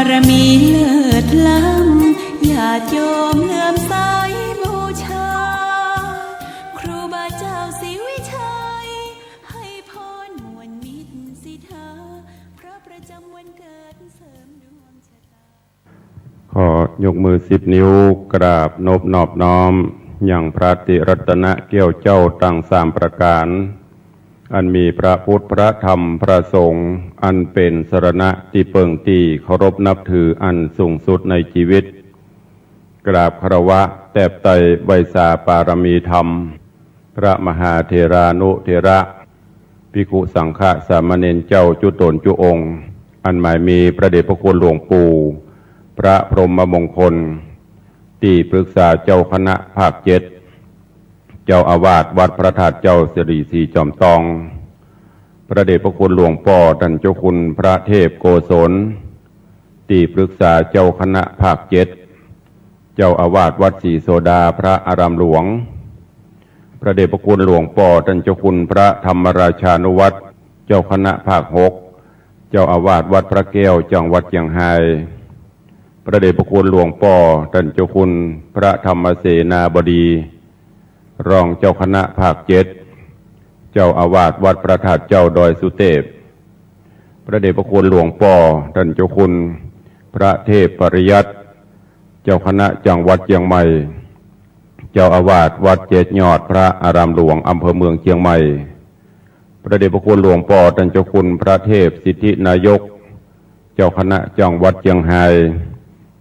ารมีเลิศล้ำญาติโยมเลื่อมใสบูชาครูบาเจ้าศรีวิชัยให้พรมวลมิตรสิทธาพระประจำวันเกิดเสริมดวงชะตาขอยกมือ10 นิ้วกราบนอบน้อมอย่างพระติรัตนเกี่ยวเจ้าตั้ง3 ประการอันมีพระพุทธพระธรรมพระสงฆ์อันเป็นสรณะที่เปิงตีเคารพนับถืออันสูงสุดในชีวิตกราบคารวะแทบไตรไวยสาปารมีธรรมพระมหาเถรานุเถระภิกขุสังฆสามเณรเจ้าจุตนจุองค์อันหมายมีพระเดชพระคุณหลวงปู่พระพรหมมงคลที่ปรึกษาเจ้าคณะภาค7เจ้าอาวาสวัดพระธาตุเจ้าสิริศรีจอมทองพระเดชพระคุณหลวงพ่อท่านเจ้าคุณพระเทพโกศลที่ปรึกษาเจ้าคณะภาค7เจ้าอาวาสวัดศรีโสดาพระอารามหลวงพระเดชพระคุณหลวงพ่อท่านเจ้าคุณพระธรรมราชานุวัตรเจ้าคณะภาค6เจ้าอาวาสวัดพระแก้วจังหวัดเชียงรายพระเดชพระคุณหลวงพ่อท่านเจ้าคุณพระธรรมเสนาบดีรองเจ้าคณะภาค7เจ้าอาวาสวัดพระธาตุเจ้าดอยสุเทพพระเดชพระคุณหลวงพ่อท่านเจ้าคุณพระเทพปริยัติเจ้าคณะจังหวัดเชียงใหม่เจ้าอาวาสวัดเจ็ดยอดพระอารามหลวงอำเภอเมืองเชียงใหม่พระเดชพระคุณหลวงพ่อท่านเจ้าคุณพระเทพสิทธินายกเจ้าคณะจังหวัดเชียงราย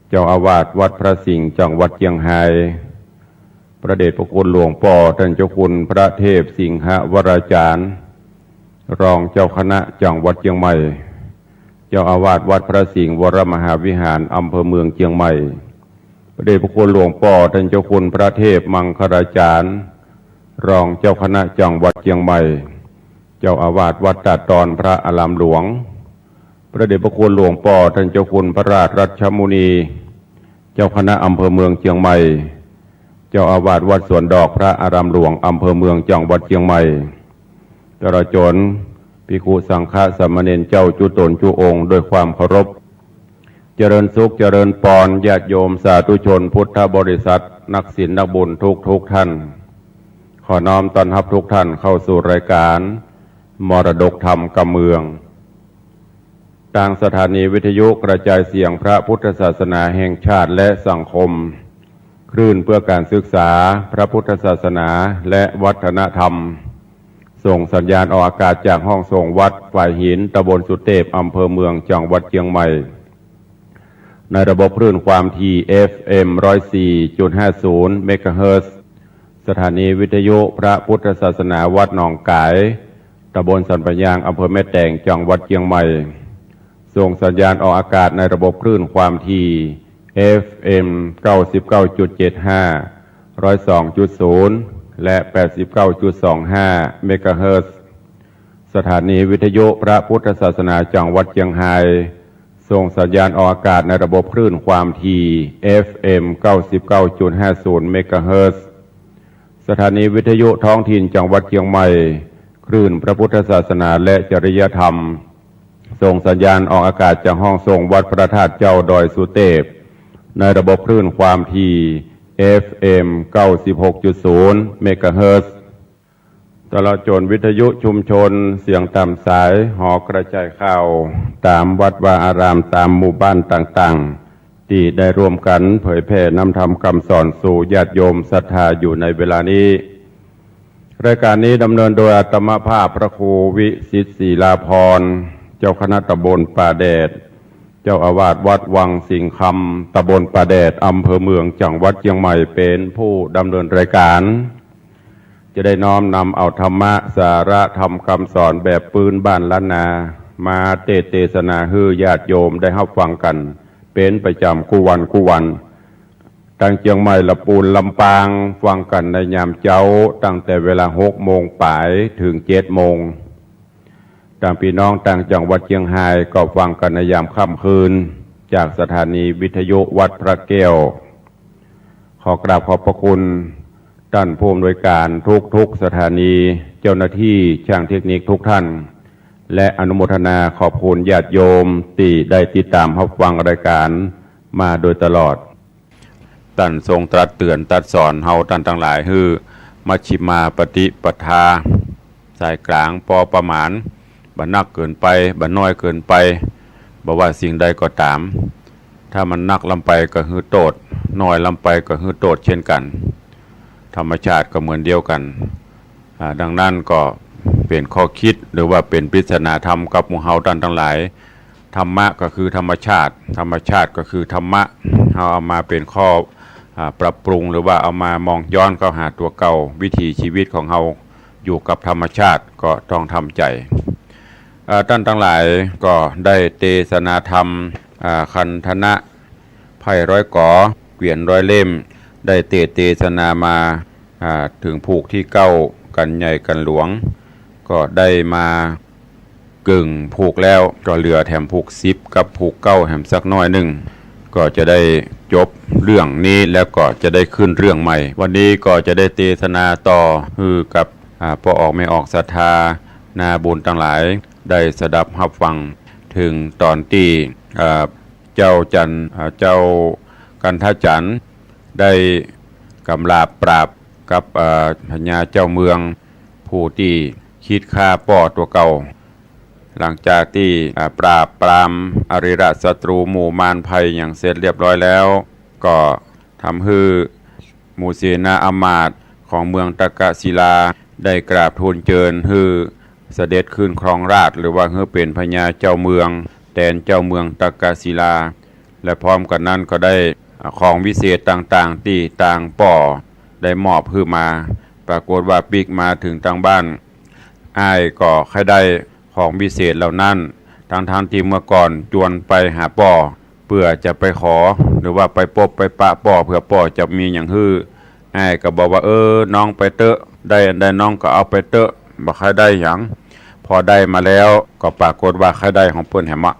เจ้าอาวาสวัดพระสิงห์จังหวัดเชียงรายพระเดชพระคุณหลวงพ่อท่านเจ้าคุณพระเทพสิงหวราจารย์รองเจ้าคณะจังหวัดเชียงใหม่เจ้าอาวาสวัดพระสิงห์วรมหาวิหารอำเภอเมืองเชียงใหม่พระเดชพระคุณหลวงพ่อท่านเจ้าคุณพระเทพมังคลาจารย์รองเจ้าคณะจังหวัดเชียงใหม่เจ้าอาวาสวัดตาดตอนพระอารามหลวงพระเดชพระคุณหลวงพ่อท่านเจ้าคุณพระราชรัชมุนีเจ้าคณะอำเภอเมืองเชียงใหม่เจ้าอาวาสวัดสวนดอกพระอารามหลวงอำเภอเมืองจังหวัดเชียงใหม่ตลอดจนภิกขุสังฆสามเณรเจ้าจุตนจุองค์ด้วยความเคารพเจริญสุขเจริญปรญาติโยมสาธุชนพุทธบริษัทนักศีลนักบุญทุกท่านขอน้อมต้อนรับทุกท่านเข้าสู่รายการมรดกธรรมกำเมืองทางสถานีวิทยุกระจายเสียงพระพุทธศาสนาแห่งชาติและสังคมคลื่นเพื่อการศึกษาพระพุทธศาสนาและวัฒนธรรมส่งสัญญาณออกอากาศจากห้องส่งวัดฝ่ายหินตำบลสุเทพอำเภอเมืองจังหวัดเชียงใหม่ในระบบคลื่นความถี่ FM 104.50 เมกะเฮิรตซ์สถานีวิทยุพระพุทธศาสนาวัดหนองกายตำบลสันปะยางอำเภอแม่แตงจังหวัดเชียงใหม่ส่งสัญญาณออกอากาศในระบบคลื่นความถี่ FM 99.75 102.0 และ 89.25 เมกะเฮิรตซ์สถานีวิทยุพระพุทธศาสนาจังหวัดเชียงรายส่งสัญญาณออกอากาศในระบบคลื่นความถี่ FM 99.50 เมกะเฮิรตซ์สถานีวิทยุท้องถิ่นจังหวัดเชียงใหม่คลื่นพระพุทธศาสนาและจริยธรรมส่งสัญญาณออกอากาศจากห้องส่งวัดพระธาตุเจ้าดอยสุเทพในระบบคลื่นความถี่ FM 96.0 เมกะเฮิรตซ์ตลอดจนวิทยุชุมชนเสียงตามสายหอกระจายข่าวตามวัดวาอารามตามหมู่บ้านต่างๆที่ได้ร่วมกันเผยแผ่นำธรรมคำสอนสู่ญาติโยมศรัทธาอยู่ในเวลานี้รายการนี้ดำเนินโดยอาตมาภาพพระครูวิสิทธิ์ศิลาภรณ์เจ้าคณะตำบลป่าแดดเจ้าอาวาสวัดวังสิงห์คำตำบลป่าแดดอำเภอเมืองจังหวัดเชียงใหม่เป็นผู้ดำเนินรายการจะได้น้อมนำเอาธรรมะสาระธรรมคำสอนแบบปืนบ้านล้านนามาเทศนาให้ญาติโยมได้รับฟังกันเป็นประจำคู่วันทางเชียงใหม่ลำพูนลำปางฟังกันในยามเช้าตั้งแต่เวลา6 โมงป่ายถึง7 โมงทางพี่น้องต่างจังหวัดเชียงรายก็ฟังกันในยามค่ำคืนจากสถานีวิทยุวัดพระแก้วขอกราบขอบพระคุณท่านผู้อำนวยการทุกสถานีเจ้าหน้าที่ช่างเทคนิคทุกท่าน และอนุโมทนาขอบคุณญาติโยมที่ได้ติดตามรับฟังรายการมาโดยตลอดท่านทรงตรัสเตือนตรัสสอนเฮาท่านทั้งหลายฮือมัชฌิมาปฏิปทาสายกลางพอประมาณบ่นักเกินไปบ่น้อยเกินไปบ่ว่าสิ่งใดก็ตามถ้ามันนักลำไปก็ฮือโตดน้อยลำไปก็ฮือโตดเช่นกันธรรมชาติก็เหมือนเดียวกันดังนั้นก็เป็นข้อคิดหรือว่าเป็นปริศนาธรรมกับหมู่เฮาท่านทั้งหลายธรรมะก็คือธรรมชาติธรรมชาติก็คือธรรมะเฮาเอามาเป็นข้อปรับปรุงหรือว่าเอามามองย้อนเข้าหาตัวเก่าวิถีชีวิตของเฮาอยู่กับธรรมชาติก็ต้องทำใจท่านทั้งหลายก็ได้เทศนาธรรมคันธนะไผ่ร้อยก่อเกวียนร้อยเล่มได้เทศนามาถึงผูกที่เก้ากันใหญ่กันหลวงก็ได้มากึ่งผูกแล้วก็เหลือแถมผูก10กับผูกเก้าแถมสักน้อยหนึ่งก็จะได้จบเรื่องนี้แล้วก็จะได้ขึ้นเรื่องใหม่วันนี้ก็จะได้เทศนาต่อคือกับพอออกไม่ออกศรัทธานาบุญทั้งหลายได้สดับรับฟังถึงตอนที่เจ้ากันทจันทร์ได้กำราบปราบกับพญาเจ้าเมืองผู้ที่คิดฆ่าป่อตัวเก่าหลังจากที่ปราบปรามอริราชศัตรูหมู่มารภัยอย่างเสร็จเรียบร้อยแล้วก็ทำให้หมู่เสนาอมาตย์ของเมืองตะกะศิลาได้กราบทูลเชิญให้เสด็จขึ้นครองราชย์หรือว่าให้เป็นพญาเจ้าเมืองแทนเจ้าเมืองตะกะศิลาและพร้อมกันนั้นก็ได้ของวิเศษต่างๆที่ต่างป่อได้มอบให้มาปรากฏว่าปีกมาถึงทางบ้านอ้ายก็ใครได้ของวิเศษเหล่านั้นทางที่เมื่อก่อนจวนไปหาป่อเพื่อจะไปขอหรือว่าไปพบไปปะป่อเพื่อป่อจะมีอย่างฮื้ออ้ายก็บอกว่าน้องไปเตอะได้น้องก็เอาไปเตอะบ่ใครได้หยังพอได้มาแล้วก็ปรากฏว่าใครได้ของเพิ่นแหมะ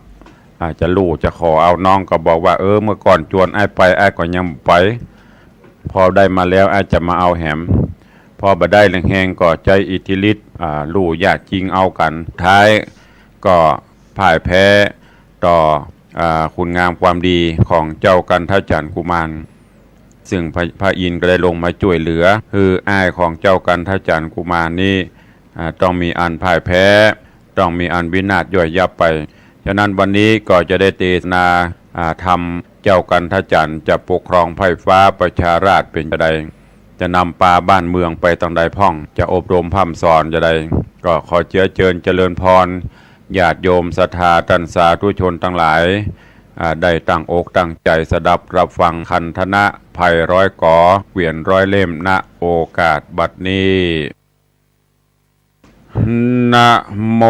อาจจะรู้จะขอเอาน้องก็บอกว่าเมื่อก่อนจวนอ้ายไปอ้ายก็ยังไปพอได้มาแล้วอาจจะมาเอาแหมพอบ่ได้แรงๆก็ใจอิทธิฤทธิ์รู้ญาติจริงเอากันท้ายก็พ่ายแพ้ต่อคุณงามความดีของเจ้ากันทจันทร์กุมารซึ่งพระอินทร์ก็ได้ลงมาช่วยเหลือคืออ้ายของเจ้ากันทจันทร์กุมารนี้ต้องมีอันพ่ายแพ้ต้องมีอันวินาศย่อยยับไปฉะนั้นวันนี้ก็จะได้เทศนาธรรมเจ้ากันทจันทร์จะปกครองไพร่ฟ้าประชาราษฎร์เป็นจะใดจะนำปาบ้านเมืองไปทางใดพ่องจะอบรมพร่ำสอนจะใดก็ขอเชื้อเชิญเจริญพรญาติโยมศรัทธาท่านสาธุชนทั้งหลายได้ตั้งอกตั้งใจสดับรับฟังคันธนะไผ่ร้อยก่อเกวียนร้อยเล่มณโอกาสบัดนี้นะโม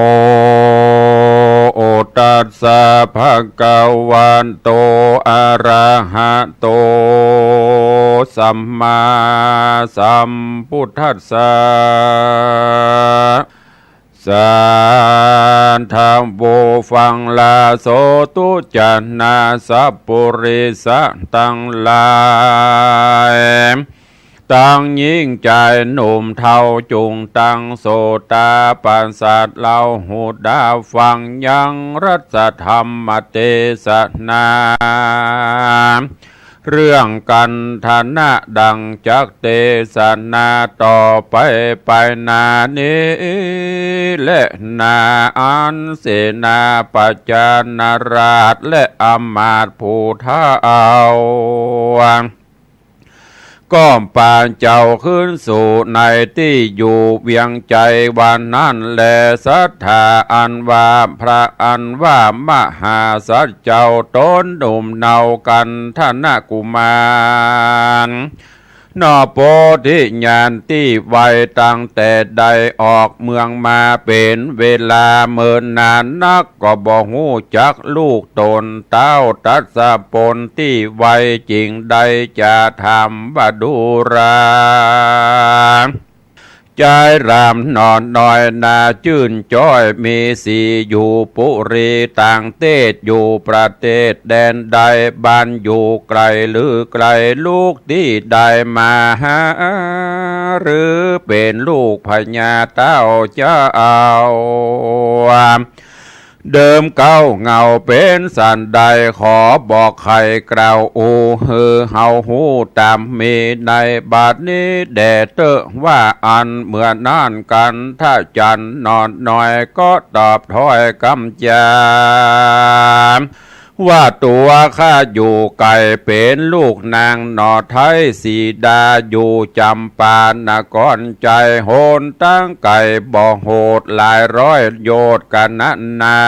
ตัสสะภะคะวะโตอะระหะโตสัมมาสัมพุทธัสสะสันทาโวฟังลาโสตุจันนาสัพปุริสะตังหลายตั้งยิ่งใจหนุ่มเทาจุงตั้งโสตาปัสสัตเล่าหูดาฟังยังรัตธรรมเทศนาเรื่องกันธนะดังจักเทศนาต่อไปนานี้และนาอันเสนาปัจจานาราชและอมาตย์ผู้ท้าเอาก้อมปานเจ้าขึ้นสู่ในที่อยู่เวียงใจวันนั้นแลศรัทธาอันว่าพระอันว่ามหาสัจเจ้าต้นหนุ่มเนากันทนะกุมารนอโพธิญาณที่ไวตั้งแต่ใดออกเมืองมาเป็นเวลาเมินนานนักก็บ่ฮู้จักลูกตนเต้าตัสสะปนที่ไวจริงใดจะทำว่าดูรา ใจรามนอนน้อยนาจื่นจ้อยมีสีอยู่ปุรีต่างเทศอยู่ประเทศแดนใดบ้านอยู่ไกลหรือไกลลูกที่ได้มาหาหรือเป็นลูกพญาเต้าเจ้าเดิมเก้าเงาเป็นสันใดขอบอกใครกล่าวอูฮือเฮาหูตามมีในบาทนี้แด่เตอว่าอันเหมือนนั่นกันถ้าจันนอนน้อยก็ตอบถ้อยคำจามว่าตัวข้าอยู่ไก่เป็นลูกนางนอไทยสีดาอยู่จำปานกรใจโหนตั้งไก่บ่โหดหลายร้อยโยดกันนันนา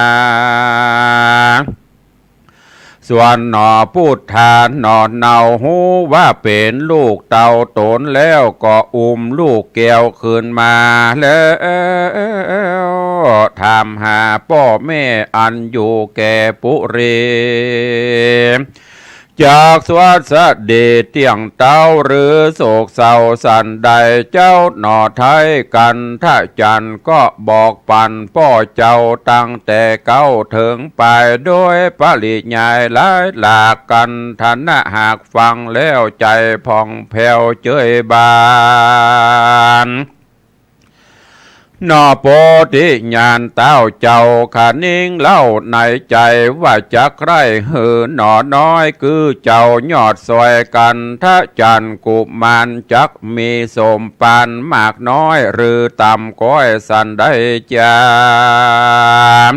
ส่วนหนอพูดทานหนอเนาหูว่าเป็นลูกเต่าตนแล้วก็อุ้มลูกแก้วคืนมาแล้วถามหาพ่อแม่อันอยู่แก่ปุรีจากสวัสดีเตียงเต้าหรือโศกเศร้าสันใดเจ้าหน่อไทยกันถ้าจันก็บอกปันพ่อเจ้าตั้งแต่เก้าถึงไปโดยปริยายหลายหลากกันทันนะหากฟังแล้วใจผ่องแผ้วเจยบานนอโปธิญาณเต้าเจ้าขานิ่งเล่าในใจว่าจะใครหือหนอน้อยคือเจ้ายอดซอยกันถ้าจันกุมารจักมีสมปานมากน้อยหรือต่ำก้อยสันได้จาม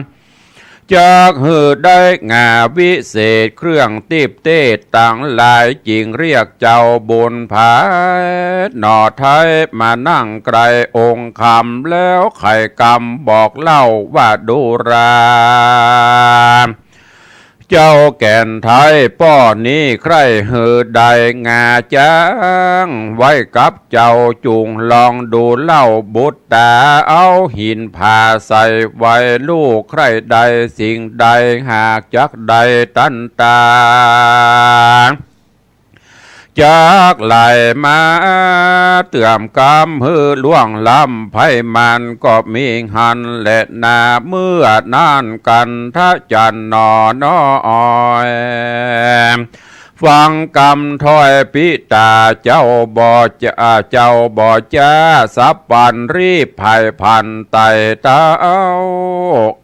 จากหือได้งาวิเศษเครื่องติบเตตต่างหลายจริงเรียกเจ้าบุญผาหนอไทยมานั่งไกลองค์คำแล้วไข่กำบอกเล่าว่าดูราเจ้าแก่นไทยป้อนี้ใครหือใดงาจ้างไว้กับเจ้าจุงลองดูเล่าบุตรตาเอาหินผ่าใส่ไว้ลูกใครใดสิ่งใดหากจักใดตันตาจากไหลมาเตื่อมกำหือล่วงล้ำไพมันก็มีหันและนาเมื่อนานกันถ้าจันนอนอยฟังกำถ้อยปิตาเจ้าบ่จ้าสับปันรีบไผ่พันไตเต้า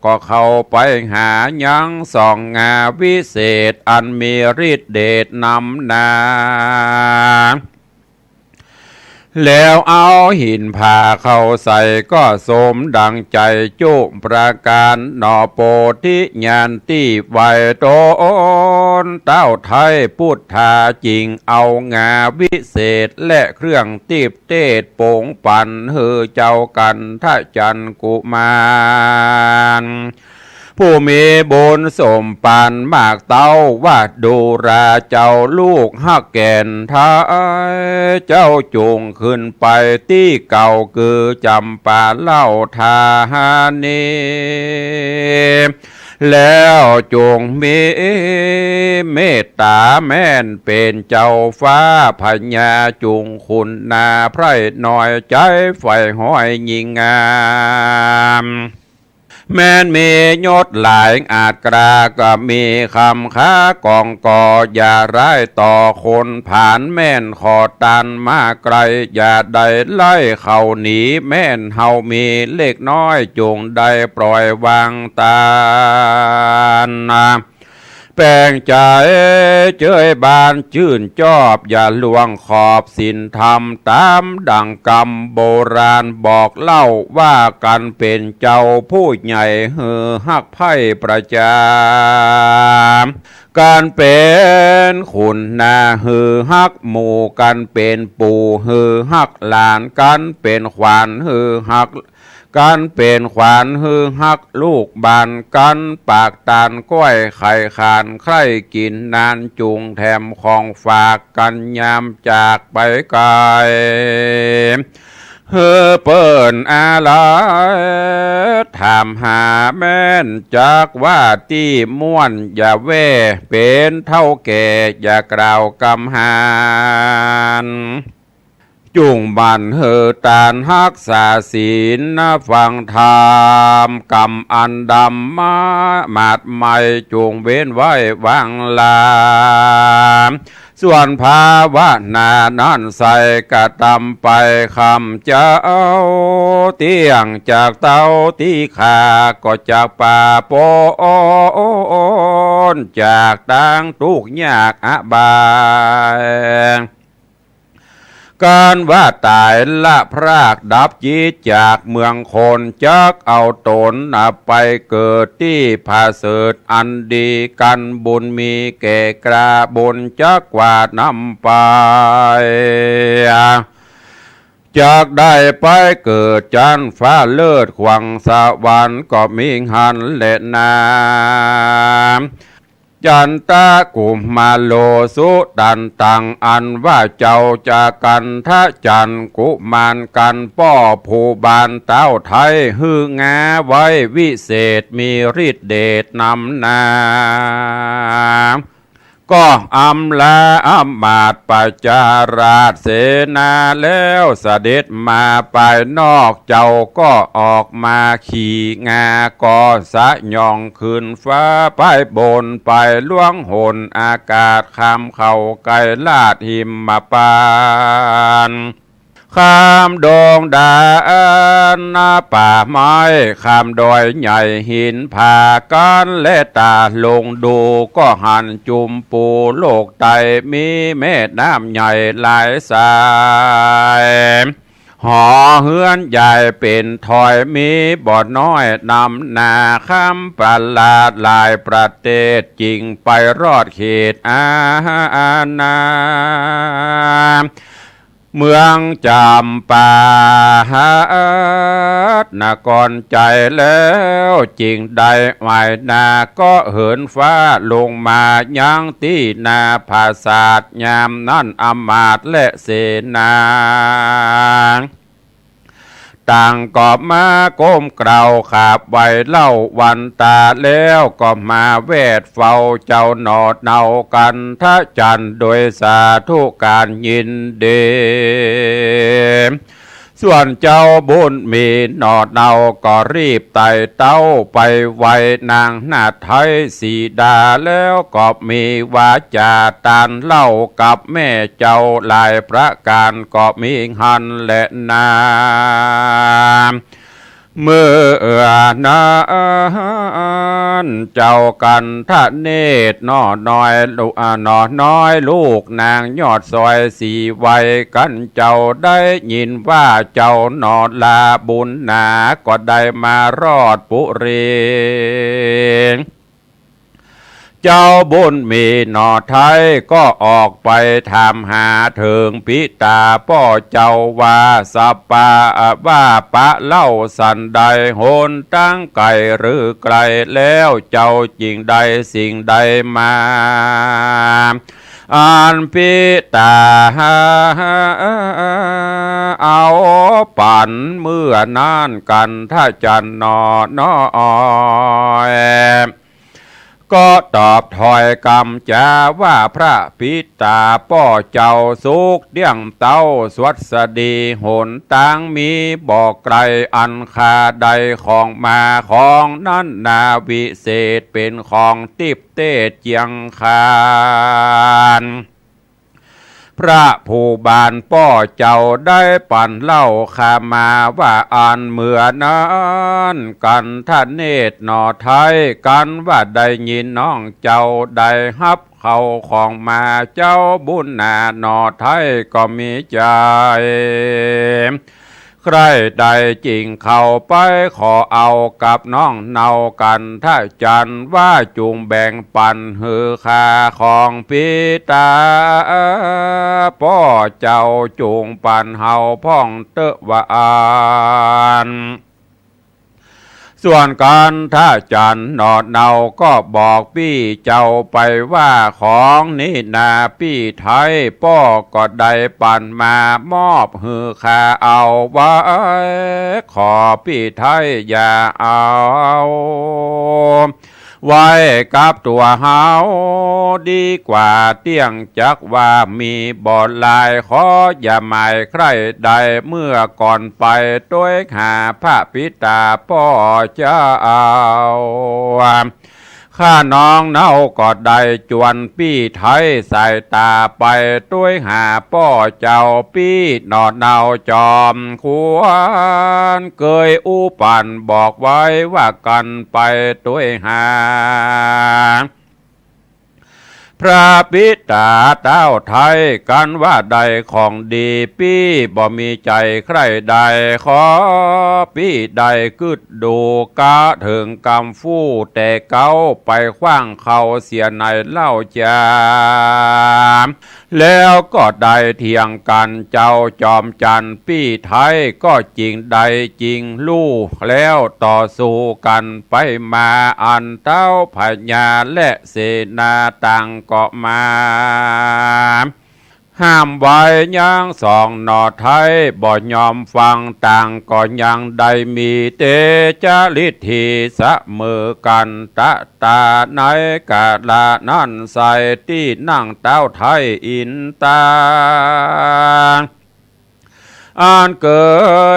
ก็เข้าไปหายังส่องงาวิเศษอันมีฤทธิเดชนำนาแล้วเอาหินผ่าเข้าใส่ก็สมดังใจจุประการหนอโปธิญาณที่ไวโตนเต้าไทยพุทธาจริงเอางาวิเศษและเครื่องติบเตศโป่งปันฮือเจ้ากันถ้าจันกุมารผู้มีบุญสมปานมากเต้าว่าดูราเจ้าลูกฮักแก่นท้ายเจ้าจูงขึ้นไปที่เก่าคือจำปาเล่าทานีแล้วจงมีเมตตาแม่นเป็นเจ้าฟ้าพญาจุงคุณนาไพร่หน่อยใจไฟห้อยยิ่งงามแม้นมียศหลายอาจกราก็มีคำค้ากองก่ออย่าร้ายต่อคนผ่านแม่นขอตันมาไกลอย่าได้ไล่เขาหนีแม่นเฮามีเล็กน้อยจงได้ปล่อยวางตาแปลงใจเจยบานชื่นจอบอย่าลวงขอบศีลธรรมตามดังกรรมโบราณบอกเล่าว่ากันเป็นเจ้าผู้ใหญ่ฮือฮักไพ่ประจามการเป็นขุนนาฮือฮักหมู่กันเป็นปู่ฮือฮักหลานกันเป็นขวานฮือฮักกันเป็นขวานฮือฮักลูกบานกันปากตานก้อยไข่ขานใครกินนานจุงแถมของฝากกันยามจากไปไกลเฮือเปิ้นอะไรถามหาแม่นจากว่าที่ม่วนอย่าเว่เป็นเท่าแก่อย่ากล่าวกำหาน จุงบันเฮอตานฮักษาศีลนะฟังธรรมกรรมอันดำมามาดไม่จุงเว้นไว้วางลาส่วนภาวนานั่นใส่กระทำไปคำเจ้าเตียงจากเต้าที่ขาก็จากป่าโปนจากตั้งทุกยากอบายการว่าตายละพรากดับจิตจากเมืองคนจักเอาตนไปเกิดที่ผาเสดอันดีกันบุญมีแก่กระบุญจักว่านำไปจากได้ไปเกิดจันฟ้าเลิศขวังสวรรค์ก็มีหันและนาจันตะกุมมาโลสุดันตังอันว่าเจ้าจากกันทะจันกุมารกันป้อผู้บานเต้าไทยฮืองาไว้วิเศษมีฤทธิเดชนำนาก็อำลาอำมาตย์ปัจจาราชเสนาแล้วเสด็จมาไปนอกเจ้าก็ออกมาขี่งาก็สะย่องขึ้นฟ้าไปบนไปล่วงหนอากาศคำเข้าไกลลาดหิมมาปานข้ามดงดานนาป่าไม้ข้ามดอยใหญ่หินผากันและตาลงดูก็หันจุมปูโลกไตมีแม่น้ำใหญ่หลายสายหอเฮือนใหญ่เป็นถอยมีบ่อน้อยนำนาข้ามประหลาดหลายประเทศจริงไปรอดเขตอาณาเมืองจำปานกรใจแล้วจริงใดไหวนาก็เหินฟ้าลงมายังที่นาภาษาทยามนั่นอมาตย์และเสนาต่างก็มาก้มเกลาขาบไว้เล่าวันตาแล้วก็มาเวทเฝ้าเจ้าหนอดเนากันทะจันโดยสาธุการยินดีส่วนเจ้าบุญมีหนอดเนาก็รีบไต่เต้าไปไว้นางนาไทยสีดาแล้วก็มีวาจาตานเล่ากับแม่เจ้าหลายประการก็มีหันและนาเมื่อนานเจ้ากันทะเนตรนอน้อยลูกนอน้อยลูกนางยอดซอยสีไว้กันเจ้าได้ยินว่าเจ้านอลาบุญนาก็ได้มารอดปุรีเจ้าบุญมีหนอไทยก็ออกไปทำหาถึงพิตาป้อเจ้าว่าสัปปะว่าปะเล่าสันใดโหนตั้งไก่หรือไกลแล้วเจ้าจริงใดสิ่งใดมาอันพิตาเอาปั่นเมื่อนานกันถ้าจันนอน้อยก็ตอบถอยกรรมจาว่าพระปิตาป้อเจ้าสุกเดี่ยงเต้าสวัสดีหนตังมีบอกไกลอันคาใดของมาของนั้นนาวิเศษเป็นของติบเตเจียงคานพระผู้บานป้อเจ้าได้ปั่นเล่าขามาว่าอันเมื่อนั้นกันท่านเนตรนอไทยกันว่าได้ยินน้องเจ้าได้ฮับเขาของมาเจ้าบุญนานอไทยก็มีใจใครใดจริงเข้าไปขอเอากับน้องเนากันถ้าจันว่าจุงแบ่งปันหือคาของพิตาป้อเจ้าจุงปันเฮาพ่องเตะวาอันส่วนการถ้าจันหนอดเนาก็บอกพี่เจ้าไปว่าของนี่นาพี่ไทยป้อก็ได้ปั่นมามอบหือคาเอาไว้ขอพี่ไทยอย่าเอา ไว้กับตัวเฮาดีกว่าเตี้ยงจักว่ามีบ่ลายขออย่าหมายใครใดเมื่อก่อนไปด้วยหาพระปิตาพ่อเจ้าข้าน้องเน่าก็ได้จวนปี้ไทยสายตาไปด้วยหาป้อเจ้าปี้นอเนาจอมควรเกยอู้ปันบอกไว้ว่ากันไปด้วยหาพระปิตาเต้าไทยกันว่าใดของดีปี้บ่มีใจใครใดขอปี้ใดกึดดูกะถึงกำฟู่แต่เก้าไปขว้างเขาเสียในเล่าจามแล้วก็ได้เถียงกันเจ้าจอมจันปี้ไทยก็จริงใดจริงลู่แล้วต่อสู้กันไปมาอันเต้าพญาและเสนาต่างก็มาห้ามไว้ยังสองหนอไทยบ่ยอมฟังต่างก็ยังได้มีเตจลิธีเสมอกันตะตาในกาลานั่นใส่ที่นั่งเต้าไทยอินตาอ่านเก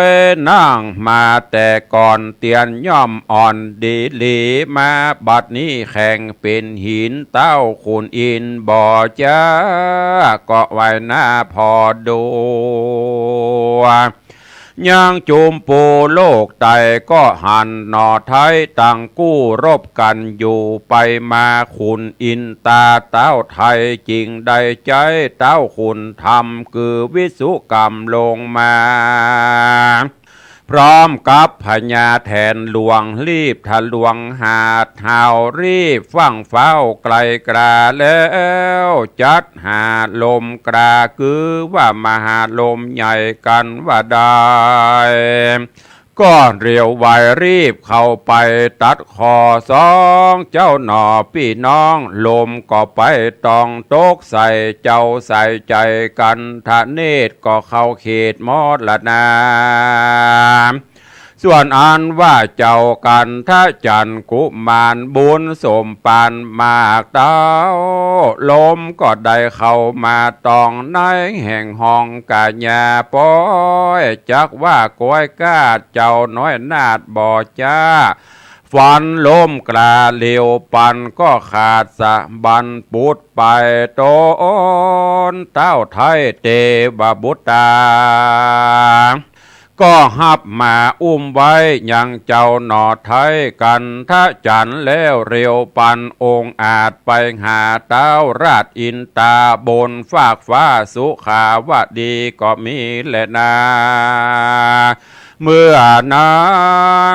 ยนั่งมาแต่ก่อนเตียนย่อมอ่อนดีหลีมาบัดนี้แข่งเป็นหินเต้าขุนอินบ่อจ้าก็ไว้หน้าพอดูยังจุมปูโลกไตก็หันหนอไทยตั้งกู้รบกันอยู่ไปมาขุนอินตาเต้าไทยจริงได้ใจเต้าขุนทำคือวิสุกรรมลงมาพร้อมกับพญาแทนหลวงรีบทะลวงหาดหาวรีบฟังเฝ้าไกลกราแล้วจัดหาลมกราคือว่ามหาลมใหญ่กันว่าได้ก็เรียวไวรีบเข้าไปตัดคอสองเจ้าหน่อพี่น้องลมก็ไปตองโตกใส่เจ้าใส่ใจกันทะเนตรก็เข้าเขตมอดละนาส่วนอันว่าเจ้ากันถ้าจันกุมารบุญสมปานมากเต้าลมก็ได้เข้ามาตองในแห่งห้องกาญาป้อยจักว่าก้อยกาดเจ้าน้อยนาดบ่อจ้าฟันลมกลาเหลวปันก็ขาดสะบันปุดไปโตนเต้าไทยเตบบุตาก็หับมาอุ้มไว้ยังเจ้าหนอไทยกันถ้าจันแล้วเร็วปันองค์อาจไปหาเต้าราชอินตาบนฟากฟ้าสุขาวดีก็มีแลนาเมื่อนั้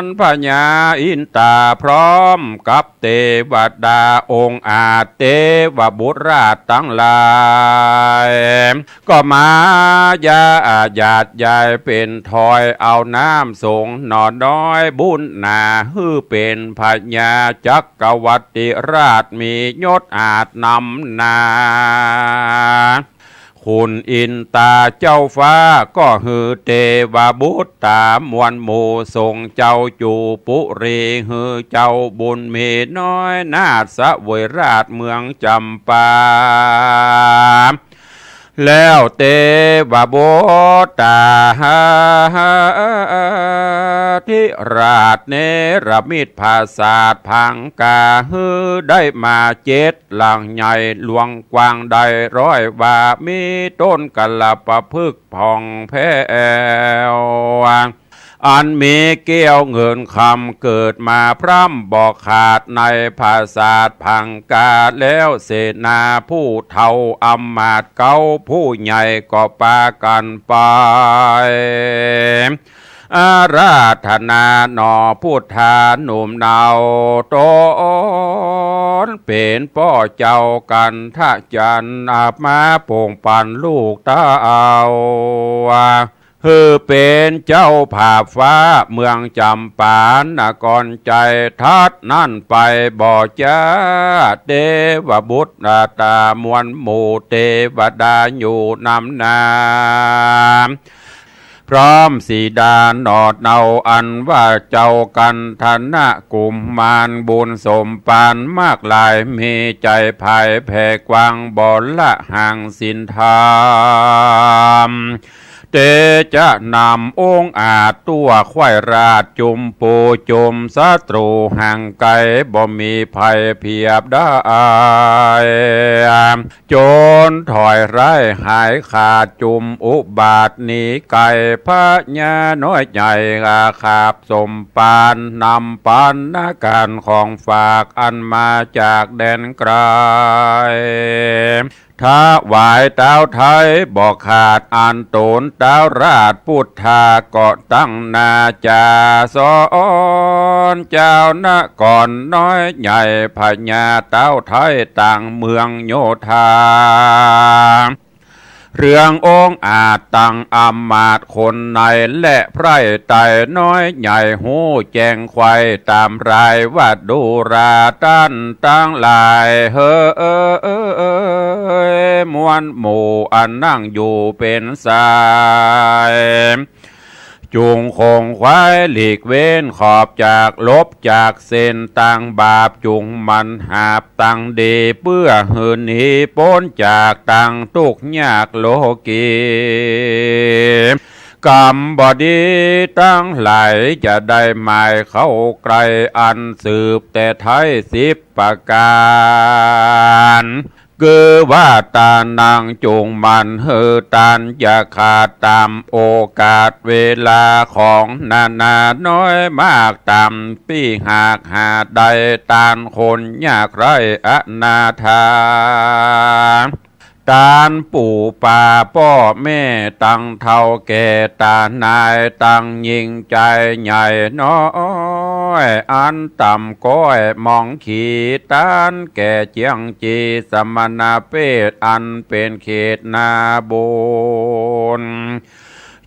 นพญาอินตาพร้อมกับเทวดาองค์อาจเทวบุตรราชทั้งหลายก็มาญาญาติยายเป็นถอยเอาน้ำส่งหนอน้อยบุญนาฮือเป็นพญาจักรวรรดิราชมียศอาจนำนาคุณอินตาเจ้าฟ้าก็ฮือเทวบุตรตามวลหมู่ส่งเจ้าจูปุรีฮือเจ้าบุญมีน้อยนาฏสะเวยราชเมืองจำปาแล้วเทวบุตรตาที่ราชเนรมิตภาษาทพังกาฮือได้มาเจ็ดหลังใหญ่หลวงกว้างได้ร้อยว่ามีต้นกะละปะพึกผ่องแผ้วอันมีเกี้ยวเงินคำเกิดมาพร่ำบอกขาดในภาษาพังกาแล้วเสนาผู้เท่าอำมาตย์เก้าผู้ใหญ่ก็ปากันไปอาราธนาหนอพุทธาหนุ่มเนาตนเป็นพ่อเจ้ากันท่าจันอาบมาโป่งปันลูกตาเอาคือเป็นเจ้าผาฟ้าเมืองจำปานกรใจทัดนั่นไปบ่อจ้าเทวบุตรตามวลหมู่เทวดาอยู่นำนาพ พร้อมสีดานนอดเนาอันว่าเจ้ากันธนะกุมมารบุญสมปานมากลายมีใจภายแผ่กว้างบอละห่างสินธามเตจะนำองค์อาจตัวควายราชจุมปูจุมศัตรูห่างไกลบ่มีภัยเพียบได้โจรถอยไร้หายขาดจุมอุบาทหนีไก่พระญาน้อยใหญ่อาขาบสมปานนำปานนาการของฝากอันมาจากแดนไกลถ้าไหวเต้าไทยบอกขาดอันโตนเต้าราชพุทธาก็ตั้งนาจาสอนเจ้านกรน้อยใหญ่พญาเต้าไทยต่างเมืองโยธาเรื่ององค์อาจตั้งอำมาตย์คนในและไพร่ไต่น้อยใหญ่หูแจงควายตามรายว่าดูราตันตั้งหลายเฮ้มวนหมู่อันนั่งอยู่เป็นสายจุงคงควายหลีกเว้นขอบจากลบจากเส้นต่างบาปจุงมันหาบตังดีเพื่อหืนหีพ้นจากตังทุกยากโลกีกรรมบดีตั้งหลายจะได้หมายเข้าไกลอันสืบแต่ไทย10 ประการคือว่าตานางจุงมันเฮอตานอย่าขาดตามโอกาสเวลาของนาน้อยมากตามปีหากหาใดตานคนยากไรอนาถาตานปู่ป่าพ่อแม่ตั้งเท่าแก่ตานายตั้งยิ่งใจใหญ่น้อยอันต่ำก้อยมองขีตานแก่เจียงจีสมณเพศอันเป็นเขตนาบุญ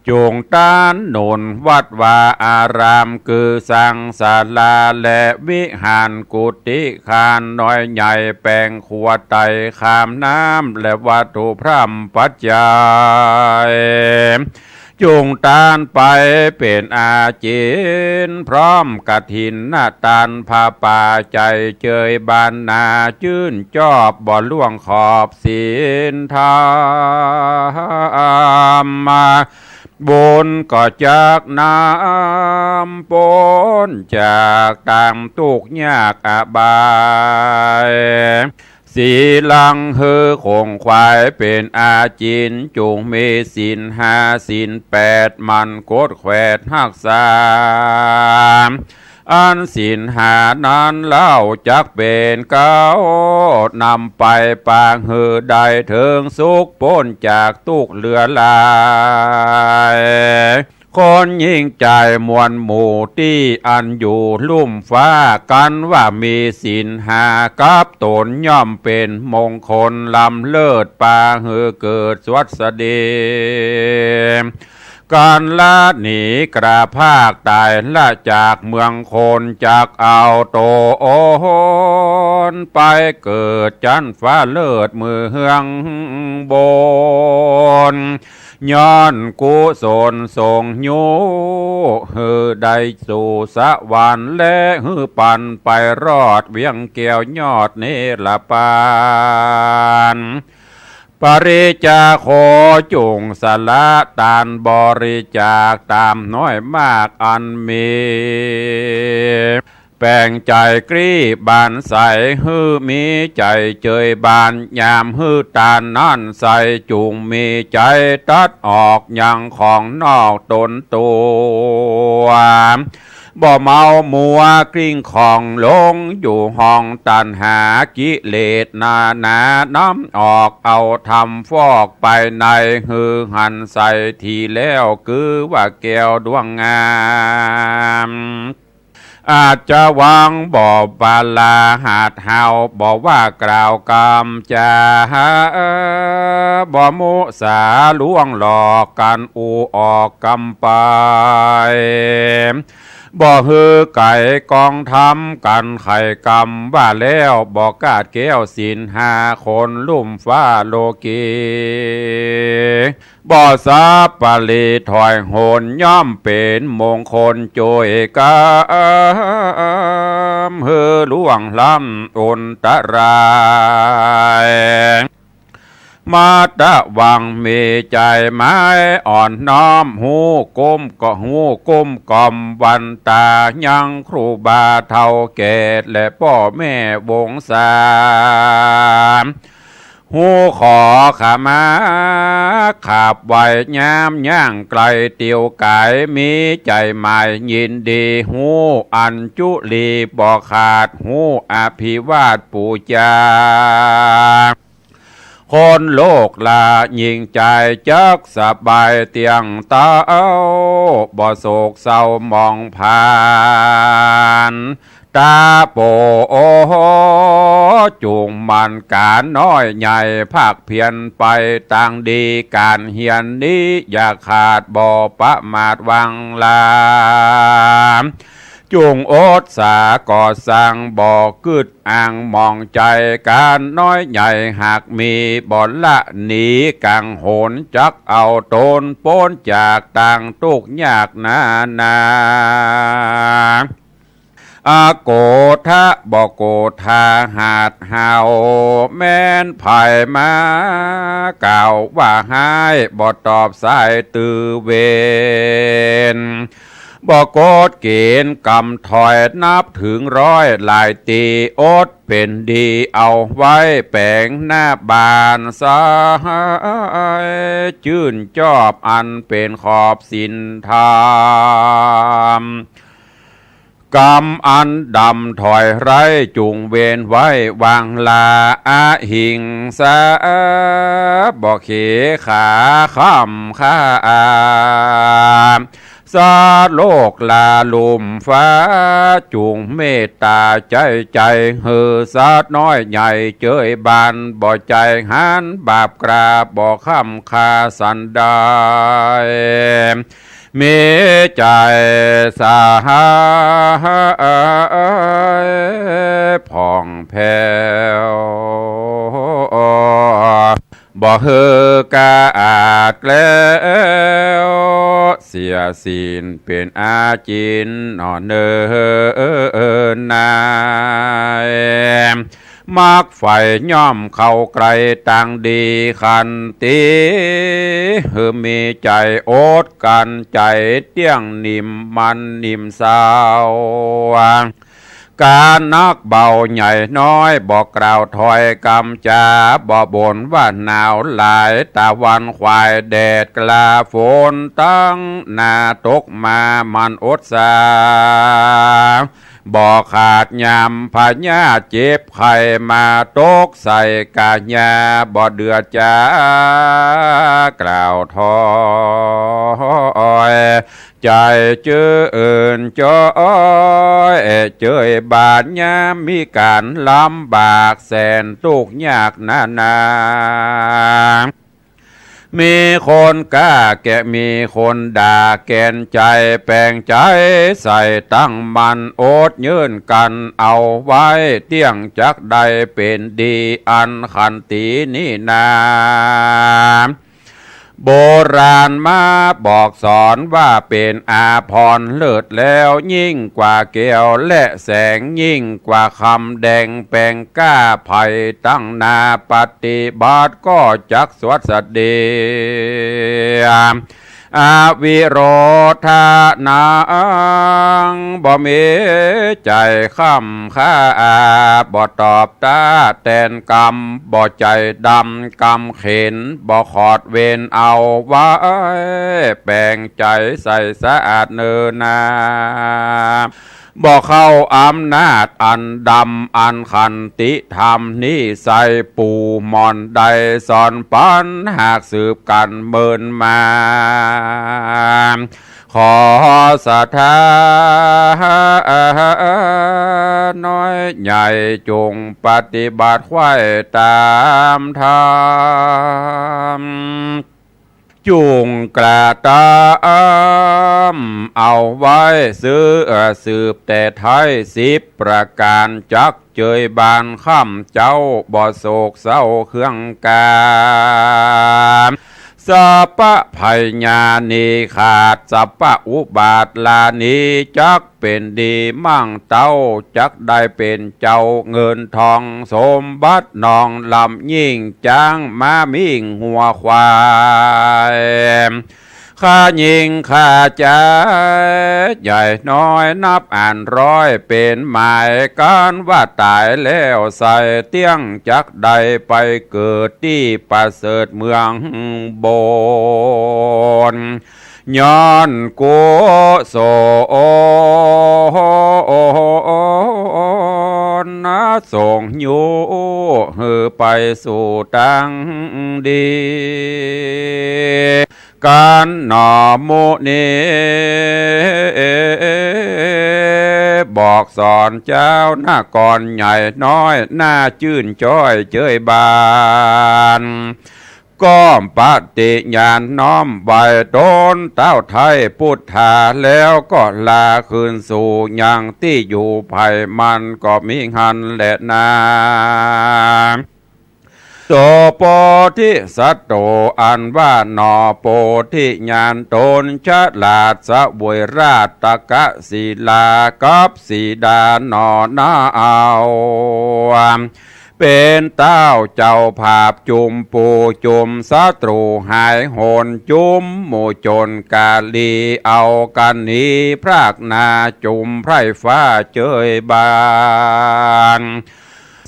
จงตานหนุนวัดวาอารามคือสังศาลาและวิหารกุฏิคานน้อยใหญ่แปลงขวดไตขามน้ำและวัตถุพร่ำปัจจัยจงตานไปเป็นอาจินพร้อมกฐินนาตานพาป่าใจเจยบานนาจื่นจอบบ่ล่วงขอบศีลธรรมมาบุญก็จากน้ำปนจากตามทุกยากอบายสีลังเฮอคงควายเป็นอาจินจุงมีศีล5 ศีล8มันกดแขวดหักษาอันศีล5นั้นเล่าจักเป็นเก้านำไปปางเฮอได้ถึงสุขพ้นจากทุกเรือลายคนยิ่งใจมวลหมู่ที่อันอยู่ลุ่มฟ้ากันว่ามีศีล5กับตนย่อมเป็นมงคลลำเลิศปาเฮือเกิดสวัสดีการละหนีกระภาคตายละจากเมืองคนจากเอาโตโอนไปเกิดจันฟ้าเลิศเมืองบนย้อนกุศลส่งโยฮือได้สู่สวรรค์และฮือปันไปรอดเวียงแก้วยอดเนรปานปริจาโคจุงสละตานบริจาคตามน้อยมากอันมีแปลงใจกรีบานใสฮือมีใจเจยบานยามฮือตานนั่นใสจุงมีใจตัดออกยังของนอกตนตัวบ่เมามัวกลิ้งของลงอยู่ห้องตันหากิเลสนาน้ำออกเอาทำฟอกไปในฮือหันใส่ทีแล้วคือว่าแก้วดวงงามอาจจะวางบ่บาลาหาดเฮาบ่ว่ากล่าวกรรมจาบ่มุสาล่วงหลอกกันอูออกกำไป บ่ฮือไก่กองทำกันไข่กำว่าแล้วบ่กาดแก้วศีลหาคนลุ่มฟ้าโลกีบ่สาปาลีถอยโหนย่อมเป็นมงคลโจยกามฮือล่วงล้ำอุนตรายมาตะวังมีใจไม้อ่อนน้อมหูก้มก็หูก้มกอมวันตายังครูบาเท่าแก่และพ่อแม่วงศาหูขอขามาขับไว้ยามย่างไกลเตียวกายมีใจหมายยินดีหูอัญจุลีบ่ขาดหูอภิวาทปูจาคนโลกลายิ่งใจจักสบายเตียงเต้าบ่โศกเศร้ามองผ่านตาโปโอจุงมันการน้อยใหญ่ภาคเพียรไปต่างดีการเฮียนนี้อย่าขาดบ่ประมาทวังลาจุงโอดสาก่อสร้างบ่อกึดอ่างมองใจการน้อยใหญ่หากมีบ่อนละหนีกังโหนจักเอาตนพ้นจากต่างทุกยากนาอาโกทะบ่โกธาหาดเฮาแม่นไผ่มากล่าวว่าหายบ่ตอบสายตือเวนบ่โกดเกณฑ์กำถอยนับถึงร้อยหลายตีอดเป็นดีเอาไว้แปลงหน้าบานสายจื่นจอบอันเป็นขอบสินธรรมกรรมอันดำถอยไรจุงเวนไว้วางลาอาหิงสาบ่เขขาค่ำข้าสาโลกลาลุมฟ้าจุงเมตตาใจเฮือสาดน้อยใหญ่เจยบานบ่ใจหันบาปกราบ่ค่ำคาสันดายมีใจสาผ่องแผ้วบ่เฮอกาอาดแล้วเสียศีลเป็นอาจินนอนเนินนายมักไฟย่อมเข้าไกลต่างดีขันตีเฮมีใจโอดกันใจเตี้ยงนิ่มมันนิ่มสาวการนักเบาใหญ่น้อยบอกกล่าวถอยกำจาบอกบ่นว่าหนาวหลายตะวันควายแดดกลาฝนตั้งหน้าตกมามันอดสาบ่ขาดยำพญาเจ็บไข่มาตกใส่กาญาบ่เดือดจากล่าวถอยใจเจอเอินจอยเจยบาดยามมีการลำบากแสนทุกข์ยากนามีคนกล้าแกะมีคนด่าแกนใจแปลงใจใส่ตั้งมันโอดยืนกันเอาไว้เตี้ยงจักใดเป็นดีอันขันตีนี่นาโบราณมาบอกสอนว่าเป็นอาภรณ์เลิศแล้วยิ่งกว่าแก้วและแสงยิ่งกว่าคำแดงแปลงกล้าไผ่ตั้งนาปฏิบัติก็จักสวัสดีอาวิโรธานังบ่มีใจค่ำค่าบ่ตอบตาแตนกรรมบ่ใจดำกรรมเข็นบ่ขอดเวนเอาไว้แปลงใจใส่สะอาดเนินนาบ่เข้าอำนาจอันดำอันขันติธรรมนี่ใส่ปู่มอนใดสอนปันหากสืบกันเมินมาขอศรัทธาน้อยใหญ่จงปฏิบัติไว้ตามธรรม จุงกระตามเอาไว้ซื้อสืบแต่ไทย10 ประการจักเจยบานค่ำเจ้าบ่โศกเศร้าเครื่องการสัพพะภัยญาณีขาดสัพพะอุบาทลานีจักเป็นดีมั่งเต้าจักได้เป็นเจ้าเงินทองสมบัตินองลำยิ่งจ้างมามิ่งหัวควายข้ายิงข้าใจใหญ่น้อยนับอ่านร้อยเป็นหมายการว่าตายแล้วใส่เตี้ยงจักใดไปเกิดที่ประเสริฐเมืองโบนย้อนกุโสนะส่งอยู่หือไปสู่ตังดีการหนอมุนีบอกสอนเจ้าหน้าก่อนใหญ่น้อยหน้าชื่นจ้อยเจยบานก้อมปฏิญาณน้อมใบต้นเต้าไทยพุทธาแล้วก็ลาคืนสู่ยังที่อยู่ภายมันก็มีหันแหละนาโสโปธิสัตโตอันว่าหนอโปธิญาณตนฉลาดสะบวยราชตะกะศีลากับสีดาหนอนาเอาเป็นเต้าเจ้าภาพจุมปูจุมศัตรูหายโหนจุมหมู่จนกาลีเอากันนี้พรากนาจุมไพร่ฟ้าเจยบาน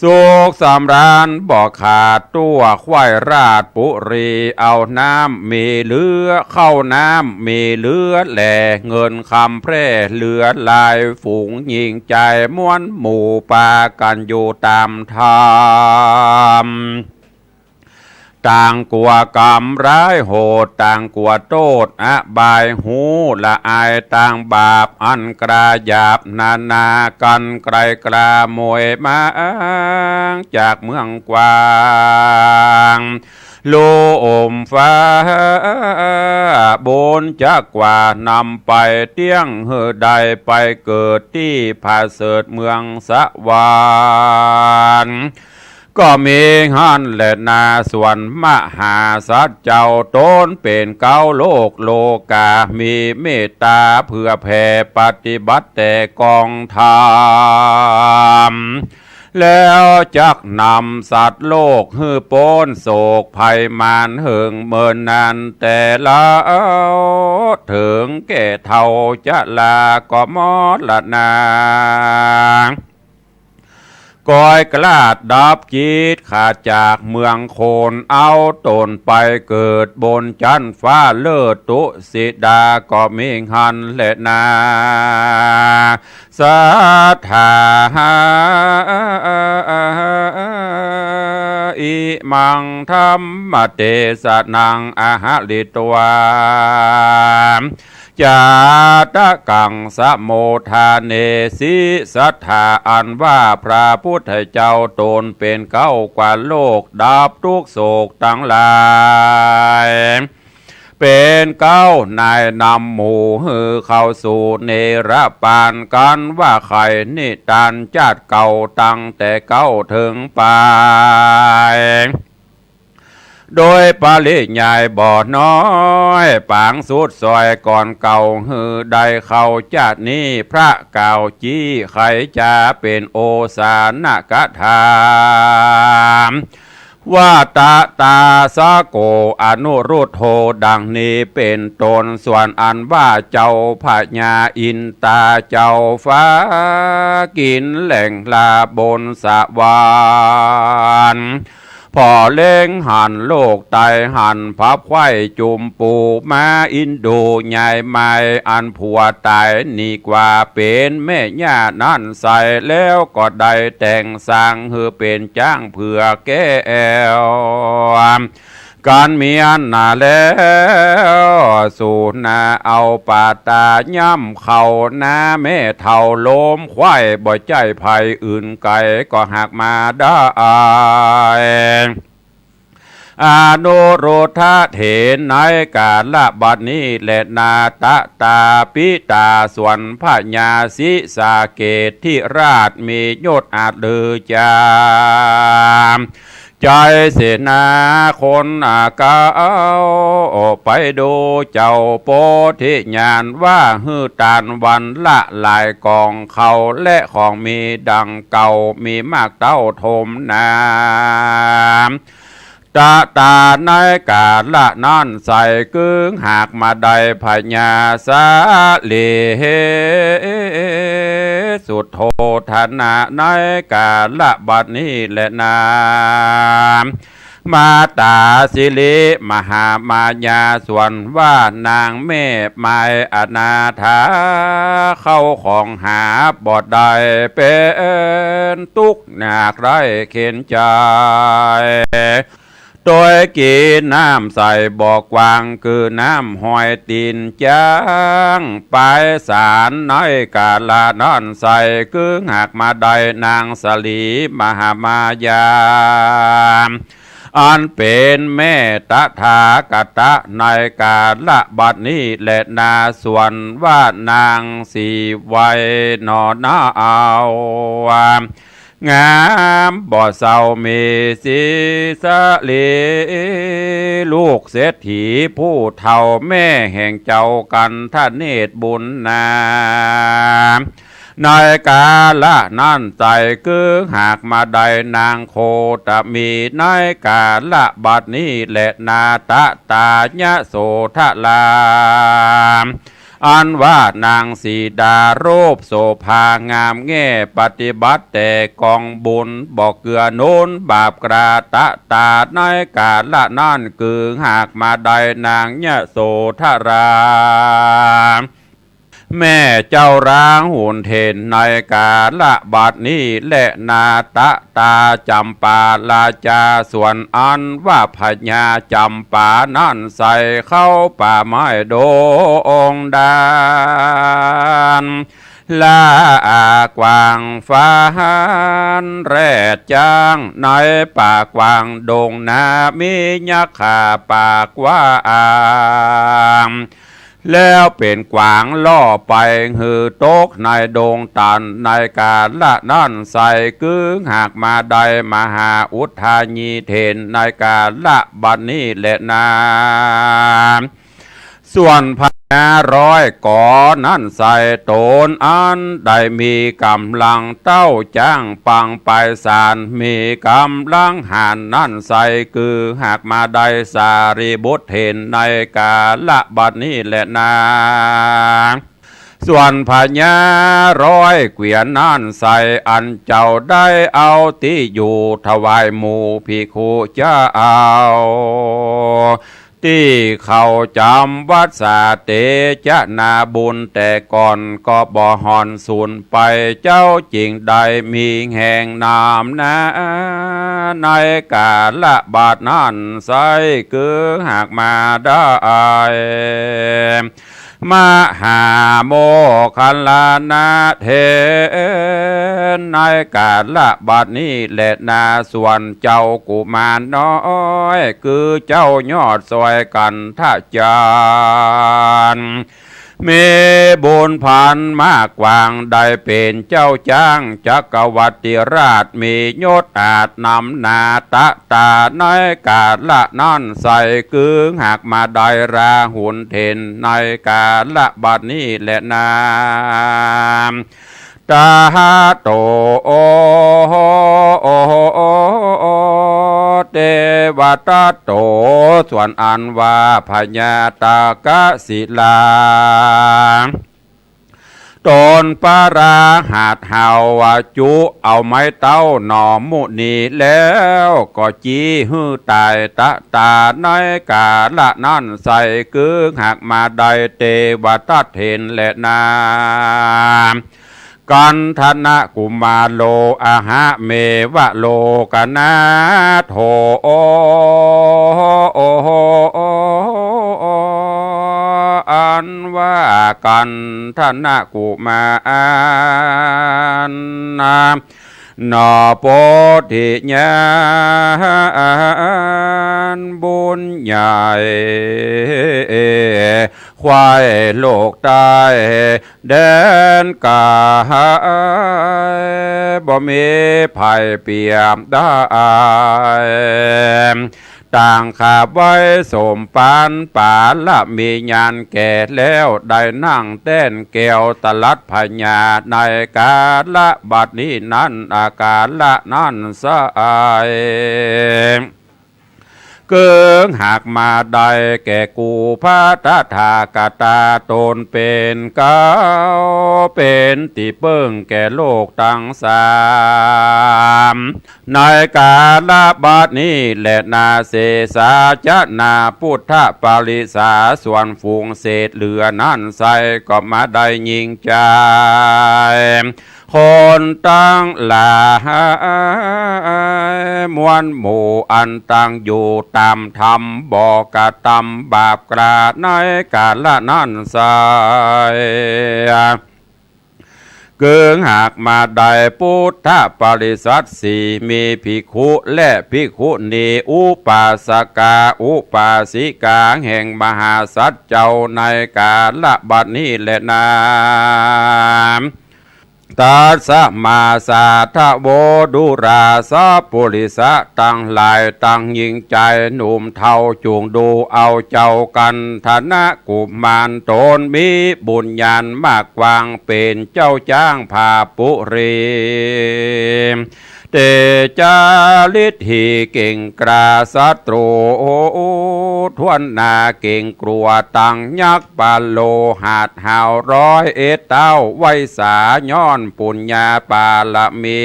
สุขสำราญบอกขาดตัวควายราชปุรีเอาน้ำมีเหลือเข้าน้ำมีเหลือแหล่เงินคำแพร่เหลือลายฝูงยิงใจม้วนหมู่ปากันอยู่ตามธรรมต่างกลัวกรรมร้ายโหดต่างกลัวโทษอบายหูละอายต่างบาปอันกระหยาบนานากันไกลกระมวยมาจากเมืองกว้างโลมฟ้าบนจักกว่านำไปเตี้ยงเฮือใดไปเกิดที่ผาเสดเมืองสวรรค์ก็มีหันและนาส่วนมหาสัจเจ้าตนเป็นเก้าโลกโลกามีเมตตาเพื่อแผ่ปฏิบัติแต่กองธรรมแล้วจักนำสัตว์โลกฮือป้นโศกภัยมานเหิงเมินนานแต่ละถึงแก่เท่าจะลาก็มอดละนาก้อยกลาดดับจิตขาดจากเมืองโคนเอาตนไปเกิดบนจันฟ้าเลิศตุสิดาก็มีหันและนาสัทธาอิมังธรรมเตสนังอาหะลิตวาจาตะกังสะโมทาเนสิสัทธาอันว่าพระพุทธเจ้าตนเป็นเก้ากว่าโลกดับทุกโศกทั้งหลายเป็นเก้านายนำหมู่ฮือเข้าสู่เนรปานกันว่าใครนิทานชาติเก่าตั้งแต่เก้าถึงปลายโดยปริยายบ่อน้อยปางสุดซอยก่อนเก่าฮือใดเข้าจาตินี้พระเก่าจี้ไขจะเป็นโอสานกถามว่าตาสะโกอนุรุทโธดังนี้เป็นตนส่วนอันว่าเจ้าพญาอินตาเจ้าฟ้ากินแหล่งลาบนสวรรค์พอเล่งหันโลกไตหันพับไข่จุมปูมาอินโดใหญ่ไม่อันผัวตายนี่กว่าเป็นแม่ย่านั่นใส่แล้วก็ได้แต่งสร้างเฮือเป็นจ้างเพื่อแก้วการเมียนนาแล้วสู่นาเอาปาตาย่ำเข่านาแม่เท่าลมควายบ่ใจภัยอื่นไก่ก็หักมาได้ อนุรุทธะเถนในกาลบัดนี้และนาตะตาปิตาส่วนพญาสิสาเกตที่ราชมียศอาจลือจามใจเสนาคนเก่าไปดูเจ้าโพธิญาณว่าฮือตานวันละลายกองเขาและของมีดังเก่ามีมากเต้าทมน้ำตาตาในกาละนั่นใส่กึ่งหากมาได้พญาสาลีสุดโทธนาในกาละบัดนี้และนามาตาสิริมหามายาส่วนว่านางแม่ไม้อนาถาเข้าของหาบอดใดเป็นทุกข์หนักไรเข็นใจโดยกีน้ำใส่บอกกวางคือน้ำหอยตีนจางไปสารน้อยกาลานั่นใส่คือหักมาได้นางสลีมหามายาอันเป็นแม่ตถาคตในกาละบัดนี้และนาส่วนว่านางสีไวยนอนาเอางามบ่เศร้ามีสีสะเลลูกเศรษฐีผู้เฒ่าแม่แห่งเจ้ากันท่านเนตรบุญนาในกาละนั่นใจกือหากมาได้นางโคตมีในกาละบัดนี้และนาตะตาญะโสทลาอันว่านางสีดารูปโสภางามแง่ปฏิบัติแต่กองบุญบอกเกลือโน้นบาปกราตะตาในกาละนั่นคือหากมาได้นางยะโสธราแม่เจ้าร้างหุ่นเทนในกาละบัดนี้และนาตะตาจำปาลาจาส่วนอันว่าพญาจำปานั่นใส่เข้าป่าไม้โดองดานลากวางฟ้านแรดจ้างในป่ากวางดงนามียักษ์ขาปากว่าแล้วเป็นกวางล่อไปหือโตกในดงตันในกาละนั่นใส่กึ่งหากมาได้มหาอุทานีเทนในกาละบัดนี้และนาส่วนพญาร้อยก่อนั่นใส่โตนอันได้มีกำลังเต้าจ้างปังไปสารมีกำลังหานนั่นใส่คือหากมาได้สารีบุตรเห็นในกาละบัดนี้แหละนาส่วนพญาร้อยเกวียนนั่นใส่อันเจ้าได้เอาที่อยู่ถวายหมู่ภิกขุเจ้าเอาที่เขาจำวัดสาเตจะนาบุญแต่ก่อนก็บ่หอนสูญไปเจ้าจริงได้มีแห่งนามนะในกาละบาทนั่นใส่คือหากมาได้มหาโมคัลลานาเทนในกาละบัดนี้แหละนาส่วนเจ้ากุมารน้อยคือเจ้ายอดซอยกันท่าจานมีบุญพันมากกวางได้เป็นเจ้าจ้างจักรวรรดิราชมียศอาจนำนาตะตาในกาละนั่นใส่กึ่งหากมาได้ราหุนเทนในกาละบัดนี้แหละนาตาโตโอเทวตาโตส่วนอันว่าพญาตากศิลาตนปาราหาดเฮาวจุเอาไม้เต้าหนอมมุนีแล้วก็จีฮื้อตายตะตาในกาละนั่นใส่กึ่งหากมาได้เทวตาเทนและนากันธนะกุมาโลอาหะเมวะโลกนาโทอันว่ากันธนะกุมารนอโพธิญาณ นใหญ่ควายโลกใต้แดนกายบ่มีภัยเปรียบได้ต่างขาบไว้สมปานป่าละมีญาณแก่แล้วได้นั่งเต้นแก้วตลัดพญาในกาละบัดนี้นั้นอาการละนั้นสายเกิงหากมาได้แก่กูพระตถากตาตนเป็นเก้าเป็นติเปิ้งแก่โลกทั้งสามในกาลบัดนี้และนาเสสาจะนาพุทธปาริสาส่วนฝูงเศษเหลือนั่นใส่ก็มาได้ยิงใจคนตั้งหลายมวลหมู่อันตั้งอยู่ตามธรรมบอกกะตำบาปกราดในกาละนั้นใสเกิงหากมาได้พุทธปริสัทสีมีภิกขุและภิกขุณีอุปาสกาอุปาสิกาแห่งมหาสัจเจ้าในกาละบัดนี้และนามตัสสะมาสาทะโวดุราสะปุริสะตั้งหลายตั้งยิงใจหนุ่มเท่าจูงดูเอาเจ้ากันธนะกุมารตนมีบุญญาณมากวางเป็นเจ้าจ้างพาปุรีเตจาลิธิเก่งกราศัตรูทวนนาเก่งกลัวตังยักษ์ปาโลหาดหาวร้อยเอเต้าไวสาย้อนปุญญาปาละมี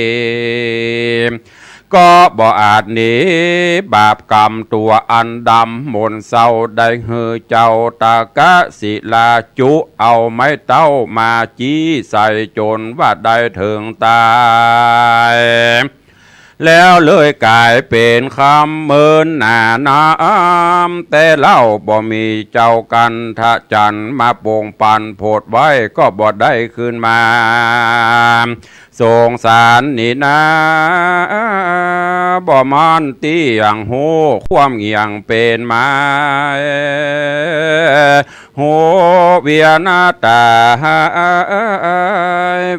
ก็บ่อาจหนีบาปกรรมตัวอันดำมนเศร้าได้เฮือเจ้าตากะศิลาจุเอาไม้เต้ามาจี้ใส่จนว่าได้ถึงตายแล้วเลยกลายเป็นคำเมินหน้าน้ำแต่เล่าบ่มีเจ้ากันทะจันมาโป่งปันโพดไว้ก็บ่ได้คืนมาสงสารนี่นะบ่มันเตียงหูความเงียงเป็นมาหูเวียนาตา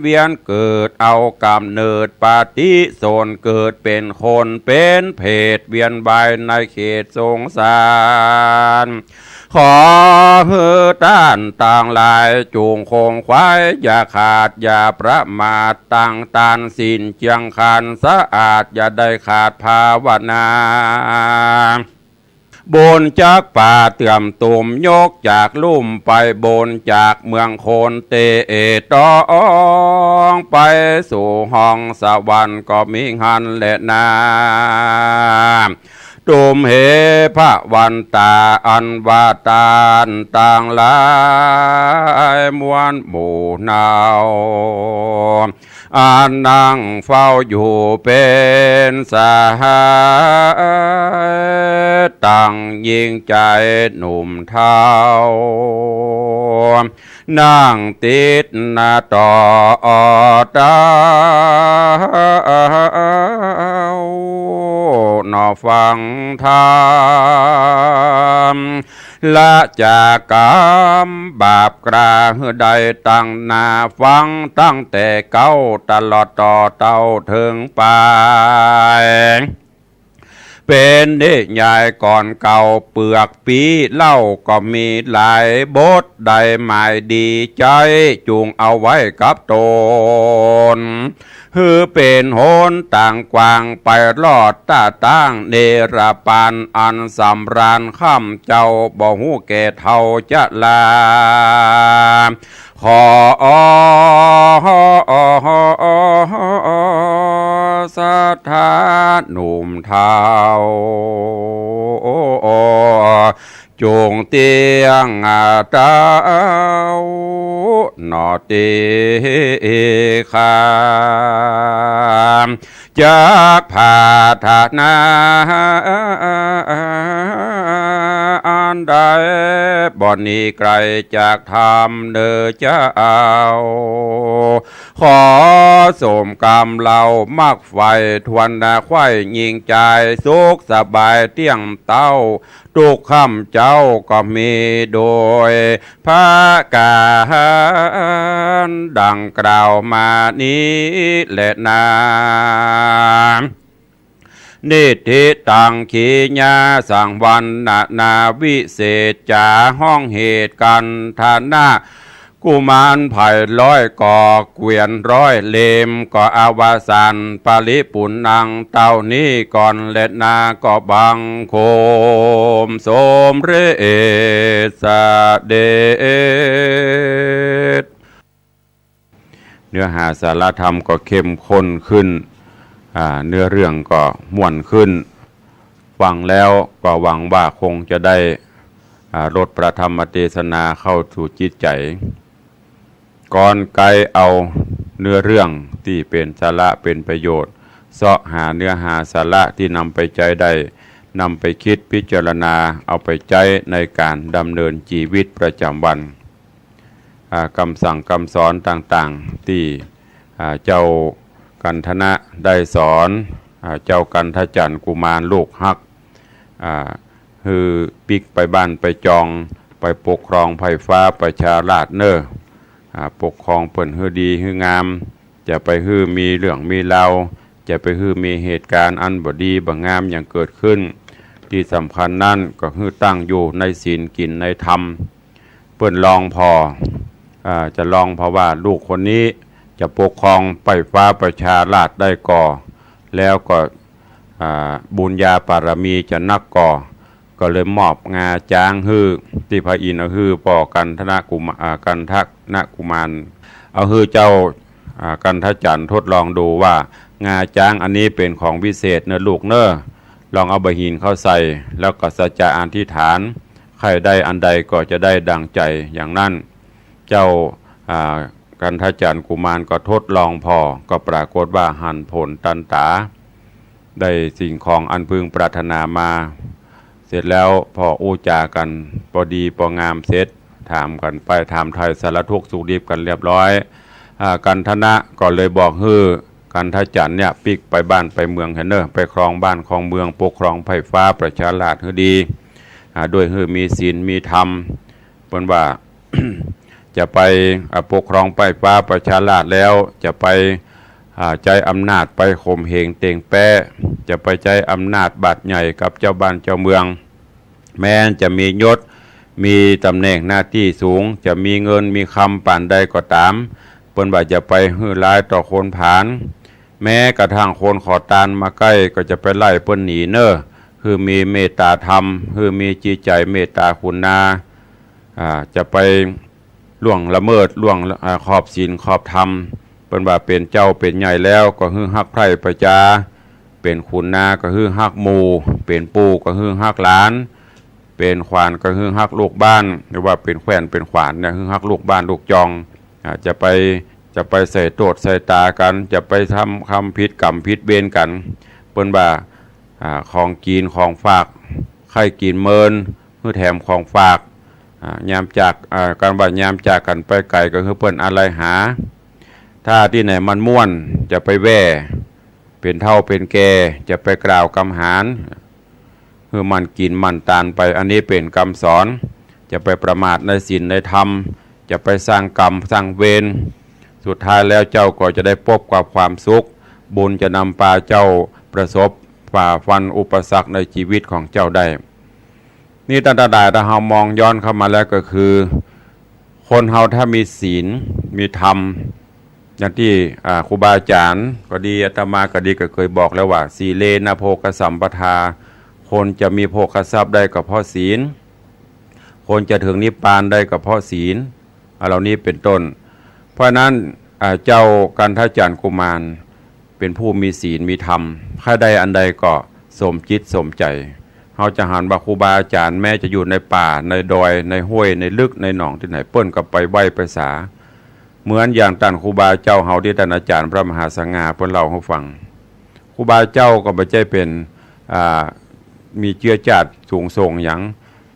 เวียนเกิดเอากำเนิดปฏิโสนเกิดเป็นคนเป็นเพศเวียนใบในเขตสงสารขอเฮือต้านต่างลายจูงคงควายอย่าขาดอย่าประมาทตั้งตานสินเจียงคันสะอาดอย่าได้ขาดภาวนาบนจากป่าเตื่อมตุ่มยกจากลุ่มไปบนจากเมืองโคนเตตองไปสู่ห้องสวรรค์ก็มีหันและนาตุมเหพระวันตาอันวาตานต่างหลายมวลหมู่นาวอานั่งเฝ้าอยู่เป็นสหายตั้งยิงใจหนุ่มเทานั่งติดหน้าต่อตานอฟังธรรมละจากกรรมบาปกราใดตั้งนาฟังตั้งแต่เก้าตลอดต่อเต้าถึงปลายเป็นเด็กใหญ่ก่อนเก่าเปลือกปีเล่าก็มีหลายบทได้หมายดีใจจูงเอาไว้กับตนคือเป็นโหนต่างกวางไปรอดตาตั้งเนรปานอันสำราญค่ำเจ้าบ่หูแก่เท่าจะลาขอสถาหนุ่มเทาจงเตียงเต้านอตีคามจากผาถนาอันใด บ่หนีไกลจากธรรมเด้อเจ้าขอสมกรรมเรามักไฟทวนนาควายยิงใจสุขสบายเตี้ยงเต้าทุกคำเจ้าก็มีโดยพระการดังกล่าวมานี้แหละนานิธิตังขีญาสังวันนาวิเศษจาห้องเหตุกันฐานะกุมารไผ่ร้อยก่อเกวียนร้อยเลมก็อาวาสันปาลิปุนนังเต้านี้ก่อนเล็ดนาก็บังโคมสมเรศเดชเนื้อหาสารธรรมก็เข้มข้นขึ้นเนื้อเรื่องก็ม่วนขึ้นฟังแล้วก็หวังว่าคงจะได้ลดประธรรมเทศนาเข้าสู่จิตใจก่อนไกลเอาเนื้อเรื่องที่เป็นสาระเป็นประโยชน์เสาะหาเนื้อหาสาระที่นำไปใจได้นำไปคิดพิจารณาเอาไปใจในการดำเนินชีวิตประจำวันคำสั่งคำสอนต่างๆที่เจ้ากันธนะได้สอนเจ้ากันทจันทร์กุมารลูกฮักคือปิกไปบ้านไปจองไปปกครองไผ่ฟ้าประชาราษฎร์เนอปกครองเปิ่นฮือดีฮืองามจะไปฮือมีเรื่องมีเล่าจะไปฮือมีเหตุการณ์อันบ่ดีบ่งามอย่างเกิดขึ้นที่สำคัญนั่นก็คือตั้งอยู่ในศีลกินในธรรมเปิ่นลองพอจะลองเพราะว่าลูกคนนี้จะปกครองไผ่ฟ้าประชาราษฎร์ได้ก่อแล้วก็บุญญาปารมีจะนักก่อก็เลยมอบงาจ้างฮือที่พระอินทร์เอาฮือปอกันทนะกุมกันทักนกุมารเอาฮือเจ้ากันทจันทร์ทดลองดูว่างาจ้างอันนี้เป็นของวิเศษเนื้อลูกเน้อลองเอาบะหินเข้าใส่แล้วก็สัจจะอธิษฐานใครได้อันใดก็จะได้ดังใจอย่างนั้นเจ้ากันทจันทร์กุมารก็ทดลองพอก็ปรากฏว่าหันผลตันตาได้สิ่งของอันพึงปรารถนามาเสร็จแล้วพออู้จากันพอดีพองามเสร็จถามกันไปถามไทยสารทุกข์สุขดิบกันเรียบร้อยกันธนะก็เลยบอกฮือกันทจันทร์เนี่ยปิกไปบ้านไปเมืองเห็นเนอไปครองบ้านครองเมืองปกครองไผ่ฟ้าประชาราษฎร์ฮือดีด้วยฮือมีศีลมีธรรมเพิ่นว่า จะไปปกครองไผ่ฟ้าประชาราษฎร์แล้วจะไปใจอำนาจไปข่มเหงเต่งแป้จะไปใจอำนาจบาดใหญ่กับเจ้าบ้านเจ้าเมืองแม้จะมียศมีตำแหน่งหน้าที่สูงจะมีเงินมีคำป่านใดก็ตามเปิ้นว่าจะไปฮื้อร้ายต่อคนผานแม้กระทั่งคนขอทานมาใกล้ก็จะไปไล่เปิ้นหนีเน้อคือมีเมตตาธรรมคือมีจิตใจเมตตาคุณนาจะไปล่วงละเมิดล่วงขอบศีลขอบธรรมเปิ้นว่าเป็นเจ้าเป็นใหญ่แล้วก็ฮื้อฮักไพร่ประจาเป็นขุนนาก็ฮื้อฮักหมู่เป็นปู่ก็ฮื้อฮักหลานเป็นขวานก็ฮื้อฮักลูกบ้านหรือว่าเป็นแขวนเป็นขวานเนี่ยฮื้อฮักลูกบ้านลูกจองจะไปใส่โตดใส่ตากันจะไปทำคำผิดกรรมผิดเบนกันเปิ้นว่าของกินของฝากไข่กินเมินฮื้อแถมของฝากยามจากการว่ายามจากกันไปไกลก็คือเปิ้นอะไรหาถ้าที่ไหนมันม่วนจะไปแว่เป็นเท่าเป็นแก่จะไปกล่าวกำหารคือมันกินมันตานไปอันนี้เป็นคำสอนจะไปประมาทในศีลในธรรมจะไปสร้างกรรมสร้างเวรสุดท้ายแล้วเจ้าก็จะได้พบกับความสุขบุญจะนำพาเจ้าประสบฝ่าฟันอุปสรรคในชีวิตของเจ้าได้นี่ตั้งแต่ถ้าเรามองย้อนเข้ามาแล้วก็คือคนเราถ้ามีศีลมีธรรมอย่างที่ครูบาอาจารย์ก็ดีอาตมาก็ดีก็เคยบอกแล้วว่าสีเลนะโภคสัมปทาคนจะมีโภคทรัพย์ได้ก็เพราะศีลคนจะถึงนิพพานได้ก็เพราะศีลเหล่านี้เป็นต้นเพราะนั้นเจ้ากันทจันทร์กุมารเป็นผู้มีศีลมีธรรมใครใดอันใดก็สมจิตสมใจเขาจะหันว่าครูบาอาจารย์แม้จะอยู่ในป่าในดอยในห้วยในลึกในหนองที่ไหนเปิ้นก็ไปไหว้ไปสาเหมือนอย่างท่านครูบาเจ้าเฮาที่ท่านอาจารย์พระมหาสังฆาเพิ่นเล่าให้ฟังครูบาเจ้าก็บ่ใช่เป็นมีเชื้อชาติสูงส่งหยัง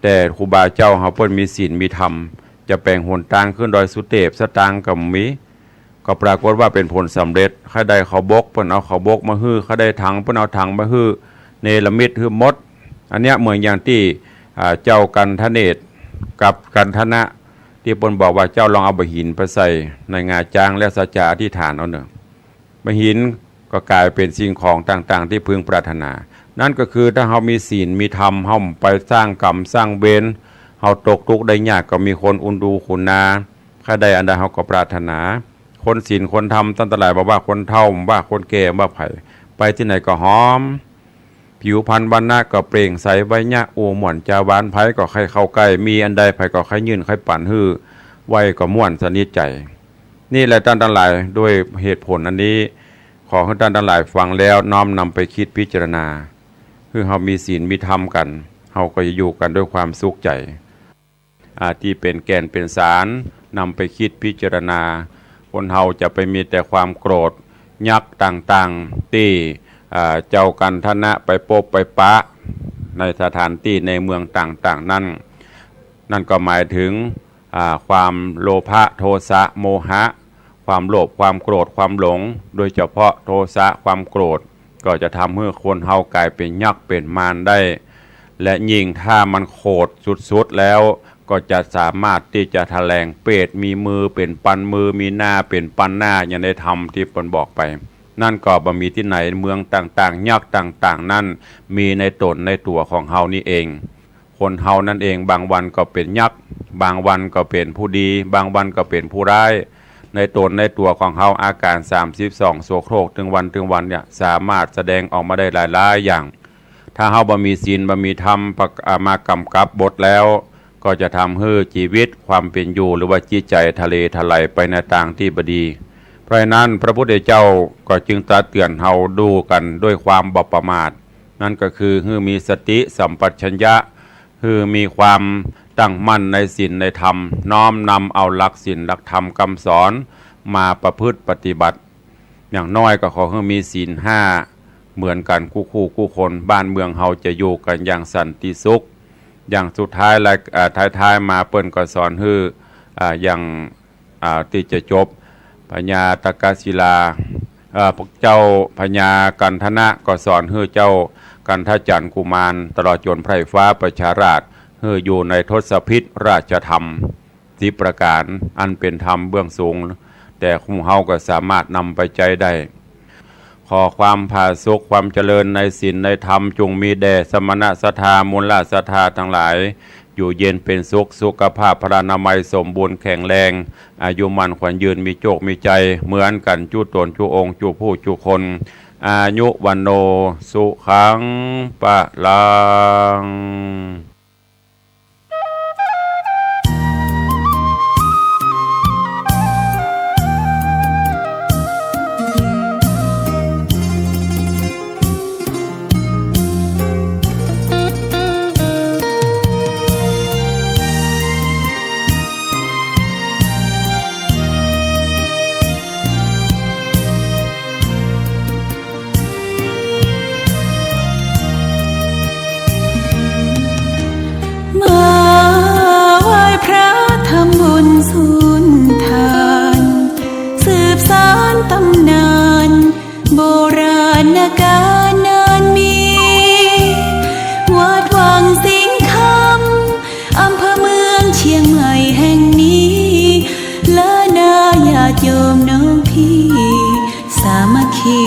แ แต่ครูบาเจ้าเขาเพิ่นมีศีลมีธรรมจะแปลงหนทางขึ้นดอยสุเทพสตางค์กับมีก็ปรากฏว่าเป็นผลสำเร็จข้าได้เขาบกเพิ่นเอาเขาบกมาฮื้อข้าได้ถังเพิ่นเอาถังมาฮื้อเนรมิตฮื้อมดอันเนี้ยเหมือนอย่างที่เจ้ากันทเนศกับกันทนะที่เพิ่นบอกว่าเจ้าลองเอาบหินไปใส่ในงาจ้างและสัจจะอธิษฐานเอาเนอะบหินก็กลายเป็นสิ่งของต่างๆที่พึงปรารถนานั่นก็คือถ้าเรามีศีลมีธรรมเฮาไปสร้างกรรมสร้างเวรเฮาตกทุกข์ได้ยากก็มีคนอุนดูขุนนาข้าใดอันใดเฮาก็ปรารถนาคนศีลคนธรรมตั้งแต่หลายบอกว่าคนเฒ่าว่าคนแก่ว่าไผไปที่ไหนก็หอมผิวพรรณวรรณะก็เปล่งใสไว้ยะโอม่วนจาวานไผก็ใครเข้าใกล้มีอันใดไผก็ใครยื่นใครปั่นฮื้อไว้ก็ม่วนสนิทใจนี่แหละท่านทั้งหลายด้วยเหตุผลอันนี้ขอให้ท่านทั้งหลายฟังแล้วน้อมนำไปคิดพิจารณาคือเฮามีศีลมีธรรมกันเฮาก็จะอยู่กันด้วยความสุขใจที่เป็นแก่นเป็นสารนำไปคิดพิจารณาคนเฮาจะไปมีแต่ความโกรธยักษ์ต่างๆที่เจ้ากันทนะไปปบไปปะในสถานที่ในเมืองต่างๆนั่นก็หมายถึงความโลภะโทสะโมหะความโลภความโกรธความหลงโดยเฉพาะโทสะความโกรธก็จะทำให้คนเฮากลายเป็นยักษ์เป็นมารได้และยิ่งถ้ามันโคตรสุดๆแล้วก็จะสามารถที่จะแถลงเปรตมีมือเป็นปันมือมีหน้าเป็นปันหน้าอย่างในธรรมที่ปนบอกไปนั่นก็บ่มีที่ไหนเมืองต่างๆยักษ์ต่างๆนั่นมีในตนในตัวของเฮานี่เองคนเฮานั่นเองบางวันก็เป็นยักษ์บางวันก็เป็นผู้ดีบางวันก็เป็นผู้ร้ายในตนในตัวของเฮาอาการ32โสโครกถึงวันเนี่ยสามารถแสดงออกมาได้หลายๆอย่างถ้าเฮาบ่มีศีลบ่มีธรรมมากำกับบทแล้วก็จะทำให้ชีวิตความเป็นอยู่หรือว่าจิตใจทะเลทลายไปในทางที่บดีเพราะนั้นพระพุทธเจ้าก็จึงตรัสเตือนเฮาดูกันด้วยความบ่ประมาทนั่นก็คือให้มีสติสัมปชัญญะคือมีความตั้งมั่นในศีลในธรรมน้อมนำเอาหลักศีลหลักธรรมคำสอนมาประพฤติปฏิบัติอย่างน้อยก็ขอให้มีศีล5เหมือนกันคู่คนบ้านเมืองเฮาจะอยู่กันอย่างสันติสุขอย่างสุดท้ายและท้ายมาเปิ้นก็สอนให้อย่างที่จะจบพญาตกศิลาพวกเจ้าพญากันทนะก็สอนให้เจ้ากันทจันทร์กุมารตลอดจนไพร่ฟ้าประชาราชให้อยู่ในทศพิธราชธรรม10ประการอันเป็นธรรมเบื้องสูงแต่คู่เฮาก็สามารถนำไปใจได้ขอความผาสุกความเจริญในศีลในธรรมจงมีแด่สมณะศรัทธามูลศรัทธาทั้งหลายอยู่เย็นเป็นสุขสุขภาพพรานามัยสมบูรณ์แข็งแรงอายุมันขวัญยืนมีโชคมีใจเหมือนกันจุตนจุองค์จุผู้จุคนอายุวันโนสุขังปะลังตำนานโบราณกาลนานมีวัดวังสิงห์คำอำเภอเมืองเชียงใหม่แห่งนี้และนาญาติโยมน้องพี่สามัคคี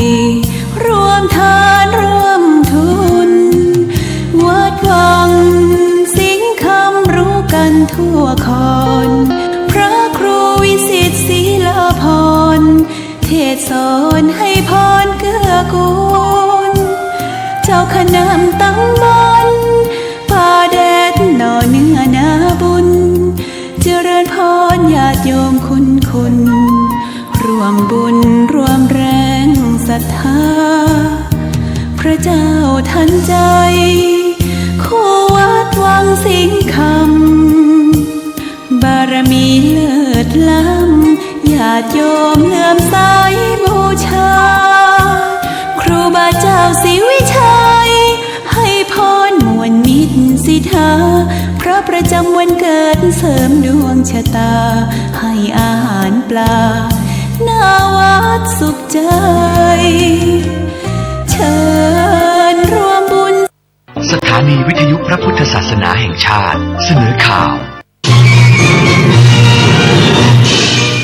รวมทานร่วมทุนวัดวังสิงห์คำรู้กันทั่วคอนพระครูวิสิตศรีลาภรณ์เทศสอนให้พรเกื้อกูลเจ้าคณะตำบลป่าแดดหน่อเนื้อนาบุญเจริญพรญาติโยมคุณร่วมบุญร่วมแรงศรัทธาพระเจ้าทันใจคู่วัดวังสิงห์คำบารมีเลิศล้ำญาติโยมเลื่อมใสบูชาครูบาเจ้าศรีวิชัยให้พรมวลมิตรสิทธาพระ ประจำวันเกิดเสริมดวงชะตาให้อาหารปลาหน้าวัดสุขใจเชิญร่วมบุญสถานีวิทยุพระพุทธศาสนาแห่งชาติเสนอข่าว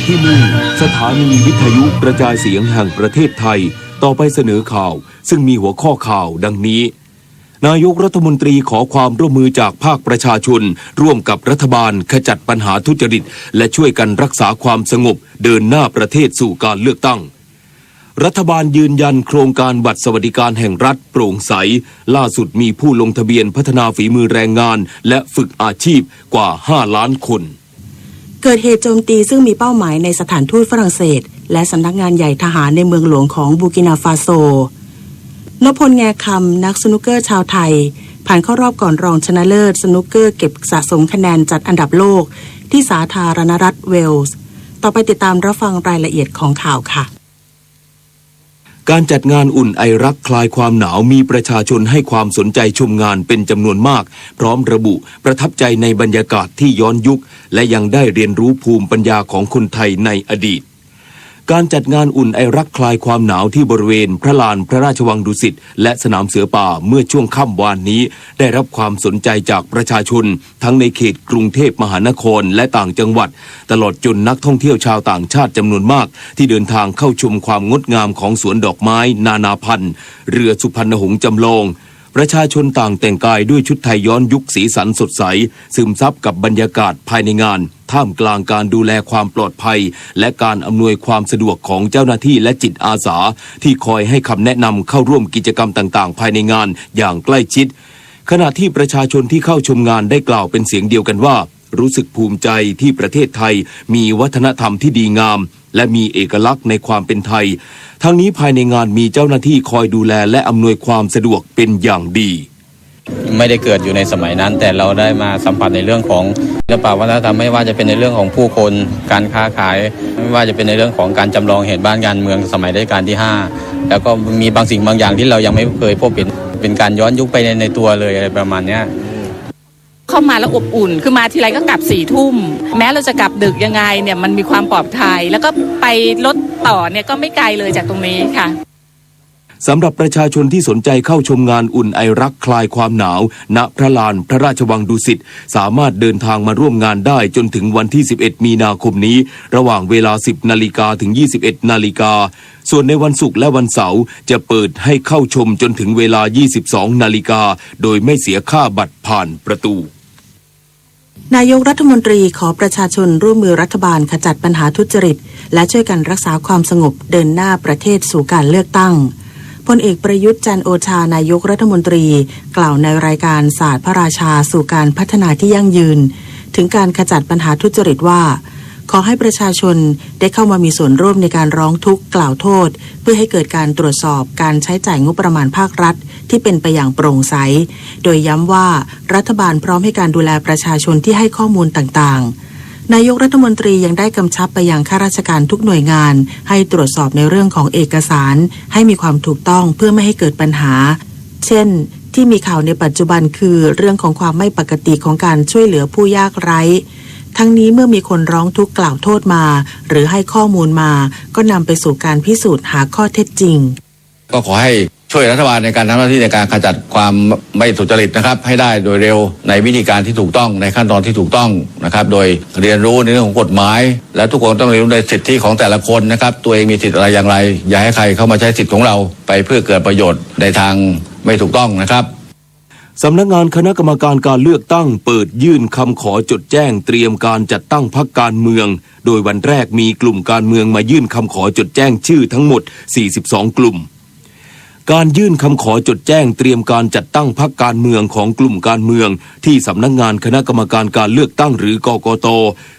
ที่นี่สถานีวิทยุกระจายเสียงแห่งประเทศไทยต่อไปเสนอข่าวซึ่งมีหัวข้อข่าวดังนี้นายกรัฐมนตรีขอความร่วมมือจากภาคประชาชนร่วมกับรัฐบาลขจัดปัญหาทุจริตและช่วยกันรักษาความสงบเดินหน้าประเทศสู่การเลือกตั้งรัฐบาลยืนยันโครงการบัตรสวัสดิการแห่งรัฐโปร่งใสล่าสุดมีผู้ลงทะเบียนพัฒนาฝีมือแรงงานและฝึกอาชีพกว่า5 ล้านคนเกิดเหตุโจมตีซึ่งมีเป้าหมายในสถานทูตฝรั่งเศสและสำนักงานใหญ่ทหารในเมืองหลวงของบูกินาฟาโซนพพล แงคำนักสนุกเกอร์ชาวไทยผ่านเข้ารอบก่อนรองชนะเลิศสนุกเกอร์เก็บสะสมคะแนนจัดอันดับโลกที่สาธารณรัฐเวลส์ต่อไปติดตามรับฟังรายละเอียดของข่าวค่ะการจัดงานอุ่นไอรักคลายความหนาวมีประชาชนให้ความสนใจชมงานเป็นจำนวนมากพร้อมระบุประทับใจในบรรยากาศที่ย้อนยุคและยังได้เรียนรู้ภูมิปัญญาของคนไทยในอดีตการจัดงานอุ่นไอรักคลายความหนาวที่บริเวณพระลานพระราชวังดุสิตและสนามเสือป่าเมื่อช่วงค่ำวานนี้ได้รับความสนใจจากประชาชนทั้งในเขตกรุงเทพมหานครและต่างจังหวัดตลอดจนนักท่องเที่ยวชาวต่างชาติจำนวนมากที่เดินทางเข้าชมความงดงามของสวนดอกไม้นานาพันธุ์เรือสุพรรณหงส์จำลองประชาชนต่างแต่งกายด้วยชุดไทยย้อนยุคสีสันสดใสซึมซับกับบรรยากาศภายในงานท่ามกลางการดูแลความปลอดภัยและการอำนวยความสะดวกของเจ้าหน้าที่และจิตอาสาที่คอยให้คำแนะนำเข้าร่วมกิจกรรมต่างๆภายในงานอย่างใกล้ชิดขณะที่ประชาชนที่เข้าชมงานได้กล่าวเป็นเสียงเดียวกันว่ารู้สึกภูมิใจที่ประเทศไทยมีวัฒนธรรมที่ดีงามและมีเอกลักษณ์ในความเป็นไทยทั้งนี้ภายในงานมีเจ้าหน้าที่คอยดูแลและอำนวยความสะดวกเป็นอย่างดีไม่ได้เกิดอยู่ในสมัยนั้นแต่เราได้มาสัมผัสในเรื่องของศิลปวัฒนธรรมไม่ว่าจะเป็นในเรื่องของผู้คนการค้าขายไม่ว่าจะเป็นในเรื่องของการจำลองเหตุบ้านการเมืองสมัยรัชกาลที่5แล้วก็มีบางสิ่งบางอย่างที่เรายังไม่เคยพบเห็นเป็นการย้อนยุคไปในตัวเลยอะไรประมาณนี้เข้ามาแล้วอบอุ่นคือมาทีไรก็กลับ4 ทุ่มแม้เราจะกลับดึกยังไงเนี่ยมันมีความปลอดภัยแล้วก็ไปรถต่อเนี่ยก็ไม่ไกลเลยจากตรงนี้ค่ะสำหรับประชาชนที่สนใจเข้าชมงานอุ่นไอรักคลายความหนาวณพระลานพระราชวังดุสิตสามารถเดินทางมาร่วมงานได้จนถึงวันที่11 มีนาคมนี้ระหว่างเวลา 10 นาฬิกาถึง 21 นาฬิกาส่วนในวันศุกร์และวันเสาร์จะเปิดให้เข้าชมจนถึงเวลา 22 นาฬิกาโดยไม่เสียค่าบัตรผ่านประตูนายกรัฐมนตรีขอประชาชนร่วมมือรัฐบาลขจัดปัญหาทุจริตและช่วยกันรักษาความสงบเดินหน้าประเทศสู่การเลือกตั้งพลเอกประยุทธ์จันทร์โอชานายกรัฐมนตรีกล่าวในรายการศาสตร์พระราชาสู่การพัฒนาที่ยั่งยืนถึงการขจัดปัญหาทุจริตว่าขอให้ประชาชนได้เข้ามามีส่วนร่วมในการร้องทุกข์กล่าวโทษเพื่อให้เกิดการตรวจสอบการใช้จ่ายงบประมาณภาครัฐที่เป็นไปอย่างโปร่งใสโดยย้ำว่ารัฐบาลพร้อมให้การดูแลประชาชนที่ให้ข้อมูลต่างๆนายกรัฐมนตรียังได้กำชับไปยังข้าราชการทุกหน่วยงานให้ตรวจสอบในเรื่องของเอกสารให้มีความถูกต้องเพื่อไม่ให้เกิดปัญหาเช่นที่มีข่าวในปัจจุบันคือเรื่องของความไม่ปกติของการช่วยเหลือผู้ยากไร้ทั้งนี้เมื่อมีคนร้องทุกข์กล่าวโทษมาหรือให้ข้อมูลมาก็นำไปสู่การพิสูจน์หาข้อเท็จจริงก็ขอให้ช่วยรัฐบาลในการทำหน้าที่ในการขจัดความไม่สุจริตนะครับให้ได้โดยเร็วในวิธีการที่ถูกต้องในขั้นตอนที่ถูกต้องนะครับโดยเรียนรู้ในเรื่องของกฎหมายและทุกคนต้องเรียนรู้ในสิทธิของแต่ละคนนะครับตัวเองมีสิทธิอะไรอย่างไรอย่าให้ใครเข้ามาใช้สิทธิของเราไปเพื่อเกิดประโยชน์ในทางไม่ถูกต้องนะครับสำนักงานคณะกรรมการการเลือกตั้งเปิดยื่นคำขอจดแจ้งเตรียมการจัดตั้งพรรคการเมืองโดยวันแรกมีกลุ่มการเมืองมายื่นคำขอจดแจ้งชื่อทั้งหมด42 กลุ่มการยื่นคำขอจดแจ้งเตรียมการจัดตั้งพรรคการเมืองของกลุ่มการเมืองที่สำนักงานคณะกรรมการการเลือกตั้งหรือกกต.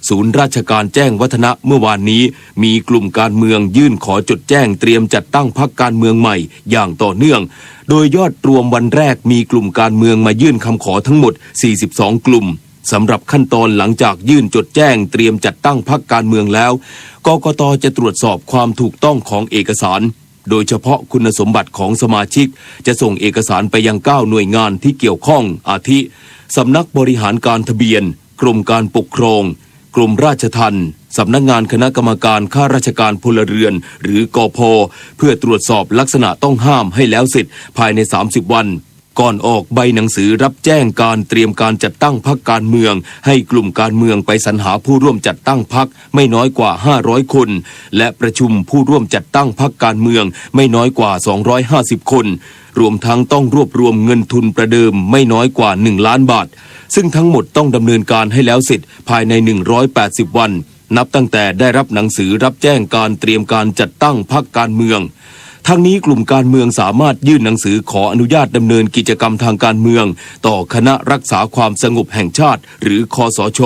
ศูนย์ราชการแจ้งวัฒนะเมื่อวานนี้มีกลุ่มการเมืองยื่นขอจดแจ้งเตรียมจัดตั้งพรรคการเมืองใหม่อย่างต่อเนื่องโดยยอดรวมวันแรกมีกลุ่มการเมืองมายื่นคำขอทั้งหมด42 กลุ่มสำหรับขั้นตอนหลังจากยื่นจดแจ้งเตรียมจัดตั้งพรรคการเมืองแล้วกกต.จะตรวจสอบความถูกต้องของเอกสารโดยเฉพาะคุณสมบัติของสมาชิกจะส่งเอกสารไปยัง9 หน่วยงานที่เกี่ยวข้องอาทิ สำนักบริหารการทะเบียนกรมการปกครองกรมราชทัณฑ์สำนักงานคณะกรรมการข้าราชการพลเรือนหรือกพ.เพื่อตรวจสอบลักษณะต้องห้ามให้แล้วเสร็จภายใน30 วันก่อนออกใบหนังสือรับแจ้งการเตรียมการจัดตั้งพรรคการเมืองให้กลุ่มการเมืองไปสรรหาผู้ร่วมจัดตั้งพรรคไม่น้อยกว่า500คนและประชุมผู้ร่วมจัดตั้งพรรคการเมืองไม่น้อยกว่า250คนรวมทั้งต้องรวบรวมเงินทุนประเดิมไม่น้อยกว่า1 ล้านบาทซึ่งทั้งหมดต้องดำเนินการให้แล้วเสร็จภายใน180 วันนับตั้งแต่ได้รับหนังสือรับแจ้งการเตรียมการจัดตั้งพรรคการเมืองทั้งนี้กลุ่มการเมืองสามารถยื่นหนังสือขออนุญาตดำเนินกิจกรรมทางการเมืองต่อคณะรักษาความสงบแห่งชาติหรือคสช.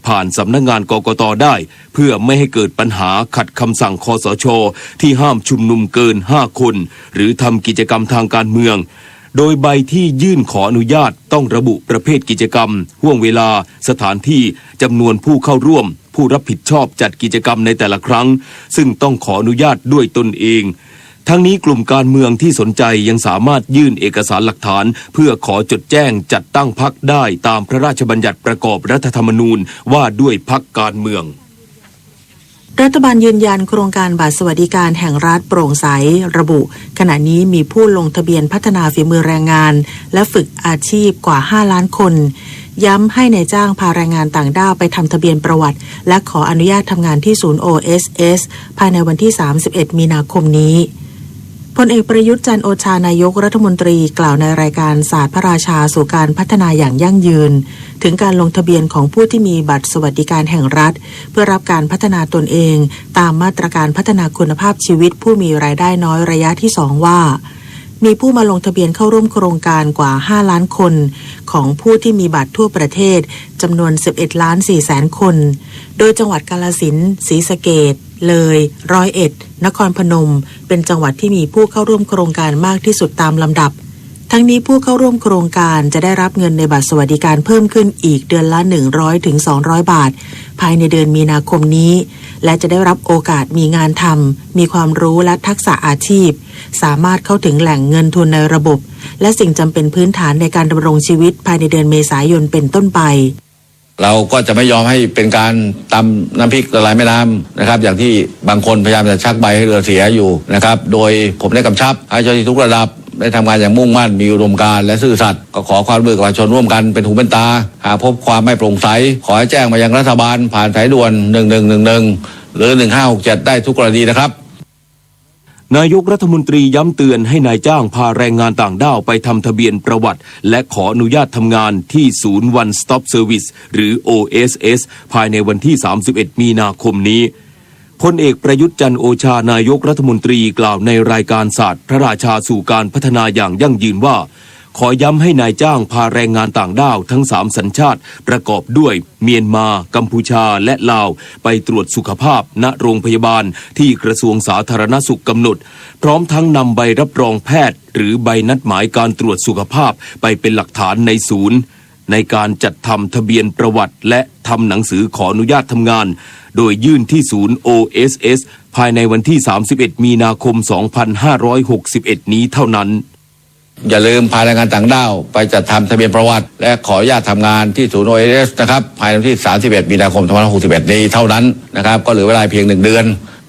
ผ่านสำนักงานกกต.ได้เพื่อไม่ให้เกิดปัญหาขัดคำสั่งคสช.ที่ห้ามชุมนุมเกิน5 คนหรือทำกิจกรรมทางการเมืองโดยใบที่ยื่นขออนุญาตต้องระบุประเภทกิจกรรมห่วงเวลาสถานที่จำนวนผู้เข้าร่วมผู้รับผิดชอบจัดกิจกรรมในแต่ละครั้งซึ่งต้องขออนุญาตด้วยตนเองทั้งนี้กลุ่มการเมืองที่สนใจยังสามารถยื่นเอกสารหลักฐานเพื่อขอจดแจ้งจัดตั้งพรรคได้ตามพระราชบัญญัติประกอบรัฐธรรมนูญว่าด้วยพรรคการเมืองรัฐบาลยืนยันโครงการบัตรสวัสดิการแห่งรัฐโปร่งใสระบุขณะนี้มีผู้ลงทะเบียนพัฒนาฝีมือแรงงานและฝึกอาชีพกว่า5 ล้านคนย้ำให้นายจ้างพาแรงงานต่างด้าวไปทำทะเบียนประวัติและขออนุญาตทำงานที่ศูนย์ OSS ภายในวันที่31 มีนาคมนี้พลเอกประยุทธ์จันทร์โอชานายกรัฐมนตรีกล่าวในรายการศาสตร์พระราชาสู่การพัฒนาอย่างยั่งยืนถึงการลงทะเบียนของผู้ที่มีบัตรสวัสดิการแห่งรัฐเพื่อรับการพัฒนาตนเองตามมาตรการพัฒนาคุณภาพชีวิตผู้มีรายได้น้อยระยะที่ 2 ว่ามีผู้มาลงทะเบียนเข้าร่วมโครงการกว่า5 ล้านคนของผู้ที่มีบัตรทั่วประเทศจำนวน 11.4 คนโดยจังหวัดกาฬสินธุ์ศรีสะเกษเลย101นครพนมเป็นจังหวัดที่มีผู้เข้าร่วมโครงการมากที่สุดตามลำดับทั้งนี้ผู้เข้าร่วมโครงการจะได้รับเงินในบัตรสวัสดิการเพิ่มขึ้นอีกเดือนละ100 ถึง 200 บาทภายในเดือนมีนาคมนี้และจะได้รับโอกาสมีงานทำมีความรู้และทักษะอาชีพสามารถเข้าถึงแหล่งเงินทุนในระบบและสิ่งจำเป็นพื้นฐานในการดำรงชีวิตภายในเดือนเมษายนเป็นต้นไปเราก็จะไม่ยอมให้เป็นการตำน้ำพริกละลายแม่น้ำนะครับอย่างที่บางคนพยายามจะชักใบให้เรือเสียอยู่นะครับโดยผมได้กำชับให้เจ้าหน้าที่ทุกระดับได้ทำงานอย่างมุ่งมั่นมีอุดมการณ์และซื่อสัตย์ก็ขอความร่วมมือกับประชาชนร่วมกันเป็นหูเป็นตาหากพบความไม่โปร่งใสขอให้แจ้งมายังรัฐบาลผ่านสายด่วน1111หรือ1567ได้ทุกกรณีนะครับนายกรัฐมนตรีย้ำเตือนให้นายจ้างพาแรงงานต่างด้าวไปทำทะเบียนประวัติและขออนุญาตทำงานที่ศูนย์ One Stop Service หรือ OSS ภายในวันที่31 มีนาคมนี้พลเอกประยุทธ์จันทร์โอชานายกรัฐมนตรีกล่าวในรายการศาสตร์พระราชาสู่การพัฒนาอย่างยั่งยืนว่าขอย้ำให้นายจ้างพาแรงงานต่างด้าวทั้ง3 สัญชาติประกอบด้วยเมียนมากัมพูชาและลาวไปตรวจสุขภาพณโรงพยาบาลที่กระทรวงสาธารณสุขกำหนดพร้อมทั้งนำใบรับรองแพทย์หรือใบนัดหมายการตรวจสุขภาพไปเป็นหลักฐานในศูนย์ในการจัดทำทะเบียนประวัติและทำหนังสือขออนุญาตทำงานโดยยื่นที่ศูนย์ OSS ภายในวันที่31 มีนาคม 2561 นี้เท่านั้นอย่าลืมพาแรงงานต่างด้าวไปจัดทำทะเบียนประวัติและขออนุญาตทำงานที่ศูนย์ OSS นะครับภายในวันที่31 มีนาคม 2561 นี้เท่านั้นนะครับก็เหลือเวลาเพียง1 เดือน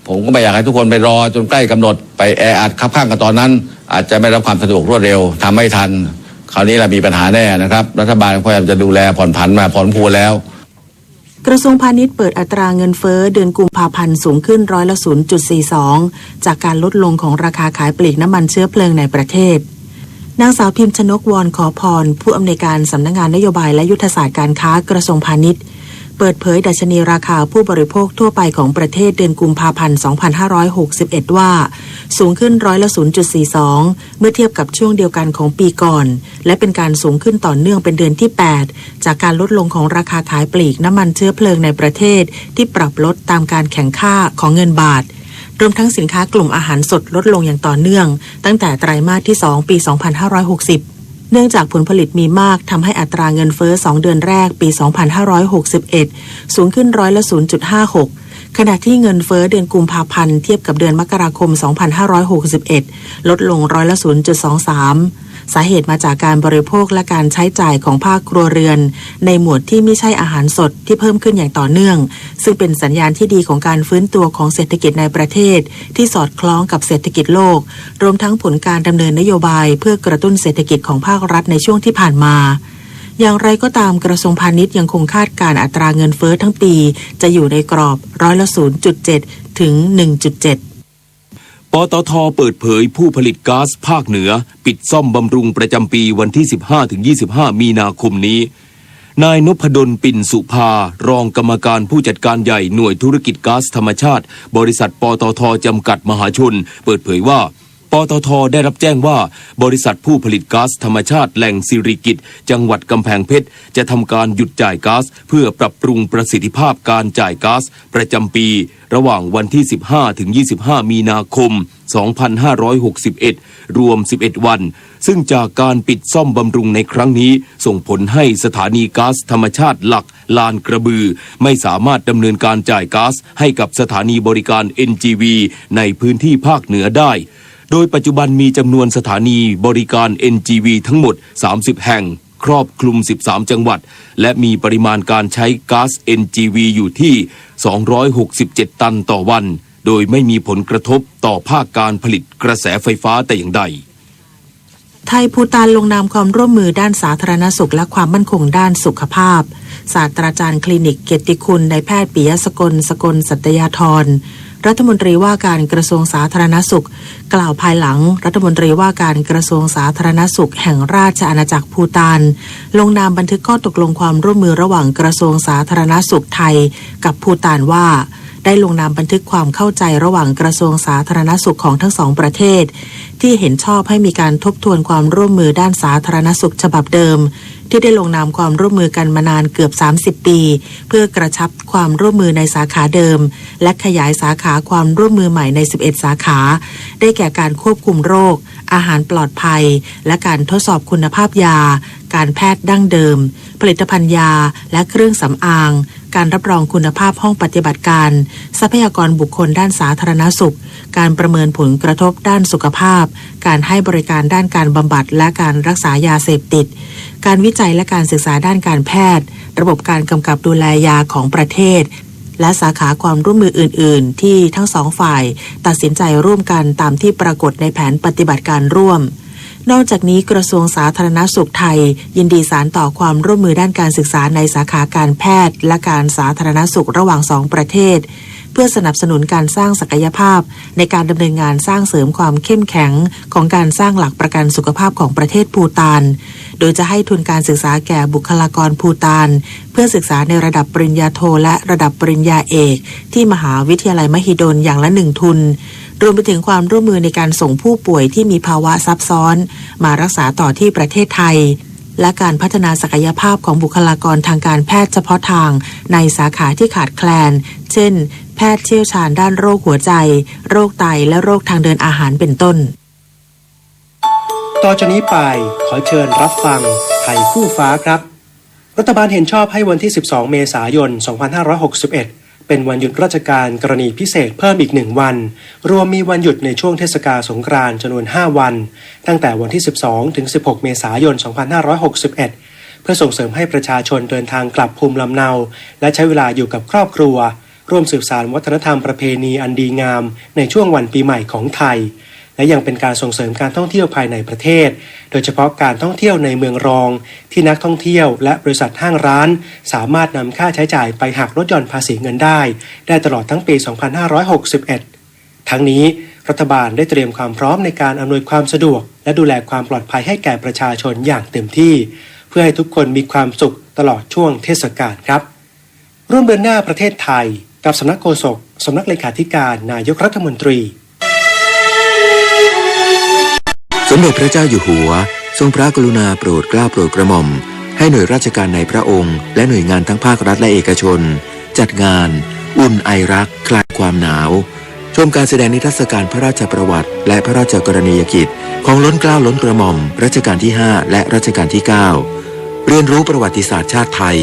ผมก็ไม่อยากให้ทุกคนไปรอจนใกล้กำหนดไปแออัดคับข้างกันตอนนั้นอาจจะไม่รับความสะดวกรวดเร็วทำไม่ทันคราวนี้เรามีปัญหาแน่นะครับรัฐบาลพยายามจะดูแลผ่อนผันมาผ่อนพูนแล้วกระทรวงพาณิชย์เปิดอัตราเงินเฟ้อเดือนกุมภาพันธ์สูงขึ้น0.42%จากการลดลงของราคาขายปลีกน้ำมันเชื้อเพลิงในประเทศนางสาวพิมพ์ชนกวรขอพรผู้อำนวยการสำนักงานนโยบายและยุทธศาสตร์การค้ากระทรวงพาณิชย์เปิดเผยดัชนีราคาผู้บริโภคทั่วไปของประเทศเดือนกุมภาพันธ์ 2561 ว่าสูงขึ้น0.42%เมื่อเทียบกับช่วงเดียวกันของปีก่อนและเป็นการสูงขึ้นต่อเนื่องเป็นเดือนที่ 8 จากการลดลงของราคาขายปลีกน้ำมันเชื้อเพลิงในประเทศที่ปรับลดตามการแข่งค่าของเงินบาทรวมทั้งสินค้ากลุ่มอาหารสดลดลงอย่างต่อเนื่องตั้งแต่ไตรมาสที่ 2 ปี 2560 เนื่องจากผลผลิตมีมากทำให้อัตราเงินเฟ้อ 2 เดือนแรกปี 2561 สูงขึ้น0.56%ขณะที่เงินเฟ้อเดือนกุมภาพันธ์เทียบกับเดือนมกราคม 2561 ลดลง0.23%ส สาเหตุมาจากการบริโภคและการใช้จ่ายของภาคครัวเรือนในหมวดที่ไม่ใช่อาหารสดที่เพิ่มขึ้นอย่างต่อเนื่องซึ่งเป็นสัญญาณที่ดีของการฟื้นตัวของเศรษฐกิจในประเทศที่สอดคล้องกับเศรษฐกิจโลกรวมทั้งผลการดำเนินนโยบายเพื่อกระตุ้นเศรษฐกิจของภาครัฐในช่วงที่ผ่านมาอย่างไรก็ตามกระทรวงพาณิชย์ยังคงคาดการณ์อัตราเงินเฟ้อทั้งปีจะอยู่ในกรอบ0.7 ถึง 1.7 ปตท.เปิดเผยผู้ผลิตก๊าซภาคเหนือปิดซ่อมบำรุงประจำปีวันที่ 15-25 มีนาคมนี้นายนพดลปิ่นสุภารองกรรมการผู้จัดการใหญ่หน่วยธุรกิจก๊าซธรรมชาติบริษัทปตท.จำกัดมหาชนเปิดเผยว่าปตท.ได้รับแจ้งว่าบริษัทผู้ผลิตก๊าซธรรมชาติแหล่งสิริกิติ์จังหวัดกำแพงเพชรจะทำการหยุดจ่ายก๊าซเพื่อปรับปรุงประสิทธิภาพการจ่ายก๊าซประจำปีระหว่างวันที่ 15-25 มีนาคม 2561 รวม 11 วันซึ่งจากการปิดซ่อมบำรุงในครั้งนี้ส่งผลให้สถานีก๊าซธรรมชาติหลักลานกระบือไม่สามารถดำเนินการจ่ายก๊าซให้กับสถานีบริการ NGV ในพื้นที่ภาคเหนือได้โดยปัจจุบันมีจำนวนสถานีบริการ NGV ทั้งหมด 30 แห่งครอบคลุม 13 จังหวัดและมีปริมาณการใช้ก๊าซ NGV อยู่ที่ 267 ตันต่อวันโดยไม่มีผลกระทบต่อภาคการผลิตกระแสไฟฟ้าแต่อย่างใดไทยภูฏานลงนามความร่วมมือด้านสาธารณสุขและความมั่นคงด้านสุขภาพศาสตราจารย์คลินิกเกียรติคุณนายแพทย์ปิยสกลสกลสัตยาธรรัฐมนตรีว่าการกระทรวงสาธารณสุขกล่าวภายหลังรัฐมนตรีว่าการกระทรวงสาธารณสุขแห่งราชอาณาจักรภูฏานลงนามบันทึกข้อตกลงความร่วมมือระหว่างกระทรวงสาธารณสุขไทยกับภูฏานว่าได้ลงนามบันทึกความเข้าใจระหว่างกระทรวงสาธารณสุขของทั้งสองประเทศที่เห็นชอบให้มีการทบทวนความร่วมมือด้านสาธารณสุขฉบับเดิมที่ได้ลงนามความร่วมมือกันมานานเกือบ30 ปีเพื่อกระชับความร่วมมือในสาขาเดิมและขยายสาขาความร่วมมือใหม่ใน11สาขาได้แก่การควบคุมโรคอาหารปลอดภัยและการทดสอบคุณภาพยาการแพทย์ดั้งเดิมผลิตภัณฑ์ยาและเครื่องสำอางการรับรองคุณภาพห้องปฏิบัติการทรัพยากรบุคคลด้านสาธารณสุขการประเมินผลกระทบด้านสุขภาพการให้บริการด้านการบำบัดและการรักษายาเสพติดการวิจัยและการศึกษาด้านการแพทย์ระบบการกำกับดูแลยาของประเทศและสาขาความร่วมมืออื่นๆที่ทั้งสองฝ่ายตัดสินใจร่วมกันตามที่ปรากฏในแผนปฏิบัติการร่วมนอกจากนี้กระทรวงสาธารณสุขไทยยินดีสานต่อความร่วมมือด้านการศึกษาในสาขาการแพทย์และการสาธารณสุขระหว่าง2ประเทศเพื่อสนับสนุนการสร้างศักยภาพในการดำเนินงานสร้างเสริมความเข้มแข็งของการสร้างหลักประกันสุขภาพของประเทศภูฏานโดยจะให้ทุนการศึกษาแก่บุคลากรภูฏานเพื่อศึกษาในระดับปริญญาโทและระดับปริญญาเอกที่มหาวิทยาลัยมหิดลอย่างละ1ทุนรวมไปถึงความร่วมมือในการส่งผู้ป่วยที่มีภาวะซับซ้อนมารักษาต่อที่ประเทศไทยและการพัฒนาศักยภาพของบุคลากรทางการแพทย์เฉพาะทางในสาขาที่ขาดแคลนเช่นแพทย์เชี่ยวชาญด้านโรคหัวใจโรคไตและโรคทางเดินอาหารเป็นต้นต่อจากนี้ไปขอเชิญรับฟังไทยคู่ฟ้าครับรัฐบาลเห็นชอบให้วันที่12เมษายน2561เป็นวันหยุดราชการกรณีพิเศษเพิ่มอีก1วันรวมมีวันหยุดในช่วงเทศกาลสงกรานต์จำนวน5วันตั้งแต่วันที่12ถึง16เมษายน2561เพื่อส่งเสริมให้ประชาชนเดินทางกลับภูมิลำเนาและใช้เวลาอยู่กับครอบครัวร่วมสืบสานวัฒนธรรมประเพณีอันดีงามในช่วงวันปีใหม่ของไทยและยังเป็นการส่งเสริมการท่องเที่ยวภายในประเทศโดยเฉพาะการท่องเที่ยวในเมืองรองที่นักท่องเที่ยวและบริษัทห้างร้านสามารถนำค่าใช้จ่ายไปหักลดหย่อนภาษีเงินได้ตลอดทั้งปี 2561 ทั้งนี้รัฐบาลได้เตรียมความพร้อมในการอำนวยความสะดวกและดูแลความปลอดภัยให้แก่ประชาชนอย่างเต็มที่เพื่อให้ทุกคนมีความสุขตลอดช่วงเทศกาลครับร่วมเดินหน้าประเทศไทยกับสำนักโฆษกสำนักเลขาธิการนายกรัฐมนตรีสมเด็จพระเจ้าอยู่หัวทรงพระกรุณาโปรดเกล้าโปรดกระหม่อมให้หน่วยราชการในพระองค์และหน่วยงานทั้งภาครัฐและเอกชนจัดงานอุ่นไอรักคลายความหนาวชมการแสดงนิทรรศการพระราชประวัติและพระราชกรณียกิจของล้นเกล้าล้นกระหม่อมรัชกาลที่5และรัชกาลที่9เรียนรู้ประวัติศาสตร์ชาติไทย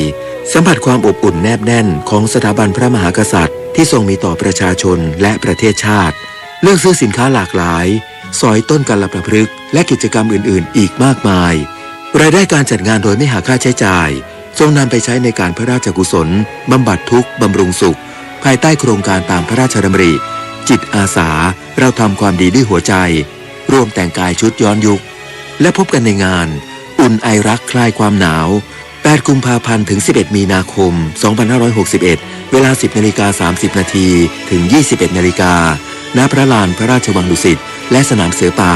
สัมผัสความอบอุ่นแนบแน่นของสถาบันพระมหากษัตริย์ที่ทรงมีต่อประชาชนและประเทศชาติเลือกซื้อสินค้าหลากหลาย ซอยต้นกัลประพฤกษ์และกิจกรรมอื่นๆอีกมากมายรายได้การจัดงานโดยไม่หาค่าใช้จ่ายทรงนำไปใช้ในการพระราชกุศลบำบัดทุกข์บำรุงสุขภายใต้โครงการตามพระราชดำริจิตอาสาเราทำความดีด้วยหัวใจร่วมแต่งกายชุดย้อนยุคและพบกันในงานอุ่นไอรักคลายความหนาว8 กุมภาพันธ์ถึง 11 มีนาคม 2561 เวลา 10:30 น.ถึง 21:00 น.ณ พระลานพระราชวังดุสิตและสนามเสือป่า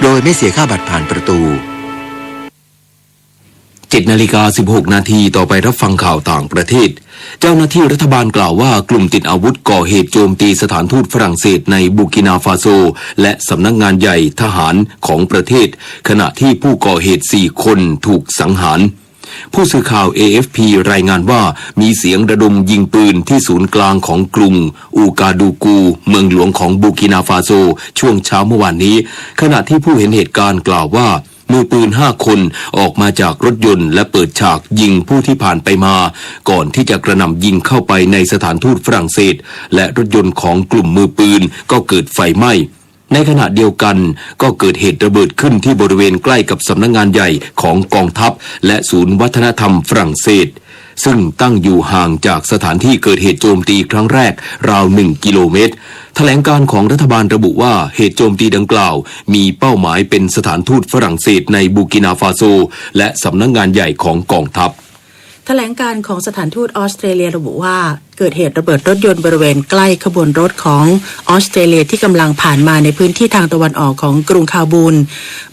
โดยไม่เสียค่าบัตรผ่านประตู 7:16 น.ต่อไปรับฟังข่าวต่างประเทศเจ้าหน้าที่รัฐบาลกล่าวว่ากลุ่มติดอาวุธก่อเหตุโจมตีสถานทูตฝรั่งเศสในบูกินาฟาโซและสำนักงานใหญ่ทหารของประเทศขณะที่ผู้ก่อเหตุ4 คนถูกสังหารผู้สื่อข่าว AFP รายงานว่ามีเสียงระดมยิงปืนที่ศูนย์กลางของกรุงอูกาดูกูเมืองหลวงของบูกินาฟาโซช่วงเช้าเมื่อวานนี้ขณะที่ผู้เห็นเหตุการณ์กล่าวว่ามือปืน5 คนออกมาจากรถยนต์และเปิดฉากยิงผู้ที่ผ่านไปมาก่อนที่จะกระหน่ำยิงเข้าไปในสถานทูตฝรั่งเศสและรถยนต์ของกลุ่มมือปืนก็เกิดไฟไหม้ในขณะเดียวกันก็เกิดเหตุระเบิดขึ้นที่บริเวณใกล้กับสำนักงานใหญ่ของกองทัพและศูนย์วัฒนธรรมฝรั่งเศสซึ่งตั้งอยู่ห่างจากสถานที่เกิดเหตุโจมตีครั้งแรกราว1 กิโลเมตรแถลงการของรัฐบาลระบุว่าเหตุโจมตีดังกล่าวมีเป้าหมายเป็นสถานทูตฝรั่งเศสในบูกินาฟาโซและสำนักงานใหญ่ของกองทัพแถลงการของสถานทูตออสเตรเลียระบุว่าเกิดเหตุระเบิดรถยนต์บริเวณใกล้ขบวนรถของออสเตรเลียที่กำลังผ่านมาในพื้นที่ทางตะวันออกของกรุงคาบูล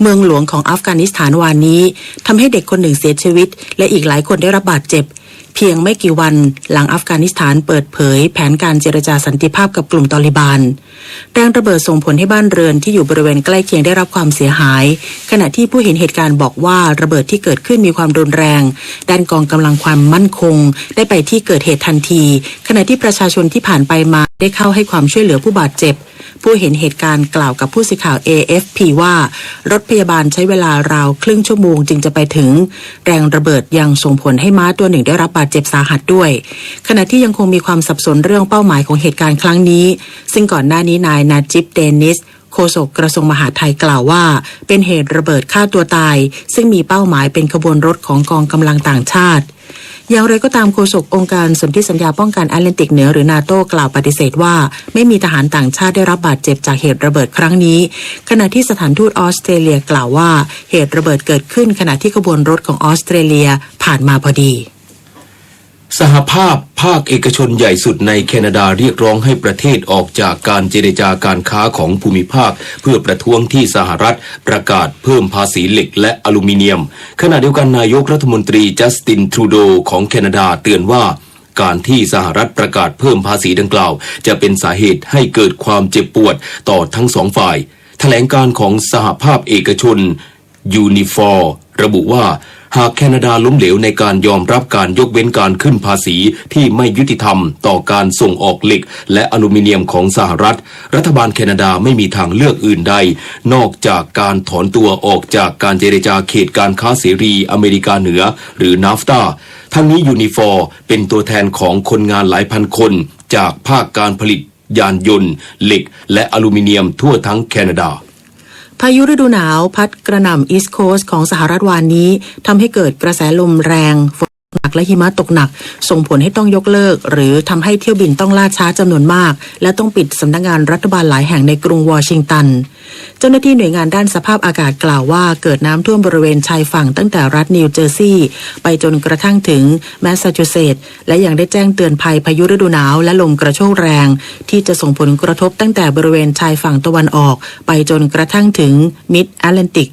เมืองหลวงของอัฟกานิสถานวานนี้ทำให้เด็กคนหนึ่งเสียชีวิตและอีกหลายคนได้รับบาดเจ็บเพียงไม่กี่วันหลังอัฟกานิสถานเปิดเผยแผนการเจรจาสันติภาพกับกลุ่มตอลิบานแรงระเบิดส่งผลให้บ้านเรือนที่อยู่บริเวณใกล้เคียงได้รับความเสียหายขณะที่ผู้เห็นเหตุการณ์บอกว่าระเบิดที่เกิดขึ้นมีความรุนแรงด้านกองกำลังความมั่นคงได้ไปที่เกิดเหตุทันทีขณะที่ประชาชนที่ผ่านไปมาได้เข้าให้ความช่วยเหลือผู้บาดเจ็บผู้เห็นเหตุการณ์กล่าวกับผู้สื่อข่าว AFP ว่ารถพยาบาลใช้เวลาราวครึ่งชั่วโมงจึงจะไปถึงแรงระเบิดยังส่งผลให้ม้าตัวหนึ่งได้รับบาดเจ็บสาหัสด้วยขณะที่ยังคงมีความสับสนเรื่องเป้าหมายของเหตุการณ์ครั้งนี้ซึ่งก่อนหน้านี้นายนาจิบเดนิสโฆษกกระทรวงมหาดไทยกล่าวว่าเป็นเหตุระเบิดฆ่าตัวตายซึ่งมีเป้าหมายเป็นขบวนรถของกองกำลังต่างชาติอย่างไรก็ตามโฆษกองค์การสนธิสัญญาป้องกันแอตแลนติกเหนือหรือนาโต้กล่าวปฏิเสธว่าไม่มีทหารต่างชาติได้รับบาดเจ็บจากเหตุระเบิดครั้งนี้ขณะที่สถานทูตออสเตรเลียกล่าวว่าเหตุระเบิดเกิดขึ้นขณะที่ขบวนรถของออสเตรเลียผ่านมาพอดีสหภาพภาคเอกชนใหญ่สุดในแคนาดาเรียกร้องให้ประเทศออกจากการเจรจาการค้าของภูมิภาคเพื่อประท้วงที่สหรัฐประกาศเพิ่มภาษีเหล็กและอลูมิเนียมขณะเดียวกันนายกรัฐมนตรีจัสตินทรูโดของแคนาดาเตือนว่าการที่สหรัฐประกาศเพิ่มภาษีดังกล่าวจะเป็นสาเหตุให้เกิดความเจ็บปวดต่อทั้งสองฝ่ายแถลงการของสหภาพเอกชนยูนิฟอร์ระบุว่าหากแคนาดาล้มเหลวในการยอมรับการยกเว้นการขึ้นภาษีที่ไม่ยุติธรรมต่อการส่งออกเหล็กและอลูมิเนียมของสหรัฐบาลแคนาดาไม่มีทางเลือกอื่นใดนอกจากการถอนตัวออกจากการเจรจาเขตการค้าเสรีอเมริกาเหนือหรือนาฟตาทั้งนี้ยูนิฟอร์เป็นตัวแทนของคนงานหลายพันคนจากภาคการผลิตยานยนต์เหล็กและอลูมิเนียมทั่วทั้งแคนาดาพายุฤดูหนาวพัดกระหน่ำอีสต์โคสต์ของสหรัฐวานนี้ทำให้เกิดกระแสลมแรงฝนหนักและหิมะตกหนักส่งผลให้ต้องยกเลิกหรือทำให้เที่ยวบินต้องล่าช้าจำนวนมากและต้องปิดสำนักงานรัฐบาลหลายแห่งในกรุงวอชิงตันเจ้าหน้าที่หน่วยงานด้านสภาพอากาศกล่าวว่าเกิดน้ำท่วมบริเวณชายฝั่งตั้งแต่รัฐนิวเจอร์ซีย์ไปจนกระทั่งถึงแมสซาชูเซตส์และยังได้แจ้งเตือนภัยพายุฤดูหนาวและลมกระโชกแรงที่จะส่งผลกระทบตั้งแต่บริเวณชายฝั่งตะวันออกไปจนกระทั่งถึงมิดแอตแลนติก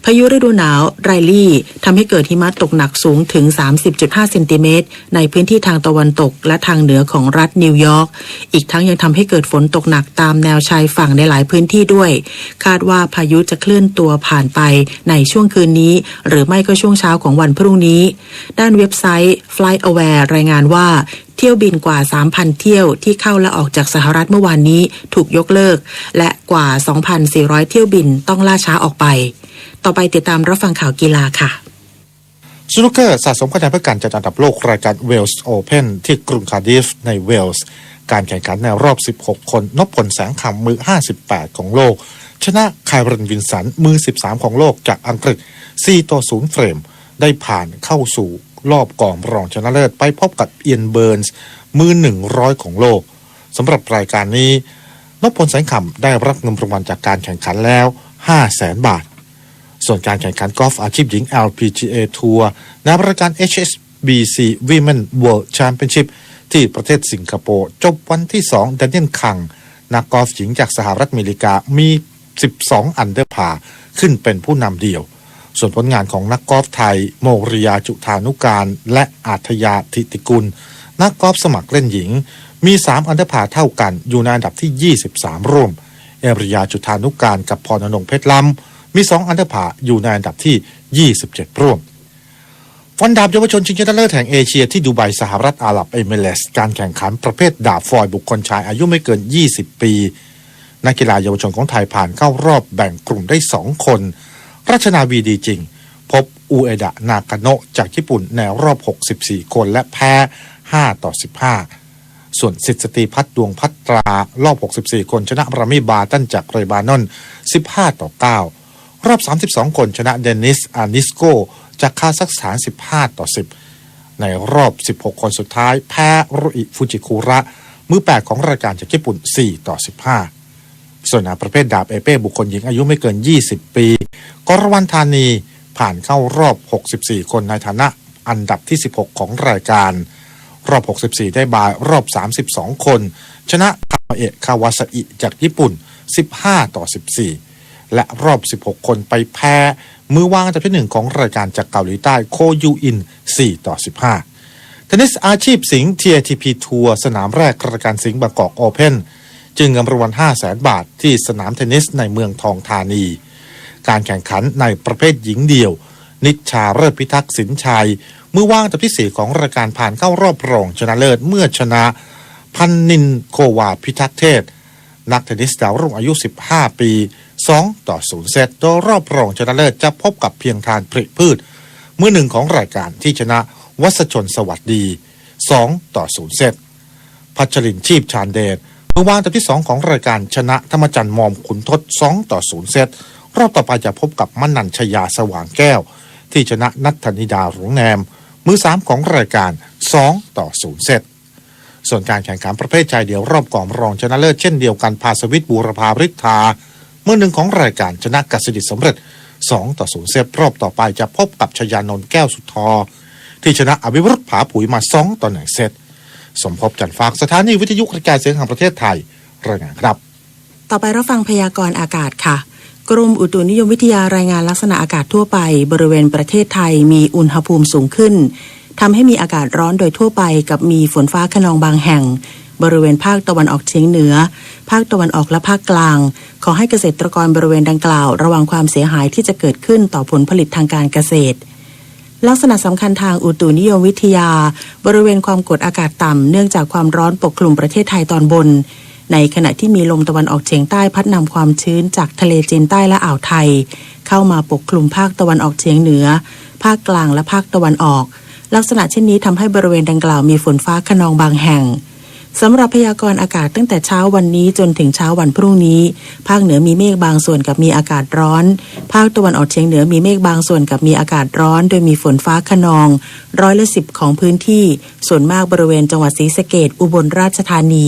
พายุฤดูหนาวไรลี่ทำให้เกิดหิมะตกหนักสูงถึง 30.5 เซนติเมตรในพื้นที่ทางตะวันตกและทางเหนือของรัฐนิวยอร์กอีกทั้งยังทำให้เกิดฝนตกหนักตามแนวชายฝั่งในหลายพื้นที่ด้วยคาดว่าพายุจะเคลื่อนตัวผ่านไปในช่วงคืนนี้หรือไม่ก็ช่วงเช้าของวันพรุ่งนี้ด้านเว็บไซต์ FlightAware รายงานว่าเที่ยวบินกว่า 3,000 เที่ยวที่เข้าและออกจากสหรัฐเมื่อวานนี้ถูกยกเลิกและกว่า 2,400 เที่ยวบินต้องล่าช้าออกไปต่อไปติดตามรับฟังข่าวกีฬาค่ะสนุกเกอร์สะสมคะแนนเพื่อการจัดอันดับโลกรายการเวลส์โอเพ่นที่กรุงคาร์ดิฟในเวลส์ การแข่งขันในรอบ 16 คนนพพลแสงคำมือ 58 ของโลกชนะไคลรันวินสันมือ 13 ของโลกจากอังกฤษ 4-0 เฟรมได้ผ่านเข้าสู่รอบก่อนรองชนะเลิศไปพบกับเอียนเบิร์นส์มือ 100 ของโลกสำหรับรายการนี้นพพลแสงคำได้รับเงินรางวัลจากการแข่งขันแล้ว 500,000 บาทส่วนการแข่งขันกอล์ฟอาชีพหญิง LPGA ทัวร์ในรายการ HSBC Women World Championship ที่ประเทศสิงคโปร์จบวันที่ 2 แดเนียลคังนักกอล์ฟหญิงจากสหรัฐอเมริกามี 12 อันเดอร์พาร์ขึ้นเป็นผู้นำเดี่ยวส่วนผลงานของนักกอล์ฟไทยโมริยาจุธานุการและอาทยาธิติกุลนักกอล์ฟสมัครเล่นหญิงมี 3 อันเดอร์พาร์เท่ากันอยู่ในอันดับที่ 23 ร่วมเอริยาจุธานุการกับพรณรงค์เพชรล้ำมี 2 อันเดอร์พาร์อยู่ในอันดับที่ 27 ร่วมฟันดาบเยาวชนชิงชนะเลิศแห่งเอเชียที่ดูไบสหรัฐอาหรับเอมิเรตส์การแข่งขันประเภทดาบฟอยบุคคลชายอายุไม่เกิน 20 ปีนักกีฬาเยาวชนของไทยผ่านเข้ารอบแบ่งกลุ่มได้ 2 คนรัชนาวีดีจริงพบอูเอดะนากาโนะจากญี่ปุ่นในรอบ 64 คนและแพ้ 5-15 ส่วนสิทธิสตรีพัฒน์ดวงพัตรารอบ 64 คนชนะรามิบาตันจากเรบานอน 15-9 รอบ 32 คนชนะเดนิสอานิสโกจากคาซัคสถาน 15-10 ในรอบ 16 คนสุดท้ายแพ้รุอิฟูจิคุระมือ 8 ของรายการจากญี่ปุ่น 4-15 ส่วนในประเภทดาบเอเป้บุคคลหญิงอายุไม่เกิน 20 ปีกรวรรณธานีผ่านเข้ารอบ 64 คนในฐานะอันดับที่ 16 ของรายการรอบ 64 ได้บายรอบ 32 คนชนะคาเอะคาวาซาอิจากญี่ปุ่น 15-14 และรอบ 16 คนไปแพ้มือวางอันดับที่ 1 ของรายการจากเกาหลีใต้โคยูอิน 4-15 เทนนิสอาชีพสิงห์ TATP ทัวร์สนามแรกรายการสิงห์บางกอกโอเพ่นจึงเงินรางวัล 500,000 บาทที่สนามเทนนิสในเมืองทองธานีการแข่งขันในประเภทหญิงเดี่ยวนิชชาเลิศพิทักษ์สินชัยมือวางอันดับที่ 4 ของรายการผ่านเข้ารอบรองชนะเลิศเมื่อชนะพันนินโควาพิทักษ์เทศนักเทนนิสดาวรุ่งอายุ 15 ปี 2-0 เซตโดยรอบรองชนะเลิศจะพบกับเพียงทานผลิพืชมือ 1 ของรายการที่ชนะวัชชนสวัสดี 2-0 เซตพัชรินทร์ชีพชาญเดชมือวางอันดับที่ 2 ของรายการชนะธรรมจันทร์มอมขุนทด 2-0 เซตรอบต่อไปจะพบกับมนัญชยาสว่างแก้วที่ชนะนัทธนิดาหลวงแนมมือ 3 ของรายการ 2-0 เซตส่วนการแข่งขันประเภทชายเดี่ยวรอบก่อนรองชนะเลิศเช่นเดียวกันภาสวิทย์บูรพาฤทธามือ 1 ของรายการชนะกัสดิษฐ์สำเร็จ 2-0 เซตรอบต่อไปจะพบกับชยานนท์แก้วสุทธอที่ชนะอภิวรุษผาผุยมา 2-1 เซตสมภพจันทร์ฝากสถานีวิทยุกระจายเสียงแห่งประเทศไทยรายงานครับต่อไปรับฟังพยากรณ์อากาศค่ะกรมอุตุนิยมวิทยารายงานลักษณะอากาศทั่วไปบริเวณประเทศไทยมีอุณหภูมิสูงขึ้นทำให้มีอากาศร้อนโดยทั่วไปกับมีฝนฟ้าคะนองบางแห่งบริเวณภาคตะวันออกเฉียงเหนือภาคตะวันออกและภาคกลางขอให้เกษตรกรบริเวณดังกล่าวระวังความเสียหายที่จะเกิดขึ้นต่อผลผลิตทางการเกษตรลักษณะสำคัญทางอุตุนิยมวิทยาบริเวณความกดอากาศต่ำเนื่องจากความร้อนปกคลุมประเทศไทยตอนบนในขณะที่มีลมตะวันออกเฉียงใต้พัดนำความชื้นจากทะเลจีนใต้และอ่าวไทยเข้ามาปกคลุมภาคตะวันออกเฉียงเหนือภาคกลางและภาคตะวันออกลักษณะเช่นนี้ทำให้บริเวณดังกล่าวมีฝนฟ้าคะนองบางแห่งสำหรับพยากรณ์อากาศตั้งแต่เช้าวันนี้จนถึงเช้าวันพรุ่งนี้ภาคเหนือมีเมฆบางส่วนกับมีอากาศร้อนภาคตะวันออกเฉียงเหนือมีเมฆบางส่วนกับมีอากาศร้อนโดยมีฝนฟ้าคะนอง10%ของพื้นที่ส่วนมากบริเวณจังหวัดศรีสะเกษอุบลราชธานี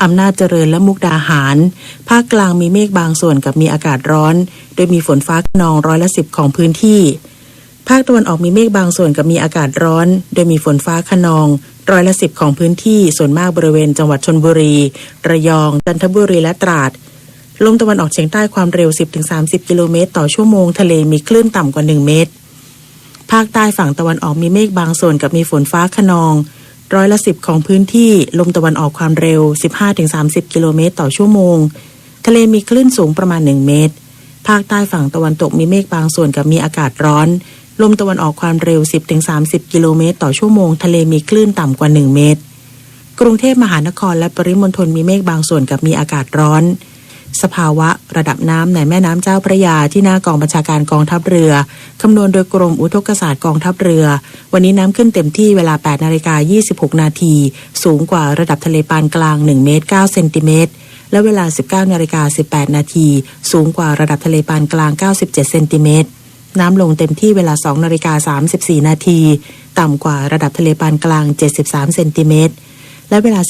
อำนาจเจริญและมุกดาหารภาคกลางมีเมฆบางส่วนกับมีอากาศร้อนโดยมีฝนฟ้าคะนอง10%ของพื้นที่ภาคตะวันออกมีเมฆบางส่วนกับมีอากาศร้อนโดยมีฝนฟ้าคะนอง10%ของพื้นที่ส่วนมากบริเวณจังหวัดชลบุรีระยองจันทบุรีและตราดลมตะวันออกเฉียงใต้ความเร็ว 10-30 กิโลเมตรต่อชั่วโมงทะเลมีคลื่นต่ำกว่า1เมตรภาคใต้ฝั่งตะวันออกมีเมฆบางส่วนกับมีฝนฟ้าคะนอง10%ของพื้นที่ลมตะวันออกความเร็ว 15-30 กิโลเมตรต่อชั่วโมงทะเลมีคลื่นสูงประมาณ1เมตรภาคใต้ฝั่งตะวันตกมีเมฆบางส่วนกับมีอากาศร้อนลมตะวันออกความเร็ว 10-30 กิโลเมตรต่อชั่วโมงทะเลมีคลื่นต่ำกว่า1เมตรกรุงเทพมหานครและปริมณฑลมีเมฆบางส่วนกับมีอากาศร้อน สภาวะระดับน้ำในแม่น้ำเจ้าพระยาที่หน้ากองบัญชาการกองทัพเรือคำนวณโดยกรมอุทกศาสตร์กองทัพเรือวันนี้น้ำขึ้นเต็มที่เวลา 8:26 นาทีสูงกว่าระดับทะเลปานกลาง1 เมตร 9 เซนติเมตรและเวลา 19:18 นาทีสูงกว่าระดับทะเลปานกลาง97 เซนติเมตรน้ำลงเต็มที่เวลา 2:34 นาทีต่ำกว่าระดับทะเลปานกลาง73 เซนติเมตรและเวลา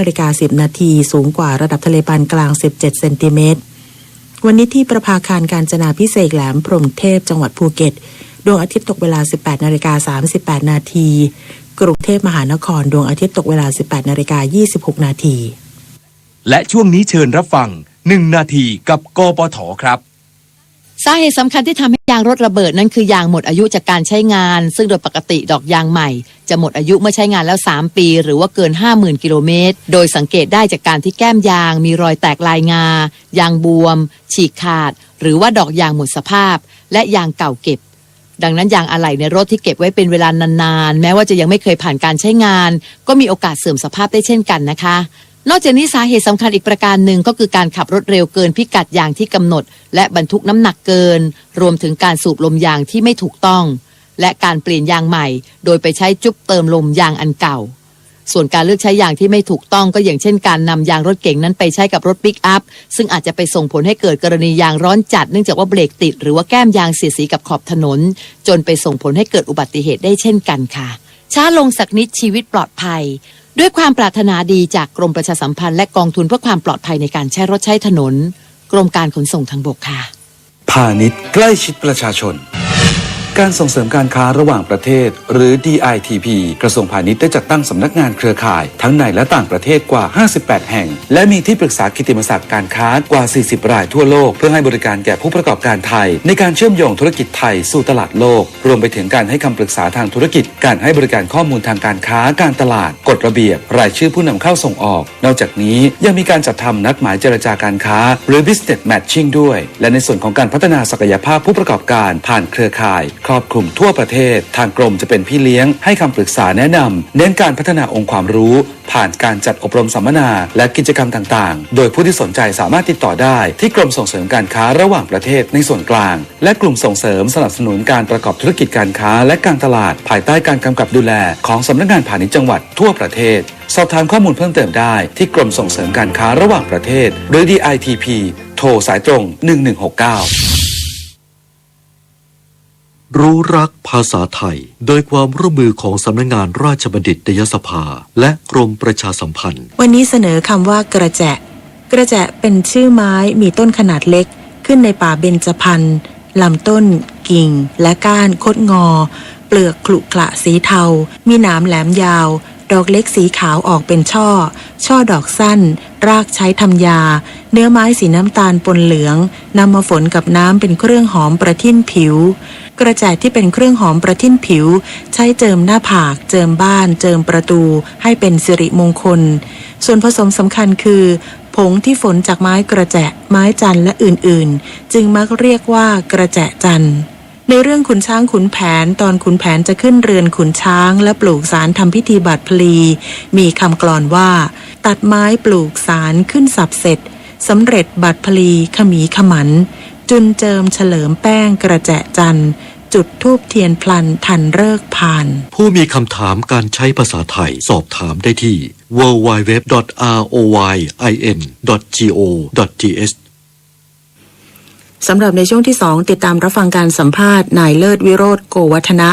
15:10 นาทีสูงกว่าระดับทะเลปานกลาง17 เซนติเมตรวันนี้ที่ประภาคารกาญจนาภิเษกแหลมพรหมเทพจังหวัดภูเก็ตดวงอาทิตย์ตกเวลา 18:38 นาทีกรุงเทพมหานครดวงอาทิตย์ตกเวลา 18:26 นาทีและช่วงนี้เชิญรับฟัง1 นาทีกับกปทครับสาเหตุสำคัญที่ทำให้ยางรถระเบิดนั้นคือยางหมดอายุจากการใช้งานซึ่งโดยปกติดอกยางใหม่จะหมดอายุเมื่อใช้งานแล้ว3 ปีหรือว่าเกิน 50,000 กิโลเมตรโดยสังเกตได้จากการที่แก้มยางมีรอยแตกลายงายางบวมฉีกขาดหรือว่าดอกยางหมดสภาพและยางเก่าเก็บดังนั้นยางอะไหล่ในรถที่เก็บไว้เป็นเวลานานๆแม้ว่าจะยังไม่เคยผ่านการใช้งานก็มีโอกาสเสื่อมสภาพได้เช่นกันนะคะนอกจากนี้สาเหตุสำคัญอีกประการหนึ่งก็คือการขับรถเร็วเกินพิกัดยางที่กำหนดและบรรทุกน้ำหนักเกินรวมถึงการสูบลมยางที่ไม่ถูกต้องและการเปลี่ยนยางใหม่โดยไปใช้จุ๊บเติมลมยางอันเก่าส่วนการเลือกใช้ยางที่ไม่ถูกต้องก็อย่างเช่นการนำยางรถเก๋งนั้นไปใช้กับรถปิกอัพซึ่งอาจจะไปส่งผลให้เกิดกรณียางร้อนจัดเนื่องจากว่าเบรกติดหรือว่าแก้มยางเสียดสีกับขอบถนนจนไปส่งผลให้เกิดอุบัติเหตุได้เช่นกันค่ะช้าลงสักนิดชีวิตปลอดภัยด้วยความปรารถนาดีจากกรมประชาสัมพันธ์และกองทุนเพื่อความปลอดภัยในการใช้รถใช้ถนนกรมการขนส่งทางบกค่ะพาณิชย์ใกล้ชิดประชาชนการส่งเสริมการค้าระหว่างประเทศหรือ DITP กระทรวงพาณิชย์ได้จัดตั้งสำนักงานเครือข่ายทั้งในและต่างประเทศกว่า58แห่งและมีที่ปรึกษากิตติมศักดิ์การค้ากว่า40รายทั่วโลกเพื่อให้บริการแก่ผู้ประกอบการไทยในการเชื่อมโยงธุรกิจไทยสู่ตลาดโลกรวมไปถึงการให้คำปรึกษาทางธุรกิจการให้บริการข้อมูลทางการค้าการตลาดกฎระเบียบรายชื่อผู้นำเข้าส่งออกนอกจากนี้ยังมีการจัดทำนัดหมายเจรจาการค้าหรือ Business Matching ด้วยและในส่วนของการพัฒนาศักยภาพผู้ประกอบการผ่านเครือข่ายครอบคลุมทั่วประเทศทางกรมจะเป็นพี่เลี้ยงให้คำปรึกษาแนะนำเน้นการพัฒนาองค์ความรู้ผ่านการจัดอบรมสัมมนาและกิจกรรมต่างๆโดยผู้ที่สนใจสามารถติดต่อได้ที่กรมส่งเสริมการค้าระหว่างประเทศในส่วนกลางและกลุ่มส่งเสริมสนับสนุนการประกอบธุรกิจการค้าและการตลาดภายใต้การกำกับดูแลของสำนักงานพาณิชย์จังหวัดทั่วประเทศสอบถามข้อมูลเพิ่มเติมได้ที่กรมส่งเสริมการค้าระหว่างประเทศหรือ DITP โทรสายตรง1169รู้รักภาษาไทยโดยความร่วมมือของสำนักงานราชบัณฑิตยสภาและกรมประชาสัมพันธ์วันนี้เสนอคำว่ากระแจะกระแจะเป็นชื่อไม้มีต้นขนาดเล็กขึ้นในป่าเบญจพรรณลำต้นกิ่งและก้านคดงอเปลือกขรุขระสีเทามีหนามแหลมยาวดอกเล็กสีขาวออกเป็นช่อดอกสั้นรากใช้ทำยาเนื้อไม้สีน้ำตาลปนเหลืองนำมาฝนกับน้ำเป็นเครื่องหอมประทิ่นผิวกระแจที่เป็นเครื่องหอมประทิ่นผิวใช้เจิมหน้าผากเจิมบ้านเจิมประตูให้เป็นสิริมงคลส่วนผสมสำคัญคือผงที่ฝนจากไม้กระแจไม้จันและอื่นๆจึงมักเรียกว่ากระแจจันในเรื่องขุนช้างขุนแผนตอนขุนแผนจะขึ้นเรือนขุนช้างและปลูกสารทำพิธีบัตรพลีมีคำกลอนว่าตัดไม้ปลูกสารขึ้นสับเสร็จสำเร็จบัตรพลีขมีขมันจุนเจิมเฉลิมแป้งกระแจจันจุดธูปเทียนพลันทันฤกษ์ผ่านผู้มีคำถามการใช้ภาษาไทยสอบถามได้ที่ www.royin.go.th สำหรับในช่วงที่2ติดตามรับฟังการสัมภาษณ์นายเลิศวิโรจน์โกวัฒนะ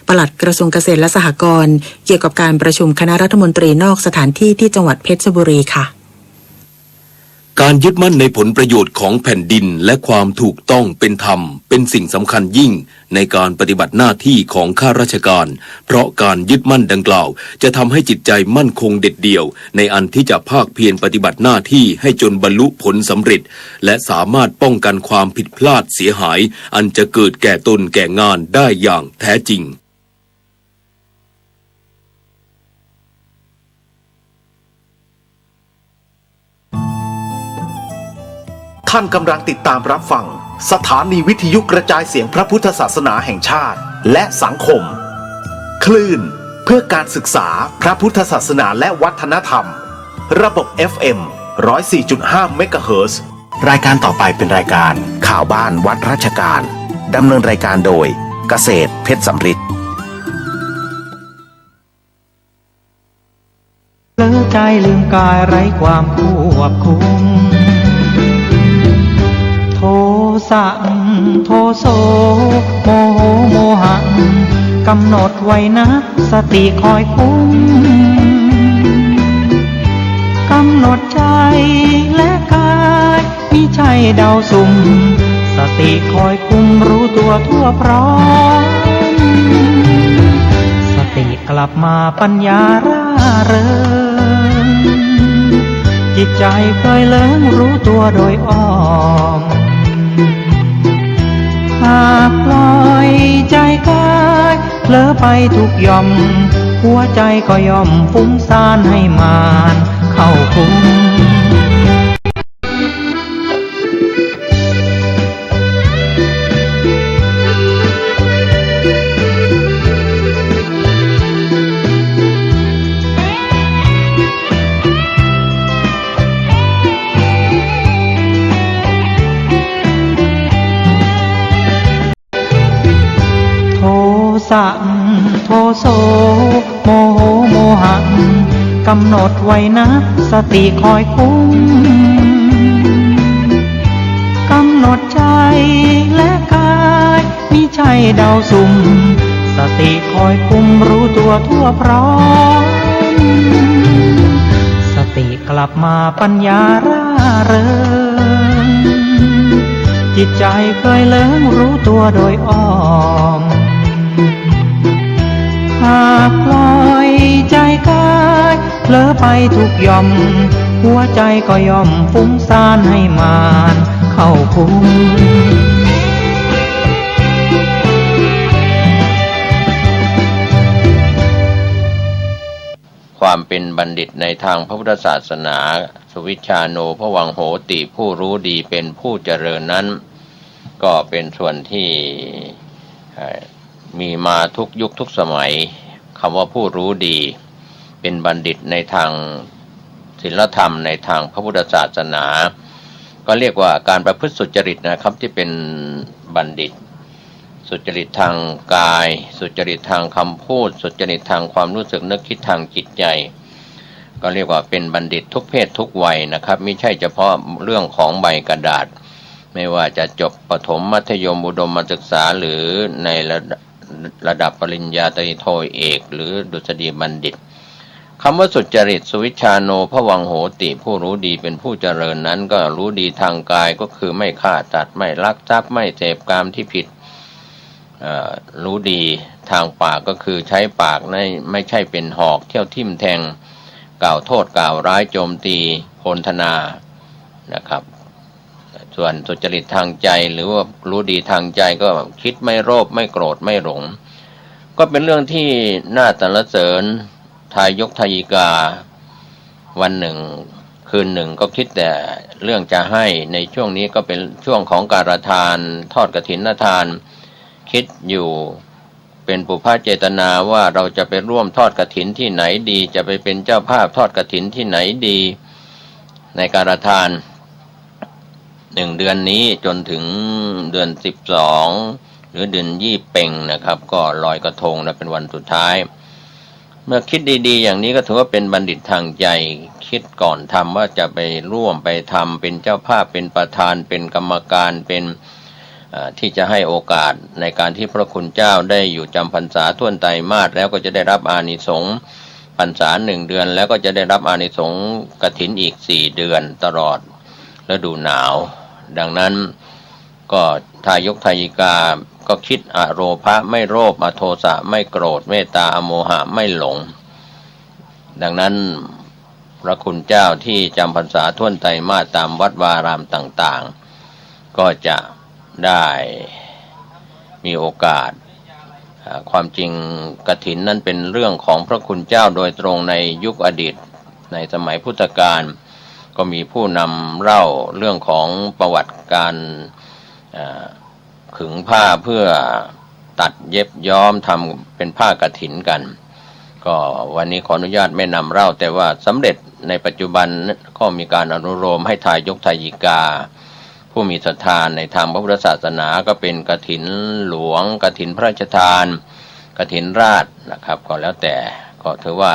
ปลัดกระทรวงเกษตรและสหกรณ์เกี่ยวกับการประชุมคณะรัฐมนตรีนอกสถานที่ที่จังหวัดเพชรบุรีค่ะการยึดมั่นในผลประโยชน์ของแผ่นดินและความถูกต้องเป็นธรรมเป็นสิ่งสำคัญยิ่งในการปฏิบัติหน้าที่ของข้าราชการเพราะการยึดมั่นดังกล่าวจะทำให้จิตใจมั่นคงเด็ดเดี่ยวในอันที่จะภาคเพียรปฏิบัติหน้าที่ให้จนบรรลุผลสำเร็จและสามารถป้องกันความผิดพลาดเสียหายอันจะเกิดแก่ตนแก่งานได้อย่างแท้จริงท่านกำลังติดตามรับฟังสถานีวิทยุกระจายเสียงพระพุทธศาสนาแห่งชาติและสังคมคลื่นเพื่อการศึกษาพระพุทธศาสนาและวัฒนธรรมระบบ FM 104.5 เมกะเฮิรตซ์ รายการต่อไปเป็นรายการข่าวบ้านวัดราชการดำเนินรายการโดยเกษตรเพชรสำริด เลิกใจลืมกายไร้ความควบคุมโทสะโทโสโมโหโมหะกำหนดไว้นะสติคอยคุมกำหนดใจและกายมิใช่เดาสุ่มสติคอยคุมรู้ตัวทั่วพร้อมสติกลับมาปัญญาร่าเริงจิตใจเคยเลิงรู้ตัวโดยอ้อมหากปล่อยใจกายเผลอไปทุกย่อมหัวใจก็ย่อมฟุ้งซ่านให้มานเข้าคุมสะโทโสโมโหโมหะกำหนดไว้นะสติคอยคุมกำหนดใจและกายมิใช่เดาสุ่มสติคอยคุมรู้ตัวทั่วพร้อมสติกลับมาปัญญาร่าเริงจิตใจเคยเลิงรู้ตัวโดยอ้อมหากปล่อยใจกายเผลอไปทุกย่อมหัวใจก็ย่อมฟุ้งซ่านให้มานเข้าคุมความเป็นบัณฑิตในทางพระพุทธศาสนาสุวิชชาโนภวังโหติผู้รู้ดีเป็นผู้เจริญนั้นก็เป็นส่วนที่มีมาทุกยุคทุกสมัยคำว่าผู้รู้ดีเป็นบัณฑิตในทางศีลธรรมในทางพระพุทธศาสนาก็เรียกว่าการประพฤติสุจริตนะครับที่เป็นบัณฑิตสุจริตทางกายสุจริตทางคำพูดสุจริตทางความรู้สึกนึกคิดทางจิตใจก็เรียกว่าเป็นบัณฑิตทุกเพศทุกวัยนะครับไม่ใช่เฉพาะเรื่องของใบกระดาษไม่ว่าจะจบประถมมัธยมอุดมศึกษาหรือในระดับปริญญาตรีโทเอกหรือดุษฎีบัณฑิตคำว่าสุจริตสุวิชชาโนภวังโหติผู้รู้ดีเป็นผู้เจริญนั้นก็รู้ดีทางกายก็คือไม่ฆ่าตัดไม่ลักทรัพย์ไม่เสพกามที่ผิดรู้ดีทางปากก็คือใช้ปากไม่ใช่เป็นหอกเที่ยวทิ่มแทงกล่าวโทษกล่าวร้ายโจมตีโพลธนานะครับส่วนสุจริตทางใจหรือว่ารู้ดีทางใจก็คิดไม่โลภไม่โกรธไม่หลงก็เป็นเรื่องที่น่าสรรเสริญทายกทายิกาวันหนึ่งคืนหนึ่งก็คิดแต่เรื่องจะให้ในช่วงนี้ก็เป็นช่วงของการทานทอดกฐินทานคิดอยู่เป็นปุพพเจตนาว่าเราจะไปร่วมทอดกฐินที่ไหนดีจะไปเป็นเจ้าภาพทอดกฐินที่ไหนดีในการทาน1 เดือนนี้จนถึงเดือน12หรือเดือนยี่เป่งนะครับก็ลอยกระทงและเป็นวันสุดท้ายเมื่อคิดดีๆอย่างนี้ก็ถือว่าเป็นบัณฑิตทางใจคิดก่อนทำว่าจะไปร่วมไปทำเป็นเจ้าภาพเป็นประธานเป็นกรรมการเป็นที่จะให้โอกาสในการที่พระคุณเจ้าได้อยู่จำพรรษาท่วนไตรมาสแล้วก็จะได้รับอานิสงส์พรรษา1 เดือนแล้วก็จะได้รับอานิสงส์กฐินอีก4 เดือนตลอดฤดูหนาวดังนั้นก็ทายกทายิกาก็คิดอโลภะไม่โลภอโทสะไม่โกรธเมตตาอโมหะไม่หลงดังนั้นพระคุณเจ้าที่จำพรรษาท่วนไตรมาสตามวัดวารามต่างๆก็จะได้มีโอกาสความจริงกฐินนั้นเป็นเรื่องของพระคุณเจ้าโดยตรงในยุคอดีตในสมัยพุทธกาลก็มีผู้นำเล่าเรื่องของประวัติการขึงผ้าเพื่อตัดเย็บย้อมทำเป็นผ้ากฐินกันก็วันนี้ขออนุญาตไม่นำเล่าแต่ว่าสำเร็จในปัจจุบันก็มีการอนุโลมให้ทายกทายิกา ผู้มีศรัทธาในทางพระพุทธศาสนาก็เป็นกฐินหลวงกฐินพระราชทานกฐินราชนะครับก็แล้วแต่ก็ถือว่า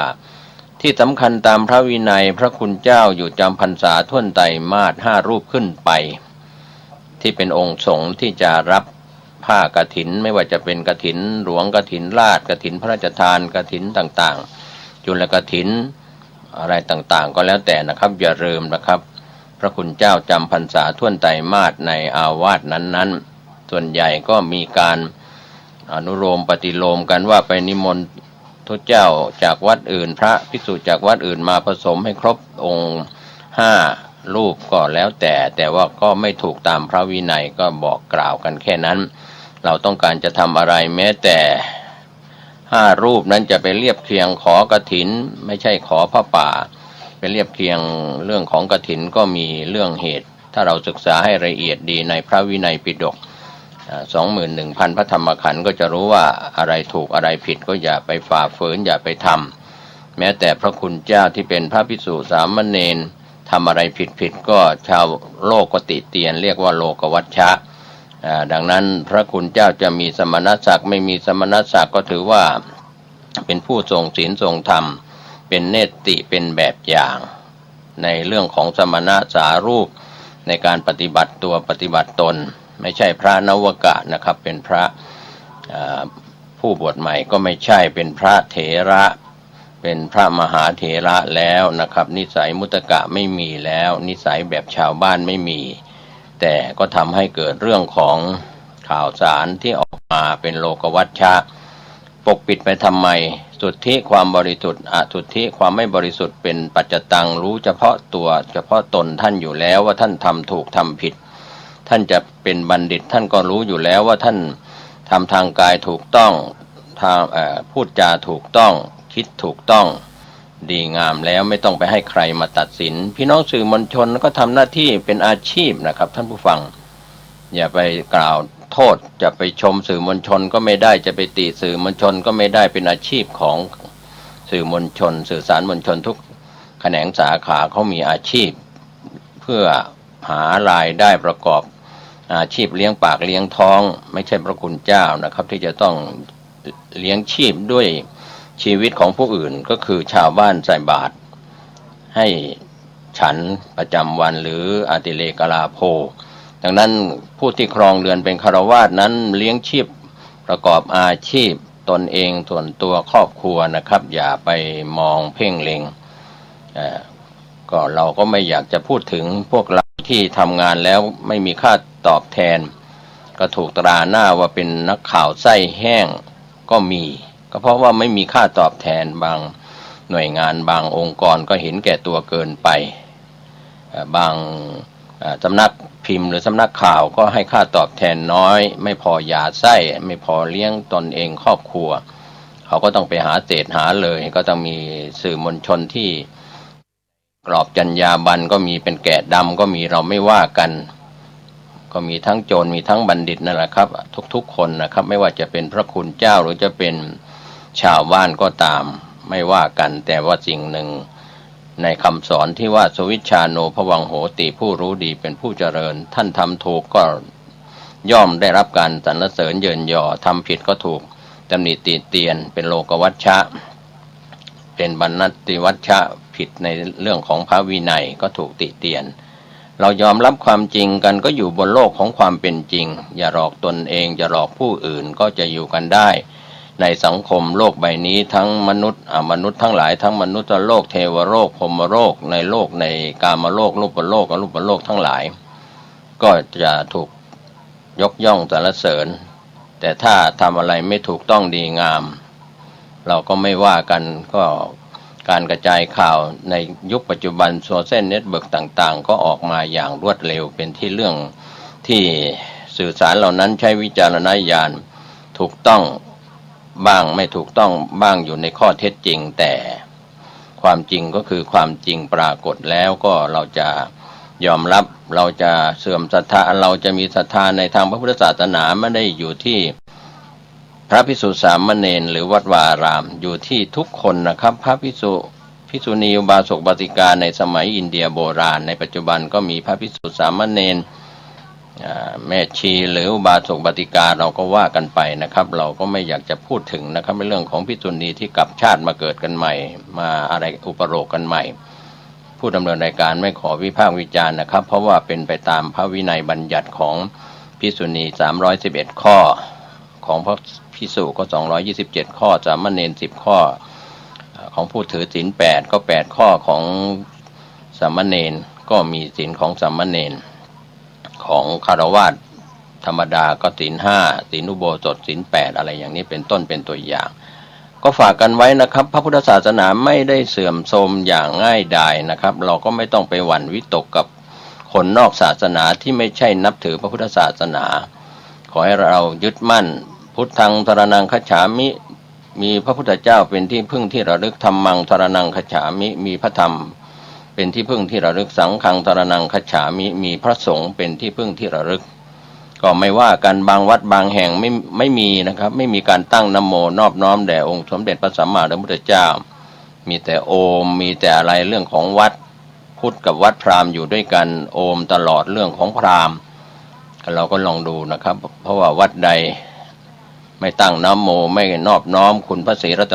ที่สำคัญตามพระวินัยพระคุณเจ้าอยู่จำพรรษาท่วนไตรมาส5 รูปขึ้นไปที่เป็นองค์สงฆ์ที่จะรับผ้ากฐินไม่ว่าจะเป็นกฐินหลวงกฐินราชกฐินพระราชทานกฐินต่างๆจุลกฐินอะไรต่างๆก็แล้วแต่นะครับอย่าลืมนะครับพระคุณเจ้าจำพรรษาท่วนไตรมาสในอาวาสนั้นๆส่วนใหญ่ก็มีการอนุโลมปฏิโลมกันว่าไปนิมนต์ทุกเจ้าจากวัดอื่นพระภิกษุจากวัดอื่นมาผสมให้ครบองค์5 รูปก็แล้วแต่ว่าก็ไม่ถูกตามพระวินัยก็บอกกล่าวกันแค่นั้นเราต้องการจะทำอะไรแม้แต่5 รูปนั้นจะไปเรียบเคียงขอกฐินไม่ใช่ขอพระป่าไปเรียบเคียงเรื่องของกฐินก็มีเรื่องเหตุถ้าเราศึกษาให้ละเอียดดีในพระวินัยปิฎก21,000 พระธรรมขันธ์ก็จะรู้ว่าอะไรถูกอะไรผิดก็อย่าไปฝ่าฝืนอย่าไปทำแม้แต่พระคุณเจ้าที่เป็นพระภิกษุสามเณรทำอะไรผิดก็ชาวโลกก็ติเตียนเรียกว่าโลกวัชชะดังนั้นพระคุณเจ้าจะมีสมณศักดิ์ไม่มีสมณศักดิ์ก็ถือว่าเป็นผู้ทรงศีลทรงธรรมเป็นเนติเป็นแบบอย่างในเรื่องของสมณะสารูปในการปฏิบัติตัวปฏิบัติตนไม่ใช่พระนวกะนะครับเป็นพระผู้บวชใหม่ก็ไม่ใช่เป็นพระเถระเป็นพระมหาเถระแล้วนะครับนิสัยมุตกะไม่มีแล้วนิสัยแบบชาวบ้านไม่มีแต่ก็ทำให้เกิดเรื่องของข่าวสารที่ออกมาเป็นโลกวัชชะปกปิดไปทำไมสุทธิความบริสุทธิ์อสุทธิความไม่บริสุทธิ์เป็นปัจจตังรู้เฉพาะตัวเฉพาะตนท่านอยู่แล้วว่าท่านทำถูกทำผิดท่านจะเป็นบัณฑิตท่านก็รู้อยู่แล้วว่าท่านทำทางกายถูกต้องทางพูดจาถูกต้องคิดถูกต้องดีงามแล้วไม่ต้องไปให้ใครมาตัดสินพี่น้องสื่อมวลชนก็ทำหน้าที่เป็นอาชีพนะครับท่านผู้ฟังอย่าไปกล่าวโทษจะไปชมสื่อมวลชนก็ไม่ได้จะไปติสื่อมวลชนก็ไม่ได้เป็นอาชีพของสื่อมวลชนสื่อสารมวลชนทุกแขนงสาขาเขามีอาชีพเพื่อหารายได้ประกอบอาชีพเลี้ยงปากเลี้ยงท้องไม่ใช่พระคุณเจ้านะครับที่จะต้องเลี้ยงชีพด้วยชีวิตของผู้อื่นก็คือชาวบ้านใส่บาตรให้ฉันประจำวันหรืออาติเลกลาโภดังนั้นผู้ที่ครองเรือนเป็นฆราวาสนั้นเลี้ยงชีพประกอบอาชีพตนเองส่วนตัวครอบครัวนะครับอย่าไปมองเพ่งเล็งก็เราก็ไม่อยากจะพูดถึงพวกเราที่ทำงานแล้วไม่มีค่าตอบแทนก็ถูกตราหน้าว่าเป็นนักข่าวไส้แห้งก็มีก็เพราะว่าไม่มีค่าตอบแทนบางหน่วยงานบางองค์กรก็เห็นแก่ตัวเกินไปบางสำนักพิมพ์หรือสำนักข่าวก็ให้ค่าตอบแทนน้อยไม่พอหยาไส้ไม่พอเลี้ยงตนเองครอบครัวเขาก็ต้องไปหาเศษหาเลยก็ต้องมีสื่อมวลชนที่กรอบจรรยาบรรณก็มีเป็นแกะดำก็มีเราไม่ว่ากันก็มีทั้งโจรมีทั้งบัณฑิตนั่นแหละครับทุกๆคนนะครับไม่ว่าจะเป็นพระคุณเจ้าหรือจะเป็นชาวบ้านก็ตามไม่ว่ากันแต่ว่าสิ่งหนึ่งในคำสอนที่ว่าสวิชชาโนภวังโหติผู้รู้ดีเป็นผู้เจริญท่านทำถูกก็ย่อมได้รับการสรรเสริญเยินยอทำผิดก็ถูกตำหนิติเตียนเป็นโลกวัชชะเป็นบรรณติวัชชะผิดในเรื่องของพระวินัยก็ถูกติเตียนเรายอมรับความจริงกันก็อยู่บนโลกของความเป็นจริงอย่าหลอกตนเองอย่าหลอกผู้อื่นก็จะอยู่กันได้ในสังคมโลกใบนี้ทั้งมนุษย์ทั้งหลายทั้งมนุษย์โลกเทวโลกพรหมโลกในโลกในกามโลกรูปโลกอรูปโลกทั้งหลายก็จะถูกยกย่องสรรเสริญแต่ถ้าทำอะไรไม่ถูกต้องดีงามเราก็ไม่ว่ากันก็การกระจายข่าวในยุคปัจจุบันโซเชียลเน็ตเวิร์กต่างๆก็ออกมาอย่างรวดเร็วเป็นที่เรื่องที่สื่อสารเหล่านั้นใช้วิจารณญาณถูกต้องบ้างไม่ถูกต้องบ้างอยู่ในข้อเท็จจริงแต่ความจริงก็คือความจริงปรากฏแล้วก็เราจะยอมรับเราจะเสื่อมศรัทธาเราจะมีศรัทธาในทางพระพุทธศาสนาไม่ได้อยู่ที่พระภิกษุสามเณรหรือวัดวาอารามอยู่ที่ทุกคนนะครับพระภิกษุณีอุบาสกอุบาสิกาในสมัยอินเดียโบราณในปัจจุบันก็มีพระภิกษุสามเณร แม่ชีหรืออุบาสกบาติกาเราก็ว่ากันไปนะครับเราก็ไม่อยากจะพูดถึงนะครับในเรื่องของภิกษุณีที่กลับชาติมาเกิดกันใหม่มาอะไรอุปโลกกันใหม่ผู้ดำเนินรายการไม่ขอวิพากษ์วิจารณ์นะครับเพราะว่าเป็นไปตามพระวินัยบัญญัติของภิกษุณี311ข้อของพระภิกษุก็227ข้อสามเณร10ข้อของผู้ถือศีล8ก็8ข้อของสามเณรก็มีศีลของสามเณรของคฤหัสถ์ธรรมดาก็ศีล5ศีลอุโบสถศีล8อะไรอย่างนี้เป็นต้นเป็นตัวอย่างก็ฝากกันไว้นะครับพระพุทธศาสนาไม่ได้เสื่อมโทรมอย่างง่ายดายนะครับเราก็ไม่ต้องไปหวั่นวิตกกับคนนอกศาสนาที่ไม่ใช่นับถือพระพุทธศาสนาขอให้เรายึดมั่นพุทธังสรณังคัจฉามิมีพระพุทธเจ้าเป็นที่พึ่งที่ระลึกธัมมังสรณังคัจฉามิมีพระธรรมเป็นที่พึ่งที่ระลึกสังฆังสรณังคัจฉามิมีพระสงฆ์เป็นที่พึ่งที่ระลึกก็ไม่ว่ากันบางวัดบางแห่งไม่มีนะครับไม่มีการตั้งนะโมนอบน้อมแด่องค์สมเด็จพระสัมมาสัมพุทธเจ้ามีแต่โอมมีแต่อะไรเรื่องของวัดพุทธกับวัดพราหมณ์อยู่ด้วยกันโอมตลอดเรื่องของพราหมณ์เราก็ลองดูนะครับเพราะว่าวัดใดไม่ตั้งนะโมไม่นอบน้อมคุณพระศรีรัต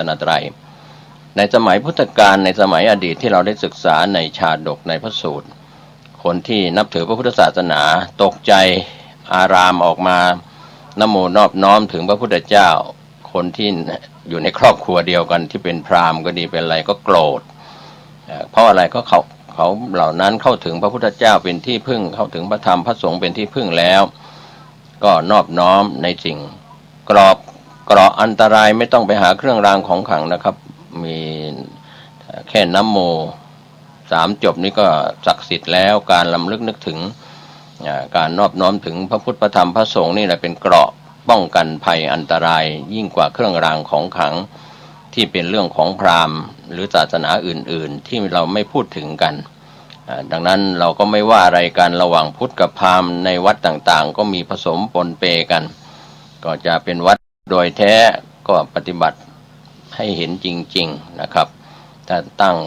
นตรัยในสมัยพุทธกาลในสมัยอดีตที่เราได้ศึกษาในชาดกในพระสูตรคนที่นับถือพระพุทธศาสนาตกใจอารามออกมานะโมนอบน้อมถึงพระพุทธเจ้าคนที่อยู่ในครอบครัวเดียวกันที่เป็นพราหมณ์ก็ดีเป็นอะไรก็โกรธเพราะอะไรก็เขาเหล่านั้นเข้าถึงพระพุทธเจ้าเป็นที่พึ่งเข้าถึงพระธรรมพระสงฆ์เป็นที่พึ่งแล้วก็นอบน้อมในสิ่งเกราะอันตรายไม่ต้องไปหาเครื่องรางของขลังนะครับมีแค่นะโม3จบนี้ก็ศักดิ์สิทธิ์แล้วการลำลึกนึกถึงการนอบน้อมถึงพระพุทธพระธรรมพระสงฆ์นี่แหละเป็นเกราะป้องกันภัยอันตรายยิ่งกว่าเครื่องรางของขลังที่เป็นเรื่องของพราหมณ์หรือศาสนาอื่นๆที่เราไม่พูดถึงกันดังนั้นเราก็ไม่ว่าอะไรกันระหว่างพุทธกับพราหมณ์ในวัดต่างๆก็มีผสมปนเปกันก็จะเป็นวัดโดยแท้ก็ปฏิบัติให้เห็นจริงๆนะครับถ้าตั้ง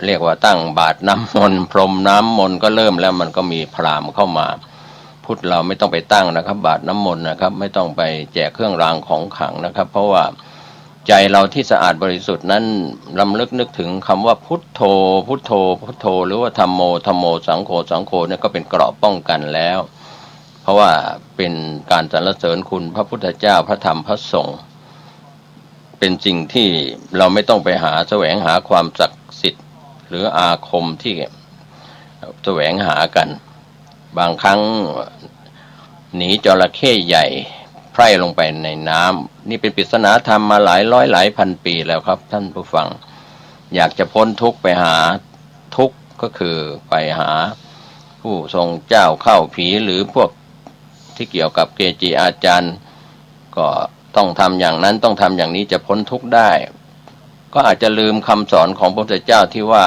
เรียกว่าตั้งบาตรน้ำมนต์พรมน้ำมนต์ก็เริ่มแล้วมันก็มีพราหมณ์เข้ามาพุทธเราไม่ต้องไปตั้งนะครับบาตรน้ำมนต์นะครับไม่ต้องไปแจกเครื่องรางของขลังนะครับเพราะว่าใจเราที่สะอาดบริสุทธิ์นั้นรำลึกนึกถึงคำว่าพุทโธพุทโธพุทโธหรือว่าธัมโมธัมโมสังโฆสังโฆเนี่ยก็เป็นเกราะป้องกันแล้วเพราะว่าเป็นการสรรเสริญคุณพระพุทธเจ้าพระธรรมพระสงฆ์เป็นสิ่งที่เราไม่ต้องไปแสวงหาความศักดิ์สิทธิ์หรืออาคมที่แสวงหากันบางครั้งหนีจระเข้ใหญ่ไพร่ลงไปในน้ำนี่เป็นปริศนาธรรมมาหลายร้อยหลายพันปีแล้วครับท่านผู้ฟังอยากจะพ้นทุกข์ไปหาทุกข์ก็คือไปหาผู้ทรงเจ้าเข้าผีหรือพวกที่เกี่ยวกับเกจิอาจารย์ก็ต้องทำอย่างนั้นต้องทำอย่างนี้จะพ้นทุกข์ได้ก็อาจจะลืมคำสอนของพระพุทธเจ้าที่ว่า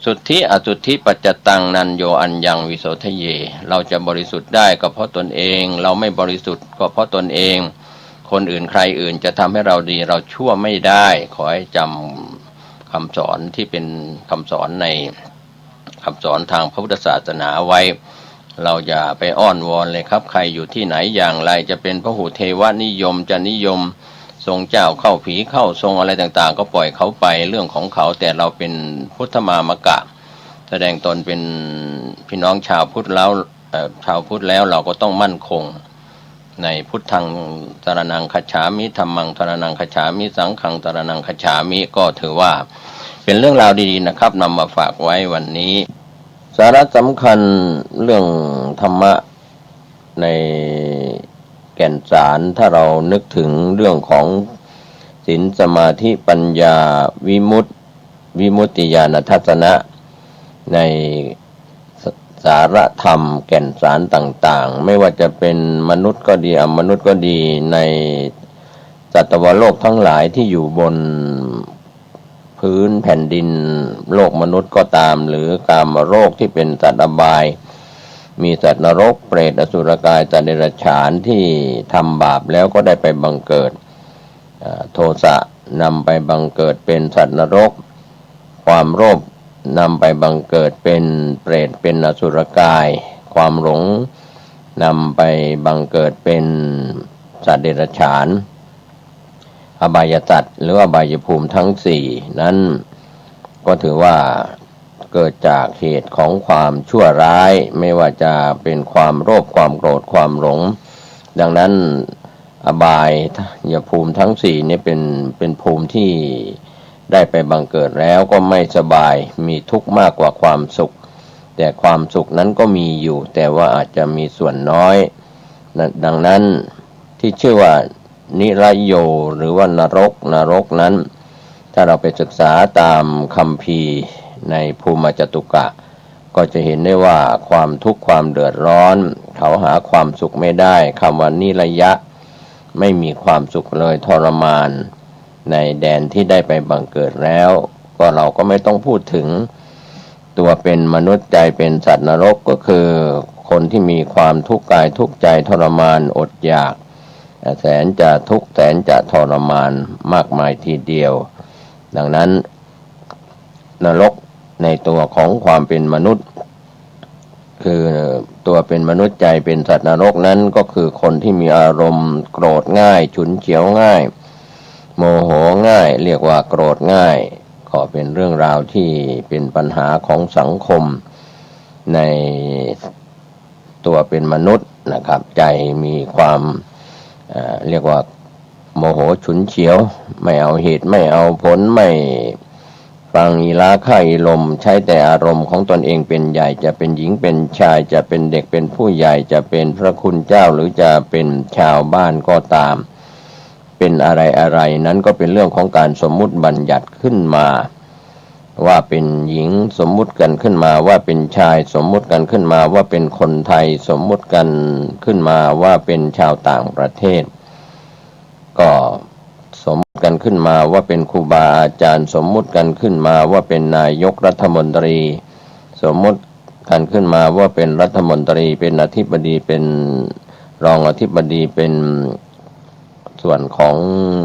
สุทธิอสุทธิปัจจตังนันโยอัญญังวิโสทะเยเราจะบริสุทธิ์ได้ก็เพราะตนเองเราไม่บริสุทธิ์ก็เพราะตนเองคนอื่นใครอื่นจะทำให้เราดีเราชั่วไม่ได้ขอให้จำคำสอนที่เป็นคำสอนในคำสอนทางพระพุทธศาสนาไว้เราอย่าไปอ้อนวอนเลยครับใครอยู่ที่ไหนอย่างไรจะเป็นพหุเทวนิยมจะนิยมทรงเจ้าเข้าผีเข้าทรงอะไรต่างๆก็ปล่อยเขาไปเรื่องของเขาแต่เราเป็นพุทธมามกะแสดงตนเป็นพี่น้องชาวพุทธแล้วเราก็ต้องมั่นคงในพุทธังสรณังคัจฉามิธัมมังสรณังคัจฉามิสังฆังสรณังคัจฉามิก็ถือว่าเป็นเรื่องราวดีๆนะครับนำมาฝากไว้วันนี้สาระสำคัญเรื่องธรรมะในแก่นสารถ้าเรานึกถึงเรื่องของศีลสมาธิปัญญาวิมุตติญาณทัศนะในสาระธรรมแก่นสารต่างๆไม่ว่าจะเป็นมนุษย์ก็ดีอมนุษย์ก็ดีในสัตวโลกทั้งหลายที่อยู่บนพื้นแผ่นดินโลกมนุษย์ก็ตามหรือกามโรคที่เป็นสัตว์อบายมีสัตว์นรกเปรตอสุรกายสัตว์เดรัจฉานที่ทำบาปแล้วก็ได้ไปบังเกิดโทสะนำไปบังเกิดเป็นสัตว์นรกความโลภ นำไปบังเกิดเป็นเปรตเป็นอสุรกาย ความหลงนำไปบังเกิดเป็นสัตว์เดรัจฉานอบายสัตว์หรืออบายภูมิทั้งสี่นั้นก็ถือว่าเกิดจากเหตุของความชั่วร้ายไม่ว่าจะเป็นความโลภความโกรธความหลงดังนั้นอบายภูมิทั้งสี่นี้เป็นภูมิที่ได้ไปบังเกิดแล้วก็ไม่สบายมีทุกข์มากกว่าความสุขแต่ความสุขนั้นก็มีอยู่แต่ว่าอาจจะมีส่วนน้อยดังนั้นที่ชื่อว่านิรโยหรือว่านรกนั้นถ้าเราไปศึกษาตามคัมภีร์ในภูมิจตุกะก็จะเห็นได้ว่าความทุกข์ความเดือดร้อนเขาหาความสุขไม่ได้คำว่านิระยะไม่มีความสุขเลยทรมานในแดนที่ได้ไปบังเกิดแล้วก็เราก็ไม่ต้องพูดถึงตัวเป็นมนุษย์ใจเป็นสัตว์นรกก็คือคนที่มีความทุกข์กายทุกข์ใจทรมานอดอยากแสนจะทุกข์แสนจะทรมานมากมายทีเดียวดังนั้นนรกในตัวของความเป็นมนุษย์คือตัวเป็นมนุษย์ใจเป็นสัตว์นรกนั้นก็คือคนที่มีอารมณ์โกรธง่ายฉุนเฉียวง่ายโมโหง่ายเรียกว่าโกรธง่ายก็เป็นเรื่องราวที่เป็นปัญหาของสังคมในตัวเป็นมนุษย์นะครับใจมีความเรียกว่าโมโหฉุนเฉียวไม่เอาเหตุไม่เอาผลไม่ฟังอีลาค่าอีลมใช้แต่อารมณ์ของตนเองเป็นใหญ่จะเป็นหญิงเป็นชายจะเป็นเด็กเป็นผู้ใหญ่จะเป็นพระคุณเจ้าหรือจะเป็นชาวบ้านก็ตามเป็นอะไรนั้นก็เป็นเรื่องของการสมมุติบัญญัติขึ้นมาว่าเป็นหญิงสมมุติกันขึ้นมาว่าเป็นชายสมมุติกันขึ้นมาว่าเป็นคนไทยสมมุติกันขึ้นมาว่าเป็นชาวต่างประเทศก็สมมุติกันขึ้นมาว่าเป็นครูบาอาจารย์สมมุติกันขึ้นมาว่าเป็นนายกรัฐมนตรีสมมุติกันขึ้นมาว่าเป็นรัฐมนตรีเป็นอธิบดีเป็นรองอธิบดีเป็นส่วนของ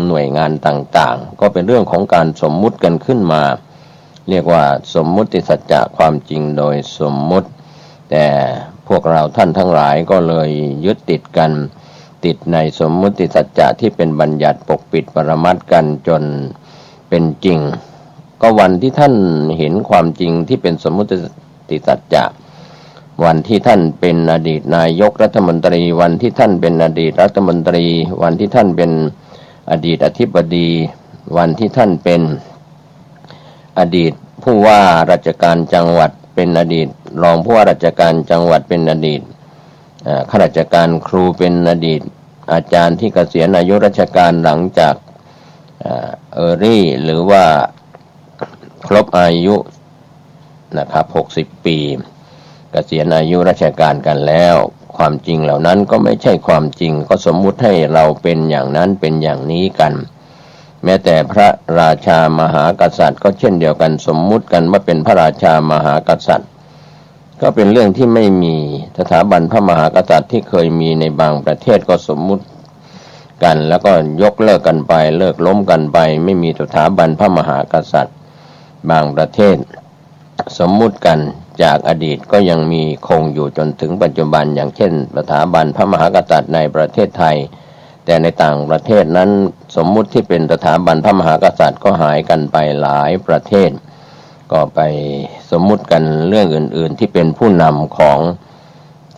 หน่วยงานต่างๆก็เป็นเรื่องของการสมมุติกันขึ้นมาเรียกว่าสมมุติสัจจะความจริงโดยสมมุติแต่พวกเราท่านทั้งหลายก็เลยยึดติดกันติดในสมมุติสัจจะที่เป็นบัญญัติปกปิดปรมัตถ์กันจนเป็นจริงก็วันที่ท่านเห็นความจริงที่เป็นสมมุติสัจจะวันที่ท่านเป็นอดีตนายกรัฐมนตรีวันที่ท่านเป็นอดีตรัฐมนตรีวันที่ท่านเป็นอดีตอธิบดีวันที่ท่านเป็นอดีตผู้ว่าราชการจังหวัดเป็นอดีตรองผู้ว่าราชการจังหวัดเป็นอดีตข้าราชการครูเป็นอดีตอาจารย์ที่เกษียณอายุราชการหลังจากรี่หรือว่าครบอายุนะครับ60 ปีเกษียณอายุราชการกันแล้วความจริงเหล่านั้นก็ไม่ใช่ความจริงก็สมมุติให้เราเป็นอย่างนั้นเป็นอย่างนี้กันแม้แต่พระราชามหากษัตริย์ก็เช่นเดียวกันสมมุติกันว่าเป็นพระราชามหากษัตริย์ก็เป็นเรื่องที่ไม่มีสถาบันพระมหากษัตริย์ที่เคยมีในบางประเทศก็สมมุติกันแล้วก็ยกเลิกกันไปเลิกล้มกันไปไม่มีสถาบันพระมหากษัตริย์บางประเทศสมมุติกันจากอดีตก็ยังมีคงอยู่จนถึงปัจจุบันอย่างเช่นสถาบันพระมหากษัตริย์ในประเทศไทยแต่ในต่างประเทศนั้นสมมุติที่เป็นสถาบันพระมหากษัตริย์ก็หายกันไปหลายประเทศก็ไปสมมุติกันเรื่องอื่นๆที่เป็นผู้นำของ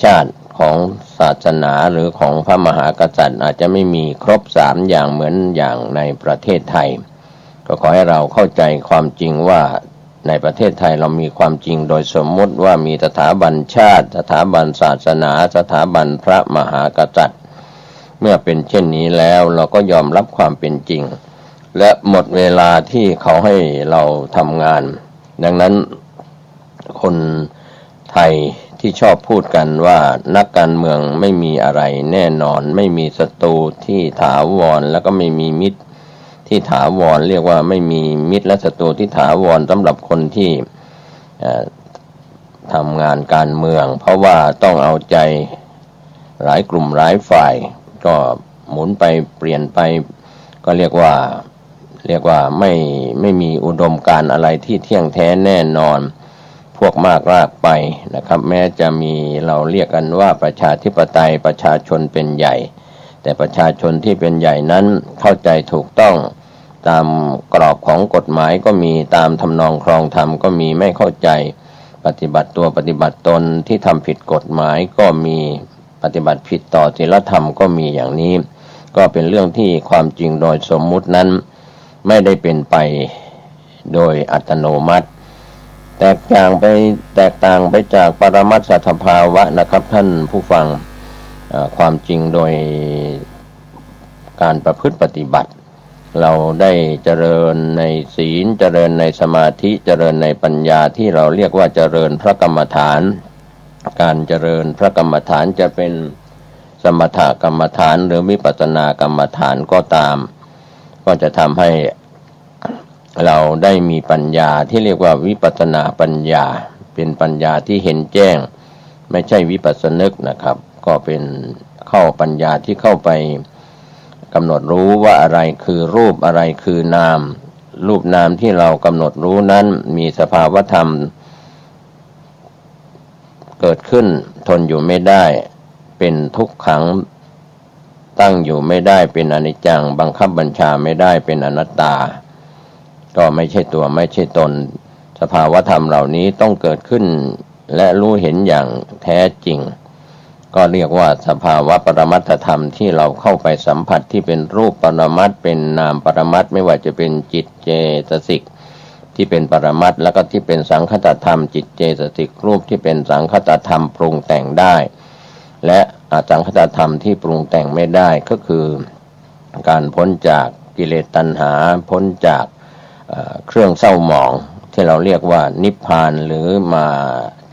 ชาติของศาสนาหรือของพระมหากษัตริย์อาจจะไม่มีครบ3อย่างเหมือนอย่างในประเทศไทยก็ขอให้เราเข้าใจความจริงว่าในประเทศไทยเรามีความจริงโดยสมมุติว่ามีสถาบันชาติสถาบันศาสนาสถาบันพระมหากษัตริย์เมื่อเป็นเช่นนี้แล้วเราก็ยอมรับความเป็นจริงและหมดเวลาที่เขาให้เราทำงานดังนั้นคนไทยที่ชอบพูดกันว่านักการเมืองไม่มีอะไรแน่นอนไม่มีศัตรูที่ถาวรแล้วก็ไม่มีมิตรที่ถาวรเรียกว่าไม่มีมิตรและศัตรูที่ถาวรสำหรับคนที่ทำงานการเมืองเพราะว่าต้องเอาใจหลายกลุ่มหลายฝ่ายก็หมุนไปเปลี่ยนไปก็เรียกว่า เรียกว่าไม่มีอุดมการณ์อะไรที่เที่ยงแท้แน่นอนพวกมากรากไปนะครับแม้จะมีเราเรียกกันว่าประชาธิปไตยประชาชนเป็นใหญ่แต่ประชาชนที่เป็นใหญ่นั้นเข้าใจถูกต้องตามกรอบของกฎหมายก็มีตามทำนองครองธรรมก็มีไม่เข้าใจปฏิบัติตัวปฏิบัติตนที่ทำผิดกฎหมายก็มีปฏิบัติผิดต่อศีลธรรมก็มีอย่างนี้ก็เป็นเรื่องที่ความจริงโดยสมมุตินั้นไม่ได้เป็นไปโดยอัตโนมัติแตกต่างไปจากปรมัตถสภาวะนะครับท่านผู้ฟังความจริงโดยการประพฤติปฏิบัติเราได้เจริญในศีลเจริญในสมาธิเจริญในปัญญาที่เราเรียกว่าเจริญพระกรรมฐานการเจริญพระกรรมฐานจะเป็นสมถกรรมฐานหรือวิปัสสนากรรมฐานก็ตามก็จะทำให้เราได้มีปัญญาที่เรียกว่าวิปัสสนาปัญญาเป็นปัญญาที่เห็นแจ้งไม่ใช่วิปัสสนึกนะครับก็เป็นเข้าปัญญาที่เข้าไปกำหนดรู้ว่าอะไรคือรูปอะไรคือนามรูปนามที่เรากำหนดรู้นั้นมีสภาวธรรมเกิดขึ้นทนอยู่ไม่ได้เป็นทุกขังตั้งอยู่ไม่ได้เป็นอนิจจังบังคับบัญชาไม่ได้เป็นอนัตตาก็ไม่ใช่ตัวไม่ใช่ตนสภาวธรรมเหล่านี้ต้องเกิดขึ้นและรู้เห็นอย่างแท้จริงก็เรียกว่าสภาวะปรมัตถธรรมที่เราเข้าไปสัมผัสที่เป็นรูปปรมัตถ์เป็นนามปรมัตถ์ไม่ว่าจะเป็นจิตเจตสิกที่เป็นปรมัตถ์แล้วก็ที่เป็นสังคตธรรมจิตเจตสิกรูปที่เป็นสังคตธรรมปรุงแต่งได้และอสังคตธรรมที่ปรุงแต่งไม่ได้ก็คือการพ้นจากกิเลสตัณหาพ้นจากเครื่องเศร้าหมองที่เราเรียกว่านิพพานหรือมา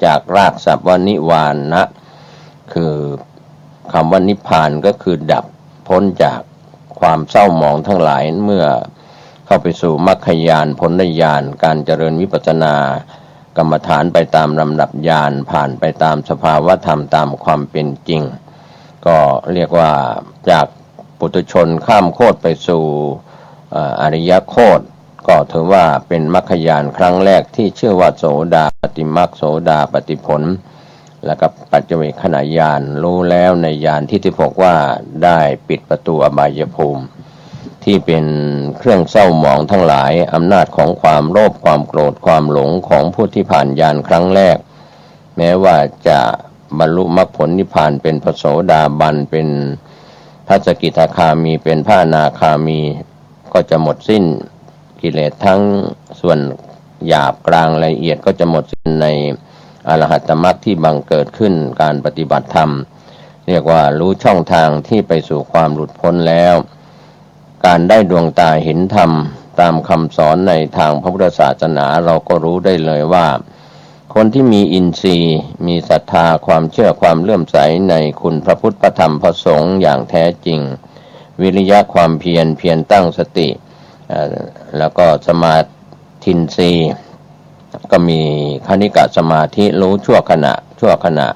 จากรากศัพท์ว่านิวานะคือคำว่านิพพานก็คือดับพ้นจากความเศร้าหมองทั้งหลายเมื่อเข้าไปสู่มรรคญาณผลญาณการเจริญวิปัสสนากรรมฐานไปตามลำดับญาณผ่านไปตามสภาวะธรรมตามความเป็นจริงก็เรียกว่าจากปุถุชนข้ามโคตรไปสู่อริยโคตรก็ถือว่าเป็นมรรคญาณครั้งแรกที่ชื่อว่าโสดาปฏิมรรคโสดาปฏิผลแล้วก็ปัจเจเวคขณะญาณรู้แล้วในญาณที่16ว่าได้ปิดประตูอบายภูมิที่เป็นเครื่องเศร้าหมองทั้งหลายอำนาจของความโลภความโกรธความหลงของผู้ที่ผ่านญาณครั้งแรกแม้ว่าจะบรรลุมรรคผลนิพพานเป็นพระโสดาบันเป็นพระสกิทาคามีเป็นพระอนาคามีก็จะหมดสิ้นกิเลสทั้งส่วนหยาบกลางละเอียดก็จะหมดสิ้นในอรหัตมรรคที่บังเกิดขึ้นการปฏิบัติธรรมเรียกว่ารู้ช่องทางที่ไปสู่ความหลุดพ้นแล้วการได้ดวงตาเห็นธรรมตามคำสอนในทางพระพุทธศาสนาเราก็รู้ได้เลยว่าคนที่มีอินทรีย์มีศรัทธาความเชื่อความเลื่อมใสในคุณพระพุทธพระธรรมพระสงฆ์อย่างแท้จริงวิริยะความเพียรตั้งสติแล้วก็สมาธินทรีย์ก็มีคณิกะสมาธิรู้ชั่วขณะ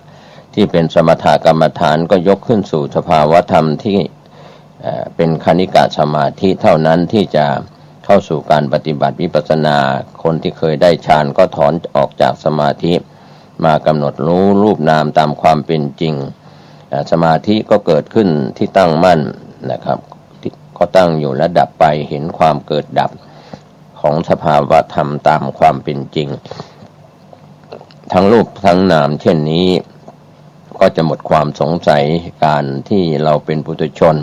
ที่เป็นสมถกรรมฐานก็ยกขึ้นสู่สภาวธรรมที่เป็นคณิกะสมาธิเท่านั้นที่จะเข้าสู่การปฏิบัติวิปัสสนาคนที่เคยได้ฌานก็ถอนออกจากสมาธิมากำหนดรู้รูปนามตามความเป็นจริงสมาธิก็เกิดขึ้นที่ตั้งมั่นนะครับก็ตั้งอยู่และดับไปเห็นความเกิดดับของสภาวะธรรมตามความเป็นจริงทั้งรูปทั้งนามเช่นนี้ก็จะหมดความสงสัยการที่เราเป็นปุถุชน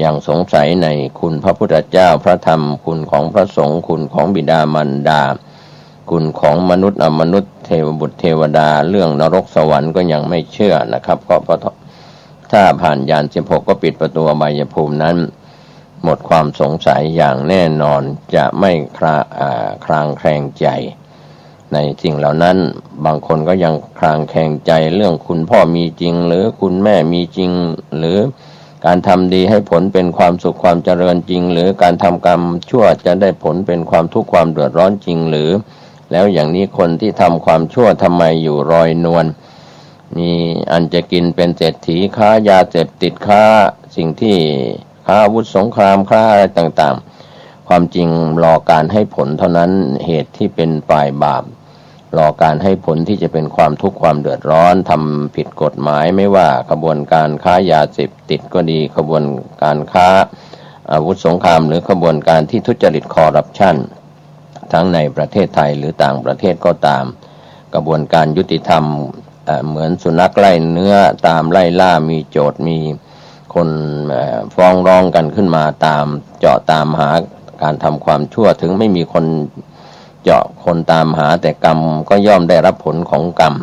ยังสงสัยในคุณพระพุทธเจ้าพระธรรมคุณของพระสงฆ์คุณของบิดามารดาคุณของมนุษย์อมนุษย์เทวบุตรเทวดาเรื่องนรกสวรรค์ก็ยังไม่เชื่อนะครับก็ถ้าผ่านญาณ16ก็ปิดประตูอบายภูมินั้นหมดความสงสัยอย่างแน่นอนจะไม่คลางแคลงใจในสิ่งเหล่านั้นบางคนก็ยังคลางแคลงใจเรื่องคุณพ่อมีจริงหรือคุณแม่มีจริงหรือการทำดีให้ผลเป็นความสุขความเจริญจริงหรือการทำกรรมชั่วจะได้ผลเป็นความทุกข์ความเดือดร้อนจริงหรือแล้วอย่างนี้คนที่ทำความชั่วทำไมอยู่รอยนวลมีอันจะกินเป็นเศรษฐีค้ายาเสพติดค้าสิ่งที่ค้าอาวุธสงครามค้าอะไรต่างๆ ความจริงรอการให้ผลเท่านั้นเหตุที่เป็นฝ่ายบาปรอการให้ผลที่จะเป็นความทุกข์ความเดือดร้อนทำผิดกฎหมายไม่ว่าขบวนการค้ายาเสพติดก็ดีขบวนการค้าอาวุธสงครามหรือขบวนการที่ทุจริตคอร์รัปชันทั้งในประเทศไทยหรือต่างประเทศก็ตามกระบวนการยุติธรรมเหมือนสุนัขไล่เนื้อตามไล่ล่ามีโจทย์มีคนฟ้องร้องกันขึ้นมาตามเจาะตามหาการทำความชั่วถึงไม่มีคนเจาะคนตามหาแต่กรรมก็ย่อมได้รับผลของกรรม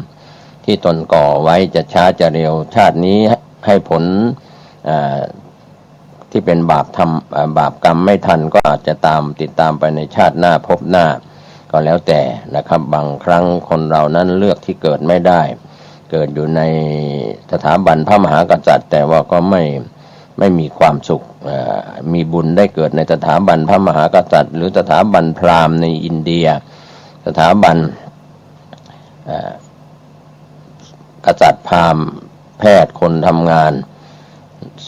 ที่ตนก่อไว้จะช้าจะเร็วชาตินี้ให้ผลที่เป็นบาปทำบาปกรรมไม่ทันก็อาจจะติดตามไปในชาติหน้าพบหน้าก็แล้วแต่นะครับบางครั้งคนเรานั้นเลือกที่เกิดไม่ได้เกิดอยู่ในสถาบันพระมหากษัตริย์แต่ว่าก็ไม่มีความสุขมีบุญได้เกิดในสถาบันพระมหากษัตริย์หรือสถาบันพราหมณ์ในอินเดียสถาบันกษัตริย์พราหมณ์แพทย์คนทำงาน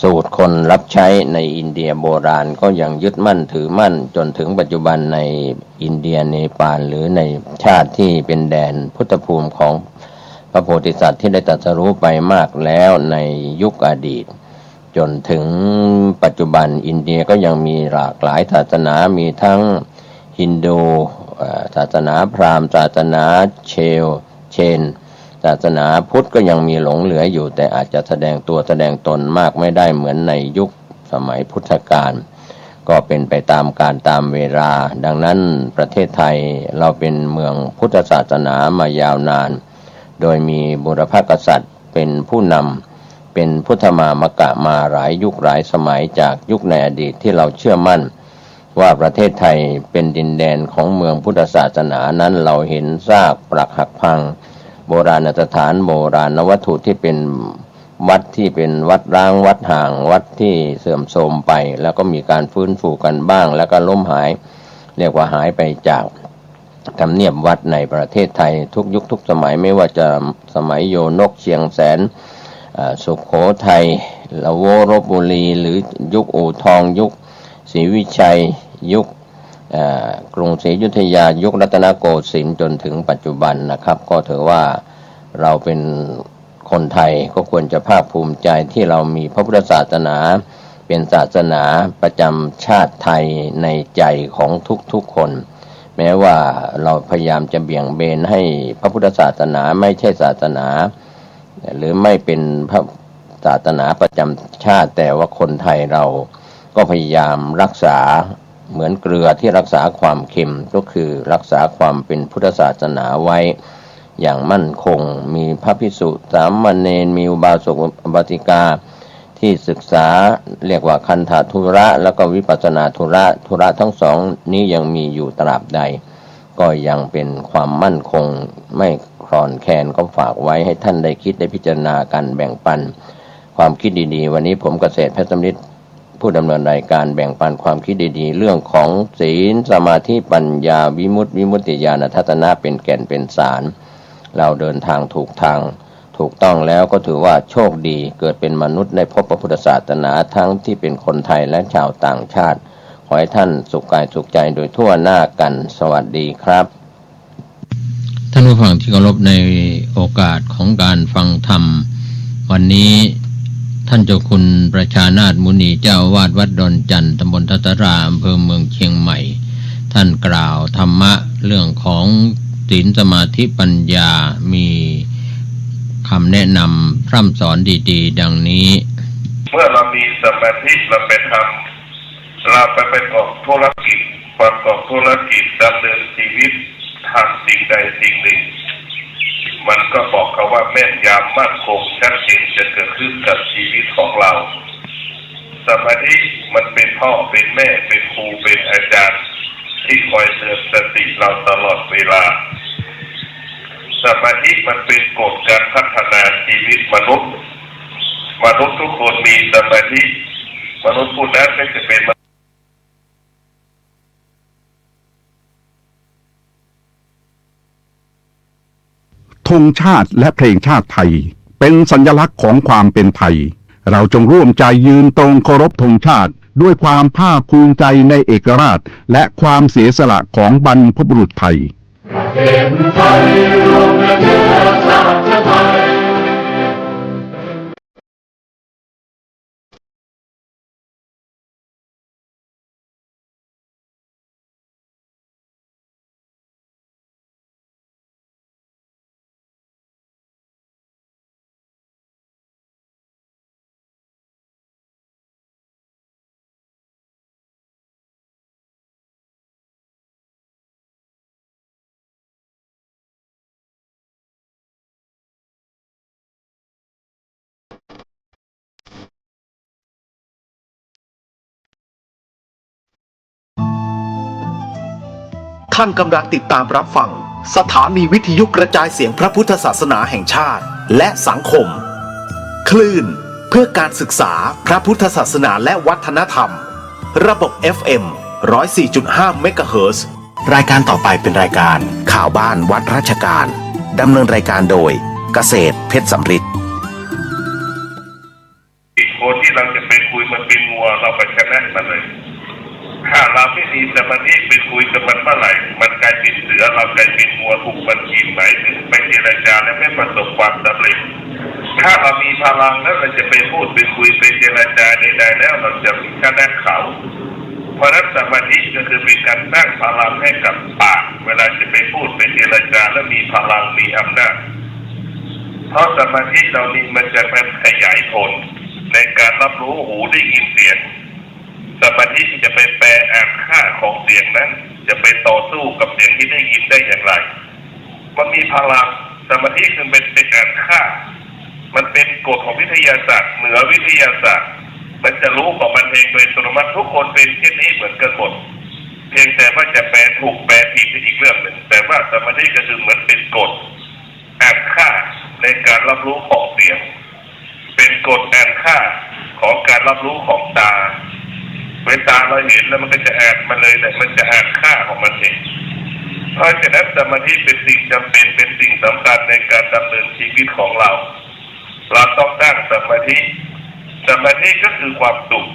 สูตรคนรับใช้ในอินเดียโบราณก็ยังยึดมั่นถือมั่นจนถึงปัจจุบันในอินเดียเนปาลหรือในชาติที่เป็นแดนพุทธภูมิของพระโพธิสัตว์ที่ได้ตรัสรู้ไปมากแล้วในยุคอดีตจนถึงปัจจุบันอินเดียก็ยังมีหลากหลายศาสนามีทั้งฮินดูศาสนาพราหมณ์ศาสนาเชนศาสนาพุทธก็ยังมีหลงเหลืออยู่แต่อาจจะแสดงตัวแสดงตนมากไม่ได้เหมือนในยุคสมัยพุทธกาลก็เป็นไปตามกาลตามเวลาดังนั้นประเทศไทยเราเป็นเมืองพุทธศาสนามายาวนานโดยมีบุรพกษัตริย์เป็นผู้นำเป็นพุทธมามกะมาหลายยุคหลายสมัยจากยุคในอดีตที่เราเชื่อมั่นว่าประเทศไทยเป็นดินแดนของเมืองพุทธศาสนานั้นเราเห็นซากปรักหักพังโบราณสถานโบราณวัตถุที่เป็นวัดที่เป็นวัดร้างวัดห่างวัดที่เสื่อมโทรมไปแล้วก็มีการฟื้นฟูกันบ้างแล้วก็ล้มหายเรียกว่าหายไปจากทำเนียบวัดในประเทศไทยทุกยุคทุกสมัยไม่ว่าจะสมัยโยนกเชียงแสนสุโขทัยละโวรบบุรีหรือยุคอู่ทองยุคศรีวิชัยยุคกรุงศรีอยุธยายุครัตนโกสินทร์จนถึงปัจจุบันนะครับก็ถือว่าเราเป็นคนไทยก็ควรจะภาคภูมิใจที่เรามีพระพุทธศาสนาเป็นศาสนาประจำชาติไทยในใจของทุกๆคนแม้ว่าเราพยายามจะเบี่ยงเบนให้พระพุทธศาสนาไม่ใช่ศาสนาหรือไม่เป็นพระศาสนาประจำชาติแต่ว่าคนไทยเราก็พยายามรักษาเหมือนเกลือที่รักษาความเค็มก็คือรักษาความเป็นพุทธศาสนาไว้อย่างมั่นคงมีพระภิกษุสามเณรมีอุบาสกอุบาสิกาที่ศึกษาเรียกว่าคันธทุระแล้วก็วิปัสสนาธุระทั้งสองนี้ยังมีอยู่ตราบใดก็ยังเป็นความมั่นคงไม่คลอนแคลนก็ฝากไว้ให้ท่านได้คิดได้พิจารณากันแบ่งปันความคิดดีๆวันนี้ผมเกษตรเพชรสำริดผู้ดำเนินรายการแบ่งปันความคิดดีๆเรื่องของศีลสมาธิปัญญาวิมุตติญาณทัศนะเป็นแก่นเป็นสารเราเดินทางถูกทางถูกต้องแล้วก็ถือว่าโชคดีเกิดเป็นมนุษย์ในพบพระพุทธศาสนาทั้งที่เป็นคนไทยและชาวต่างชาติขอให้ท่านสุขกายสุขใจโดยทั่วหน้ากันสวัสดีครับท่านผู้ฟังที่เคารพในโอกาสของการฟังธรรมวันนี้ท่านเจ้าคุณประชานาถมุนีเจ้าอาวาสวัดดอนจันทร์ตำบลทัตตาราอำเภอเมืองเชียงใหม่ท่านกล่าวธรรมะเรื่องของศีลสมาธิปัญญามีคำแนะนำพร่ำสอนดีๆดังนี้เมื่อเรามีสมาธิเราไปทำเราไปประกอบธุรกิจดำเนินชีวิตทำสิ่งใดสิ่งหนึ่งมันก็บอกเขาว่าแม่นยำมั่นคงชัดเจนจะเกิดขึ้นกับชีวิตของเราสมาธิมันเป็นพ่อเป็นแม่เป็นครูเป็นอาจารย์ที่คอยเตือนสติเราตลอดเวลาสมาธิมันเป็นกฎการพัฒนาชีวิตมนุษย์ทุกคนมีสมาธิมนุษย์ผู้นั้นไม่จะเป็นธงชาติและเพลงชาติไทยเป็นสัญลักษณ์ของความเป็นไทยเราจงร่วมใจยืนตรงเคารพธงชาติ ด้วยความภาคภูมิใจในเอกราชและความเสียสละของบรรพบุรุษไทย ท่านกำลังติดตามรับฟังสถานีวิทยุกระจายเสียงพระพุทธศาสนาแห่งชาติและสังคม คลื่นเพื่อการศึกษาพระพุทธศาสนาและวัฒนธรรม ระบบ FM 104.5 เมกะเฮิรตซ์รายการต่อไปเป็นรายการข่าวบ้านวัดราชการดำเนินรายการโดยเกษตรเพชรสำริด คนที่เราจะไปคุยมันเป็นงัวเราไปชนะมันเลยถ้าเราไม่มีสมาธิไปคุยกับมันเมื่อไหร่มันกลายเป็นเสือเรากลายเป็นงัวถูกมันกินหมายถึงไปเจรจาและไม่ประสบความสำเร็จถ้าเรามีพลังแล้วเราจะไปพูดไปคุยไปเจรจาใดๆแล้วเราจะชนะเขาเพราะนั้นสมาธิก็คือเป็นการสร้างพลังให้กับปากเวลาจะไปพูดไปเจรจาและมีพลังมีอำนาจเพราะสมาธิเรานี้มันจะเป็นขยายผลในการรับรู้หูได้ยินเสียงสมาธิที่จะไปแปลอ่านค่าของเสียงนั้นจะไปต่อสู้กับเสียงที่ได้ยินได้อย่างไรมันมีพลังสมาธิคือเป็นอ่านค่ามันเป็นกฎของวิทยาศาสตร์เหนือวิทยาศาสตร์มันจะรู้ของมันเองโดยอัตโนมัติทุกคนเป็นเช่นนี้เหมือนกันหมดเพียงแต่ว่าจะแปลถูกแปลผิดเป็นอีกเรื่องหนึ่งแต่ว่าสมาธิก็คือเหมือนเป็นกฎอ่านค่าในการรับรู้ของเสียงเป็นกฎอ่านค่าของการรับรู้ของตาเวลาตาเราเห็นแล้วมันก็จะอ่านมันเลยแต่มันจะอ่านค่าของมันเองเพราะฉะนั้นสมาธิเป็นสิ่งจำเป็นเป็นสิ่งสำคัญในการดำเนินชีวิตของเราต้องตั้งสมาธิสมาธิก็คือความสุข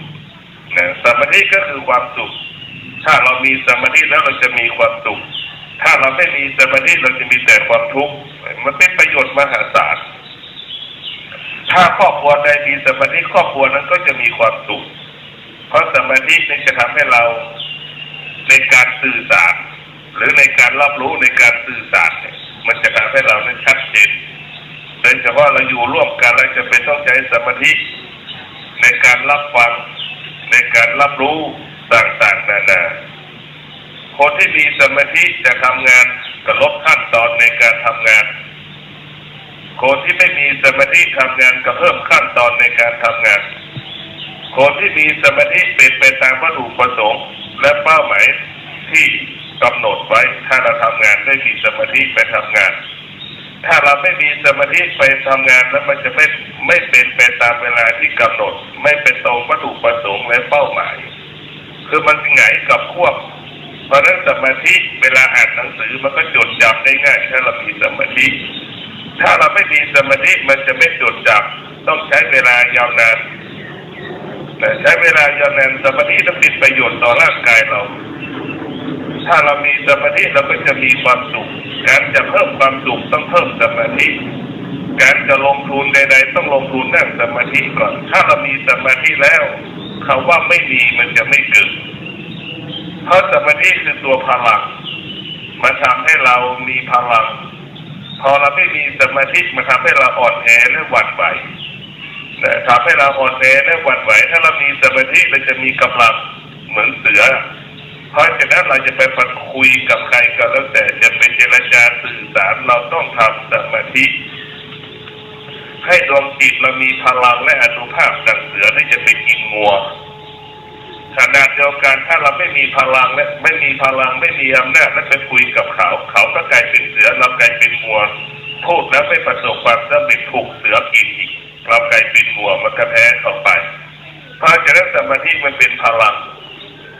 นะสมาธิก็คือความสุขถ้าเรามีสมาธิแล้วเราจะมีความสุขถ้าเราไม่มีสมาธิเราจะมีแต่ความทุกข์มันเป็นประโยชน์มหาศาลถ้าครอบครัวใดมีสมาธิครอบครัวนั้นก็จะมีความสุขเพราะสมาธินี่จะทำให้เราในการสื่อสารหรือในการรับรู้ในการสื่อสารเนี่ยมันจะทำให้เรานั้นชัดเจนโดยเฉพาะเราอยู่ร่วมกันแล้วจะเป็นต้องใช้สมาธิในการรับฟังในการรับรู้ต่างๆนานาคนที่มีสมาธิจะทำงานก็ลดขั้นตอนในการทำงานคนที่ไม่มีสมาธิทำงานก็เพิ่มขั้นตอนในการทำงานคนที่มีสมาธิเป็นไปตามวัตถุประสงค์และเป้าหมายที่กำหนดไว้ถ้าเราทำงานไม่มีสมาธิไปทำงานถ้าเราไม่มีสมาธิไปทำงานแล้วมันจะไม่เป็นไปตามเวลาที่กำหนดไม่เป็นตรงวัตถุประสงค์และเป้าหมายคือมันหงายกับควบเพราะนั้นสมาธิเวลาอ่านหนังสือมันก็จดจำได้ง่ายถ้าเรามีสมาธิถ้าเราไม่มีสมาธิมันจะไม่จดจำต้องใช้เวลายาวนานแต่ใช้เวลายาวนานสมาธิต้องเป็นประโยชน์ต่อร่างกายเราถ้าเรามีสมาธิเราก็จะมีความสุขการจะเพิ่มความสุขต้องเพิ่มสมาธิการจะลงทุนใดๆต้องลงทุนนั่งสมาธิก่อนถ้าเรามีสมาธิแล้วคำว่าไม่มีมันจะไม่เกิดเพราะสมาธิคือตัวพลังมันทำให้เรามีพลังพอเราไม่มีสมาธิมันทำให้เราอ่อนแอและหวั่นไหวทำให้เราอ่อนแอและหวั่นไหวถ้าเรามีสมาธิเราจะมีกำลังเหมือนเสือเพราะฉะนั้นเราจะไปคุยกับใครก็แล้วแต่จะเป็นเจรจาสื่อสารเราต้องทำสมาธิให้ดวงจิตเรามีพลังและอานุภาพดังเสือที่จะไปกินงัวขณะเดียวกันถ้าเราไม่มีพลังและไม่มีอำนาจและไปคุยกับเขาก็กลายเป็นเสือเรากลายเป็นงัวพูดแล้วไม่ประสบความสำเร็จถูกเสือกินอีกเรากลายเป็นงัวมันก็แพ้เข้าไปเพราะฉะนั้นสมาธิมันเป็นพลัง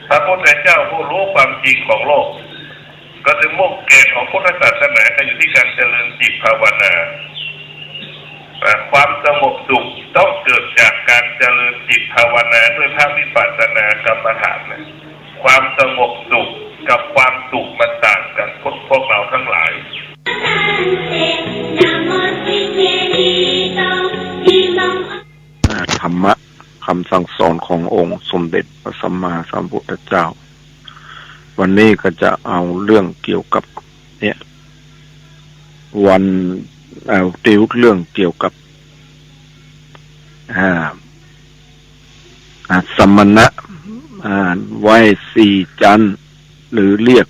พระพุทธเจ้าผู้รู้ความจริงของโลกก็ถึงมุ่งแก่ของพุทธศาสนาก็อยู่ที่การเจริญจิตภาวนา ความสงบสุขต้องเกิดจากการเจริญจิตภาวนาด้วยภาควิปัสสนากรรมฐานนะความสงบสุขกับความสุขมันต่างกันพวกเราทั้งหลายธรรมะคำสั่งสอนขององค์สมเด็จพระสัมมาสัมพุทธเจ้าวันนี้ก็จะเอาเรื่องเกี่ยวกับเนี่ยติวเรื่องเกี่ยวกับสมณะไหว้สี่จันทร์หรือเรียก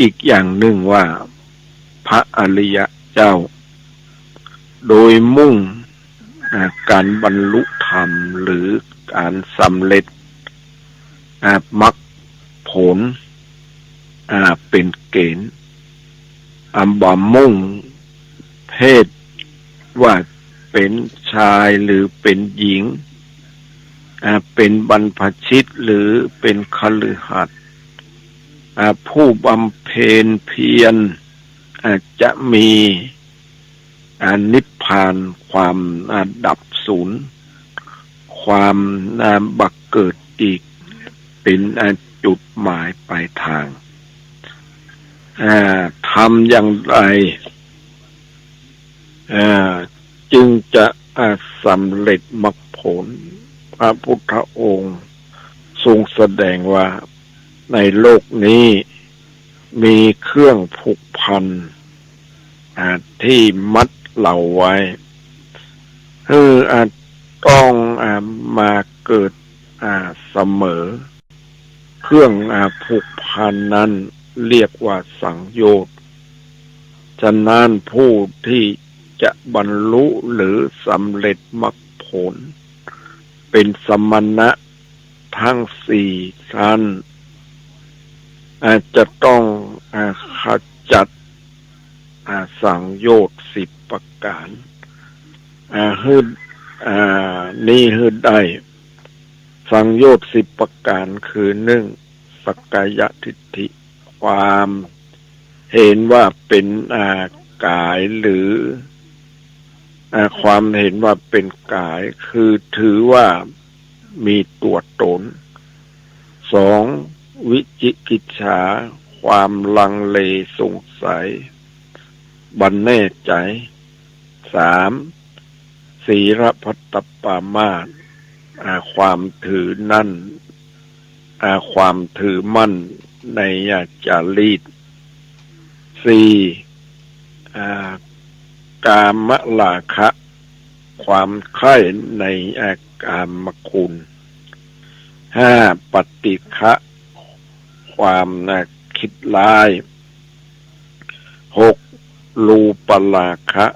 อีกอย่างหนึ่งว่าพระอริยเจ้าโดยมุ่งการบรรลุธรรมหรือการสำเร็จมรรคผลเป็นเกณฑ์บ่มุ่งเพศว่าเป็นชายหรือเป็นหญิงเป็นบรรพชิตหรือเป็นคฤหัสถ์ผู้บำเพ็ญเพียรจะมีนิพพานความดับสูญความบักเกิดอีกเป็นจุดหมายปลายทางทำอย่างไรจึงจะสำเร็จมรรคผลพระพุทธองค์ทรงแสดงว่าในโลกนี้มีเครื่องผูกพันที่มัดเราไว้ต้องมาเกิดเสมอเครื่องผูกพันนั้นเรียกว่าสังโยชน์ฉะนั้นผู้ที่จะบรรลุหรือสำเร็จมรรคผลเป็นสมณะทั้งสี่ชั้นจะต้องขจัดสังโยชน์10 ประการนี่ได้สังโยชน์10 ประการคือ1สักกายทิฏฐิความเห็นว่าเป็นกายหรือความเห็นว่าเป็นกายคือถือว่ามีตัวตน2วิจิกิจฉาความลังเลสงสัยบันแน่ใจ3ศีลพัตตปามาสความถือนั่นความถือมั่นในจารีต4กามราคะ ความใคร่ในกามคุณ5ปฏิฆะความคิดร้าย6รูปราคะ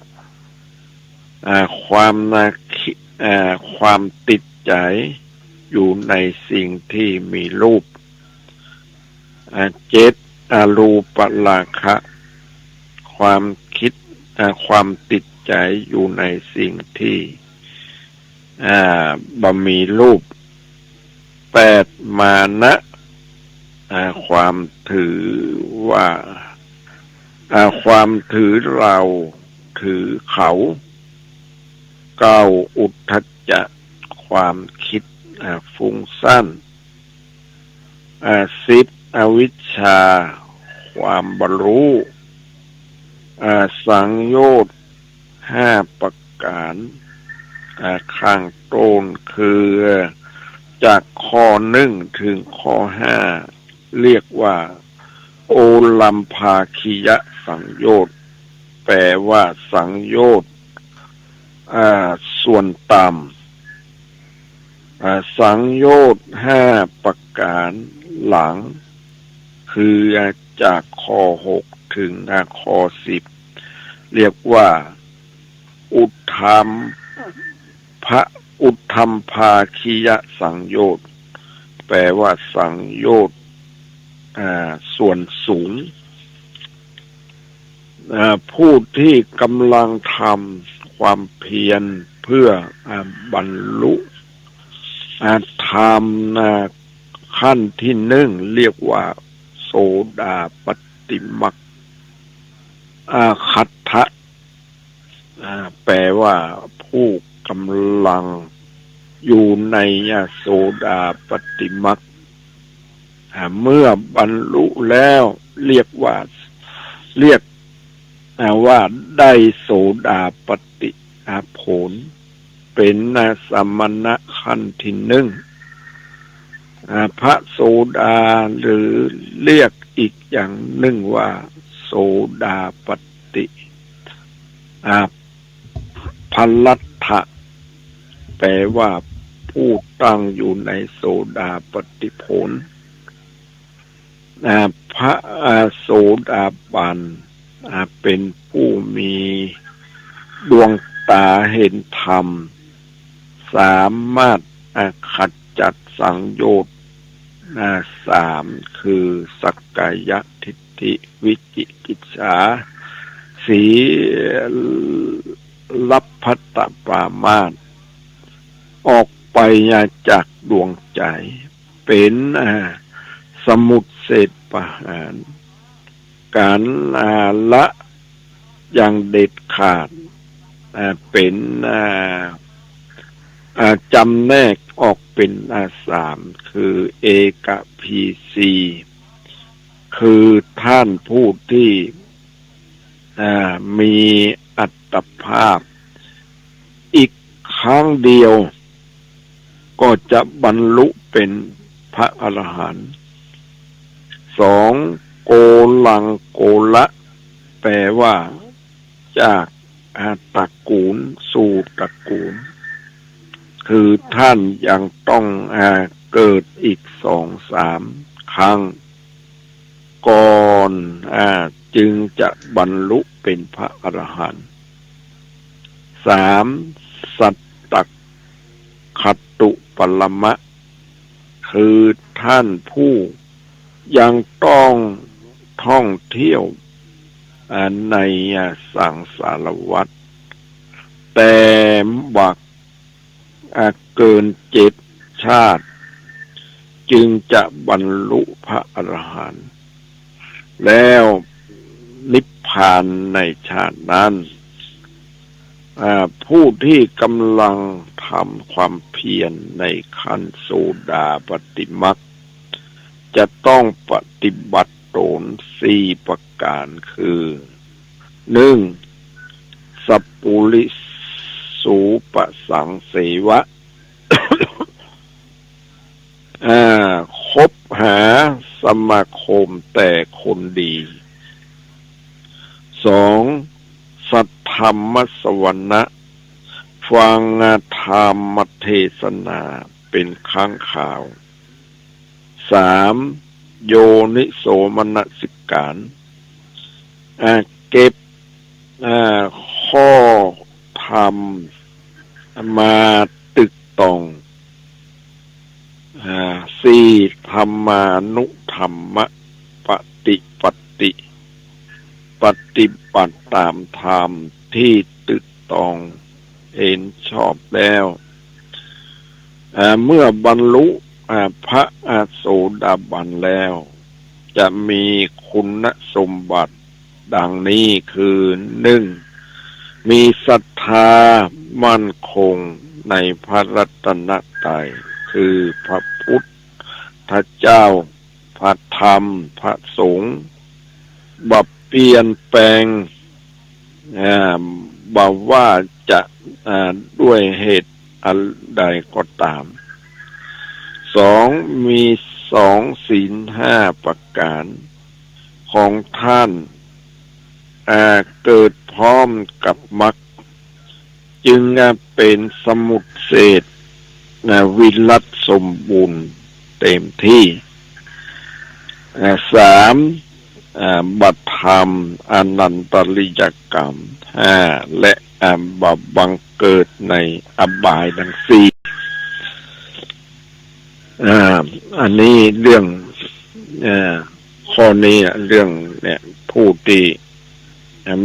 ความติดใจอยู่ในสิ่งที่มีรูป7อรูปราคะความคิดความติดใจอยู่ในสิ่งที่บ่มีรูป8มานะความถือว่าความถือเราถือเขา9อุทธัจจะความคิดฟุ้งซ่าน10อวิชชาความบรรลุสังโยชน์5 ประการข้างต้นคือจากข้อ1ถึงข้อ5เรียกว่าโอลัมภาคิยสังโยชน์แปลว่าสังโยชน์ส่วนต่ำสังโยชน์5 ประการหลังคือจากข้อ6ถึงข้อ10เรียกว่าอุทธัมภาคิยสังโยชน์แปลว่าสังโยชน์ส่วนสูงผู้ที่กำลังทำความเพียรเพื่อบรรลุธรรมขั้นที่1เรียกว่าโสดาปัตติมรรคคัตถะ แปลว่าผู้กำลังอยู่ในโสดาปฏิมรรคเมื่อบรรลุแล้วเรียกว่าได้โสดาปฏิผลเป็นสมณะขั้นที่หนึ่งพระโสดาหรือเรียกอีกอย่างหนึ่งว่าโสดาปฏิภัลลัตถะแปลว่าผู้ตั้งอยู่ในโสดาปฏิผลพระโสดาบันเป็นผู้มีดวงตาเห็นธรรมสามารถขจัดสังโยชน์สามคือสักกายทิฏฐิวิจิกิจฉาสีลัพพตปรามาสออกไปจากดวงใจเป็นสมุทเศษปหารการละอย่างเด็ดขาดเป็นจำแนกออกเป็นสามคือเอกพีซีคือท่านผู้ที่มีอัตภาพอีกครั้งเดียวก็จะบรรลุเป็นพระอรหันต์สองโกลังโกละแปลว่าจากตระกูลสู่ตระกูลคือท่านยังต้องเกิดอีก2-3 ครั้งก่อนจึงจะบรรลุเป็นพระอรหันต์3สัตตคตุปรมะคือท่านผู้ยังต้องท่องเที่ยวในสังสารวัฏแต่บักเกิน7 ชาติจึงจะบรรลุพระอรหันต์แล้วนิพพานในชาตินั้นผู้ที่กำลังทำความเพียรในขั้นโสดาปฏิมรรคจะต้องปฏิบัติตน4 ประการคือ 1. สัพปุริสูปสังเสวะ คบหาสมาคมแต่คนดี 2. สัทธรรมสวรรณะฟังธรรมเทศนาเป็นครั้งข่าว 3. โยนิโสมนสิการเก็บข้อธรรมมาตึกตอง 4. ธรรมานุธรรมปฏิปฏิบัติตามธรรมที่ตึกตองเห็นชอบแล้วเมื่อบรรลุพระโสดาบันแล้วจะมีคุณสมบัติดังนี้คือ 1. มีศรัทธามั่นคงในพระรัตนตรัยคือพระพุทธเจ้าพระธรรมพระสงฆ์บ่เปลี่ยนแปลงบ่ว่าจะด้วยเหตุใดก็ตาม 2. มีศีล 5 ประการของท่านเกิดพร้อมกับมรรคจึงเป็นสมุทเศษวิรัตสมบูรณ์เต็มที่ 3. บัตธรรมอนันตริยกรรม 5. และบังเกิดในอบายทั้ง 4อันนี้เรื่องข้อนี้เรื่องเนี่ยผู้ที่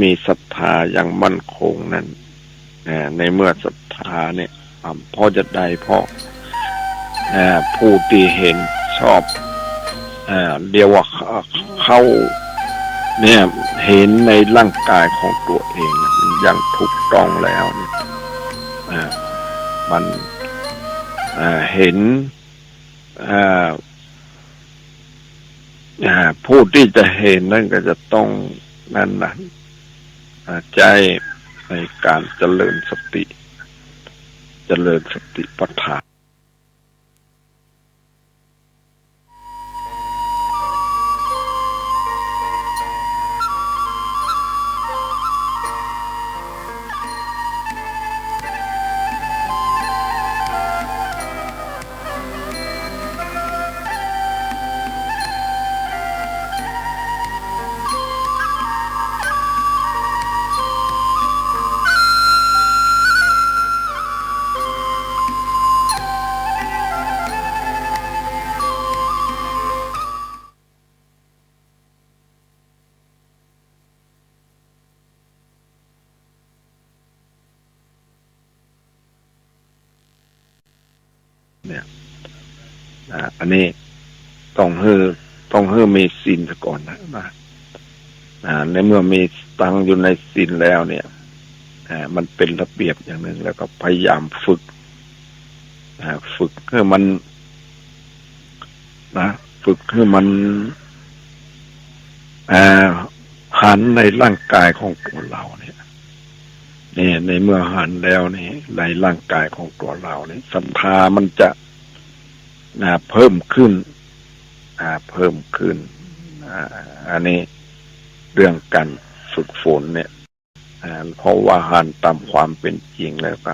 มีศรัทธาอย่างมั่นคงนั้นในเมื่อศรัทธาเนี่ยพอจะได้เพราะผู้ที่เห็นชอบเรียกว่าเขาเนี่ยเห็นในร่างกายของตัวเองมัน อย่างถูกต้องแล้วเนี่ยมันเห็นผู้ที่จะเห็นนั่นก็จะต้องนั่นนะใจในการเจริญสติปัฏฐานเนี่ยอันนี้ต้องให้มีศีลซะก่อนนะในเมื่อมีตั้งอยู่ในศีลแล้วเนี่ยมันเป็นระเบียบอย่างหนึ่งแล้วก็พยายามฝึกให้มันฝึกให้มันหันในร่างกายของตัวเราเนี่ยในเมื่อหันแล้วนี่ในร่างกายของตัวเราเนี่ยศรัทธามันจะเพิ่มขึ้นอันนี้เรื่องการฝึกฝนเนี่ยเพราะว่าหันตามความเป็นจริงแล้วก็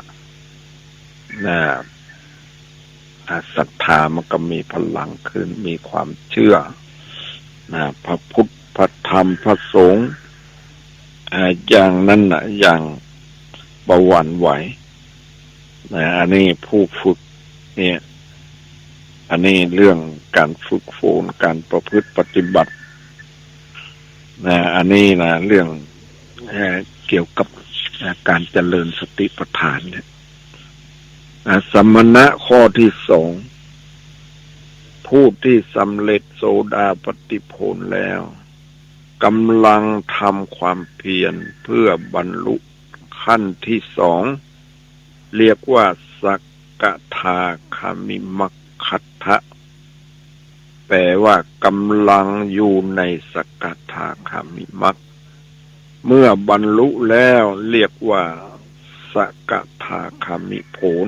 ศรัทธามันก็มีพลังขึ้นมีความเชื่อพระพุทธพระธรรมพระสงฆ์อย่างนั้นอย่างบหวั่นไหวอันนี้ผู้ฝึกเนี่ยอันนี้เรื่องการฝึกฝนการประพฤติปฏิบัติอันนี้เรื่องเกี่ยวกับการเจริญสติปัฏฐานเนี่ยสมณะข้อที่2ผู้ที่สำเร็จโสดาปัตติผลแล้วกำลังทำความเพียรเพื่อบรรลุขั้นที่2เรียกว่าสักกทาคามิมัคคัตถะแปลว่ากำลังอยู่ในสักกทาคามิมัคเมื่อบรรลุแล้วเรียกว่าสักกทาคามิผล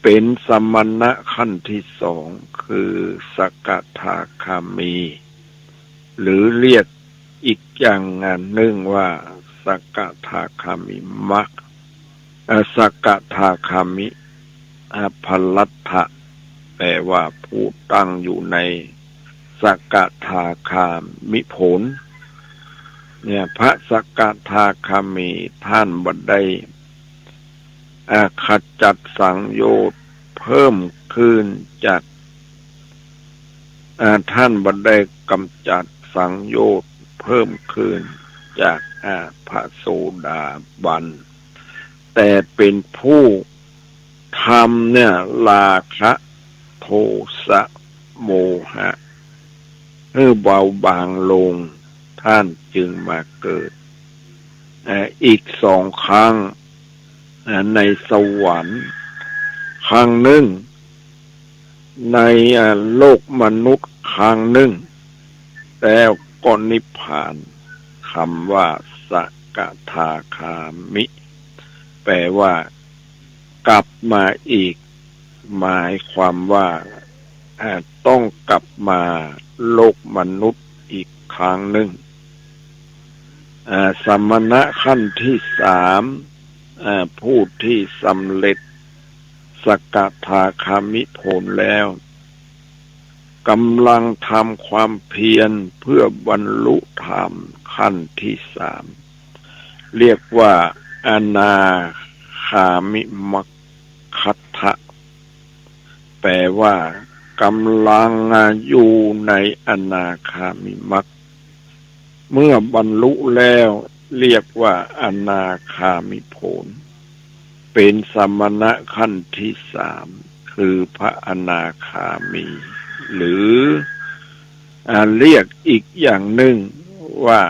เป็นสมณะขั้นที่2คือสักกทาคามีหรือเรียกอีกอย่างหนึ่งว่าสักกทาคามิมัคสักกทาคามิพลัตถะแปลว่าผู้ตั้งอยู่ในสักกทาคามิผลเนี่ยพระสักกทาคามีท่านบัดได้ขจัดสังโยชน์เพิ่มขึ้นจากท่านบัดได้กำจัดสังโยชน์เพิ่มขึ้นจากพระโสดาบันแต่เป็นผู้ทำเนี่ยราคะโทสะโมหะเบาบางลงท่านจึงมาเกิดอีก2 ครั้งในสวรรค์ครั้งหนึ่งในโลกมนุษย์ครั้งหนึ่งแล้วก็นิพพานคำว่าสักกทาคามิแปลว่ากลับมาอีกหมายความว่าต้องกลับมาโลกมนุษย์อีกครั้งหนึ่งสมณะขั้นที่3ผู้ที่สำเร็จสักกทาคามิผลแล้วกำลังทำความเพียรเพื่อบรรลุธรรมขั้นที่3เรียกว่าอนาคามิมัคคัตถะแปลว่ากำลังอยู่ในอนาคามิมัคเมื่อบรรลุแล้วเรียกว่าอนาคามิผลเป็นสมณะขั้นที่3คือพระอนาคามีหรือเรียกอีกอย่างหนึ่งว่า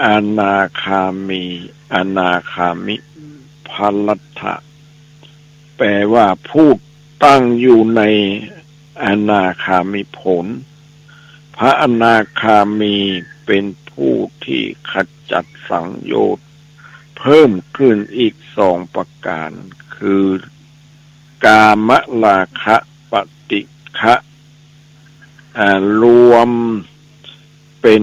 อนาคามีอนาคามิภัลลัตถะแปลว่าผู้ตั้งอยู่ในอนาคามิผลพระอนาคามีเป็นผู้ที่ขจัดสังโยชน์เพิ่มขึ้นอีก2 ประการคือกามราคะปฏิฆะรวมเป็น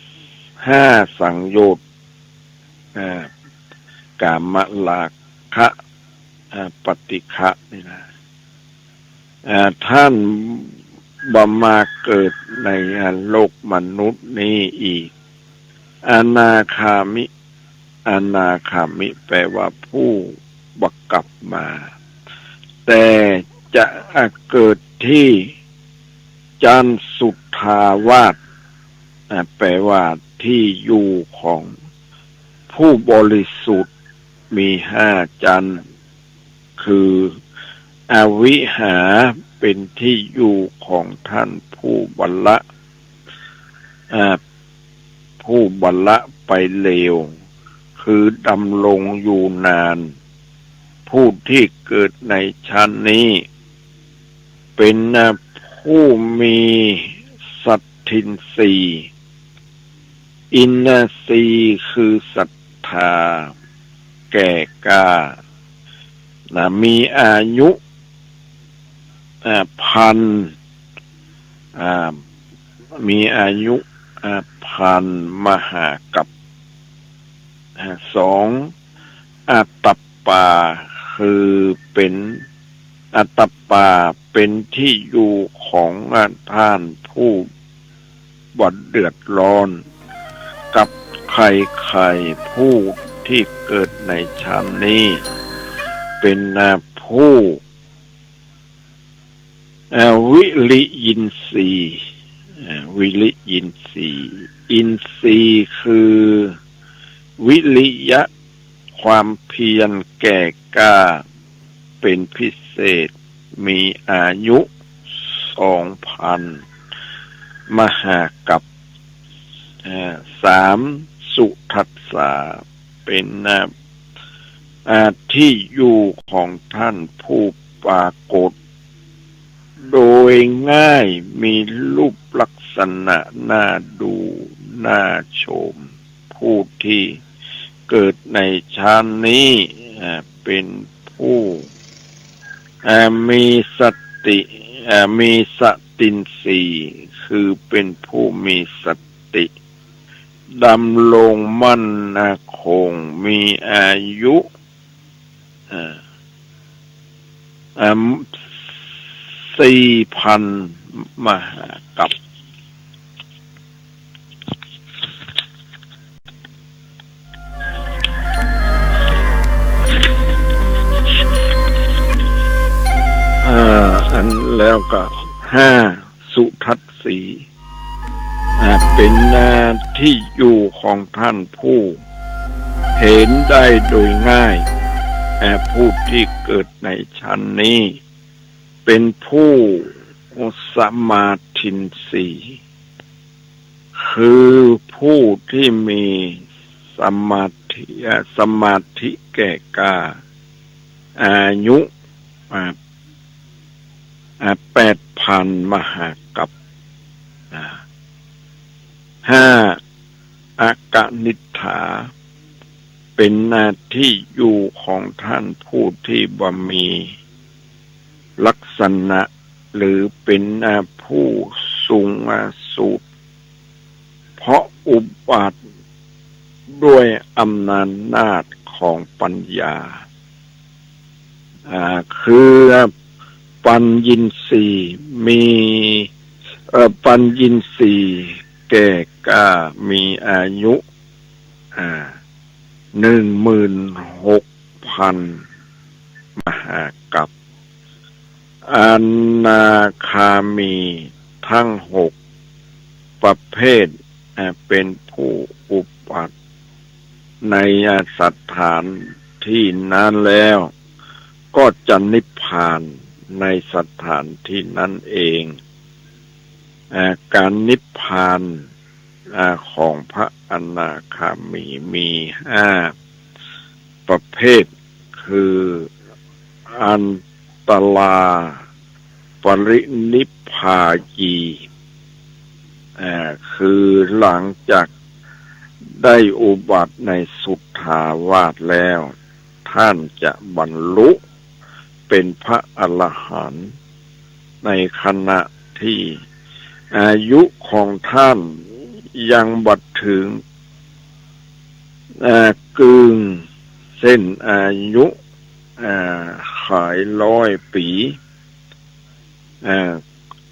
5 สังโยชน์กามราคะปฏิฆะนี่นะท่านบ่มาเกิดในโลกมนุษย์นี้อีกอนาคามิอนาคามิแปลว่าผู้บักกลับมาแต่จะเกิดที่จันสุทาวาสแปลว่าที่อยู่ของผู้บริสุทธิ์มี5 จันคืออวิหาเป็นที่อยู่ของท่านผู้บรรละไปเลวคือดำรงอยู่นานผู้ที่เกิดในชั้นนี้เป็นผู้มีสัตทินรีอินทรีย์คือศรัทธาแก่กล้ามีอายุพันมีอายุพันมหากัป2อัตตปาคือเป็นอัตตปาเป็นที่อยู่ของท่านผู้บ่เดือดร้อนกับใครๆผู้ที่เกิดในชาตินี้เป็นผู้วิริยินทรีย์วิริยินทรีย์อินทรีย์คือวิริยะความเพียรแก่กล้าเป็นพิเศษมีอายุ 2,000 มหากัป3สุทัสสะเป็นที่อยู่ของท่านผู้ปรากฏโดยง่ายมีรูปลักษณะน่าดูน่าชมผู้ที่เกิดในชาตินี้เป็นผู้มีสติมีสตินทรีย์คือเป็นผู้มีสติดำรงมั่นคงมีอายุ4,000 มหากัปแล้วก็5สุทัสสีเป็นที่อยู่ของท่านผู้เห็นได้โดยง่ายผู้ที่เกิดในชั้นนี้เป็นผู้สมาธินสีคือผู้ที่มีสมาธิแก่กล้าอายุ8,000 มหากัป5อากนิฏฐาเป็นหน้าที่อยู่ของท่านผู้ที่บ่มีลักษณะหรือเป็นผู้สูงสุดเพราะอุบัติด้วยอำนาจของปัญญาคือปัญญินทรีย์มีปัญญินทรีย์แก่กล้ามีอายุ16,000 มหากัปอนาคามีทั้ง6 ประเภทเป็นผู้อุบัติในสถานที่นั้นแล้วก็จะนิพพานในสถานที่นั้นเองการนิพพาน ของพระอนาคามีมี5ประเภทคืออันตลาปรินิพพายีคือหลังจากได้อุบัติในสุทธาวาสแล้วท่านจะบรรลุเป็นพระอรหันต์ในขณะที่อายุของท่านยังบัดถึงกึ่งเส้นอายุขาย100 ปี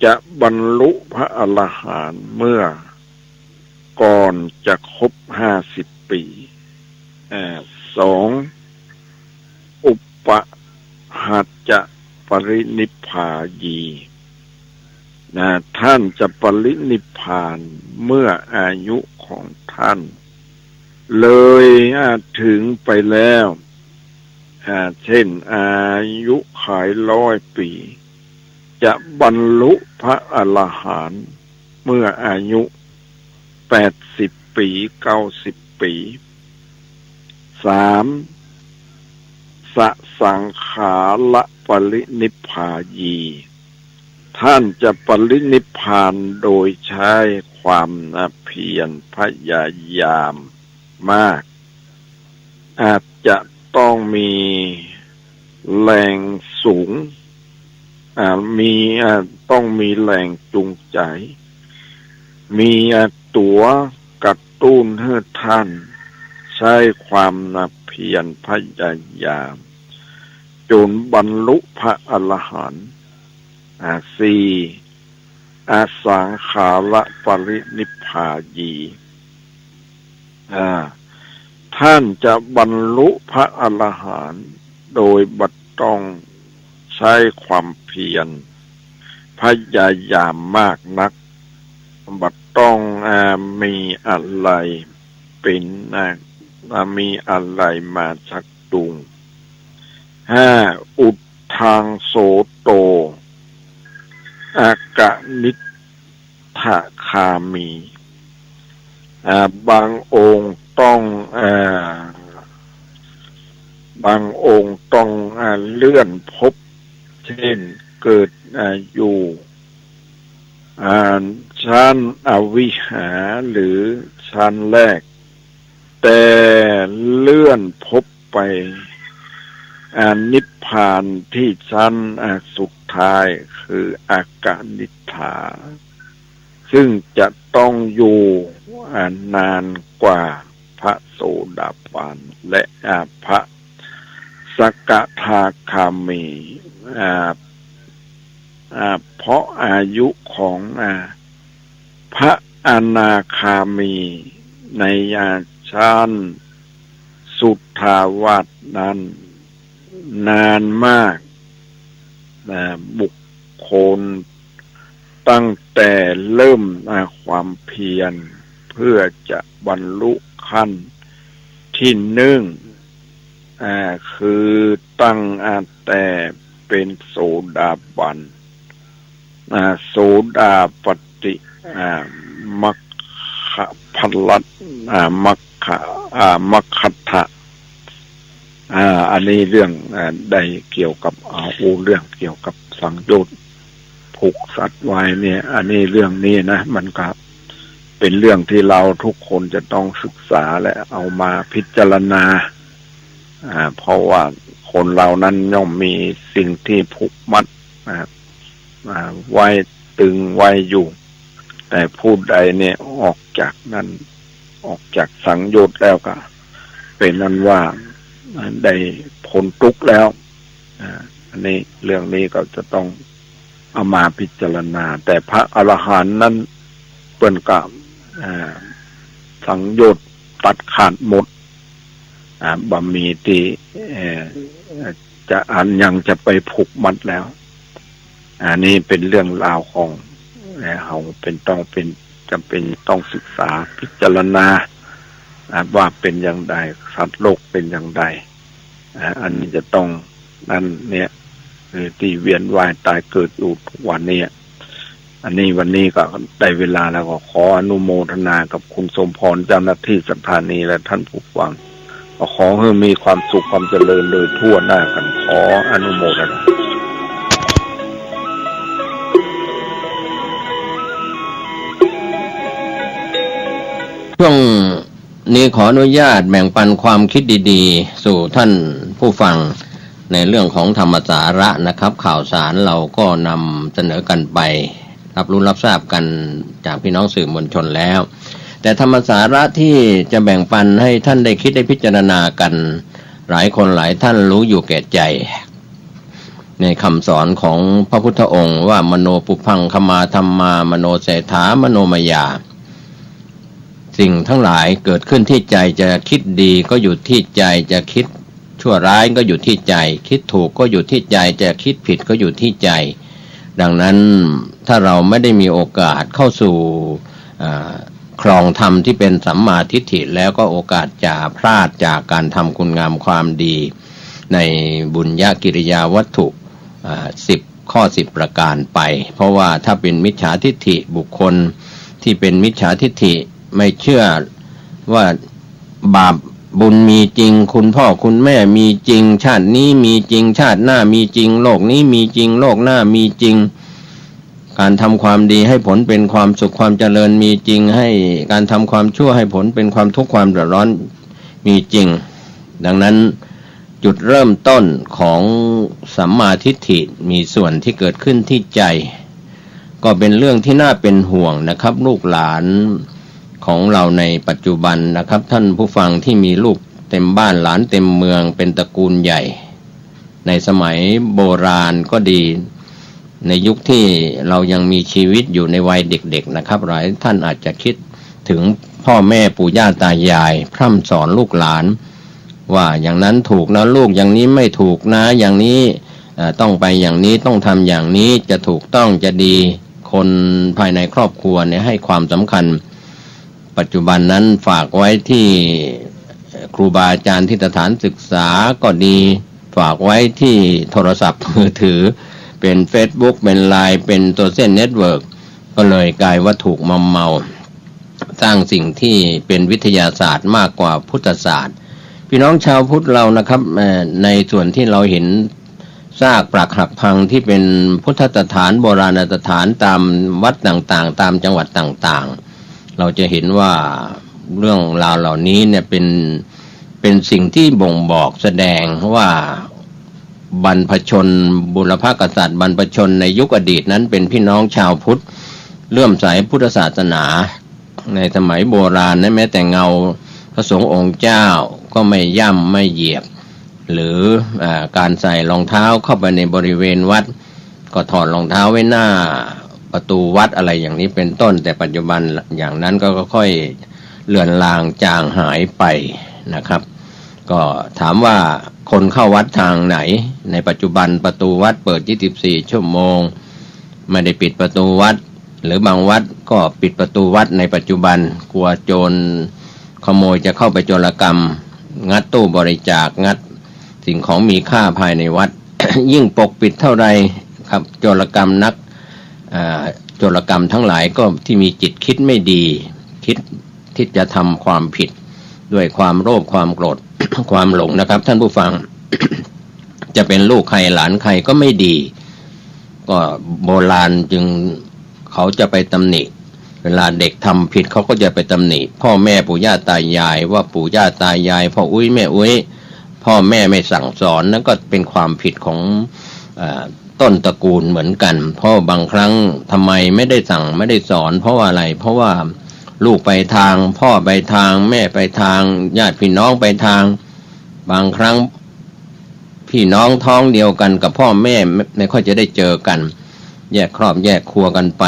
จะบรรลุพระอรหันต์เมื่อก่อนจะครบ50 ปี2อุปหัจจะปรินิพพายีท่านจะปรินิพพานเมื่ออายุของท่านเลยถึงไปแล้วเช่นอายุขาย100 ปีจะบรรลุพระอรหันต์เมื่ออายุ80 ปี90 ปี3สสังขาระปรินิพพายีท่านจะปรินิพพานโดยใช้ความเพียรพยายามมากอาจจะต้องมีแรงสูงต้องมีแรงจูงใจมีตัวกระตุ้นให้ท่านใช้ความเพียรพยายามจนบรรลุพระอรหันต์4อสังขาระปรินิพพายีท่านจะบรรลุพระอรหันต์โดยบัดต้องใช้ความเพียรพยายามมากนักบัดต้องมีอะไรเป็นมีอะไรมาชักจูง5อุทธังโสโตอากะนิทธคามีบางองค์ต้องเลื่อนภพเช่นเกิดอยู่ชั้นอวิหาหรือชั้นแรกแต่เลื่อนภพไปนิพพานที่ชั้นสุดท้ายคืออากานิทธาซึ่งจะต้องอยู่นานกว่าพระโสดาบันและพระสกทาคามีเพราะอายุของพระอนาคามีในชั้นสุทธาวาสนั้นนานมากบุคคลตั้งแต่เริ่มความเพียรเพื่อจะบรรลุขั้นที่1คือตั้งแต่เป็นโสดาบันโสดาปฏิมัคคะพัลลัตมัคคัตถะอันนี้เรื่องได้เกี่ยวกับเรื่องเกี่ยวกับสังโยชน์ผูกสัตว์ไว้เนี่ยอันนี้เรื่องนี้นะมันก็เป็นเรื่องที่เราทุกคนจะต้องศึกษาและเอามาพิจารณาเพราะว่าคนเรานั้นย่อมมีสิ่งที่ผูกมัดไว้ตึงไว้อยู่แต่ผู้ใดเนี่ยออกจากสังโยชน์แล้วก็เป็นนั้นว่าได้พ้นทุกข์แล้วอันนี้เรื่องนี้ก็จะต้องเอามาพิจารณาแต่พระอรหันต์นั้นเปิ้นกับสังโยชน์ตัดขาดหมดบ่มีที่จะยังจะไปผูกมัดแล้วอันนี้เป็นเรื่องราวของเราจำเป็นต้องศึกษาพิจารณาว่าเป็นอย่างไรสัตว์โลกเป็นอย่างไรอันนี้จะต้องนั่นเนี่ยที่เวียนว่ายตายเกิดอยู่ทุกวันนี้ อันนี้วันนี้ก็ได้เวลาแล้วก็ขออนุโมทนากับคุณสมพรเจ้าหน้าที่สถานีและท่านผู้ฟังก็ขอให้มีความสุขความเจริญโดยทั่วหน้ากันขออนุโมทนาช่วงนี้ขออนุญาตแบ่งปันความคิดดีๆสู่ท่านผู้ฟังในเรื่องของธรรมสาระนะครับข่าวสารเราก็นำเสนอกันไปรับรู้รับทราบกันจากพี่น้องสื่อมวลชนแล้วแต่ธรรมสาระที่จะแบ่งปันให้ท่านได้คิดได้พิจารณากันหลายคนหลายท่านรู้อยู่แก่ใจในคำสอนของพระพุทธองค์ว่ามโนปุพังคมาธัมมามโนเศรษฐามโนมยาสิ่งทั้งหลายเกิดขึ้นที่ใจจะคิดดีก็อยู่ที่ใจจะคิดชั่วร้ายก็อยู่ที่ใจคิดถูกก็อยู่ที่ใจจะคิดผิดก็อยู่ที่ใจดังนั้นถ้าเราไม่ได้มีโอกาสเข้าสู่ครองธรรมที่เป็นสัมมาทิฏฐิแล้วก็โอกาสจะพลาดจากการทำคุณงามความดีในบุญญกิริยาวัตถุ10 ข้อ 10 ประการไปเพราะว่าถ้าเป็นมิจฉาทิฏฐิบุคคลที่เป็นมิจฉาทิฏฐิไม่เชื่อว่าบาปบุญมีจริงคุณพ่อคุณแม่มีจริงชาตินี้มีจริงชาติหน้ามีจริงโลกนี้มีจริงโลกหน้ามีจริงการทำความดีให้ผลเป็นความสุขความเจริญมีจริงให้การทำความชั่วให้ผลเป็นความทุกข์ความเดือดร้อนมีจริงดังนั้นจุดเริ่มต้นของสัมมาทิฏฐิมีส่วนที่เกิดขึ้นที่ใจก็เป็นเรื่องที่น่าเป็นห่วงนะครับลูกหลานของเราในปัจจุบันนะครับท่านผู้ฟังที่มีลูกเต็มบ้านหลานเต็มเมืองเป็นตระกูลใหญ่ในสมัยโบราณก็ดีในยุคที่เรายังมีชีวิตอยู่ในวัยเด็กๆนะครับหลายท่านอาจจะคิดถึงพ่อแม่ปู่ย่าตายายพร่ำสอนลูกหลานว่าอย่างนั้นถูกนะลูกอย่างนี้ไม่ถูกนะอย่างนี้ต้องไปอย่างนี้ต้องทำอย่างนี้จะถูกต้องจะดีคนภายในครอบครัวเนี่ยให้ความสำคัญปัจจุบันนั้นฝากไว้ที่ครูบาอาจารย์ที่สถานศึกษาก็ดีฝากไว้ที่โทรศัพท์มือถือเป็น Facebook เป็น LINE เป็นโซเชียลเน็ตเวิร์กก็เลยกลายว่าถูกมัมเมาสร้างสิ่งที่เป็นวิทยาศาสตร์มากกว่าพุทธศาสตร์พี่น้องชาวพุทธเรานะครับในส่วนที่เราเห็นซากปรักหักพังที่เป็นพุทธสถานโบราณสถานตามวัดต่างๆตามจังหวัดต่างๆเราจะเห็นว่าเรื่องราวเหล่านี้เนี่ยเป็นสิ่งที่บ่งบอกแสดงว่าบรรพชนบุรพกษัตริย์บรรพชนในยุคอดีตนั้นเป็นพี่น้องชาวพุทธเลื่อมใสพุทธศาสนาในสมัยโบราณนั้นแม้แต่เงาพระสงฆ์องค์เจ้าก็ไม่ย่ำไม่เหยียบหรือการใส่รองเท้าเข้าไปในบริเวณวัดก็ถอดรองเท้าไว้หน้าประตูวัดอะไรอย่างนี้เป็นต้นแต่ปัจจุบันอย่างนั้นก็ค่อยเลือนลางจางหายไปนะครับก็ถามว่าคนเข้าวัดทางไหนในปัจจุบันประตูวัดเปิด24ชั่วโมงไม่ได้ปิดประตูวัดหรือบางวัดก็ปิดประตูวัดในปัจจุบันกลัวโจรขโมยจะเข้าไปโจรกรรมงัดตู้บริจาคงัดสิ่งของมีค่าภายในวัด ยิ่งปกปิดเท่าไรครับโจรกรรมนักโจรกรรมทั้งหลายก็ที่มีจิตคิดไม่ดีคิดที่จะทำความผิดด้วยความโลภความโกรธ ความหลงนะครับท่านผู้ฟัง จะเป็นลูกใครหลานใครก็ไม่ดีก็โบราณจึงเขาจะไปตำหนิเวลาเด็กทำผิดเขาก็จะไปตำหนิพ่อแม่ปู่ย่าตายายว่าปู่ย่าตายายพ่ออุ้ยแม่อุ้ยพ่อแม่ไม่สั่งสอนนั่นก็เป็นความผิดของต้นตระกูลเหมือนกันเพราะบางครั้งทำไมไม่ได้สั่งไม่ได้สอนเพราะว่าอะไรเพราะว่าลูกไปทางพ่อไปทางแม่ไปทางญาติพี่น้องไปทางบางครั้งพี่น้องท้องเดียวกันกับพ่อแม่ไม่ค่อยจะได้เจอกันแยกครอบแยกครัวกันไป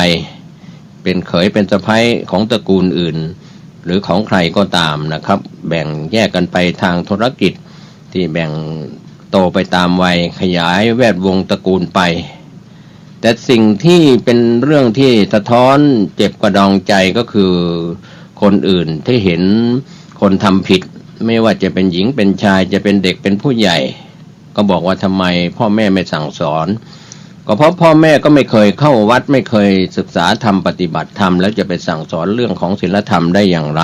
เป็นเขยเป็นสะใภ้ของตระกูลอื่นหรือของใครก็ตามนะครับแบ่งแยกกันไปทางธุรกิจที่แบ่งโตไปตามวัยขยายแวดวงตระกูลไปแต่สิ่งที่เป็นเรื่องที่สะท้อนเจ็บกระดองใจก็คือคนอื่นที่เห็นคนทำผิดไม่ว่าจะเป็นหญิงเป็นชายจะเป็นเด็กเป็นผู้ใหญ่ก็บอกว่าทำไมพ่อแม่ไม่สั่งสอน ก็เพราะพ่อแม่ก็ไม่เคยเข้าวัดไม่เคยศึกษาธรรมปฏิบัติธรรมแล้วจะไปสั่งสอนเรื่องของศีลธรรมได้อย่างไร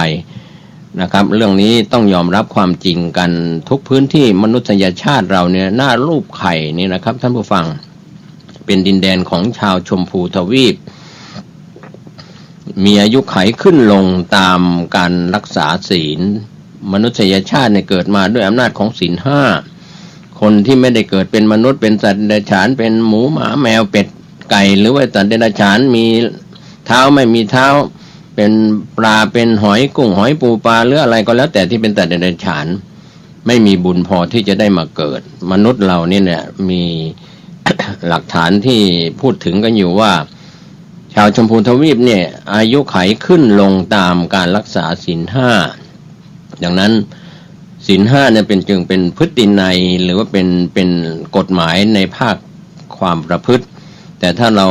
นะครับเรื่องนี้ต้องยอมรับความจริงกันทุกพื้นที่มนุษยชาติเราเนี่ยหน้ารูปไข่นี่นะครับท่านผู้ฟังเป็นดินแดนของชาวชมพูทวีปมีอายุขัยขึ้นลงตามการรักษาศีลมนุษยชาติเนี่ยเกิดมาด้วยอำนาจของศีลห้าคนที่ไม่ได้เกิดเป็นมนุษย์เป็นสัตว์เดรัจฉานเป็นหมูหมาแมวเป็ดไก่หรือว่าสัตว์เดรัจฉานมีเท้าไม่มีเท้าเป็นปลาเป็นหอยกุ้งหอยปูปลาหรืออะไรก็แล้วแต่ที่เป็นสัตว์เดรัจฉานไม่มีบุญพอที่จะได้มาเกิดมนุษย์เราเนี่ยมี หลักฐานที่พูดถึงกันอยู่ว่าชาวชมพูทวีปเนี่ยอายุขัยขึ้นลงตามการรักษาศีลห้าดังนั้นศีลห้าเนี่ยจึงเป็นพฤตินัยหรือว่าเป็นกฎหมายในภาคความประพฤติแต่ถ้าเรา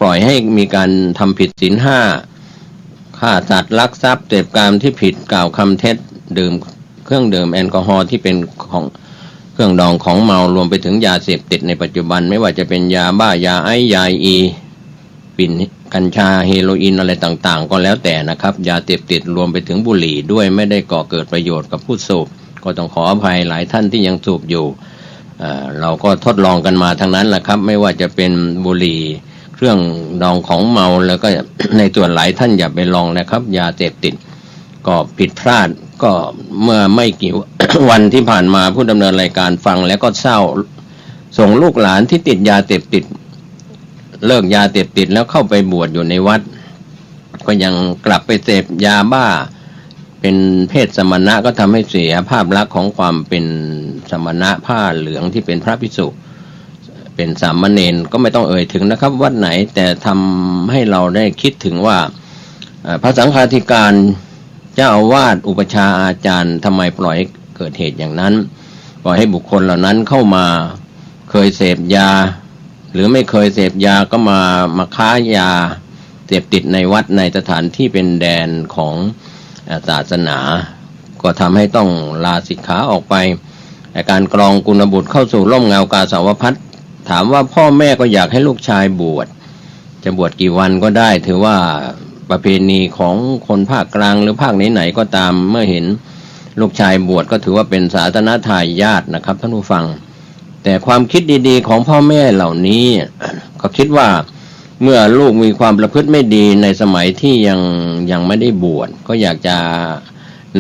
ปล่อยให้มีการทำผิดศีลห้าฆ่าสัตว์ลักทรัพย์เสพกามที่ผิดกล่าวคำเท็จดื่มเครื่องดื่มแอลกอฮอล์ที่เป็นของเครื่องดองของเมารวมไปถึงยาเสพติดในปัจจุบันไม่ว่าจะเป็นยาบ้ายาไอซ์ยาอีฝิ่นกัญชาเฮโรอีนอะไรต่างๆก็แล้วแต่นะครับยาเสพติดรวมไปถึงบุหรี่ด้วยไม่ได้ก่อเกิดประโยชน์กับผู้สูบก็ต้องขออภัยหลายท่านที่ยังสูบอยู่เราก็ทดลองกันมาทั้งนั้นแหละครับไม่ว่าจะเป็นบุหรี่เครื่องดองของเมาแล้วก็ ในส่วนหลายท่านอย่าไปลองนะครับยาเสพติดก็ผิดพลาดก็เมื่อไม่กี่ วันที่ผ่านมาผู้ดำเนินรายการฟังแล้วก็เศร้าส่งลูกหลานที่ติดยาเสพติดเลิกยาเสพติดแล้วเข้าไปบวชอยู่ในวัดก็ยังกลับไปเสพยาบ้าเป็นเพศสมณะก็ทำให้เสียภาพลักษณ์ของความเป็นสมณะผ้าเหลืองที่เป็นพระภิกษุเป็นสามเณรก็ไม่ต้องเอ่ยถึงนะครับวัดไหนแต่ทำให้เราได้คิดถึงว่าพระสังฆาธิการเจ้าอาวาสอุปชฌาย์อาจารย์ทำไมปล่อยให้เกิดเหตุอย่างนั้นปล่อยให้บุคคลเหล่านั้นเข้ามาเคยเสพยาหรือไม่เคยเสพยาก็มาค้ายาเสพติดในวัดในสถานที่เป็นแดนของศาสนาก็ทำให้ต้องลาสิกขาออกไปการกรองกุณบุตรเข้าสู่ร่มเงากาสาวพัสถามว่าพ่อแม่ก็อยากให้ลูกชายบวชจะบวชกี่วันก็ได้ถือว่าประเพณีของคนภาคกลางหรือภาคไหนๆก็ตามเมื่อเห็นลูกชายบวชก็ถือว่าเป็นศาสนทายาทนะครับท่านผู้ฟังแต่ความคิดดีๆของพ่อแม่เหล่านี้ก็คิดว่าเมื่อลูกมีความประพฤติไม่ดีในสมัยที่ยังไม่ได้บวชก็อยากจะ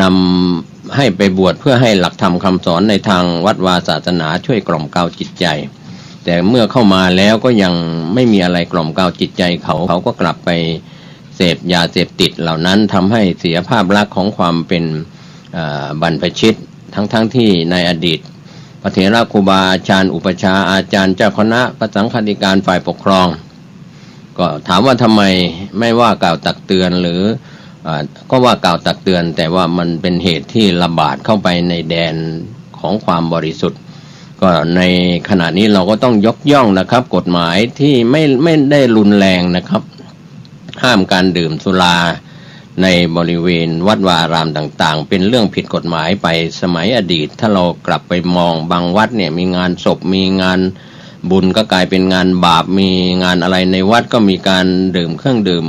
นำให้ไปบวชเพื่อให้หลักธรรมคำสอนในทางวัดวาศาสนาช่วยกล่อมเกลาจิตใจแต่เมื่อเข้ามาแล้วก็ยังไม่มีอะไรกล่อมเกลาจิตใจเขาก็กลับไปเสพยาเสพติดเหล่านั้นทำให้เสียภาพลักษณ์ของความเป็นบรรพชิตทั้งที่ในอดีตพระเถระครูบาอาจารย์อุปชฌาย์อาจารย์เจ้าคณะพระสังฆาธิการฝ่ายปกครองก็ถามว่าทำไมไม่ว่ากล่าวตักเตือนหรือก็ว่ากล่าวตักเตือนแต่ว่ามันเป็นเหตุที่ระบาดเข้าไปในแดนของความบริสุทธิ์ก็ในขณะนี้เราก็ต้องยกย่องนะครับกฎหมายที่ไม่ได้รุนแรงนะครับห้ามการดื่มสุราในบริเวณวัดวาอารามต่างๆเป็นเรื่องผิดกฎหมายไปสมัยอดีตถ้าเรากลับไปมองบางวัดเนี่ยมีงานศพมีงานบุญก็กลายเป็นงานบาปมีงานอะไรในวัดก็มีการดื่มเครื่องดื่ม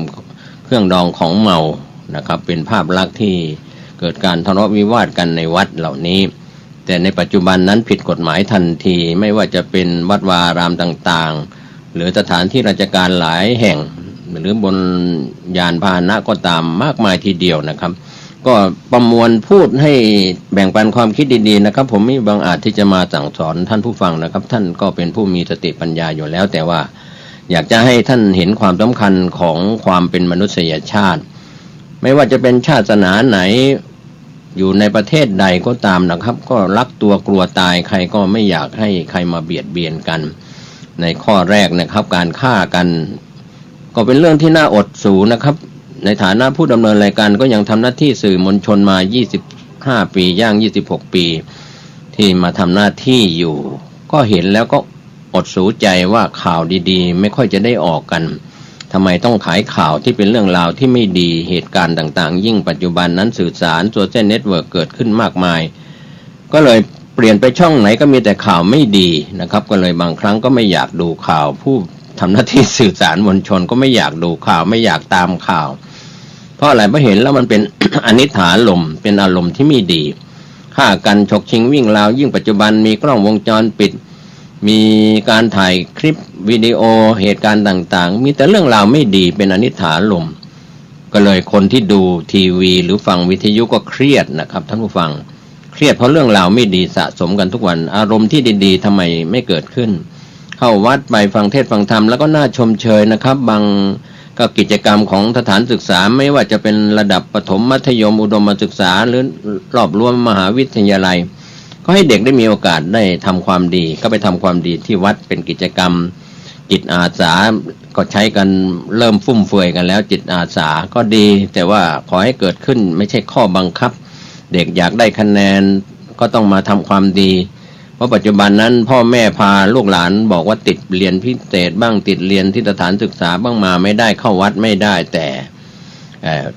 เครื่องดองของเมานะครับเป็นภาพลักษณ์ที่เกิดการทะเลาะวิวาทกันในวัดเหล่านี้แต่ในปัจจุบันนั้นผิดกฎหมายทันทีไม่ว่าจะเป็นวัดวาอารามต่างๆหรือสถานที่ราชการหลายแห่งหรือบนยานพาหนะก็ตามมากมายทีเดียวนะครับก็ประมวลพูดให้แบ่งปันความคิดดีๆนะครับผมไม่บังอาจที่จะมาสั่งสอนท่านผู้ฟังนะครับท่านก็เป็นผู้มีสติปัญญาอยู่แล้วแต่ว่าอยากจะให้ท่านเห็นความสำคัญของความเป็นมนุษยชาติไม่ว่าจะเป็นชาติศาสนาไหนอยู่ในประเทศใดก็ตามนะครับก็รักตัวกลัวตายใครก็ไม่อยากให้ใครมาเบียดเบียนกันในข้อแรกนะครับการฆ่ากันก็เป็นเรื่องที่น่าอดสูนะครับในฐานะผู้ดำเนินรายการก็ยังทำหน้าที่สื่อมวลชนมา25ปีย่าง26ปีที่มาทำหน้าที่อยู่ก็เห็นแล้วก็อดสูใจว่าข่าวดีๆไม่ค่อยจะได้ออกกันทำไมต้องขายข่าวที่เป็นเรื่องราวที่ไม่ดีเหตุการณ์ต่างๆยิ่งปัจจุบันนั้นสื่อสารโซเชียลเน็ตเวิร์กเกิดขึ้นมากมายก็เลยเปลี่ยนไปช่องไหนก็มีแต่ข่าวไม่ดีนะครับก็เลยบางครั้งก็ไม่อยากดูข่าวผู้ ทำหน้าที่สื่อสารมวลชนก็ไม่อยากดูข่าวไม่อยากตามข่าว เพราะอะไรเพราะเห็นแล้วมันเป็น อนิจฐานลมเป็นอารมณ์ที่ไม่ดีฆ่ากันฉกชิงวิ่งราวยิ่งปัจจุบันมีกล้องวงจรปิดมีการถ่ายคลิปวิดีโอเหตุการณ์ต่างๆมีแต่เรื่องราวไม่ดีเป็นอนิจฐานลมก็เลยคนที่ดูทีวีหรือฟังวิทยุก็เครียดนะครับท่านผู้ฟังเครียดเพราะเรื่องราวไม่ดีสะสมกันทุกวันอารมณ์ที่ดีๆทำไมไม่เกิดขึ้นเข้าวัดไปฟังเทศน์ฟังธรรมแล้วก็น่าชมเชยนะครับบางก็กิจกรรมของสถานศึกษาไม่ว่าจะเป็นระดับประถมมัธยมอุดมศึกษาหรือรอบรวมมหาวิทยาลัยก็ให้เด็กได้มีโอกาสได้ทำความดีก็ไปทำความดีที่วัดเป็นกิจกรรมจิตอาสาก็ใช้กันเริ่มฟุ่มเฟือยกันแล้วจิตอาสาก็ดีแต่ว่าขอให้เกิดขึ้นไม่ใช่ข้อบังคับเด็กอยากได้คะแนนก็ต้องมาทำความดีเพราะปัจจุบันนั้นพ่อแม่พาลูกหลานบอกว่าติดเรียนพิเศษบ้างติดเรียนที่สถานศึกษาบ้างมาไม่ได้เข้าวัดไม่ได้แต่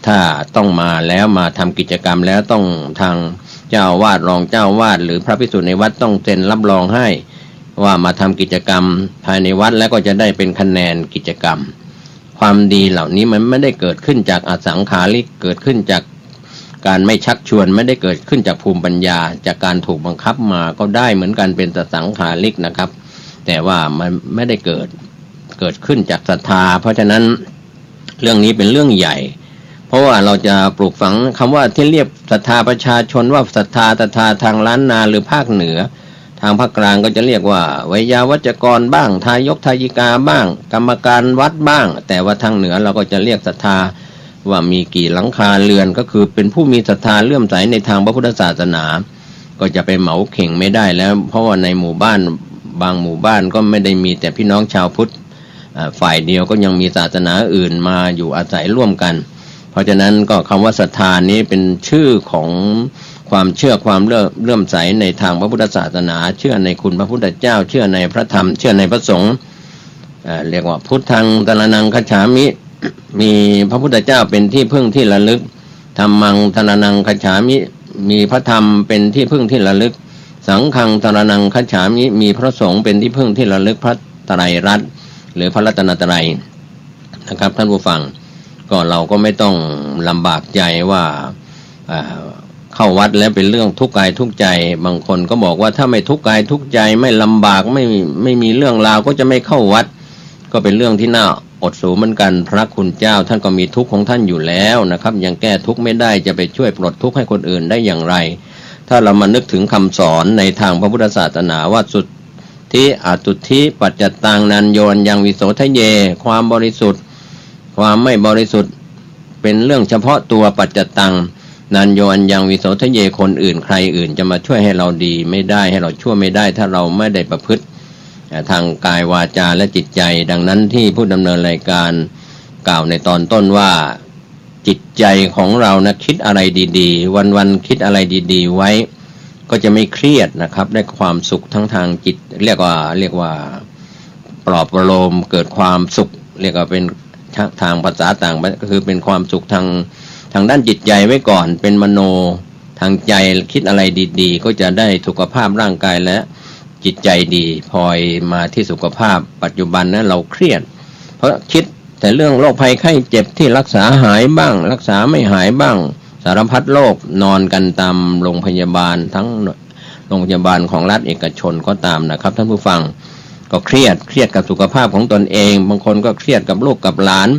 ถ้าต้องมาแล้วมาทำกิจกรรมแล้วต้องทางเจ้าวาดรองเจ้าวาดหรือพระภิกษุในวัดต้องเซ็นรับรองให้ว่ามาทำกิจกรรมภายในวัดแล้วก็จะได้เป็นคะแนนกิจกรรมความดีเหล่านี้มันไม่ได้เกิดขึ้นจากอสังขาริกเกิดขึ้นจากการไม่ชักชวนไม่ได้เกิดขึ้นจากภูมิปัญญาจากการถูกบังคับมาก็ได้เหมือนกันเป็นอสังขาริกนะครับแต่ว่ามันไม่ได้เกิดขึ้นจากศรัทธาเพราะฉะนั้นเรื่องนี้เป็นเรื่องใหญ่เพราะว่าเราจะปลูกฝังคำว่าที่เรียกศรัทธาประชาชนว่าศรัทธาทางล้านนาหรือภาคเหนือทางภาคกลางก็จะเรียกว่าไวยาวัจกรบ้างทายกทายิกาบ้างกรรมการวัดบ้างแต่ว่าทางเหนือเราก็จะเรียกศรัทธาว่ามีกี่หลังคาเรือนก็คือเป็นผู้มีศรัทธาเลื่อมใสในทางพระพุทธศาสนาก็จะไปเหมาเข่งไม่ได้แล้วเพราะว่าในหมู่บ้านบางหมู่บ้านก็ไม่ได้มีแต่พี่น้องชาวพุทธฝ่ายเดียวก็ยังมีศาสนาอื่นมาอยู่อาศัยร่วมกันเพราะฉะนั้นก็คำว่าศรัทธานี้เป็นชื่อของความเชื่อความเลื่อมใสในทางพระพุทธศาสนาเชื่อในคุณพระพุทธเจ้าเชื่อในพระธรรมเชื่อในพระสงฆ์เรียกว่าพุทธังสรณังคัจฉามิมีพระพุทธเจ้าเป็นที่พึ่งที่ระลึกธัมมังสรณังคัจฉามิมีพระธรรมเป็นที่พึ่งที่ระลึกสังฆังสรณังคัจฉามิมีพระสงฆ์เป็นที่พึ่งที่ระลึกพระไตรรัตน์หรือพระรัตนตรัยนะครับท่านผู้ฟังก็เราก็ไม่ต้องลำบากใจว่าเข้าวัดแล้วเป็นเรื่องทุกข์กายทุกข์ใจบางคนก็บอกว่าถ้าไม่ทุกข์กายทุกข์ใจไม่ลำบากไม่มีเรื่องราวก็จะไม่เข้าวัดก็เป็นเรื่องที่น่าอดสูเหมือนกันพระคุณเจ้าท่านก็มีทุกข์ของท่านอยู่แล้วนะครับยังแก้ทุกข์ไม่ได้จะไปช่วยปลดทุกข์ให้คนอื่นได้อย่างไรถ้าเรามานึกถึงคำสอนในทางพระพุทธศาสนาว่าสุทธิอตุทิปัจจตังนันโยนยังวิโสทะเยความบริสุทธิ์ความไม่บริสุทธิ์เป็นเรื่องเฉพาะตัวปัจจตังนันโยนยังวิโสทะเยคนอื่นใครอื่นจะมาช่วยให้เราดีไม่ได้ให้เราชั่วไม่ได้ถ้าเราไม่ได้ประพฤติทางกายวาจาและจิตใจดังนั้นที่ผู้ดำเนินรายการกล่าวในตอนต้นว่าจิตใจของเรานะคิดอะไรดีๆวันๆคิดอะไรดีๆไว้ก็จะไม่เครียดนะครับได้ความสุขทั้งทางจิตเรียกว่าปลอบประโลมเกิดความสุขเรียกว่าเป็นทางภาษาต่างก็คือเป็นความสุขทางด้านจิตใจไว้ก่อนเป็นมโนทางใจคิดอะไรดีๆก็จะได้สุขภาพร่างกายและจิตใจดีพลอยมาที่สุขภาพปัจจุบันนั้นเราเครียดเพราะคิดแต่เรื่องโรคภัยไข้เจ็บที่รักษาหายบ้างรักษาไม่หายบ้างสารพัดโรคนอนกันตามโรงพยาบาลทั้งโรงพยาบาลของรัฐเอกชนก็ตามนะครับท่านผู้ฟังก็เครียดกับสุขภาพของตนเองบางคนก็เครียดกับลูกกับหลาน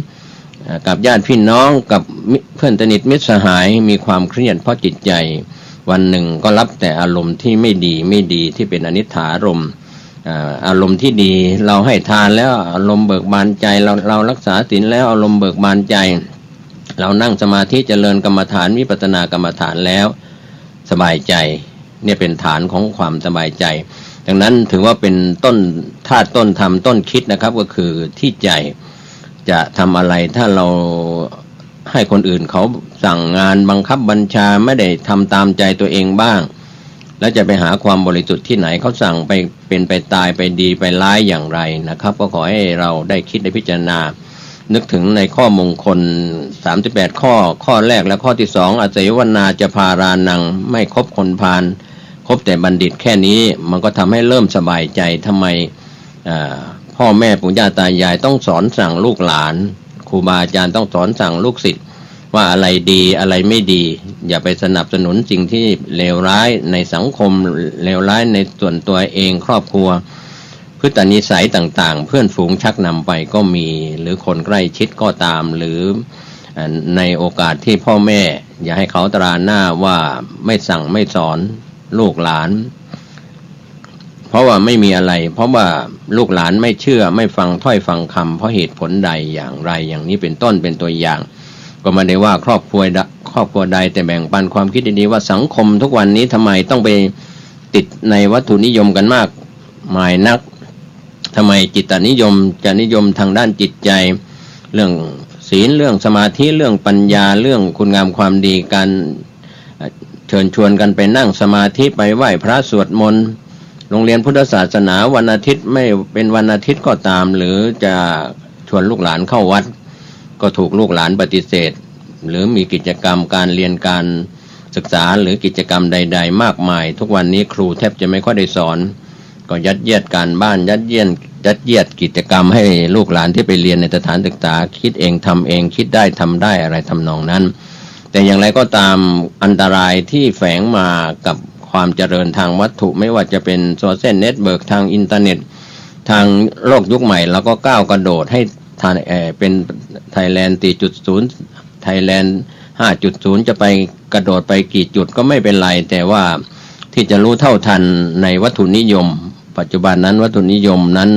กับญาติพี่น้องกับเพื่อนสนิทมิตรสหายมีความเครียดเพราะจิตใจวันหนึ่งก็รับแต่อารมณ์ที่ไม่ดีที่เป็นอนิจฐารมณ์อารมณ์ที่ดีเราให้ทานแล้วอารมณ์เบิกบานใจเรารักษาศีลแล้วอารมณ์เบิกบานใจเรานั่งสมาธิเจริญกรรมฐานวิปัสสนากรรมฐานแล้วสบายใจเนี่ยเป็นฐานของความสบายใจดังนั้นถือว่าเป็นต้นธาตุต้นธรรมต้นคิดนะครับก็คือที่ใจจะทำอะไรถ้าเราให้คนอื่นเขาสั่งงานบังคับบัญชาไม่ได้ทำตามใจตัวเองบ้างแล้วจะไปหาความบริสุทธิ์ที่ไหนเขาสั่งไปเป็นไปตายไปดีไปร้ายอย่างไรนะครับก็ขอให้เราได้คิดได้พิจารณานึกถึงในข้อมงคล38ข้อแรกและข้อที่2อาศัยวนาจะพารานังไม่คบคนพาลคบแต่บัณฑิตแค่นี้มันก็ทำให้เริ่มสบายใจทำไมพ่อ พ่อแม่ปู่ย่าตายายต้องสอนสั่งลูกหลานครูบาอาจารย์ต้องสอนสั่งลูกศิษย์ว่าอะไรดีอะไรไม่ดีอย่าไปสนับสนุนสิ่งที่เลวร้ายในสังคมเลวร้ายในส่วนตัวเองครอบครัวพฤตินิสัยต่างๆเพื่อนฝูงชักนำไปก็มีหรือคนใกล้ชิดก็ตามหรือในโอกาสที่พ่อแม่อย่าให้เขาตราหน้าว่าไม่สั่งไม่สอนลูกหลานเพราะว่าไม่มีอะไรเพราะว่าลูกหลานไม่เชื่อไม่ฟังถ้อยฟังคำเพราะเหตุผลใดอย่างไรอย่างนี้เป็นต้นเป็นตัวอย่างก็ไม่ได้ว่าครอบครัวใดแต่แบ่งปันความคิดดีๆว่าสังคมทุกวันนี้ทำไมต้องไปติดในวัตถุนิยมกันมากมายนักทำไมจิตนิยมจะนิยมทางด้านจิตใจเรื่องศีลเรื่องสมาธิเรื่องปัญญาเรื่องคุณงามความดีการเชิญชวนกันไปนั่งสมาธิไปไหว้พระสวดมนต์โรงเรียนพุทธศาสนาวันอาทิตย์ไม่เป็นวันอาทิตย์ก็ตามหรือจะชวนลูกหลานเข้าวัดก็ถูกลูกหลานปฏิเสธหรือมีกิจกรรมการเรียนการศึกษาหรือกิจกรรมใดๆมากมายทุกวันนี้ครูแทบจะไม่ค่อยได้สอนก็ยัดเยียดการบ้านยัดเยียดกิจกรรมให้ลูกหลานที่ไปเรียนในสถานศึกษาคิดเองทำเองคิดได้ทำได้อะไรทำนองนั้นแต่อย่างไรก็ตามอันตรายที่แฝงมากับความเจริญทางวัตถุไม่ว่าจะเป็นโซเชียลเน็ตเวิร์กทางอินเทอร์เน็ตทางโลกยุคใหม่แล้วก็ก้าวกระโดดให้เป็นไทยแลนด์ 4.0 ไทยแลนด์ 5.0 จะไปกระโดดไปกี่จุดก็ไม่เป็นไรแต่ว่าที่จะรู้เท่าทันในวัตถุนิยมปัจจุบันนั้นวัตถุนิยมนั้น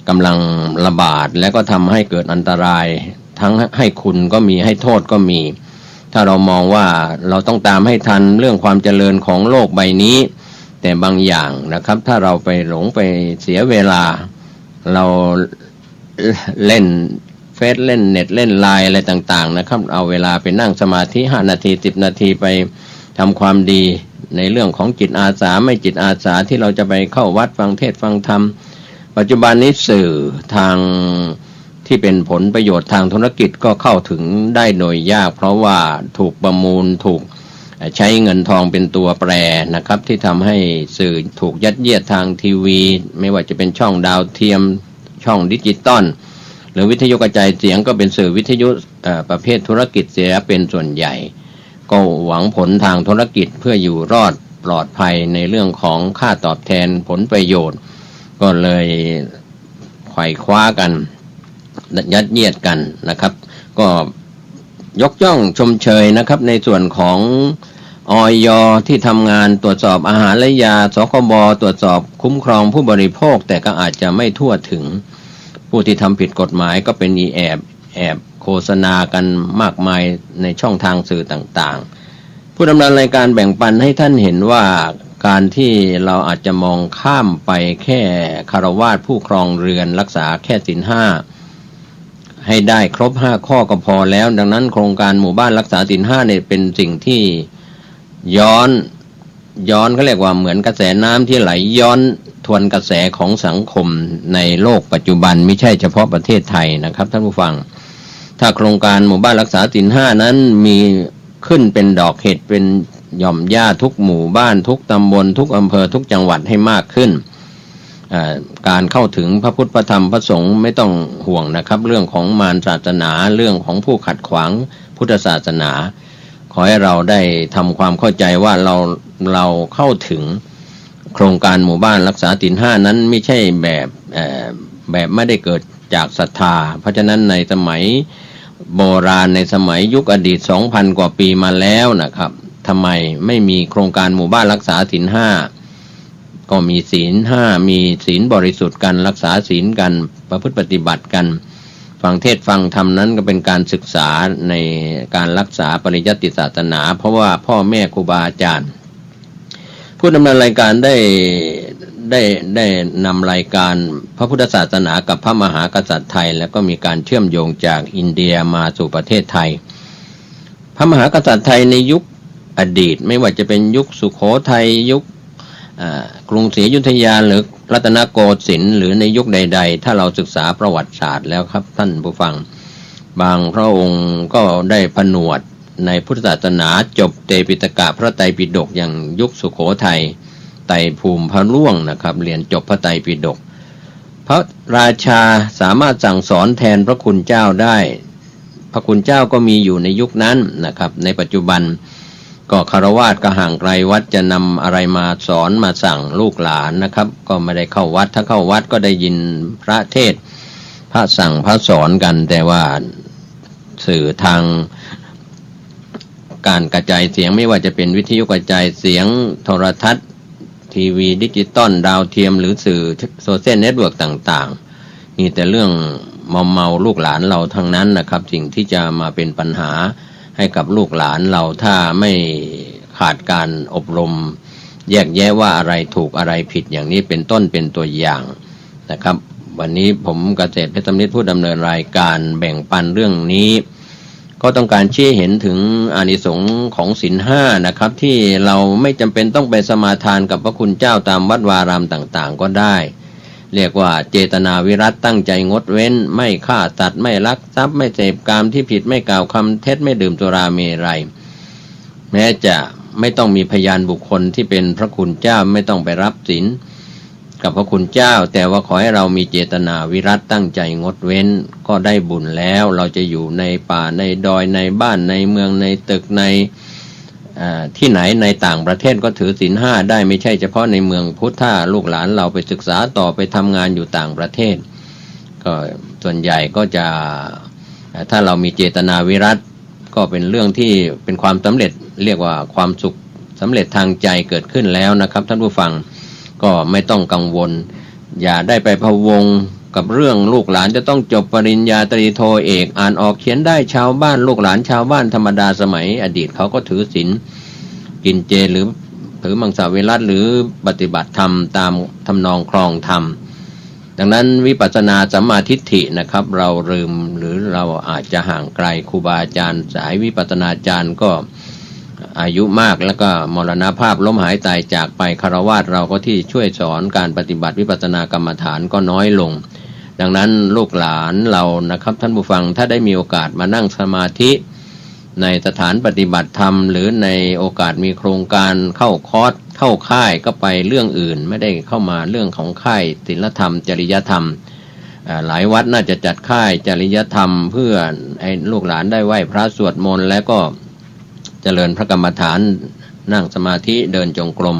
กำลังระบาดและก็ทำให้เกิดอันตรายทั้งให้คุณก็มีให้โทษก็มีถ้าเรามองว่าเราต้องตามให้ทันเรื่องความเจริญของโลกใบนี้แต่บางอย่างนะครับถ้าเราไปหลงไปเสียเวลาเราเล่นเฟซเล่นเน็ตเล่นไลน์อะไรต่างๆนะครับเอาเวลาไปนั่งสมาธิ5นาที10นาทีไปทำความดีในเรื่องของจิตอาสาไม่จิตอาสาที่เราจะไปเข้าวัดฟังเทศน์ฟังธรรมปัจจุบันนี้สื่อทางที่เป็นผลประโยชน์ทางธุรกิจก็เข้าถึงได้โดยยากเพราะว่าถูกประมูลถูกใช้เงินทองเป็นตัวแปรนะครับที่ทำให้สื่อถูกยัดเยียดทางทีวีไม่ว่าจะเป็นช่องดาวเทียมช่องดิจิตอลหรือวิทยุกระจายเสียงก็เป็นสื่อวิทยุประเภทธุรกิจเสียเป็นส่วนใหญ่ก็หวังผลทางธุรกิจเพื่ออยู่รอดปลอดภัยในเรื่องของค่าตอบแทนผลประโยชน์ก็เลยไขว่คว้ากันยัดเยียดกันนะครับก็ยกย่องชมเชยนะครับในส่วนของอย.ที่ทำงานตรวจสอบอาหารและยาสคบ.ตรวจสอบคุ้มครองผู้บริโภคแต่ก็อาจจะไม่ทั่วถึงผู้ที่ทำผิดกฎหมายก็เป็นแอบโฆษณากันมากมายในช่องทางสื่อต่างๆผู้ดำเนินรายการแบ่งปันให้ท่านเห็นว่าการที่เราอาจจะมองข้ามไปแค่คฤหัสถ์ผู้ครองเรือนรักษาแค่ศีล 5ให้ได้ครบ5ข้อก็พอแล้วดังนั้นโครงการหมู่บ้านรักษาศีล 5เนี่ยเป็นสิ่งที่ย้อนเขาเรียกว่าเหมือนกระแสน้ำที่ไหลย้อนทวนกระแสของสังคมในโลกปัจจุบันไม่ใช่เฉพาะประเทศไทยนะครับท่านผู้ฟังถ้าโครงการหมู่บ้านรักษาศีล 5นั้นมีขึ้นเป็นดอกเห็ดเป็นหย่อมหญ้าทุกหมู่บ้านทุกตำบลทุกอำเภอทุกจังหวัดให้มากขึ้นการเข้าถึงพระพุทธพระธรรมพระสงฆ์ไม่ต้องห่วงนะครับเรื่องของมารศาสนาเรื่องของผู้ขัดขวางพุทธศาสนาขอให้เราได้ทำความเข้าใจว่าเราเข้าถึงโครงการหมู่บ้านรักษาศีล 5นั้นไม่ใช่แบบไม่ได้เกิดจากศรัทธาเพราะฉะนั้นในสมัยโบราณในสมัยยุคอดีต 2,000 กว่าปีมาแล้วนะครับทำไมไม่มีโครงการหมู่บ้านรักษาศีล 5ก็มีศีล 5มีศีลบริสุทธิ์กันรักษาศีลกันประพฤติปฏิบัติกันฟังเทศฟังธรรมนั้นก็เป็นการศึกษาในการรักษาปริยัติศาสนาเพราะว่าพ่อแม่ครูบาอาจารย์ผู้ดำเนินรายการได้นำรายการพระพุทธศาสนากับพระมหากษัตริย์ไทยแล้วก็มีการเชื่อมโยงจากอินเดียมาสู่ประเทศไทยพระมหากษัตริย์ไทยในยุคอดีตไม่ว่าจะเป็นยุคสุโขทัยยุคกรุงศรีอยุธยาหรือรัตนโกสินทร์หรือในยุคใดๆถ้าเราศึกษาประวัติศาสตร์แล้วครับท่านผู้ฟังบางพระองค์ก็ได้ผนวดในพุทธศาสนาจบเตปิฎกะพระไตรปิฎกอย่างยุคสุโขทัยไตรภูมิพระร่วงนะครับเรียนจบพระไตรปิฎก พระราชาสามารถสั่งสอนแทนพระคุณเจ้าได้พระคุณเจ้าก็มีอยู่ในยุคนั้นนะครับในปัจจุบันก็คฤหัสถ์ก็ห่างไกลวัดจะนำอะไรมาสอนมาสั่งลูกหลานนะครับก็ไม่ได้เข้าวัดถ้าเข้าวัดก็ได้ยินพระเทศน์พระสั่งพระสอนกันแต่ว่าสื่อทางการกระจายเสียงไม่ว่าจะเป็นวิทยุกระจายเสียงโทรทัศน์ทีวีดิจิตอลดาวเทียมหรือสื่อโซเชียลเน็ตเวิร์กต่างๆมีแต่เรื่องเมาลูกหลานเราทั้งนั้นนะครับสิ่งที่จะมาเป็นปัญหาให้กับลูกหลานเราถ้าไม่ขาดการอบรมแยกแยะว่าอะไรถูกอะไรผิดอย่างนี้เป็นต้นเป็นตัวอย่างนะครับวันนี้ผมเกษตรเพชรสำลิดผู้ดำเนินรายการแบ่งปันเรื่องนี้ก็ต้องการชี้เห็นถึงอานิสงส์ของศีลห้านะครับที่เราไม่จำเป็นต้องไปสมาทานกับพระคุณเจ้าตามวัดวารามต่างๆก็ได้เรียกว่าเจตนาวิรัติตั้งใจงดเว้นไม่ฆ่าสัตว์ไม่ลักทรัพย์ไม่เสพกามที่ผิดไม่กล่าวคำเท็จไม่ดื่มสุราเมรัยแม้จะไม่ต้องมีพยานบุคคลที่เป็นพระคุณเจ้าไม่ต้องไปรับศีลกับพระคุณเจ้าแต่ว่าขอให้เรามีเจตนาวิรัติตั้งใจงดเว้นก็ได้บุญแล้วเราจะอยู่ในป่าในดอยในบ้านในเมืองในตึกในที่ไหนในต่างประเทศก็ถือศีลห้าได้ไม่ใช่เฉพาะในเมืองพุทธถ้าลูกหลานเราไปศึกษาต่อไปทำงานอยู่ต่างประเทศก็ส่วนใหญ่ก็จะถ้าเรามีเจตนาวิรัติก็เป็นเรื่องที่เป็นความสำเร็จเรียกว่าความสุขสำเร็จทางใจเกิดขึ้นแล้วนะครับท่านผู้ฟังก็ไม่ต้องกังวลอย่าได้ไปพะวงกับเรื่องลูกหลานจะต้องจบปริญญาตรีโทเอกอ่านออกเขียนได้ชาวบ้านลูกหลานชาวบ้านธรรมดาสมัยอดีตเขาก็ถือศีลกินเจหรือถือมังสวิรัติหรือปฏิบัติธรรมตามทำนองครองธรรมดังนั้นวิปัสสนาสัมมาทิฏฐินะครับเราลืมหรือเราอาจจะห่างไกลครูบาอาจารย์สายวิปัสสนาจารย์ก็อายุมากแล้วก็มรณภาพล้มหายตายจากไปฆราวาสเราก็ที่ช่วยสอนการปฏิบัติวิปัสสนากรรมฐานก็น้อยลงดังนั้นลูกหลานเรานะครับท่านผู้ฟังถ้าได้มีโอกาสมานั่งสมาธิในสถานปฏิบัติธรรมหรือในโอกาสมีโครงการเข้าคอร์สเข้าค่ายก็ไปเรื่องอื่นไม่ได้เข้ามาเรื่องของค่ายศีลธรรมจริยธรรมหลายวัดน่าจะจัดค่ายจริยธรรมเพื่อให้ลูกหลานได้ไหว้พระสวดมนต์แล้วก็เจริญพระกรรมฐานนั่งสมาธิเดินจงกรม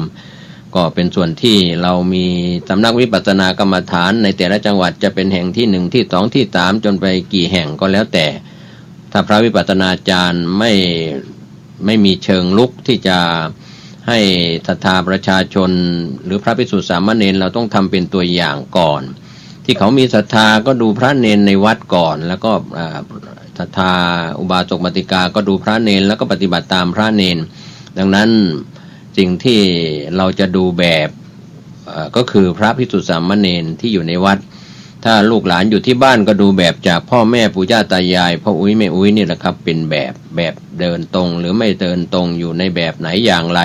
ก็เป็นส่วนที่เรามีสำนักวิปัสสนากรรมฐานในแต่ละจังหวัดจะเป็นแห่งที่1ที่2ที่3จนไปกี่แห่งก็แล้วแต่ถ้าพระวิปัสสนาจารย์ไม่มีเชิงลุกที่จะให้ศรัทธาประชาชนหรือพระภิกษุสามเณรเราต้องทำเป็นตัวอย่างก่อนที่เขามีศรัทธาก็ดูพระเนรในวัดก่อนแล้วก็ศรัทธาอุบาสกบัติกาก็ดูพระเนรแล้วก็ปฏิบัติตามพระเนรดังนั้นสิ่งที่เราจะดูแบบก็คือพระภิกษุสามเณรที่อยู่ในวัดถ้าลูกหลานอยู่ที่บ้านก็ดูแบบจากพ่อแม่ปู่ย่าตายายพ่ออุ้ยแม่อุ้ยนี่แหละครับเป็นแบบเดินตรงหรือไม่เดินตรงอยู่ในแบบไหนอย่างไร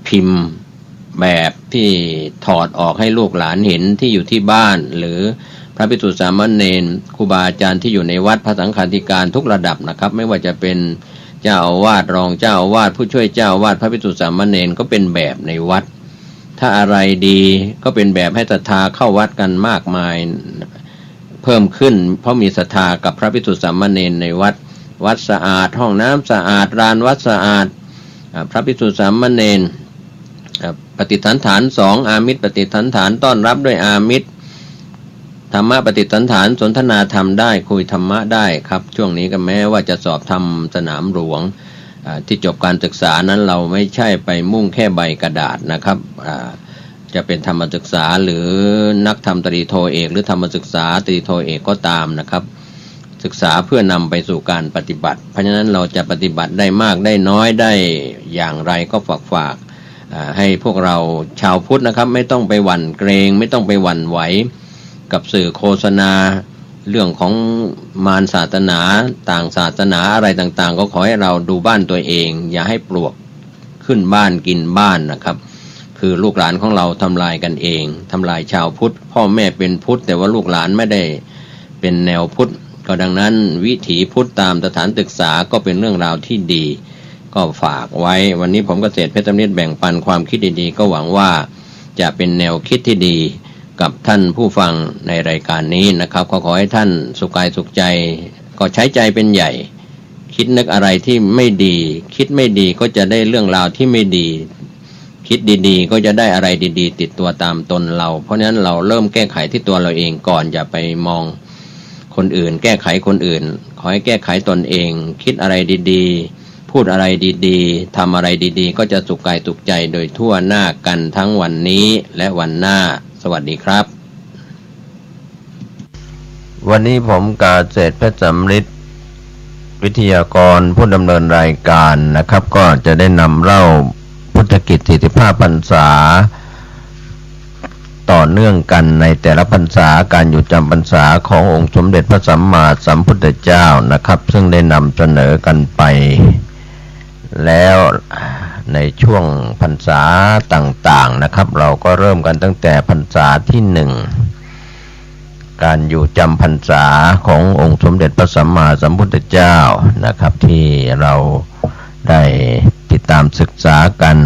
พิมพ์แบบที่ถอดออกให้ลูกหลานเห็นที่อยู่ที่บ้านหรือพระภิกษุสามเณรครูบาอาจารย์ที่อยู่ในวัดพระสังฆาธิการทุกระดับนะครับไม่ว่าจะเป็นเจ้าอาวาสรองเจ้าอาวาสผู้ช่วยเจ้าอาวาสพระภิกษุสามเณรก็เป็นแบบในวัดถ้าอะไรดีก็เป็นแบบให้ศรัทธาเข้าวัดกันมากมายเพิ่มขึ้นเพราะมีศรัทธากับพระภิกษุสามเณรในวัดสะอาดห้องน้ำสะอาดลานวัดสะอาดพระภิกษุสามเณรปฏิสันฐาน2อามิตรปฏิสันฐานต้อนรับด้วยอามิตรธรรมะปฏิสันฐานสนทนาธรรมได้คุยธรรมะได้ครับช่วงนี้ก็แม้ว่าจะสอบทำสนามหลวงที่จบการศึกษานั้นเราไม่ใช่ไปมุ่งแค่ใบกระดาษนะครับจะเป็นธรรมศึกษาหรือนักธรรมตรีโทเอกหรือธรรมศึกษาตรีโทเอกก็ตามนะครับศึกษาเพื่อนำไปสู่การปฏิบัติเพราะฉะนั้นเราจะปฏิบัติได้มากได้น้อยได้อย่างไรก็ฝากให้พวกเราชาวพุทธนะครับไม่ต้องไปหวั่นเกรงไม่ต้องไปหวั่นไหวกับสื่อโฆษณาเรื่องของมารศาสนาต่างศาสนาอะไรต่างๆก็ขอให้เราดูบ้านตัวเองอย่าให้ปลวกขึ้นบ้านกินบ้านนะครับคือลูกหลานของเราทำลายกันเองทำลายชาวพุทธพ่อแม่เป็นพุทธแต่ว่าลูกหลานไม่ได้เป็นแนวพุทธก็ดังนั้นวิถีพุทธตามสถานศึกษาก็เป็นเรื่องราวที่ดีก็ฝากไว้วันนี้ผมเกษตรเพชรสำลิดแบ่งปันความคิดดีๆก็หวังว่าจะเป็นแนวคิดที่ดี กับท่านผู้ฟังในรายการนี้นะครับก็ขอให้ท่านสุขกายสุขใจก็ใช้ใจเป็นใหญ่คิดนึกอะไรที่ไม่ดีคิดไม่ดีก็จะได้เรื่องราวที่ไม่ดีคิดดีๆก็จะได้อะไรดีๆติดตัวตามตนเราเพราะฉะนั้นเราเริ่มแก้ไขที่ตัวเราเองก่อนอย่าไปมองคนอื่นแก้ไขคนอื่นขอให้แก้ไขตนเองคิดอะไรดีๆพูดอะไรดีๆทำอะไรดีๆก็จะสุขกายสุขใจโดยทั่วหน้ากันทั้งวันนี้และวันหน้าสวัสดีครับวันนี้ผมกาเศรษฐ์เพชรสำริดวิทยากรผู้ดำเนินรายการนะครับก็จะได้นำเล่าพุทธกิจ45พรรษาต่อเนื่องกันในแต่ละพรรษาการอยู่จำพรรษาขององค์สมเด็จพระสัมมาสัมพุทธเจ้านะครับซึ่งได้นำเสนอกันไปแล้วในช่วงพรรษาต่างๆนะครับเราก็เริ่มกันตั้งแต่พรรษาที่1การอยู่จำพรรษาขององค์สมเด็จพระสัมมาสัมพุทธเจ้านะครับที่เราได้ติดตามศึกษากัน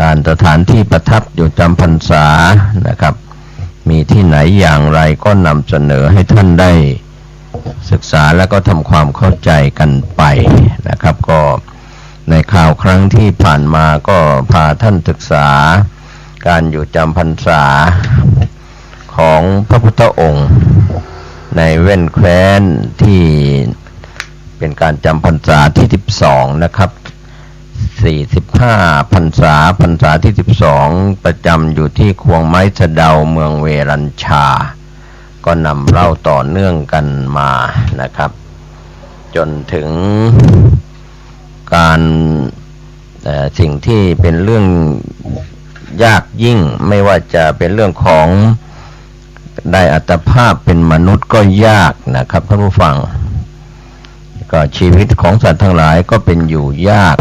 การสถานที่ประทับอยู่จำพรรษานะครับมีที่ไหนอย่างไรก็นำเสนอให้ท่านได้ศึกษาแล้วก็ทำความเข้าใจกันไปนะครับก็ในข่าวครั้งที่ผ่านมาก็พาท่านศึกษาการอยู่จำพรรษาของพระพุทธองค์ในแว่นแคว้นที่เป็นการจำพรรษาที่12นะครับ45พรรษาที่12ประจำอยู่ที่ควงไม้สะเดาเมืองเวรัญชาก็นำเล่าต่อเนื่องกันมานะครับจนถึงการสิ่งที่เป็นเรื่องยากยิ่งไม่ว่าจะเป็นเรื่องของได้อัตภาพเป็นมนุษย์ก็ยากนะครับท่านผู้ฟังก็ชีวิตของสัตว์ทั้งหลายก็เป็นอยู่ยาก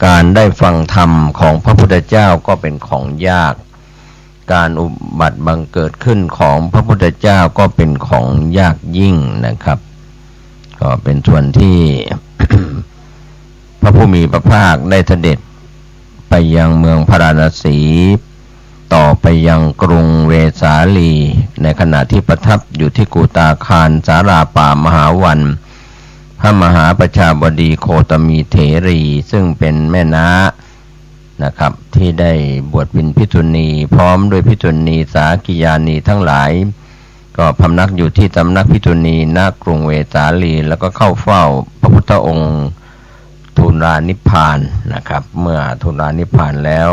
การได้ฟังธรรมของพระพุทธเจ้าก็เป็นของยากการอุบัติบังเกิดขึ้นของพระพุทธเจ้าก็เป็นของยากยิ่งนะครับก็เป็นส่วนที่ พระผู้มีพระภาคได้เสด็จไปยังเมืองพาราณสีต่อไปยังกรุงเวสาลีในขณะที่ประทับอยู่ที่กูตาคารสาราป่ามหาวันพระมหาประชาบดีโคตมีเถรีซึ่งเป็นแม่น้านะครับที่ได้บวชเป็นภิกษุณีพร้อมด้วยภิกษุณีสากิยานีทั้งหลายก็พำนักอยู่ที่สำนักภิกษุณีณกรุงเวสาลีแล้วก็เข้าเฝ้าพระพุทธองค์ทูลลานิพพานนะครับเมื่อทูลลานิพพานแล้ว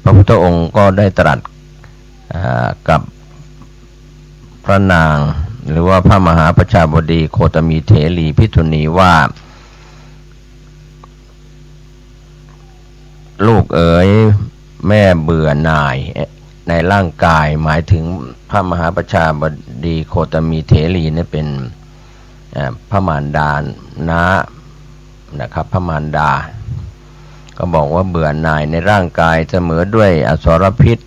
พระพุทธองค์ก็ได้ตรัสกับพระนางหรือว่าพระมหาประชาบดีโคตมีเถรีภิกษุณีว่าลูกเอ๋ยแม่เบื่อหน่ายในร่างกายหมายถึงพระมหาประชาบดีโคตมีเถรีนี่เป็นพระมารดานะครับพระมารดาก็บอกว่าเบื่อหน่ายในร่างกายเสมอด้วยอสรพิษ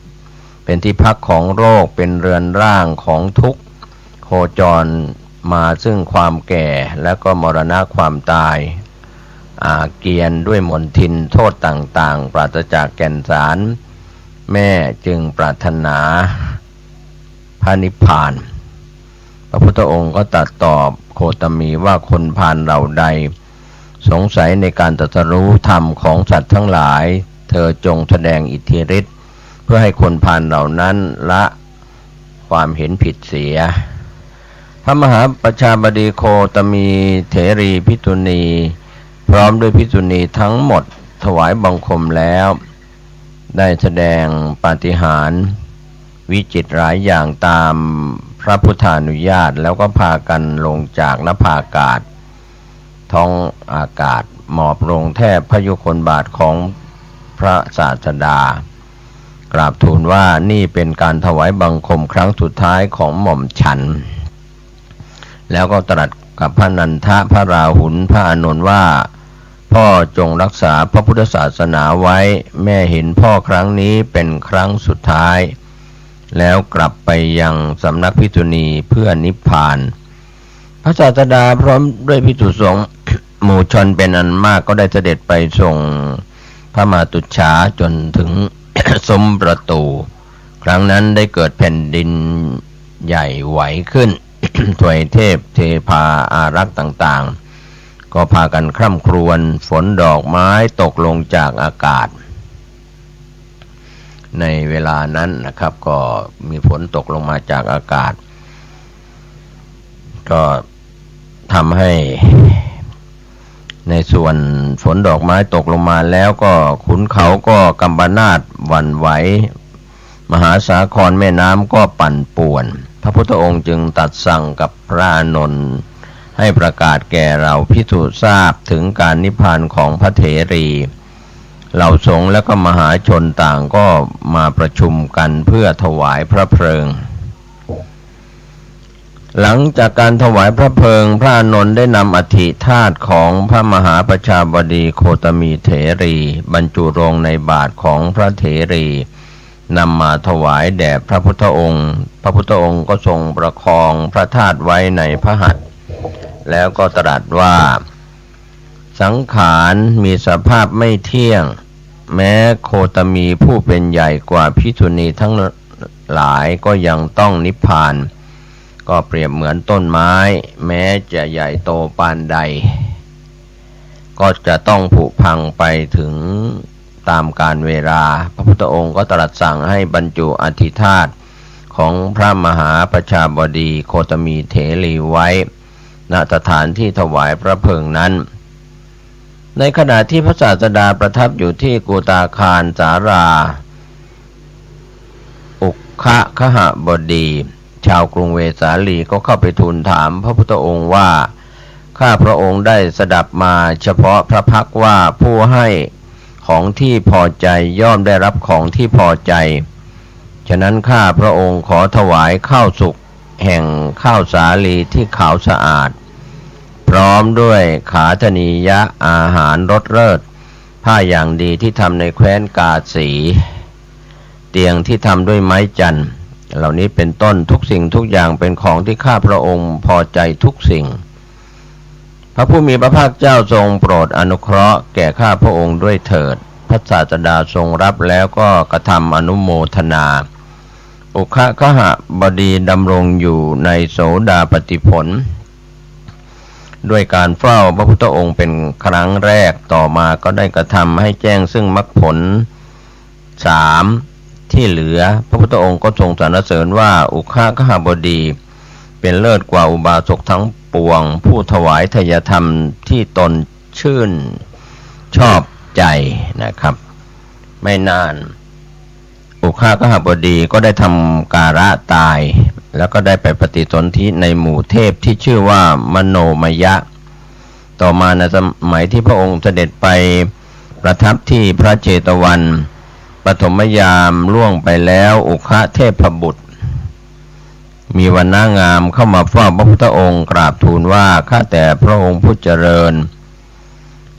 เป็นที่พักของโรคเป็นเรือนร่างของทุกข์โคจรมาซึ่งความแก่แล้วก็มรณะความตายอาเกียนด้วยมลทินโทษต่างๆปราศจากแก่นสารแม่จึงปรารถนาพระนิพพานพระพุทธองค์ก็ตรัสตอบโคตมีว่าคนพาลเหล่าใดสงสัยในการตรัสรู้ธรรมของสัตว์ทั้งหลายเธอจงแสดงอิทธิฤทธิ์เพื่อให้คนพาลเหล่านั้นละความเห็นผิดเสียพระมหาประชาบดีโคตมีเถรีภิกษุณีพร้อมด้วยภิกษุณีทั้งหมดถวายบังคมแล้วได้แสดงปาฏิหาริย์วิจิตรหลายอย่างตามพระพุทธานุญาตแล้วก็พากันลงจากนภาอากาศท้องอากาศหมอบลงแทบพระยุคลบาทของพระศาสดากราบทูลว่านี่เป็นการถวายบังคมครั้งสุดท้ายของหม่อมฉันแล้วก็ตรัสกับพระนันทะพระราหุลพระอานนท์ว่าพ่อจงรักษาพระพุทธศาสนาไว้แม่เห็นพ่อครั้งนี้เป็นครั้งสุดท้ายแล้วกลับไปยังสำนักภิกษุณีเพื่อนิพพานพระศาสดาพร้อมด้วยภิกษุสงฆ์หมู่ชนเป็นอันมากก็ได้เสด็จไปส่งพระมาตุจฉาจนถึง ซุ้มประตู ครั้งนั้นได้เกิดแผ่นดินใหญ่ไหวขึ้น ถวยเทพเทพาอารักษ์ต่างๆก็พากันคร่ำครวญฝนดอกไม้ตกลงจากอากาศในเวลานั้นนะครับก็มีฝนตกลงมาจากอากาศก็ทำให้ในส่วนฝนดอกไม้ตกลงมาแล้วก็ขุนเขาก็กำปนาตหวั่นไหวมหาสาครแม่น้ำก็ปั่นป่วนพระพุทธองค์จึงตรัสสั่งกับพระอานนท์ให้ประกาศแก่เราภิกษุทราบถึงการนิพพานของพระเถรีเหล่าสงฆ์และก็มหาชนต่างก็มาประชุมกันเพื่อถวายพระเพลิงหลังจากการถวายพระเพลิงพระอานนท์ได้นำอัฐิธาตุของพระมหาประชาบดีโคตมีเถรีบรรจุลงในบาตรของพระเถรีนำมาถวายแด่พระพุทธองค์พระพุทธองค์ก็ทรงประคองพระธาตุไว้ในพระหัตถ์แล้วก็ตรัสว่าสังขารมีสภาพไม่เที่ยงแม้โคตมีผู้เป็นใหญ่กว่าภิกษุณีทั้งหลายก็ยังต้องนิพพานก็เปรียบเหมือนต้นไม้แม้จะใหญ่โตปานใดก็จะต้องผุพังไปถึงตามกาลเวลาพระพุทธองค์ก็ตรัสสั่งให้บรรจุอธิธาตุของพระมหาประชาบดีโคตมีเถรีไว้ณสถานที่ถวายพระเพลิงนั้นในขณะที่พระศาสดาประทับอยู่ที่กุตาคารสาราอุคหบดีชาวกรุงเวสาลีก็เข้าไปทูลถามพระพุทธองค์ว่าข้าพระองค์ได้สดับมาเฉพาะพระพักตร์ว่าผู้ให้ของที่พอใจย่อมได้รับของที่พอใจฉะนั้นข้าพระองค์ขอถวายข้าวสุกแห่งข้าวสาลีที่ขาวสะอาดพร้อมด้วยขาธนียะอาหารรสเลิศผ้าอย่างดีที่ทำในแคว้นกาสีเตียงที่ทำด้วยไม้จันทร์เหล่านี้เป็นต้นทุกสิ่งทุกอย่างเป็นของที่ข้าพระองค์พอใจทุกสิ่งพระผู้มีพระภาคเจ้าทรงโปรดอนุเคราะห์แก่ข้าพระองค์ด้วยเถิดพระศาสดาทรงรับแล้วก็กระทำอนุโมทนาอุคหบดีดำรงอยู่ในโสดาปัตติผลด้วยการเฝ้าพระพุทธองค์เป็นครั้งแรกต่อมาก็ได้กระทำให้แจ้งซึ่งมรรคผล3ที่เหลือพระพุทธองค์ก็ทรงสรรเสริญว่าอุคหบดีเป็นเลิศกว่าอุบาสกทั้งปวงผู้ถวายทายธรรมที่ตนชื่นชอบใจนะครับไม่นานอุคหบดีก็ได้ทำการะตายแล้วก็ได้ไปปฏิสนธิในหมู่เทพที่ชื่อว่ามโนมยะต่อมาในสมัยที่พระองค์เสด็จไปประทับที่พระเจตวันปฐมยามล่วงไปแล้วอุคเทพบุตรมีวรรณงามเข้ามาเฝ้าพระพุทธองค์กราบทูลว่าข้าแต่พระองค์ผู้เจริญ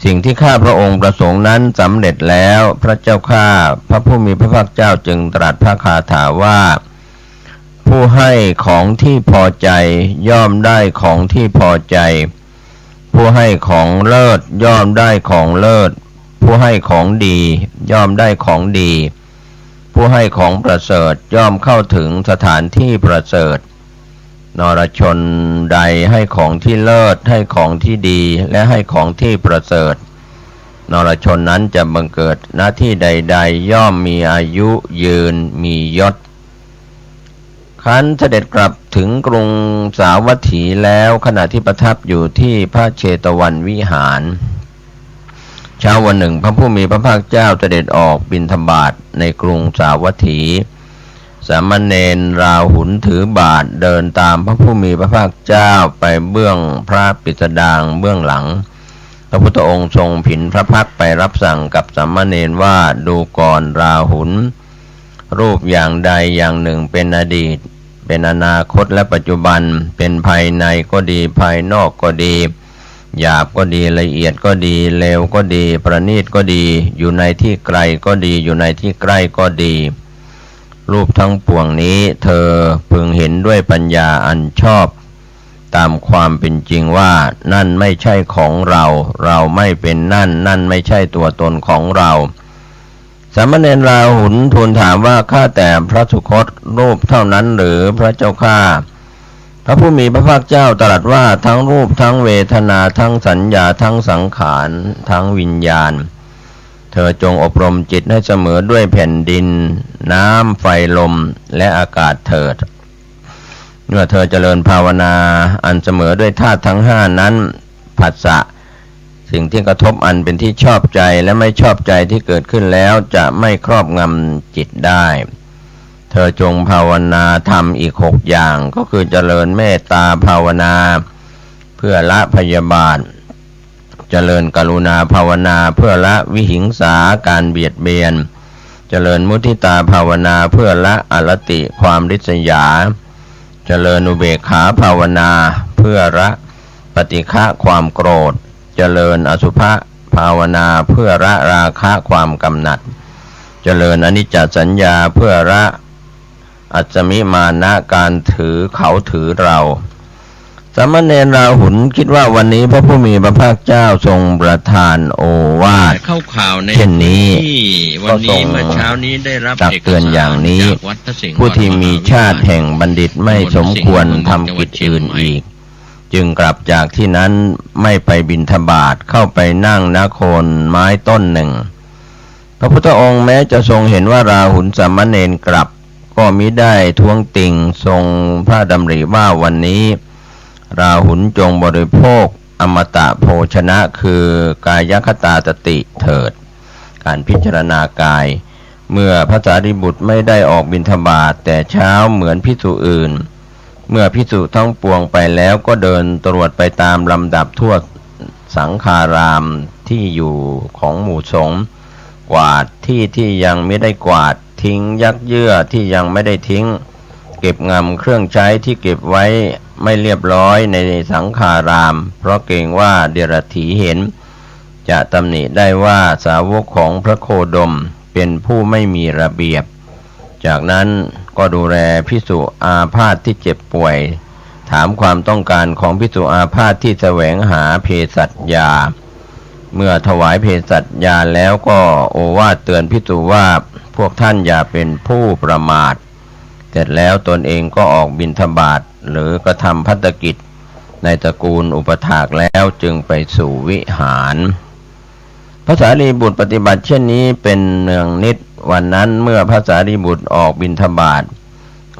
สิ่งที่ข้าพระองค์ประสงค์นั้นสำเร็จแล้วพระเจ้าข้าพระผู้มีพระภาคเจ้าจึงตรัสพระคาถาว่าผู้ให้ของที่พอใจย่อมได้ของที่พอใจผู้ให้ของเลิศย่อมได้ของเลิศผู้ให้ของดีย่อมได้ของดีผู้ให้ของประเสริฐย่อมเข้าถึงสถานที่ประเสริฐนรชนใดให้ของที่เลิศให้ของที่ดีและให้ของที่ประเสริฐนรชนนั้นจะบังเกิดหน้าที่ใดๆย่อมมีอายุยืนมียศครั้นเสด็จกลับถึงกรุงสาวัตถีแล้วขณะที่ประทับอยู่ที่พระเชตวันวิหารเช้าวันหนึ่งพระผู้มีพระภาคเจ้าเสด็จออกบิณฑบาตในกรุงสาวัตถีสามเณรราหุลถือบาตรเดินตามพระผู้มีพระภาคเจ้าไปเบื้องพระปิสดางเบื้องหลังพระพุทธองค์ทรงผินพระพักตร์ไปรับสั่งกับสามเณรว่าดูก่อนราหุลรูปอย่างใดอย่างหนึ่งเป็นอดีตเป็นอนาคตและปัจจุบันเป็นภายในก็ดีภายนอกก็ดีหยาบก็ดีละเอียดก็ดีเลวก็ดีประณีตก็ดีอยู่ในที่ไกลก็ดีอยู่ในที่ใกล้ก็ดีรูปทั้งปวงนี้เธอพึงเห็นด้วยปัญญาอันชอบตามความเป็นจริงว่านั่นไม่ใช่ของเราเราไม่เป็นนั่นไม่ใช่ตัวตนของเรา สามเณรราหุลทูลถามว่าข้าแต่พระสุคตรูปเท่านั้นหรือพระเจ้าข้าพระผู้มีพระภาคเจ้าตรัสว่าทั้งรูปทั้งเวทนาทั้งสัญญาทั้งสังขารทั้งวิญญาณเธอจงอบรมจิตให้เสมอด้วยแผ่นดินน้ำไฟลมและอากาศเถิดเมื่อเธอเจริญภาวนาอันเสมอด้วยธาตุทั้งห้านั้นผัสสะสิ่งที่กระทบอันเป็นที่ชอบใจและไม่ชอบใจที่เกิดขึ้นแล้วจะไม่ครอบงำจิตได้เธอจงภาวนาทำอีก6อย่างก็คือเจริญเมตตาภาวนาเพื่อละพยาบาทเจริญกรุณาภาวนาเพื่อละวิหิงสาการเบียดเบียนเจริญมุทิตาภาวนาเพื่อละอรติความริษยาเจริญอุเบกขาภาวนาเพื่อละปฏิฆะความโกรธเจริญอสุภภาวนาเพื่อละราคะความกำหนัดเจริญอนิจจสัญญาเพื่อละอัจฉมิมานะการถือเขาถือเราสามเณรราหุลคิดว่าวันนี้พระผู้มีพระภาคเจ้าทรงประทานโอวาทเช่นนี้ก็ทรงตักเตือนอย่างนี้ผู้ที่มีชาติแห่งบัณฑิตไม่สมควรทำกิจอื่นอีกจึงกลับจากที่นั้นไม่ไปบิณฑบาตเข้าไปนั่งณโคนไม้ต้นหนึ่งพระพุทธองค์แม้จะทรงเห็นว่าราหุลสามเณรกลับก็มิได้ท้วงติ่งทรงพระดำริว่าวันนี้ราหุลจงบริโภคอมตะโภชนะคือกายคตาตติเถิดการพิจารณากายเมื่อพระสารีบุตรไม่ได้ออกบิณฑบาตแต่เช้าเหมือนภิกษุอื่นเมื่อภิกษุทั้งปวงไปแล้วก็เดินตรวจไปตามลำดับทั่วสังฆารามที่อยู่ของหมู่สงฆ์กวาดที่ยังไม่ได้กวาดทิ้งยักเยื่อที่ยังไม่ได้ทิ้งเก็บงำเครื่องใช้ที่เก็บไว้ไม่เรียบร้อยในสังฆารามเพราะเกรงว่าเดรัจฉีเห็นจะตำหนิได้ว่าสาวกของพระโคดมเป็นผู้ไม่มีระเบียบจากนั้นก็ดูแลภิกษุอาพาธที่เจ็บป่วยถามความต้องการของภิกษุอาพาธที่แสวงหาเภสัชยาเมื่อถวายเภสัชยาแล้วก็โอวาทเตือนภิกษุว่าพวกท่านอย่าเป็นผู้ประมาทเสร็จแล้วตนเองก็ออกบิณฑบาตหรือกระทำภัตกิจในตระกูลอุปถากแล้วจึงไปสู่วิหารพระสารีบุตรปฏิบัติเช่นนี้เป็นเนืองนิดวันนั้นเมื่อพระสารีบุตรออกบิณฑบาต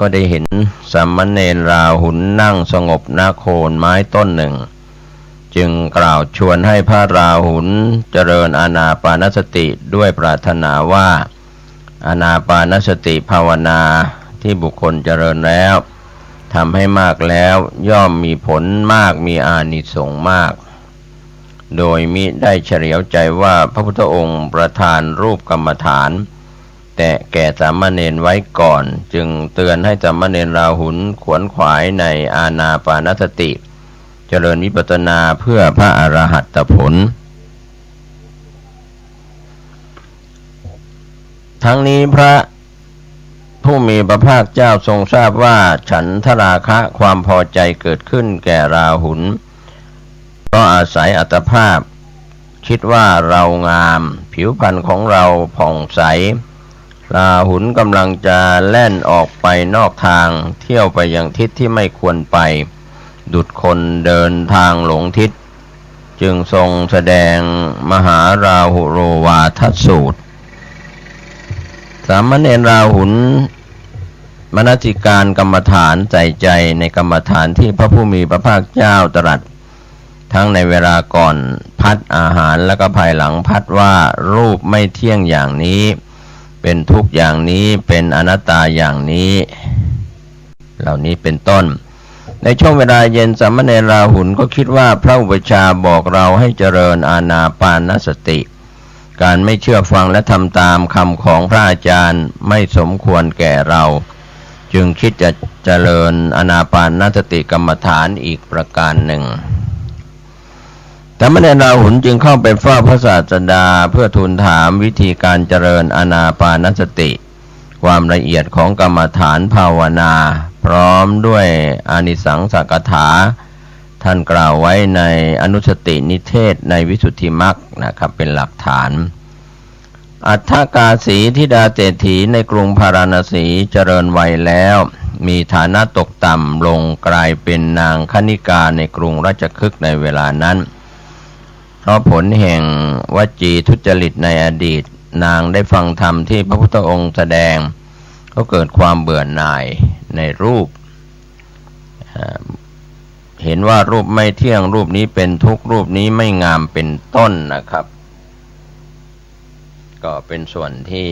ก็ได้เห็นสามเณรราหุลนั่งสงบณโคนไม้ต้นหนึ่งจึงกล่าวชวนให้พระราหุลเจริญอานาปานสติด้วยปรารถนาว่าอานาปานสติภาวนาที่บุคคลเจริญแล้วทำให้มากแล้วย่อมมีผลมากมีอานิสงส์มากโดยมิได้เฉลียวใจว่าพระพุทธองค์ประทานรูปกรรมฐานแต่แก่สามเณรไว้ก่อนจึงเตือนให้สามเณรราหุลขวนขวายในอานาปานสติเจริญวิปัสสนาเพื่อพระอรหัตผลทั้งนี้พระผู้มีพระภาคเจ้าทรงทราบว่าฉันทราคะความพอใจเกิดขึ้นแก่ราหุลเพราะอาศัยอัตภาพคิดว่าเรางามผิวพรรณของเราผ่องใสราหุลกำลังจะแล่นออกไปนอกทางเที่ยวไปยังทิศที่ไม่ควรไปดุจคนเดินทางหลงทิศจึงทรงแสดงมหาราหุโรวาทสูตรสามเณรราหุลมนสิการกรรมฐานใส่ใจในกรรมฐานที่พระผู้มีพระภาคเจ้าตรัสทั้งในเวลาก่อนพัดอาหารและก็ภายหลังพัดว่ารูปไม่เที่ยงอย่างนี้เป็นทุกข์อย่างนี้เป็นอนัตตาอย่างนี้เหล่านี้เป็นต้นในช่วงเวลาเย็นสามเณรราหุลก็คิดว่าพระอุปัชฌาย์บอกเราให้เจริญอานาปานสติการไม่เชื่อฟังและทำตามคำของพระอาจารย์ไม่สมควรแก่เราจึงคิดจะเจริญอานาปานสติกรรมฐานอีกประการหนึ่งสามเณรราหุลจึงเข้าไปเฝ้าพระศาสดาเพื่อทูลถามวิธีการเจริญอานาปานสติความละเอียดของกรรมฐานภาวนาพร้อมด้วยอานิสังสกถาท่านกล่าวไว้ในอนุสตินิเทศในวิสุทธิมรรคนะครับเป็นหลักฐาน อัฏฐกาสีธิดาเศรษฐีในกรุงพาราณสีเจริญวัยแล้วมีฐานะตกต่ำลงกลายเป็นนางคณิกาในกรุงราชคฤห์ในเวลานั้นเพราะผลแห่งวจีทุจริตในอดีตนางได้ฟังธรรมที่พระพุทธองค์แสดงก็เกิดความเบื่อหน่ายในรูปเห็นว่ารูปไม่เที่ยงรูปนี้เป็นทุกข์รูปนี้ไม่งามเป็นต้นนะครับก็เป็นส่วนที่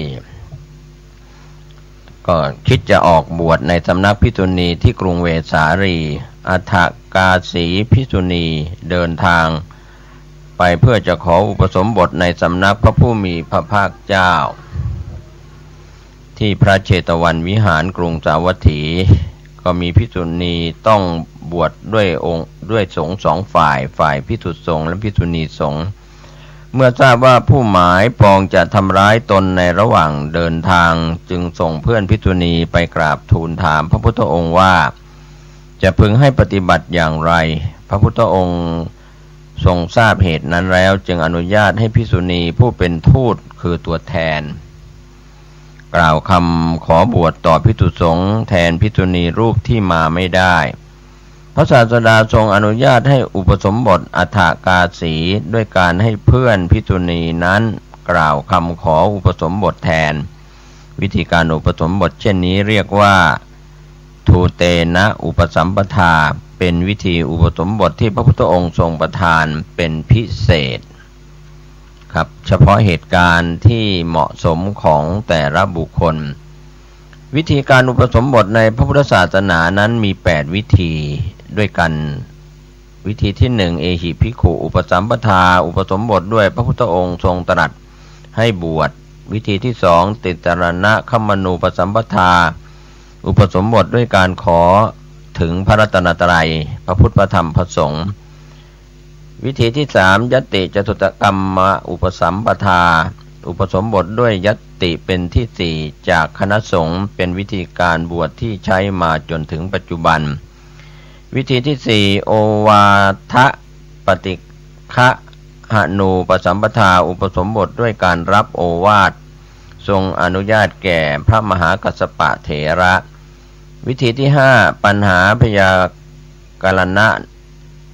ก็คิดจะออกบวชในสำนักภิกษุณีที่กรุงเวสาลีอัฏฐกาสีภิกษุณีเดินทางไปเพื่อจะขออุปสมบทในสำนักพระผู้มีพระภาคเจ้าที่พระเชตวันวิหารกรุงสาวัตถีก็มีภิกษุณีต้องบวชด้วยสงฆ์สองฝ่ายภิกษุสงฆ์และภิกษุณีสงฆ์เมื่อทราบว่าผู้หมายปองจะทำร้ายตนในระหว่างเดินทางจึงส่งเพื่อนภิกษุณีไปกราบทูลถามพระพุทธองค์ว่าจะพึงให้ปฏิบัติอย่างไรพระพุทธองค์ทรงทราบเหตุนั้นแล้วจึงอนุญาตให้ภิกษุณีผู้เป็นทูตคือตัวแทนกล่าวคำขอบวชต่อภิกษุสงฆ์แทนภิกษุณีรูปที่มาไม่ได้พระศาสดาทรงอนุญาตให้อุปสมบทอัฏฐกาสีด้วยการให้เพื่อนภิกษุณีนั้นกล่าวคำขออุปสมบทแทนวิธีการอุปสมบทเช่นนี้เรียกว่าทูเตนะอุปสัมปทาเป็นวิธีอุปสมบทที่พระพุทธองค์ทรงประทานเป็นพิเศษครับเฉพาะเหตุการณ์ที่เหมาะสมของแต่ละบุคคลวิธีการอุปสมบทในพระพุทธศาสนานั้นมี8วิธีด้วยกันวิธีที่1เอหิภิกขุอุปสัมปทาอุปสมบทด้วยพระพุทธองค์ทรงตรัสให้บวชวิธีที่2ติตรณะคัมมนูปสัมปทาอุปสมบทด้วยการขอถึงพระรัตนตรัยพระพุทธพระธรรมพระสงฆ์วิธีที่3ยัตติจตุตกรรมอุปสัมปทาอุปสมบทด้วยยัตติเป็นที่4จากคณะสงฆ์เป็นวิธีการบวชที่ใช้มาจนถึงปัจจุบันวิธีที่4โอวาทปฏิฆะหนูปสัมปทาอุปสมบทด้วยการรับโอวาททรงอนุญาตแก่พระมหากัสสปะเถระวิธีที่5ปัญหาพยากรณะ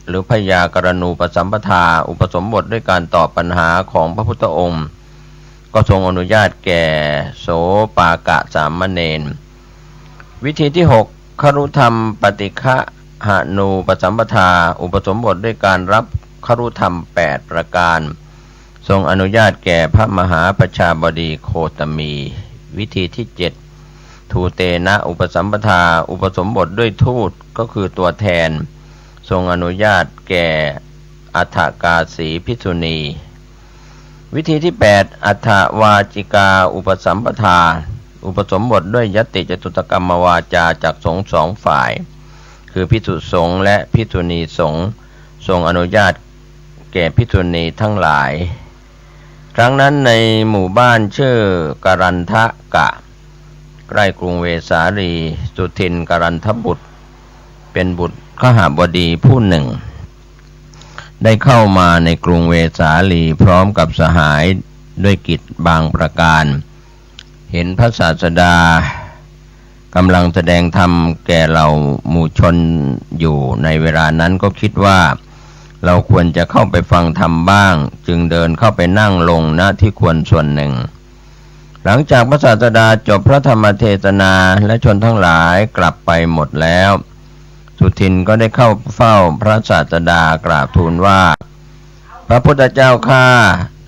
หรือพยากรณูปสัมปทาอุปสมบทด้วยการตอบปัญหาของพระพุทธองค์ก็ทรงอนุญาตแก่โสปากะสามเณรวิธีที่6ครุธรรมปฏิฆะหนูปสัมปทาอุปสมบทด้วยการรับครุธรรม8ประการทรงอนุญาตแก่พระมหาประชาบดีโคตมีวิธีที่7ทูเตนะอุปสัมปทาอุปสมบทด้วยทูตก็คือตัวแทนทรงอนุญาตแก่อัฏฐกาสีภิกษุณีวิธีที่8อัฏฐวาจิกาอุปสัมปทาอุปสมบทด้วยยัตติจตุตกรรมวาจาจากสงฆ์2ฝ่ายคือภิกษุสงฆ์และภิกษุณีสงฆ์ทรงอนุญาตแก่ภิกษุณีทั้งหลายครั้งนั้นในหมู่บ้านชื่อกรันทกะใกล้กรุงเวสาลีสุทินกรันทบุตรเป็นบุตรขหบดีผู้หนึ่งได้เข้ามาในกรุงเวสาลีพร้อมกับสหายด้วยกิจบางประการเห็นพระศาสดากำลังแสดงธรรมแก่เหล่าหมู่ชนอยู่ในเวลานั้นก็คิดว่าเราควรจะเข้าไปฟังธรรมบ้างจึงเดินเข้าไปนั่งลงณที่ควรส่วนหนึ่งหลังจากพระศาสดาจบพระธรรมเทศนาและชนทั้งหลายกลับไปหมดแล้วสุทินก็ได้เข้าเฝ้าพระศาสดากราบทูลว่าพระพุทธเจ้าข้า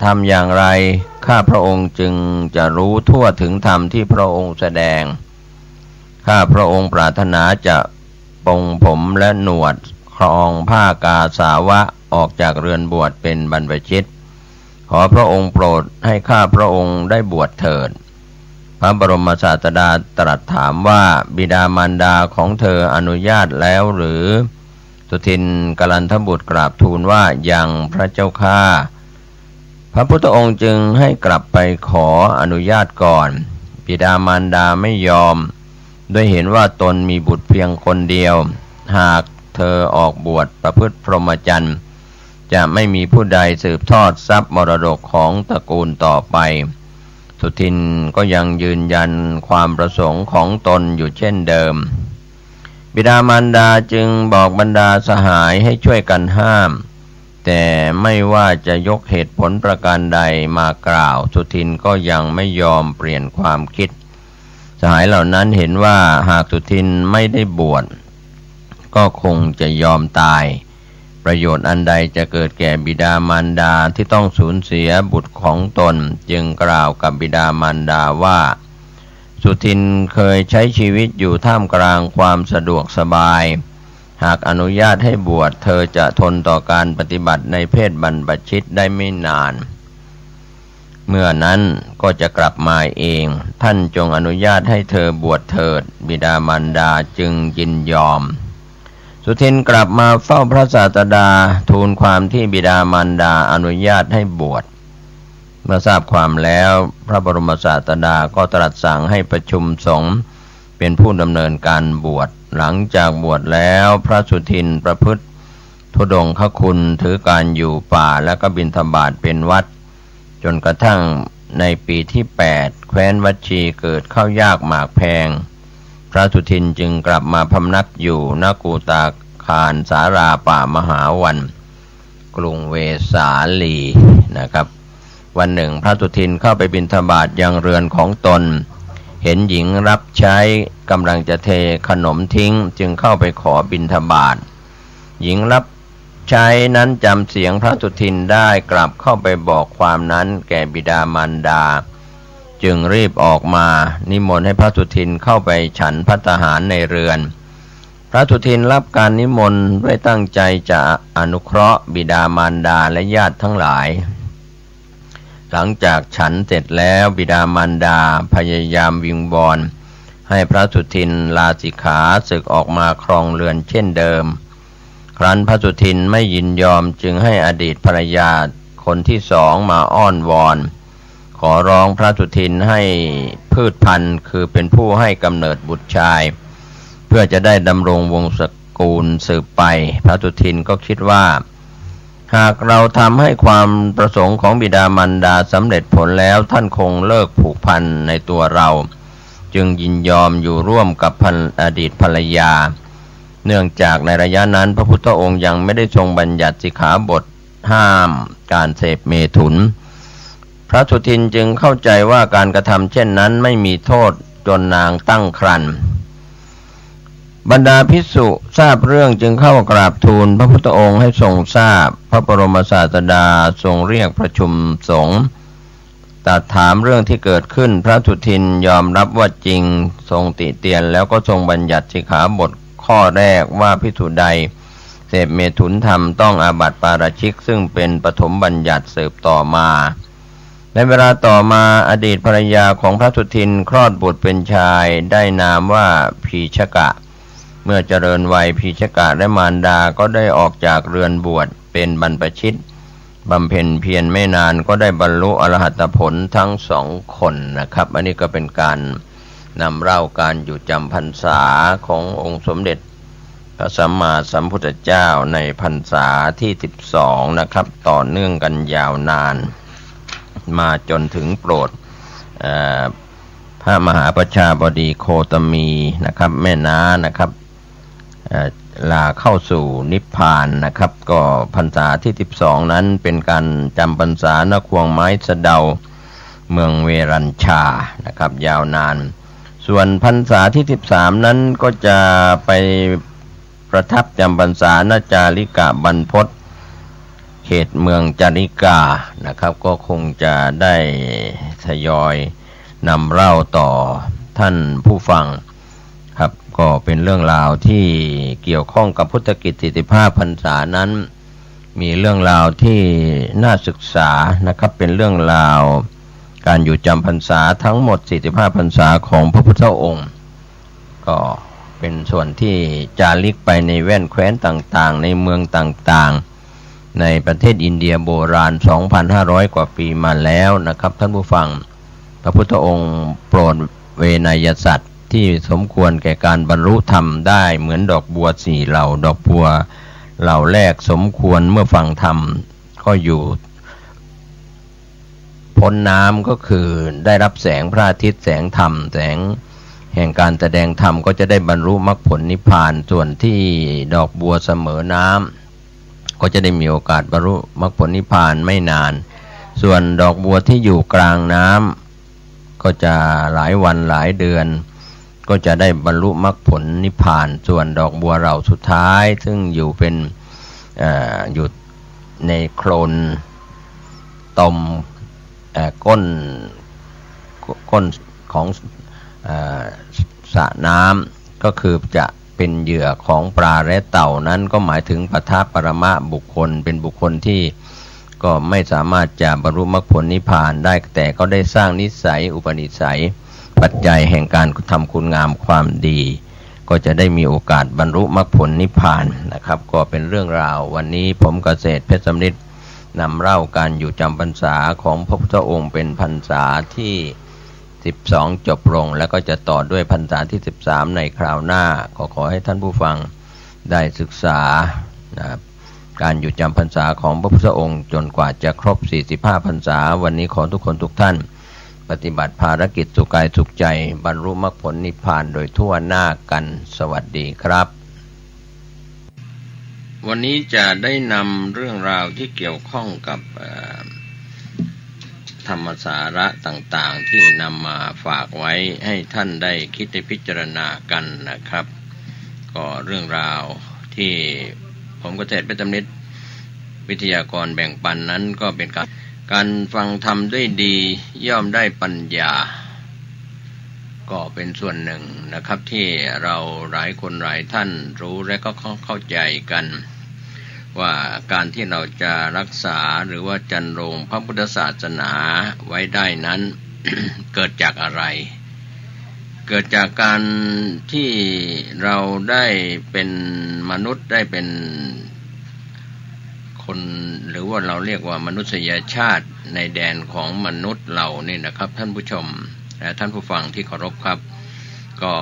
ทำอย่างไรข้าพระองค์จึงจะรู้ทั่วถึงธรรมที่พระองค์แสดงข้าพระองค์ปรารถนาจะปลงผมและหนวดครองผ้ากาสาวะออกจากเรือนบวชเป็นบรรพชิตขอพระองค์โปรดให้ข้าพระองค์ได้บวชเถิดพระบรมศาสดาตรัสถามว่าบิดามารดาของเธออนุญาตแล้วหรือสุทินกลันทบุตรกราบทูลว่ายังพระเจ้าข้าพระพุทธองค์จึงให้กลับไปขออนุญาตก่อนบิดามารดาไม่ยอมด้วยเห็นว่าตนมีบุตรเพียงคนเดียวหากเธอออกบวชประพฤติพรหมจรรย์จะไม่มีผู้ใดสืบทอดทรัพย์มรดกของตระกูลต่อไป สุทินก็ยังยืนยันความประสงค์ของตนอยู่เช่นเดิมบิดามารดาจึงบอกบรรดาสหายให้ช่วยกันห้ามแต่ไม่ว่าจะยกเหตุผลประการใดมากล่าวสุทินก็ยังไม่ยอมเปลี่ยนความคิดสหายเหล่านั้นเห็นว่าหากสุทินไม่ได้บวชก็คงจะยอมตายประโยชน์อันใดจะเกิดแก่บิดามารดาที่ต้องสูญเสียบุตรของตนจึงกล่าวกับบิดามารดาว่าสุทินเคยใช้ชีวิตอยู่ท่ามกลางความสะดวกสบายหากอนุญาตให้บวชเธอจะทนต่อการปฏิบัติในเพศบรรพชิตได้ไม่นานเมื่อนั้นก็จะกลับมาเองท่านจงอนุญาตให้เธอบวชเถิดบิดามารดาจึงยินยอมสุทินกลับมาเฝ้าพระศาสดาทูลความที่บิดามารดาอนุญาตให้บวชเมื่อทราบความแล้วพระบรมศาสดาก็ตรัสสั่งให้ประชุมสงฆ์เป็นผู้ดำเนินการบวชหลังจากบวชแล้วพระสุทินประพฤติธุดงคคุณถือการอยู่ป่าและก็บิณฑบาตเป็นวัดจนกระทั่งในปีที่8แคว้นวัชีเกิดข้าวยากหมากแพงพระสุทินจึงกลับมาพำนักอยู่ณกูตาคารสาราป่ามหาวันกรุงเวสาลีนะครับวันหนึ่งพระสุทินเข้าไปบิณฑบาตยังเรือนของตนเห็นหญิงรับใช้กำลังจะเทขนมทิ้งจึงเข้าไปขอบิณฑบาตหญิงรับใช้นั้นจำเสียงพระสุทินได้กลับเข้าไปบอกความนั้นแก่บิดามารดาจึงรีบออกมานิมนต์ให้พระสุทินเข้าไปฉันภัตตาหารในเรือนพระสุทินรับการนิมนต์ด้วยตั้งใจจะอนุเคราะห์บิดามารดาและญาติทั้งหลายหลังจากฉันเสร็จแล้วบิดามารดาพยายามวิงวอนให้พระสุทินลาสิกขาศึกออกมาครองเรือนเช่นเดิมครั้นพระสุทินไม่ยินยอมจึงให้อดีตภรรยาคนที่สองมาอ้อนวอนขอร้องพระสุทินให้พืชพันธุ์คือเป็นผู้ให้กำเนิดบุตรชายเพื่อจะได้ดำรงวงศกูลสืบไปพระสุทินก็คิดว่าหากเราทำให้ความประสงค์ของบิดามารดาสำเร็จผลแล้วท่านคงเลิกผูกพันในตัวเราจึงยินยอมอยู่ร่วมกับอดีตภรรยาเนื่องจากในระยะนั้นพระพุทธองค์ยังไม่ได้ทรงบัญญัติสิกขาบทห้ามการเสพเมถุนพระสุทินจึงเข้าใจว่าการกระทำเช่นนั้นไม่มีโทษจนนางตั้งครรภ์บรรดาภิกษุทราบเรื่องจึงเข้ากราบทูลพระพุทธองค์ให้ทรงทราบพระบรมศาสดาทรงเรียกประชุมสงฆ์ตรัสถามเรื่องที่เกิดขึ้นพระสุทินยอมรับว่าจริงทรงติเตียนแล้วก็ทรงบัญญัติสิกขาบทข้อแรกว่าภิกษุใดเสพเมถุนธรรมต้องอาบัติปาราชิกซึ่งเป็นปฐมบัญญัติสืบต่อมาในเวลาต่อมาอดีตภรรยาของพระสุทินคลอดบุตรเป็นชายได้นามว่าพีชกะเมื่อเจริญวัยพีชกะและมารดาก็ได้ออกจากเรือนบวชเป็นบรรพชิตบำเพ็ญเพียรไม่นานก็ได้บรรลุอรหัตผลทั้งสองคนนะครับอันนี้ก็เป็นการนำเล่าการอยู่จำพรรษาขององค์สมเด็จพระสัมมาสัมพุทธเจ้าในพรรษาที่12นะครับต่อเนื่องกันยาวนานมาจนถึงโปรดพระมหาประชาบดีโคตมีนะครับแม่น้านะครับลาเข้าสู่นิพพานนะครับก็พรรษาที่12นั้นเป็นการจำพรรษาณควงไม้สะเดาเมืองเวรัญชานะครับยาวนานส่วนพรรษาที่13นั้นก็จะไปประทับจำพรรษาณจาริกาบรรพตเขตเมืองจาริกานะครับก็คงจะได้ทยอยนำเล่าต่อท่านผู้ฟังครับก็เป็นเรื่องราวที่เกี่ยวข้องกับพุทธกิจ45พรรษานั้นมีเรื่องราวที่น่าศึกษานะครับเป็นเรื่องราวการอยู่จำพรรษาทั้งหมด45พรรษาของพระพุทธองค์ก็เป็นส่วนที่จาริกไปในแว่นแคว้นต่างๆในเมืองต่างๆในประเทศอินเดียโบราณ 2,500 กว่าปีมาแล้วนะครับท่านผู้ฟังพระพุทธองค์โปรดเวนยสัตว์ที่สมควรแก่การบรรลุธรรมได้เหมือนดอกบัว4เหล่าดอกบัวเหล่าแรกสมควรเมื่อฟังธรรมก็อยู่ พ้นน้ำก็คือได้รับแสงพระอาทิตย์แสงธรรมแสงแห่งการแสดงธรรมก็จะได้บรรลุมรรคผลนิพพานส่วนที่ดอกบัวเสมอน้ำก็จะได้มีโอกาสบรรลุมรรคผลนิพพานไม่นานส่วนดอกบัวที่อยู่กลางน้ำก็จะหลายวันหลายเดือนก็จะได้บรรลุมรรคผลนิพพานส่วนดอกบัวเหล่าสุดท้ายซึ่งอยู่เป็นอยู่ในโคลนตมก้นของสระน้ำก็คือจะเป็นเหยื่อของปลาและเต่านั้นก็หมายถึงปทปรมะบุคคลเป็นบุคคลที่ก็ไม่สามารถจะบรรลุมรรคผลนิพพานได้แต่ก็ได้สร้างนิสัยอุปนิสัยปัจจัยแห่งการทำคุณงามความดีก็จะได้มีโอกาสบรรลุมรรคผลนิพพานนะครับก็เป็นเรื่องราววันนี้ผมเกษตรเพชรสำริดนำเล่าการอยู่จำพรรษาของพระพุทธองค์เป็นพรรษาที่12จบลงแล้วก็จะต่อด้วยพรรษาที่13ในคราวหน้าขอให้ท่านผู้ฟังได้ศึกษานะครับการอยู่จำพรรษาของพระพุทธองค์จนกว่าจะครบ45พรรษาวันนี้ขอทุกคนทุกท่านปฏิบัติภารกิจสุขกายสุขใจบรรลุมรรคผลนิพพานโดยทั่วหน้ากันสวัสดีครับวันนี้จะได้นำเรื่องราวที่เกี่ยวข้องกับธรรมสาระต่างๆที่นำมาฝากไว้ให้ท่านได้คิดได้พิจารณากันนะครับก็เรื่องราวที่ผมเกษตรเพชรสำริดวิทยากรแบ่งปันนั้นก็เป็นการฟังธรรมด้วยดีย่อมได้ปัญญาก็เป็นส่วนหนึ่งนะครับที่เราหลายคนหลายท่านรู้และก็เข้าใจกันว่าการที่เราจะรักษาหรือว่าจันโรงพระพุทธศาสนาไว้ได้นั้น เกิดจากอะไรเกิดจากการที่เราได้เป็นมนุษย์ได้เป็นคนหรือว่าเราเรียกว่ามนุษยชาติในแดนของมนุษย์เรานี่นะครับท่านผู้ชมและท่านผู้ฟังที่เคารพครับก็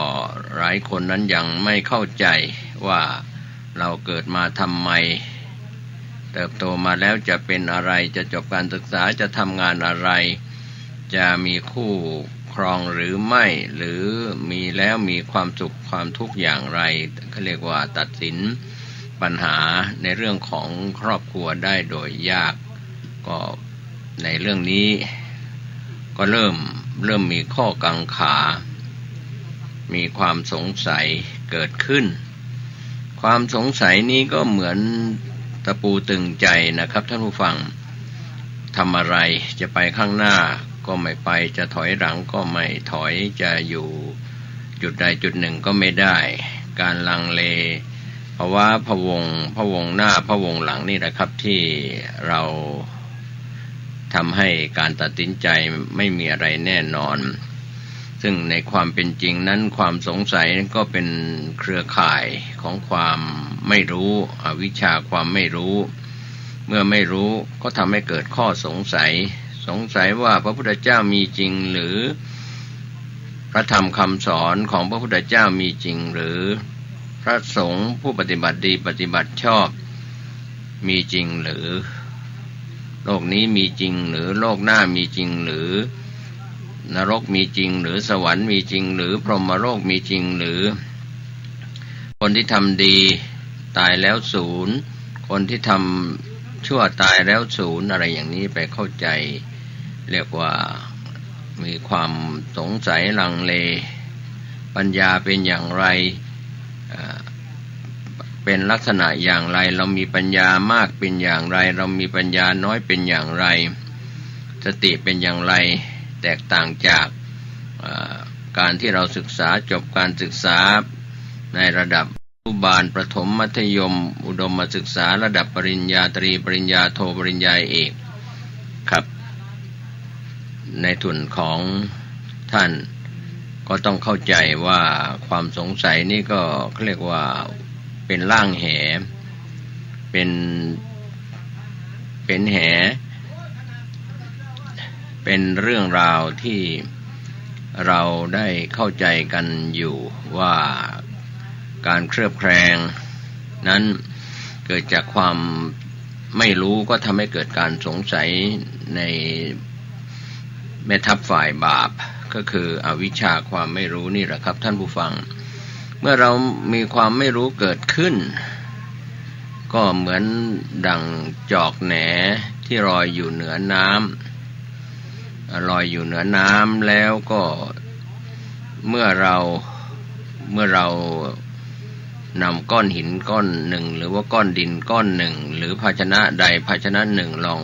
หลายคนนั้นยังไม่เข้าใจว่าเราเกิดมาทำไมเติบโตมาแล้วจะเป็นอะไรจะจบการศึกษาจะทำงานอะไรจะมีคู่ครองหรือไม่หรือมีแล้วมีความสุขความทุกข์อย่างไรเขาเรียกว่าตัดสินปัญหาในเรื่องของครอบครัวได้โดยยากก็ในเรื่องนี้ก็เริ่มมีข้อกังขามีความสงสัยเกิดขึ้นความสงสัยนี้ก็เหมือนตะปูตึงใจนะครับท่านผู้ฟังทำอะไรจะไปข้างหน้าก็ไม่ไปจะถอยหลังก็ไม่ถอยจะอยู่จุดใดจุดหนึ่งก็ไม่ได้การลังเลเพราะว่าพะวงหน้าพะวงหลังนี่นะครับที่เราทำให้การตัดสินใจไม่มีอะไรแน่นอนซึ่งในความเป็นจริงนั้นความสงสัยก็เป็นเครือข่ายของความไม่รู้อวิชชาความไม่รู้เมื่อไม่รู้ก็ทำให้เกิดข้อสงสัยว่าพระพุทธเจ้ามีจริงหรือพระธรรมคำสอนของพระพุทธเจ้ามีจริงหรือพระสงฆ์ผู้ปฏิบัติดีปฏิบัติชอบมีจริงหรือโลกนี้มีจริงหรือโลกหน้ามีจริงหรือนรกมีจริงหรือสวรรค์มีจริงหรือพรหมโลกมีจริงหรือคนที่ทำดีตายแล้วศูนย์คนที่ทำชั่วตายแล้วศูนย์อะไรอย่างนี้ไปเข้าใจเรียกว่ามีความสงสัยลังเลปัญญาเป็นอย่างไรเป็นลักษณะอย่างไรเรามีปัญญามากเป็นอย่างไรเรามีปัญญาน้อยเป็นอย่างไรสติเป็นอย่างไรแตกต่างจากการที่เราศึกษาจบการศึกษาในระดับอนุบาลประถมมัธยมอุดมศึกษาระดับปริญญาตรีปริญญาโทปริญญาเอกครับในทุนของท่านก็ต้องเข้าใจว่าความสงสัยนี่ก็เรียกว่าเป็นล่างแหเป็นแหเป็นเรื่องราวที่เราได้เข้าใจกันอยู่ว่าการเคลือบแคลงนั้นเกิดจากความไม่รู้ก็ทำให้เกิดการสงสัยใน แม่ทัพฝ่ายบาปก็คืออวิชชาความไม่รู้นี่แหละครับท่านผู้ฟังเมื่อเรามีความไม่รู้เกิดขึ้นก็เหมือนดั่งจอกแหนที่ลอยอยู่เหนือน้ำลอยอยู่เหนือน้ำแล้วก็เมื่อเรานำก้อนหินก้อนหนึ่งหรือว่าก้อนดินก้อนหนึ่งหรือภาชนะใดภาชนะหนึ่งลอง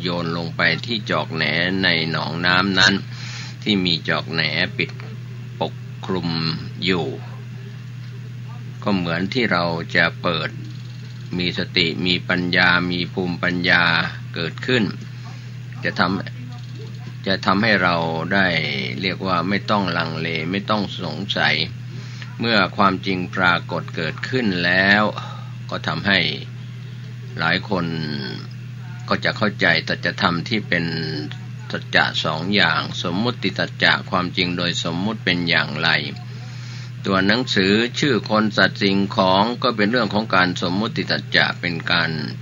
โยนลงไปที่จอกแหนในหนองน้ำนั้นที่มีจอกแหนปิดปกคลุมอยู่ก็เหมือนที่เราจะเปิดมีสติมีปัญญามีภูมิปัญญาเกิดขึ้นจะทำให้เราได้เรียกว่าไม่ต้องลังเลไม่ต้องสงสัยเมื่อความจริงปรากฏเกิดขึ้นแล้วก็ทำให้หลายคนก็จะเข้าใจสัจธรรมที่เป็นสัจจะสองอย่างสมมุติสัจจะความจริงโดยสมมุติเป็นอย่างไรตัวหนังสือชื่อคนสัตว์สิ่งของก็เป็นเรื่องของการสมมุติสัจจะเป็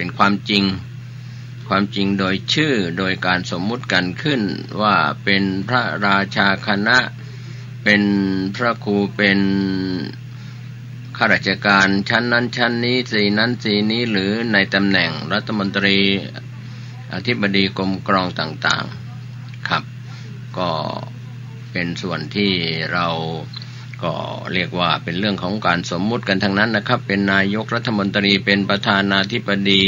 นความจริงโดยชื่อโดยการสมมุติกันขึ้นว่าเป็นพระราชาคณะเป็นพระครูเป็นข้าราชการชั้นนั้นชั้นนี้สีนั้นสีนี้หรือในตำแหน่งรัฐมนตรีอธิบดีกรมกรองต่างๆครับก็เป็นส่วนที่เราก็เรียกว่าเป็นเรื่องของการสมมุติกันทั้งนั้นนะครับเป็นนายกรัฐมนตรีเป็นประธานาธิบดี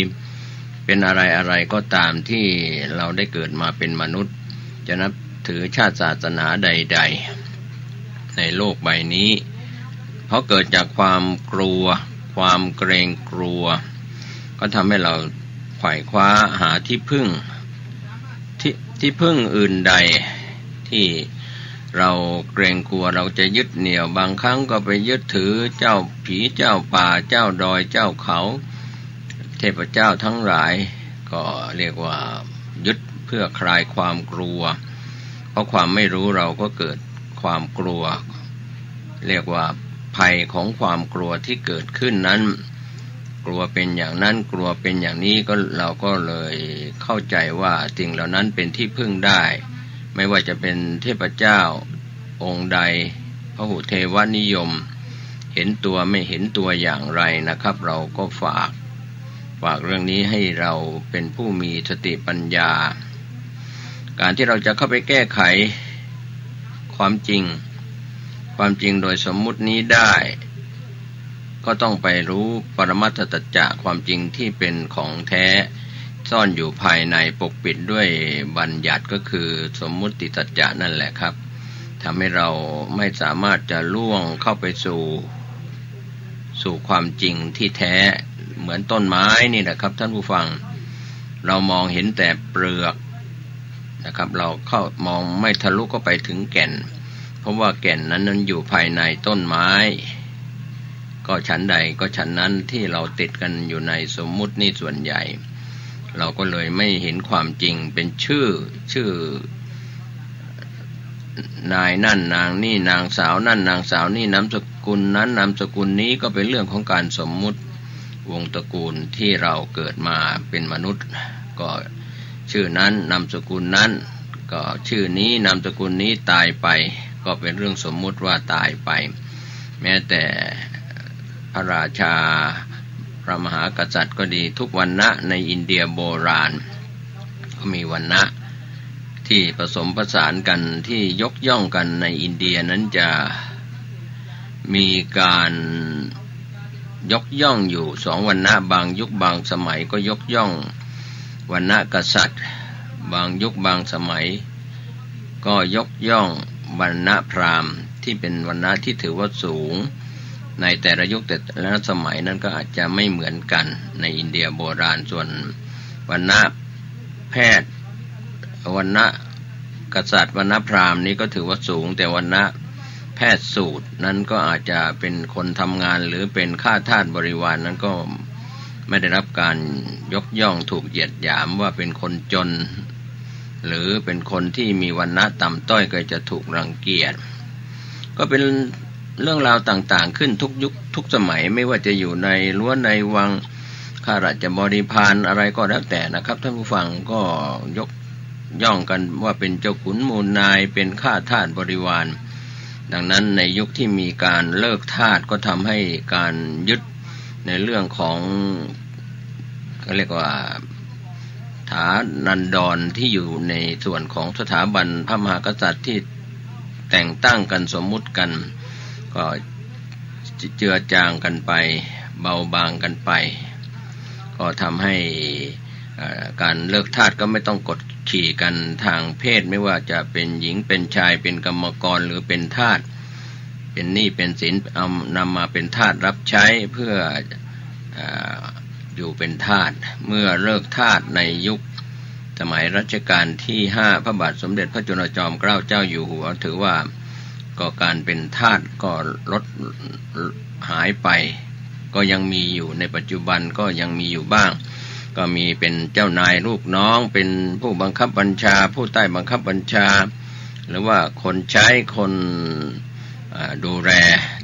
เป็นอะไรก็ตามที่เราได้เกิดมาเป็นมนุษย์จะนับถือชาติศาสนาใดๆในโลกใบนี้เพราะเกิดจากความกลัวความเกรงกลัวก็ทำให้เราไขว่คว้าหาที่พึ่งอื่นใดที่เราเกรงกลัวเราจะยึดเหนี่ยวบางครั้งก็ไปยึดถือเจ้าผีเจ้าป่าเจ้าดอยเจ้าเขาเทพเจ้าทั้งหลายก็เรียกว่ายึดเพื่อคลายความกลัวเพราะความไม่รู้เราก็เกิดความกลัวเรียกว่าภัยของความกลัวที่เกิดขึ้นนั้นกลัวเป็นอย่างนั้นกลัวเป็นอย่างนี้ก็เราก็เลยเข้าใจว่าสิ่งเหล่านั้นเป็นที่พึ่งได้ไม่ว่าจะเป็นเทพเจ้าองค์ใดพหุเทวนิยมเห็นตัวไม่เห็นตัวอย่างไรนะครับเราก็ฝากเรื่องนี้ให้เราเป็นผู้มีสติปัญญาการที่เราจะเข้าไปแก้ไขความจริงโดยสมมุตินี้ได้ก็ต้องไปรู้ปรมัตถสัจจะความจริงที่เป็นของแท้ซ่อนอยู่ภายในปกปิดด้วยบัญญัติก็คือสมมุติสัจจะนั่นแหละครับทำให้เราไม่สามารถจะล่วงเข้าไปสู่ความจริงที่แท้เหมือนต้นไม้นี่แหละครับท่านผู้ฟังเรามองเห็นแต่เปลือกนะครับเรามองไม่ทะลุเข้าไปถึงแก่นเพราะว่าแก่นนั้นอยู่ภายในต้นไม้ก็ชั้นใดก็ชั้นนั้นที่เราติดกันอยู่ในสมมุตินี่ส่วนใหญ่เราก็เลยไม่เห็นความจริงเป็นชื่อนายนั่นนางนี่นางสาวนั่นนางสาวนี่นามสกุลนั้นนามสกุลนี้ก็เป็นเรื่องของการสมมุติวงตระกูลที่เราเกิดมาเป็นมนุษย์ก็ชื่อนั้นนามสกุลนั้นก็ชื่อนี้นามสกุลนี้ตายไปก็เป็นเรื่องสมมุติว่าตายไปแม้แต่พระราชาพระมหากษัตริย์ก็ดีทุกวรรณะในอินเดียโบราณก็มีวรรณะที่ผสมผสานกันที่ยกย่องกันในอินเดียนั้นจะมีการยกย่องอยู่สองวรรณะบางยุคบางสมัยก็ยกย่องวรรณะกษัตริย์บางยุคบางสมัยก็ยกย่องวรรณะพราหมณ์ที่เป็นวรรณะที่ถือว่าสูงในแต่ละยุคแต่ละสมัยนั้นก็อาจจะไม่เหมือนกันในอินเดียโบราณส่วนวรรณะแพทย์วรรณะกษัตริย์วรรณะพราหมณ์นี้ก็ถือว่าสูงแต่วรรณะแพทย์สูตรนั้นก็อาจจะเป็นคนทำงานหรือเป็นข้าทาสบริวารนั้นก็ไม่ได้รับการยกย่องถูกเหยียดหยามว่าเป็นคนจนหรือเป็นคนที่มีวรรณะต่ำต้อยก็จะถูกรังเกียจก็เป็นเรื่องราวต่างๆขึ้นทุกยุคทุกสมัยไม่ว่าจะอยู่ในรั้วในวังข้าราชบริพารอะไรก็แล้วแต่นะครับท่านผู้ฟังก็ยก ย่องกันว่าเป็นเจ้าขุนมูลนายเป็นข้าทาสบริวารดังนั้นในยุคที่มีการเลิกทาสก็ทำให้การยึดในเรื่องของเขาเรียกว่าฐานันดรที่อยู่ในส่วนของสถาบันพระมหากษัตริย์ที่แต่งตั้งกันสมมุติกันก็เจือจางกันไปเบาบางกันไปก็ทำให้การเลิกทาสก็ไม่ต้องกดขี่กันทางเพศไม่ว่าจะเป็นหญิงเป็นชายเป็นกรรมกรหรือเป็นทาสเป็นหนี้เป็นสินเอานำมาเป็นทาสรับใช้เพื่ออยู่เป็นทาสเมื่อเลิกทาสในยุคสมัยรัชกาลที่5พระบาทสมเด็จพระจุลจอมเกล้าเจ้าอยู่หัวถือว่าก็การเป็นทาสก็ลดหายไปก็ยังมีอยู่ในปัจจุบันก็ยังมีอยู่บ้างก็มีเป็นเจ้านายลูกน้องเป็นผู้บังคับบัญชาผู้ใต้บังคับบัญชาหรือว่าคนใช้คนดูแล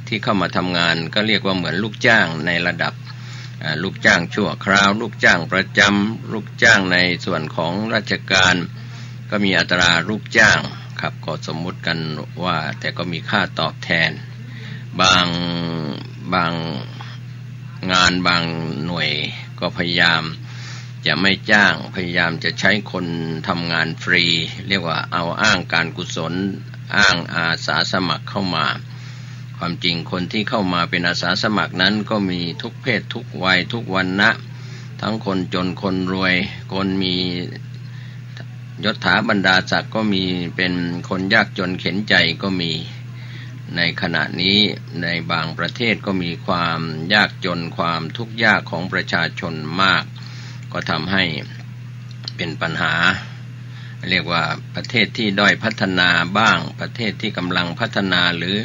ที่เข้ามาทำงานก็เรียกว่าเหมือนลูกจ้างในระดับลูกจ้างชั่วคราวลูกจ้างประจำลูกจ้างในส่วนของราชการก็มีอัตราลูกจ้างครับก็สมมุติกันว่าแต่ก็มีค่าตอบแทนบางงานบางหน่วยก็พยายามจะไม่จ้างพยายามจะใช้คนทำงานฟรีเรียกว่าเอาอ้างการกุศลอ้างอาสาสมัครเข้ามาความจริงคนที่เข้ามาเป็นอาสาสมัครนั้นก็มีทุกเพศทุกวัยทุกวรรณะทั้งคนจนคนรวยคนมียศถาบรรดาศักดิ์ก็มีเป็นคนยากจนเข็ญใจก็มีในขณะนี้ในบางประเทศก็มีความยากจนความทุกข์ยากของประชาชนมากก็ทำให้เป็นปัญหาเรียกว่าประเทศที่ด้อยพัฒนาบ้างประเทศที่กำลังพัฒนาหรือ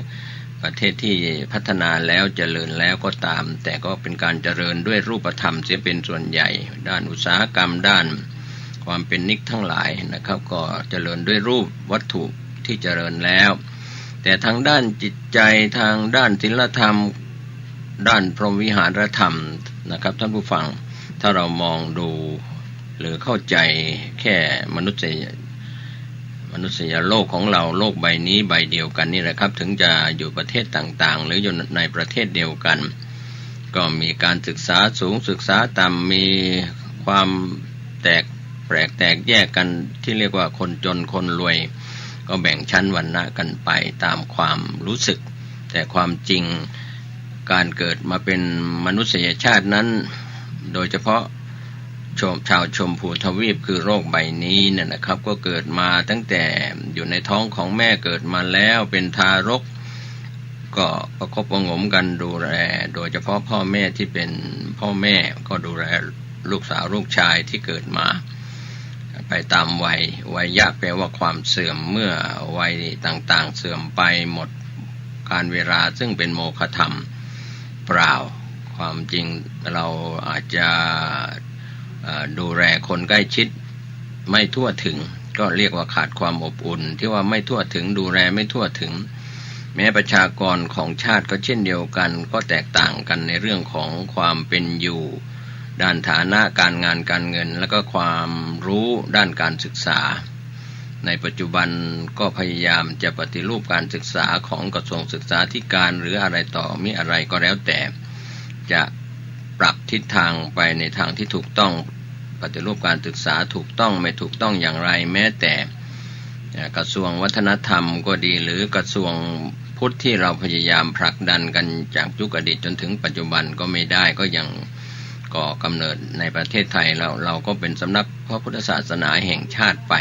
ประเทศที่พัฒนาแล้วเจริญแล้วก็ตามแต่ก็เป็นการเจริญด้วยรูปธรรมเสียเป็นส่วนใหญ่ด้านอุตสาหกรรมด้านความเป็นนิกทั้งหลายนะครับก็เจริญด้วยรูปวัตถุที่เจริญแล้วแต่ทางด้านจิตใจทางด้านศีลธรรมด้านพรหมวิหารธรรมนะครับท่านผู้ฟังถ้าเรามองดูหรือเข้าใจแค่มนุษยโลกของเราโลกใบนี้ใบเดียวกันนี่แหละครับถึงจะอยู่ประเทศต่างๆหรืออยู่ในประเทศเดียวกันก็มีการศึกษาสูงศึกษาต่ำมีความแตกแยกกันที่เรียกว่าคนจนคนรวยก็แบ่งชั้นวรรณะกันไปตามความรู้สึกแต่ความจริงการเกิดมาเป็นมนุษยชาตินั้นโดยเฉพาะชาวชมพูทวีปคือโลกใบนี้เนี่ยนะครับก็เกิดมาตั้งแต่อยู่ในท้องของแม่เกิดมาแล้วเป็นทารกก็ประคบประหงมกันดูแลโดยเฉพาะพ่อแม่ที่เป็นพ่อแม่ก็ดูแลลูกสาวลูกชายที่เกิดมาไปตามวัยยะแปลว่าความเสื่อมเมื่อวัยต่างๆเสื่อมไปหมดการเวลาซึ่งเป็นโมฆะธรรมเปล่าความจริงเราอาจจะดูแลคนใกล้ชิดไม่ทั่วถึงก็เรียกว่าขาดความอบอุ่นที่ว่าไม่ทั่วถึงดูแลไม่ทั่วถึงแม้ประชากรของชาติก็เช่นเดียวกันก็แตกต่างกันในเรื่องของความเป็นอยู่ด้านฐานะการงานการเงินและก็ความรู้ด้านการศึกษาในปัจจุบันก็พยายามจะปฏิรูปการศึกษาของกระทรวงศึกษาธิการหรืออะไรต่อมีอะไรก็แล้วแต่จะปรับทิศทางไปในทางที่ถูกต้องปฏิรูปการศึกษาถูกต้องไม่ถูกต้องอย่างไรแม้แต่กระทรวงวัฒนธรรมก็ดีหรือกระทรวงพุทธที่เราพยายามผลักดันกันจากยุคอดีตจนถึงปัจจุบันก็ไม่ได้ก็ยังก่อกำเนิดในประเทศไทยเราก็เป็นสำนักพระพุทธศาสนาแห่งชาติไป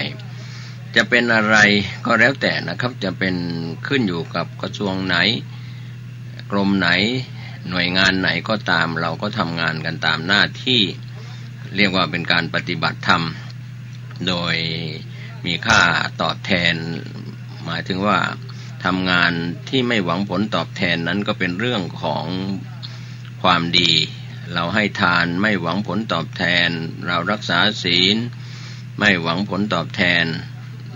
จะเป็นอะไรก็แล้วแต่นะครับจะเป็นขึ้นอยู่กับกระทรวงไหนกรมไหนหน่วยงานไหนก็ตามเราก็ทำงานกันตามหน้าที่เรียกว่าเป็นการปฏิบัติธรรมโดยมีค่าตอบแทนหมายถึงว่าทำงานที่ไม่หวังผลตอบแทนนั้นก็เป็นเรื่องของความดีเราให้ทานไม่หวังผลตอบแทนเรารักษาศีลไม่หวังผลตอบแทน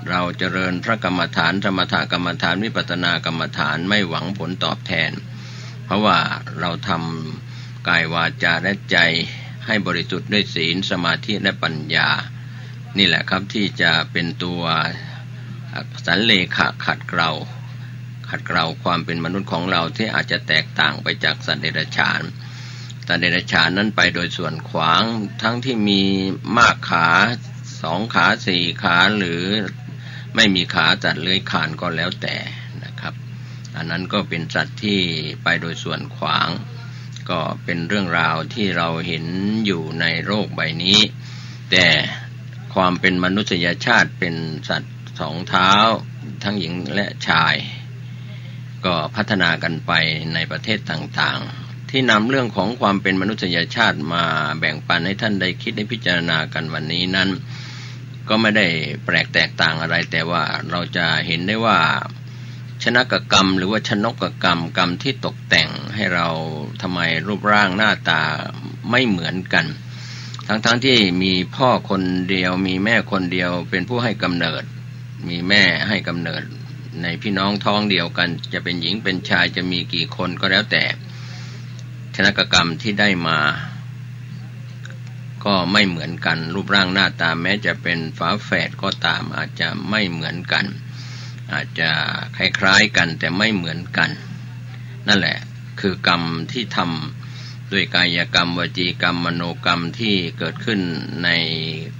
เราเจริญพระกรรมฐานสมถกรรมฐานวิปัสสนากรรมฐานไม่หวังผลตอบแทนเพราะว่าเราทำกายวาจาและใจให้บริสุทธิ์ด้วยศีลสมาธิและปัญญา นี่แหละครับที่จะเป็นตัวสันเลขะขัดเกลาความเป็นมนุษย์ของเราที่อาจจะแตกต่างไปจากสัตว์เดรัจฉานสัตว์เดรัจฉานนั้นไปโดยส่วนขวางทั้งที่มีมากขา2 ขา4 ขาหรือไม่มีขาจัดเลื้อยคลานก็แล้วแต่นะครับอันนั้นก็เป็นสัตว์ที่ไปโดยส่วนขวางก็เป็นเรื่องราวที่เราเห็นอยู่ในโลกใบนี้แต่ความเป็นมนุษยชาติเป็นสัตว์2 เท้าทั้งหญิงและชายก็พัฒนากันไปในประเทศต่างๆที่นำเรื่องของความเป็นมนุษยชาติมาแบ่งปันให้ท่านได้คิดได้พิจารณากันวันนี้นั้นก็ไม่ได้แปลกแตกต่างอะไรแต่ว่าเราจะเห็นได้ว่าชนกกรรมหรือว่าชนกกรรมกรรมที่ตกแต่งให้เราทำไมรูปร่างหน้าตาไม่เหมือนกันทั้งที่มีพ่อคนเดียวมีแม่คนเดียวเป็นผู้ให้กำเนิดมีแม่ให้กำเนิดในพี่น้องท้องเดียวกันจะเป็นหญิงเป็นชายจะมีกี่คนก็แล้วแต่ชนกกรรมที่ได้มาก็ไม่เหมือนกันรูปร่างหน้าตาแม้จะเป็นฝาแฝดก็ตามอาจจะไม่เหมือนกันอาจจะคล้ายๆกันแต่ไม่เหมือนกันนั่นแหละคือกรรมที่ทำด้วยกายกรรมวจีกรรมมโนกรรมที่เกิดขึ้นใน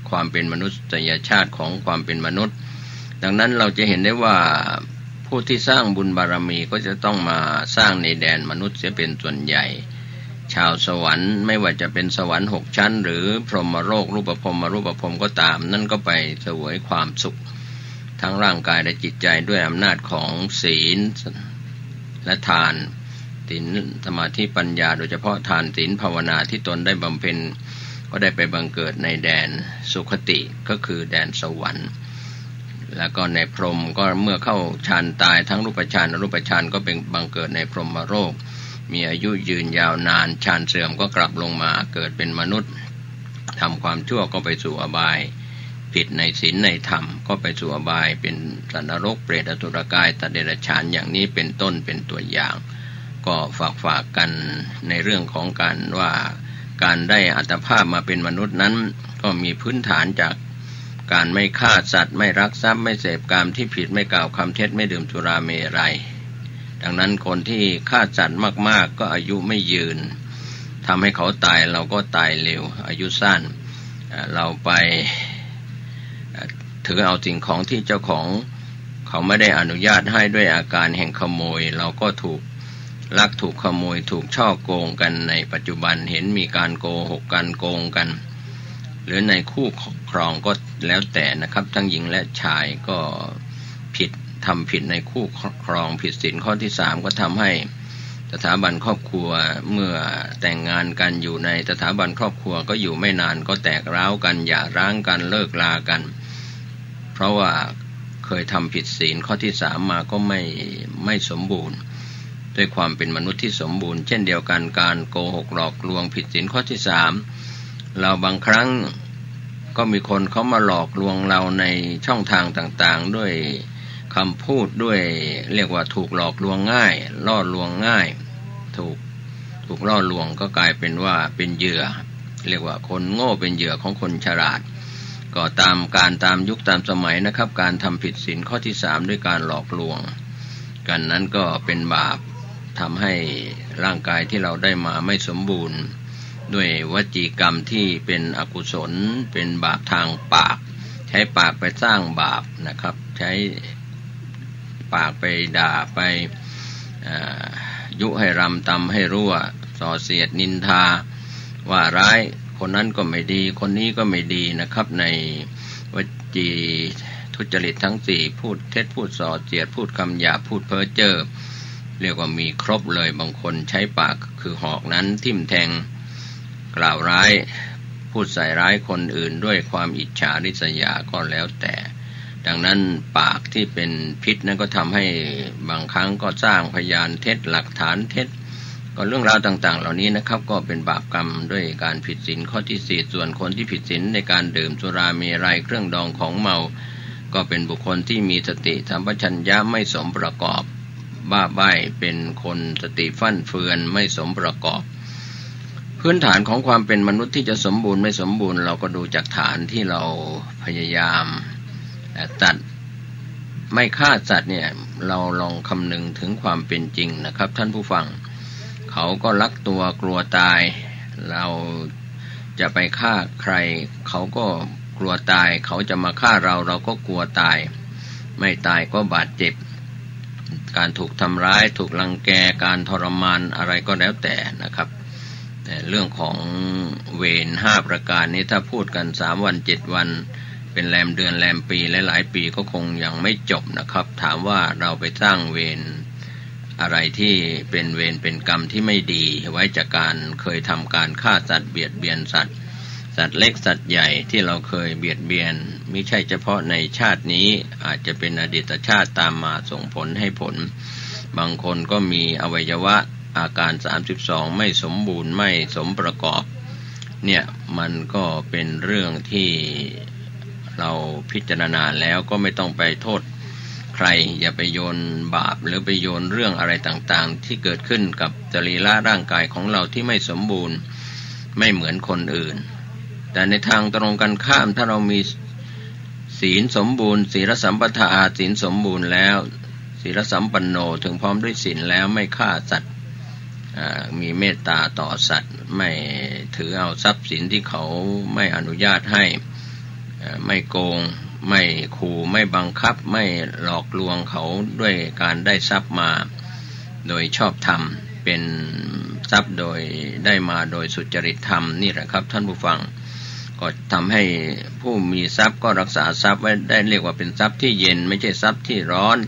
ความเป็นมนุษยชาติของความเป็นมนุษย์ดังนั้นเราจะเห็นได้ว่าผู้ที่สร้างบุญบารมีก็จะต้องมาสร้างในแดนมนุษย์เสียเป็นส่วนใหญ่ชาวสวรรค์ไม่ว่าจะเป็นสวรรค์6 ชั้นหรือพรหมโลกรูปพรหมอรูปพรหมก็ตามนั่นก็ไปเสวยความสุขทั้งร่างกายและจิตใจด้วยอำนาจของศีลและทานศีลสมาธิปัญญาโดยเฉพาะทานศีลภาวนาที่ตนได้บำเพ็ญก็ได้ไปบังเกิดในแดนสุคติก็คือแดนสวรรค์แล้วก็ในพรหมก็เมื่อเข้าฌานตายทั้งรูปฌานอรูปฌานก็เป็นบังเกิดในพรหมโลกมีอายุยืนยาวนานฌานเสื่อมก็กลับลงมาเกิดเป็นมนุษย์ทำความชั่วก็ไปสู่อบายผิดในศีลในธรรมก็ไปสู่อบายเป็นสัตว์นรกเปรตอสุรกายสัตว์เดรัจฉานอย่างนี้เป็นต้นเป็นตัวอย่างก็ฝากกันในเรื่องของการว่าการได้อัตภาพมาเป็นมนุษย์นั้นก็มีพื้นฐานจากการไม่ฆ่าสัตว์ไม่รักทรัพย์ไม่เสพกามที่ผิดไม่กล่าวคำเท็จไม่ดื่มสุราเมรัยดังนั้นคนที่ฆ่าสัตว์มากๆก็อายุไม่ยืนทำให้เขาตายเราก็ตายเร็วอายุสั้นเราไปถือเอาสิ่งของที่เจ้าของเขาไม่ได้อนุญาตให้ด้วยอาการแห่งขโมยเราก็ถูกลักถูกขโมยถูกฉ้อโกงกันในปัจจุบันเห็นมีการโกหกกันโกงกันหรือในคู่ครองก็แล้วแต่นะครับทั้งหญิงและชายก็ผิดทำผิดในคู่ครองผิดศีลข้อที่3ก็ทำให้สถาบันครอบครัวเมื่อแต่งงานกันอยู่ในสถาบันครอบครัวก็อยู่ไม่นานก็แตกร้าวกันหย่าร้างกันเลิกลากันเพราะว่าเคยทำผิดศีลข้อที่3มาก็ไม่สมบูรณ์ด้วยความเป็นมนุษย์ที่สมบูรณ์เช่นเดียวกันการโกหกหลอกลวงผิดศีลข้อที่3เราบางครั้งก็มีคนเขามาหลอกลวงเราในช่องทางต่างๆด้วยคำพูดด้วยเรียกว่าถูกหลอกลวงง่ายล่อลวงง่ายถูกล่อลวงก็กลายเป็นว่าเป็นเหยื่อเรียกว่าคนโง่เป็นเหยื่อของคนฉลาดก็ตามยุคตามสมัยนะครับการทำผิดศีลข้อที่3ด้วยการหลอกลวงกันนั้นก็เป็นบาปทำให้ร่างกายที่เราได้มาไม่สมบูรณ์ด้วยวจีกรรมที่เป็นอกุศลเป็นบาปทางปากใช้ปากไปสร้างบาปนะครับใช้ปากไปด่าไปยุให้รำตำให้รั่วส่อเสียดนินทาว่าร้ายคนนั้นก็ไม่ดีคนนี้ก็ไม่ดีนะครับในวจีทุจริตทั้ง4พูดเท็จพูดส่อเสียดพูดคำหยาบพูดเพ้อเจ้อเรียกว่ามีครบเลยบางคนใช้ปากคือหอกนั้นทิ่มแทงกล่าวร้ายพูดใส่ร้ายคนอื่นด้วยความอิจฉาริษยาก็แล้วแต่ดังนั้นปากที่เป็นพิษนั้นก็ทำให้บางครั้งก็สร้างพยานเท็จหลักฐานเท็จก็เรื่องราวต่างๆเหล่านี้นะครับก็เป็นบาปกรรมด้วยการผิดศีลข้อที่4ส่วนคนที่ผิดศีลในการดื่มสุราเมรัยเครื่องดองของเมาก็เป็นบุคคลที่มีสติสัมปชัญญะไม่สมประกอบบ้าใบ้เป็นคนสติฟั่นเฟือนไม่สมประกอบ พื้นฐานของความเป็นมนุษย์ที่จะสมบูรณ์ไม่สมบูรณ์เราก็ดูจากฐานที่เราพยายามตัดไม่ฆ่าสัตว์เนี่ยเราลองคำนึงถึงความเป็นจริงนะครับท่านผู้ฟังเขาก็รักตัวกลัวตายเราจะไปฆ่าใครเขาก็กลัวตายเขาจะมาฆ่าเราเราก็กลัวตายไม่ตายก็บาดเจ็บการถูกทำร้ายถูกรังแกการทรมานอะไรก็แล้วแต่นะครับแต่เรื่องของเวร5ประการนี้ถ้าพูดกัน3วัน7วันเป็นแรมเดือนแรมปีและหลายปีก็คงยังไม่จบนะครับถามว่าเราไปสร้างเวรอะไรที่เป็นเวรเป็นกรรมที่ไม่ดีไว้จากการเคยทำการฆ่าสัตว์เบียดเบียนสัตว์เล็กสัตว์ใหญ่ที่เราเคยเบียดเบียนไม่ใช่เฉพาะในชาตินี้อาจจะเป็นอดีตชาติตามมาส่งผลให้ผลบางคนก็มีอวัยวะอาการ32ไม่สมบูรณ์ไม่สมประกอบเนี่ยมันก็เป็นเรื่องที่เราพิจารณาแล้วก็ไม่ต้องไปโทษใครอย่าไปโยนบาปหรือไปโยนเรื่องอะไรต่างๆที่เกิดขึ้นกับสรีระร่างกายของเราที่ไม่สมบูรณ์ไม่เหมือนคนอื่นแต่ในทางตรงกันข้ามถ้าเรามีศีลสมบูรณ์ศีลสัมปทาศีลสมบูรณ์แล้วศีลสัมปันโนถึงพร้อมด้วยศีลแล้วไม่ฆ่าสัตว์มีเมตตาต่อสัตว์ไม่ถือเอาทรัพย์สินที่เขาไม่อนุญาตให้ไม่โกงไม่ขู่ไม่บังคับไม่หลอกลวงเขาด้วยการได้ทรัพย์มาโดยชอบธรรมเป็นทรัพย์โดยได้มาโดยสุจริตธรรมนี่แหละครับท่านผู้ฟังก็ทำให้ผู้มีทรัพย์ก็รักษาทรัพย์ไว้ได้เรียกว่าเป็นทรัพย์ที่เย็นไม่ใช่ทรัพย์ที่ร้อน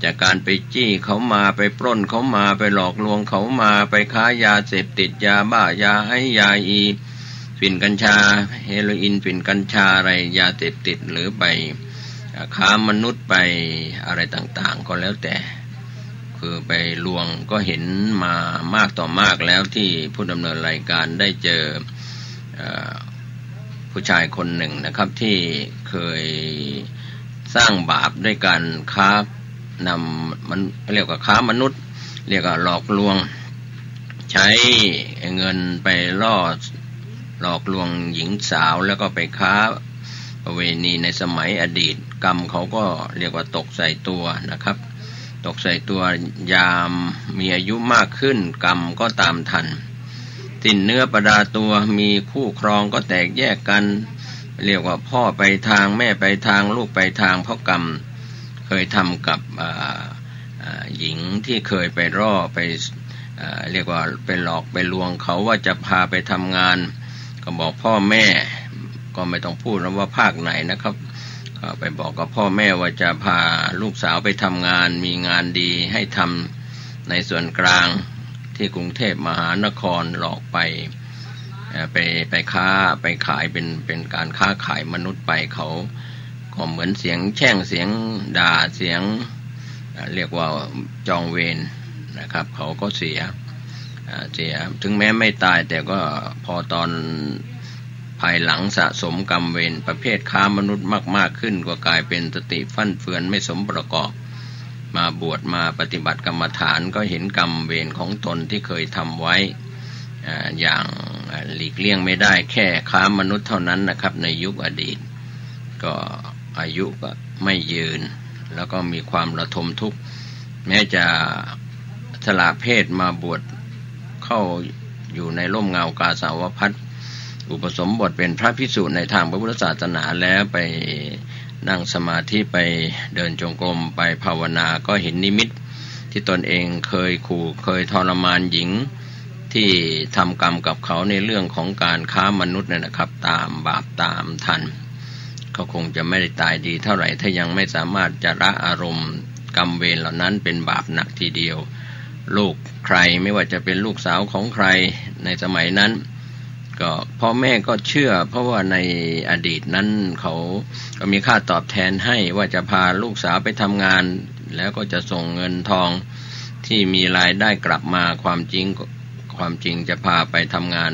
จากการไปจี้เขามาไปปล้นเขามาไปหลอกลวงเขามาไปค้ายาเสพติดยาบ้ายาไอยาอีฝิ่นกัญชาเฮโรอีนฝิ่นกัญชาอะไรยาเสพติดหรือไปค้ามนุษย์ไปอะไรต่างๆก็แล้วแต่คือไปลวงก็เห็นมามากต่อมากแล้วที่ผู้ดำเนินรายการได้เจอผู้ชายคนหนึ่งนะครับที่เคยสร้างบาปด้วยการค้านำมันเรียกว่าค้ามนุษย์เรียกว่าหลอกลวงใช้เงินไปหลอกลวงหญิงสาวแล้วก็ไปค้าประเวณีในสมัยอดีตกรรมเขาก็เรียกว่าตกใส่ตัวนะครับตกใส่ตัวยามมีอายุมากขึ้นกรรมก็ตามทันสิ้นเนื้อประดาตัวมีคู่ครองก็แตกแยกกันเรียกว่าพ่อไปทางแม่ไปทางลูกไปทางเพราะกรรมเคยทำกับหญิงที่เคยไปร่อไปเรียกว่าไปหลอกไปลวงเขาว่าจะพาไปทำงานก็บอกพ่อแม่ก็ไม่ต้องพูดแล้วว่าภาคไหนนะครับไปบอกกับพ่อแม่ว่าจะพาลูกสาวไปทำงานมีงานดีให้ทำในส่วนกลางที่กรุงเทพมหานครหลอกไปค้าไปขายเป็นการค้าขายมนุษย์ไปเขาก็เหมือนเสียงแช่งเสียงด่าเสียงเรียกว่าจองเวรนะครับเขาก็เสียถึงแม้ไม่ตายแต่ก็พอตอนภายหลังสะสมกรรมเวรประเภทค้ามนุษย์มากขึ้นก็กลายเป็นสติฟั่นเฟือนไม่สมประกอบมาบวชมาปฏิบัติกรรมฐานก็เห็นกรรมเวรของตนที่เคยทำไว้อย่างหลีกเลี่ยงไม่ได้แค่ค้ามนุษย์เท่านั้นนะครับในยุคอดีตก็อายุก็ไม่ยืนแล้วก็มีความระทมทุกข์แม้จะสละเพศมาบวชเข้าอยู่ในร่มเงากาสาวพัสต์อุปสมบทเป็นพระภิกษุในทางพระพุทธศาสนาแล้วไปนั่งสมาธิไปเดินจงกรมไปภาวนาก็เห็นนิมิตที่ตนเองเคยขู่เคยทรมานหญิงที่ทำกรรมกับเขาในเรื่องของการค้ามนุษย์เนี่ยนะครับตามบาปตามทันก็คงจะไม่ได้ตายดีเท่าไหร่ถ้ายังไม่สามารถจะละอารมณ์กรรมเวรเหล่านั้นเป็นบาปหนักทีเดียวลูกใครไม่ว่าจะเป็นลูกสาวของใครในสมัยนั้นก็พ่อแม่ก็เชื่อเพราะว่าในอดีตนั้นเขาก็มีค่าตอบแทนให้ว่าจะพาลูกสาวไปทำงานแล้วก็จะส่งเงินทองที่มีรายได้กลับมาความจริงจะพาไปทำงาน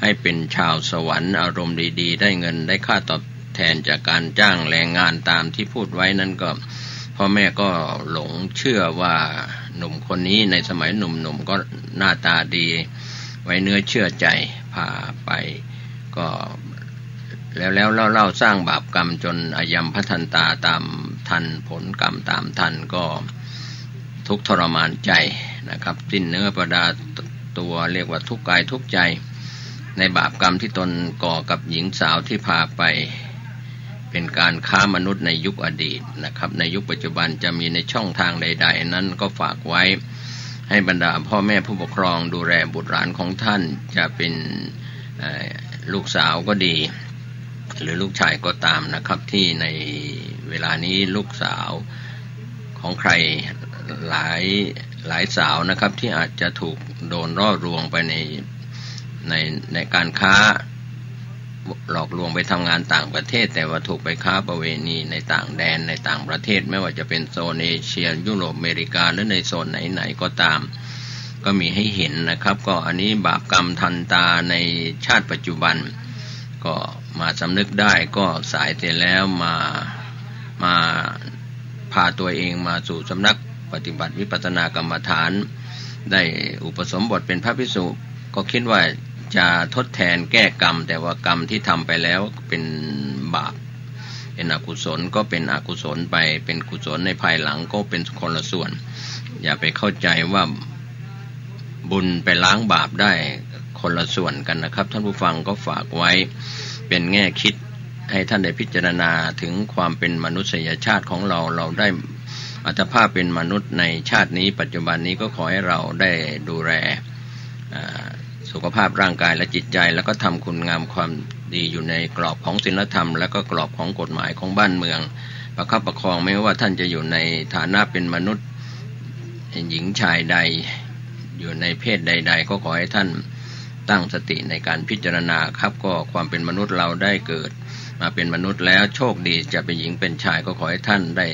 ให้เป็นชาวสวรรค์อารมณ์ดีๆได้เงินได้ค่าตอบแทนจากการจ้างแรงงานตามที่พูดไว้นั้นก็พ่อแม่ก็หลงเชื่อว่าหนุ่มคนนี้ในสมัยหนุ่มๆก็หน้าตาดี ไว้เนื้อเชื่อใจพาไปก็แล้วเล่าสร้างบาปกรรมจนอายัมพทันตาตามทันผลกรรมตามทันก็ทุกทรมานใจนะครับสิ้นเนื้อประดาตัวเรียกว่าทุกกายทุกใจในบาปกรรมที่ตนก่อกับหญิงสาวที่พาไปเป็นการค้ามนุษย์ในยุคอดีตนะครับในยุคปัจจุบันจะมีในช่องทางใดๆนั้นก็ฝากไว้ให้บรรดาพ่อแม่ผู้ปกครองดูแลบุตรหลานของท่านจะเป็นลูกสาวก็ดีหรือลูกชายก็ตามนะครับที่ในเวลานี้ลูกสาวของใครหลายสาวนะครับที่อาจจะถูกโดนล่อลวงไปในการค้าหลอกลวงไปทำงานต่างประเทศแต่ว่าถูกไปค้าประเวณีในต่างแดนในต่างประเทศไม่ว่าจะเป็นโซนเอเชียยุโรปอเมริกาหรือในโซนไหนๆก็ตามก็มีให้เห็นนะครับก็อันนี้บาปกรรมทันตาในชาติปัจจุบันก็มาสำนึกได้ก็สายเสียแล้วมาพาตัวเองมาสู่สำนักปฏิบัติวิปัสสนากรรมฐานได้อุปสมบทเป็นพระภิกษุก็คิดว่าจะทดแทนแก้กรรมแต่ว่ากรรมที่ทำไปแล้วเป็นบาปเป็นอกุศลก็เป็นอกุศลไปเป็นกุศลในภายหลังก็เป็นคนละส่วนอย่าไปเข้าใจว่าบุญไปล้างบาปได้คนละส่วนกันนะครับท่านผู้ฟังก็ฝากไว้เป็นแง่คิดให้ท่านได้พิจารณาถึงความเป็นมนุษยชาติของเราได้อัตภาพเป็นมนุษย์ในชาตินี้ปัจจุบันนี้ก็ขอให้เราได้ดูแลสุขภาพร่างกายและจิตใจแล้วก็ทำคุณงามความดีอยู่ในกรอบของศีลธรรมและก็กรอบของกฎหมายของบ้านเมืองประคับประคองไม่ว่าท่านจะอยู่ในฐานะเป็นมนุษย์หญิงชายใดอยู่ในเพศใดๆก็ขอให้ท่านตั้งสติในการพิจารณาครับก็ความเป็นมนุษย์เราได้เกิดมาเป็นมนุษย์แล้วโชคดีจะเป็นหญิงเป็นชายก็ขอให้ท่านได้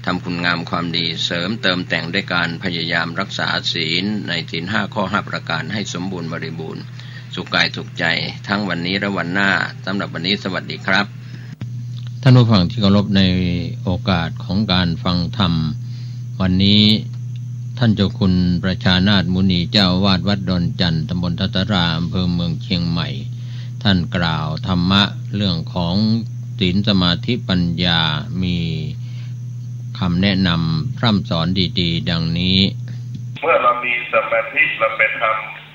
ทำคุณงามความดีเสริมเติมแต่งด้วยการพยายามรักษาศีลในศีล5ข้อ5ประการให้สมบูรณ์บริบูรณ์สุขกายสุขใจทั้งวันนี้และวันหน้าสำหรับวันนี้สวัสดีครับท่านผู้ฟังที่เคารพในโอกาสของการฟังธรรมวันนี้ท่านเจ้าคุณประชานาถมุนีเจ้าวาดวัดดอนจันทร์ตำบลทัตตาราอำเภอเมืองเชียงใหม่ท่านกล่าวธรรมะเรื่องของศีลสมาธิปัญญามีคำแนะนำพร่ำสอนดีๆดังนี้เมื่อเรามีสมาธิเราไปท